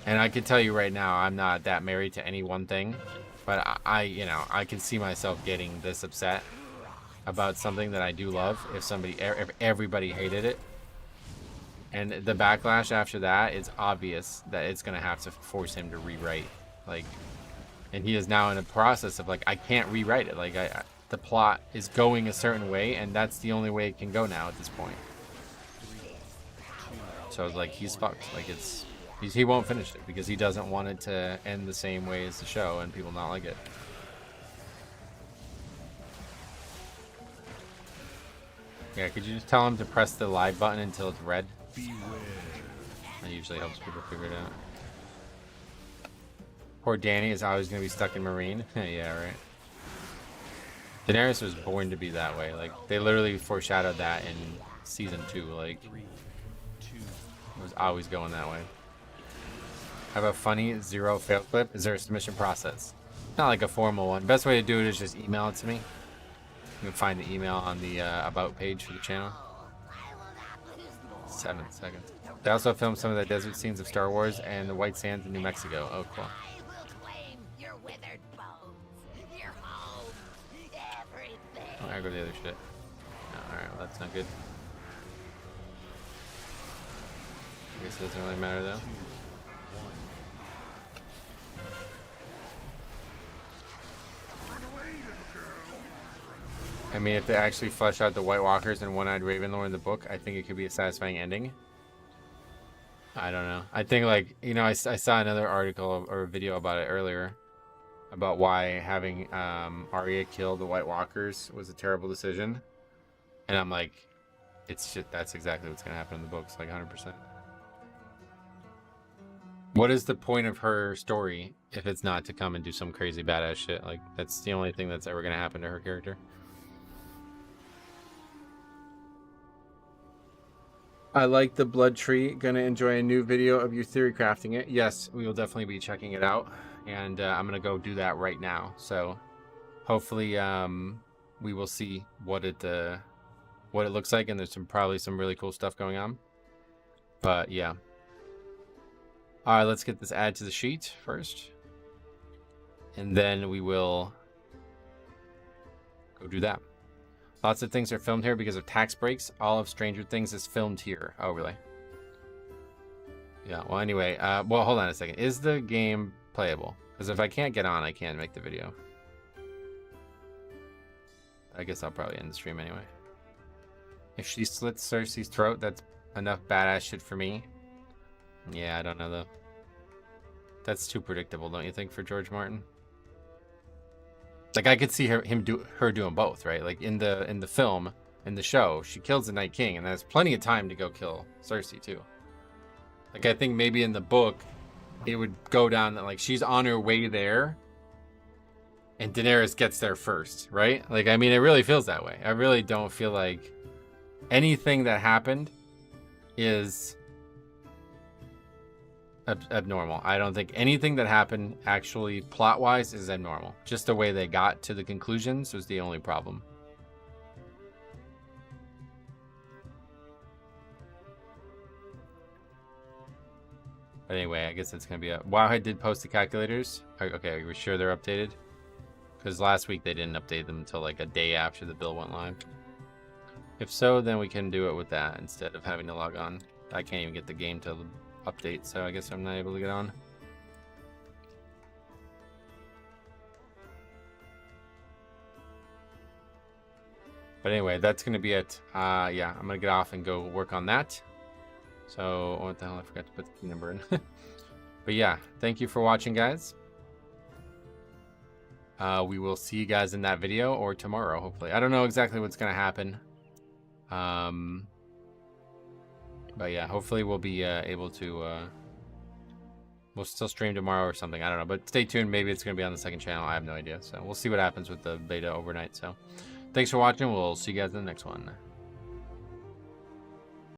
And I can tell you right now, I'm not that married to any one thing. But you know, I can see myself getting this upset about something that I do love if everybody hated it. And the backlash after that, it's obvious that it's going to have to force him to rewrite. Like, and he is now in a process of, like, I can't rewrite it. Like, the plot is going a certain way, and that's the only way it can go now at this point. So, like, he's fucked. Like, he won't finish it because he doesn't want it to end the same way as the show and people not like it. Yeah, could you just tell him to press the live button until it's red? That usually helps people figure it out. Poor Dany is always going to be stuck in Marine. Yeah, right. Daenerys was born to be that way. Like, they literally foreshadowed that in season 2. Like, it was always going that way. Have a funny 0 fail clip. Is there a submission process? Not like a formal one. Best way to do it is just email it to me. You can find the email on the about page for the channel. 7 seconds. They also filmed some of the desert scenes of Star Wars and the White Sands in New Mexico. Oh, cool. Oh, I go to the other shit. Oh, alright, well, that's not good. I guess it doesn't really matter though. I mean, if they actually flesh out the White Walkers and One-Eyed Raven lore in the book, I think it could be a satisfying ending. I don't know. I think, like, you know, I saw another article or video about it earlier about why having Arya kill the White Walkers was a terrible decision. And I'm like, it's just, that's exactly what's going to happen in the books, like 100%. What is the point of her story if it's not to come and do some crazy badass shit? Like, that's the only thing that's ever going to happen to her character. I like the blood tree. Gonna enjoy a new video of your theory crafting it. Yes, we will definitely be checking it out, and I'm gonna go do that right now. So hopefully we will see what it looks like, and there's probably some really cool stuff going on. But yeah. All right, let's get this add to the sheet first, and then we will go do that. Lots of things are filmed here because of tax breaks. All of Stranger Things is filmed here. Oh, really? Yeah, well, anyway. Well, hold on a second. Is the game playable? Because if I can't get on, I can't make the video. I guess I'll probably end the stream anyway. If she slits Cersei's throat, that's enough badass shit for me. Yeah, I don't know, though. That's too predictable, don't you think, for George Martin? Like, I could see her doing both, right? Like, in the film, in the show, she kills the Night King, and there's plenty of time to go kill Cersei too. Like, I think maybe in the book, it would go down that, like, she's on her way there, and Daenerys gets there first, right? Like, I mean, it really feels that way. I really don't feel like anything that happened is abnormal. I don't think anything that happened actually plot-wise is abnormal. Just the way they got to the conclusions was the only problem. But anyway, I guess that's gonna be a... Wowhead did post the calculators. Okay, are we sure they're updated? Because last week they didn't update them until like a day after the bill went live. If so, then we can do it with that instead of having to log on. I can't even get the game to update, so I guess I'm not able to get on. But anyway, that's gonna be it. Yeah, I'm gonna get off and go work on that. So what the hell, I forgot to put the key number in. But yeah, thank you for watching, guys. We will see you guys in that video or tomorrow, hopefully. I don't know exactly what's gonna happen. But yeah, hopefully we'll be able to We'll still stream tomorrow or something. I don't know. But stay tuned. Maybe it's going to be on the second channel. I have no idea. So we'll see what happens with the beta overnight. So thanks for watching. We'll see you guys in the next one.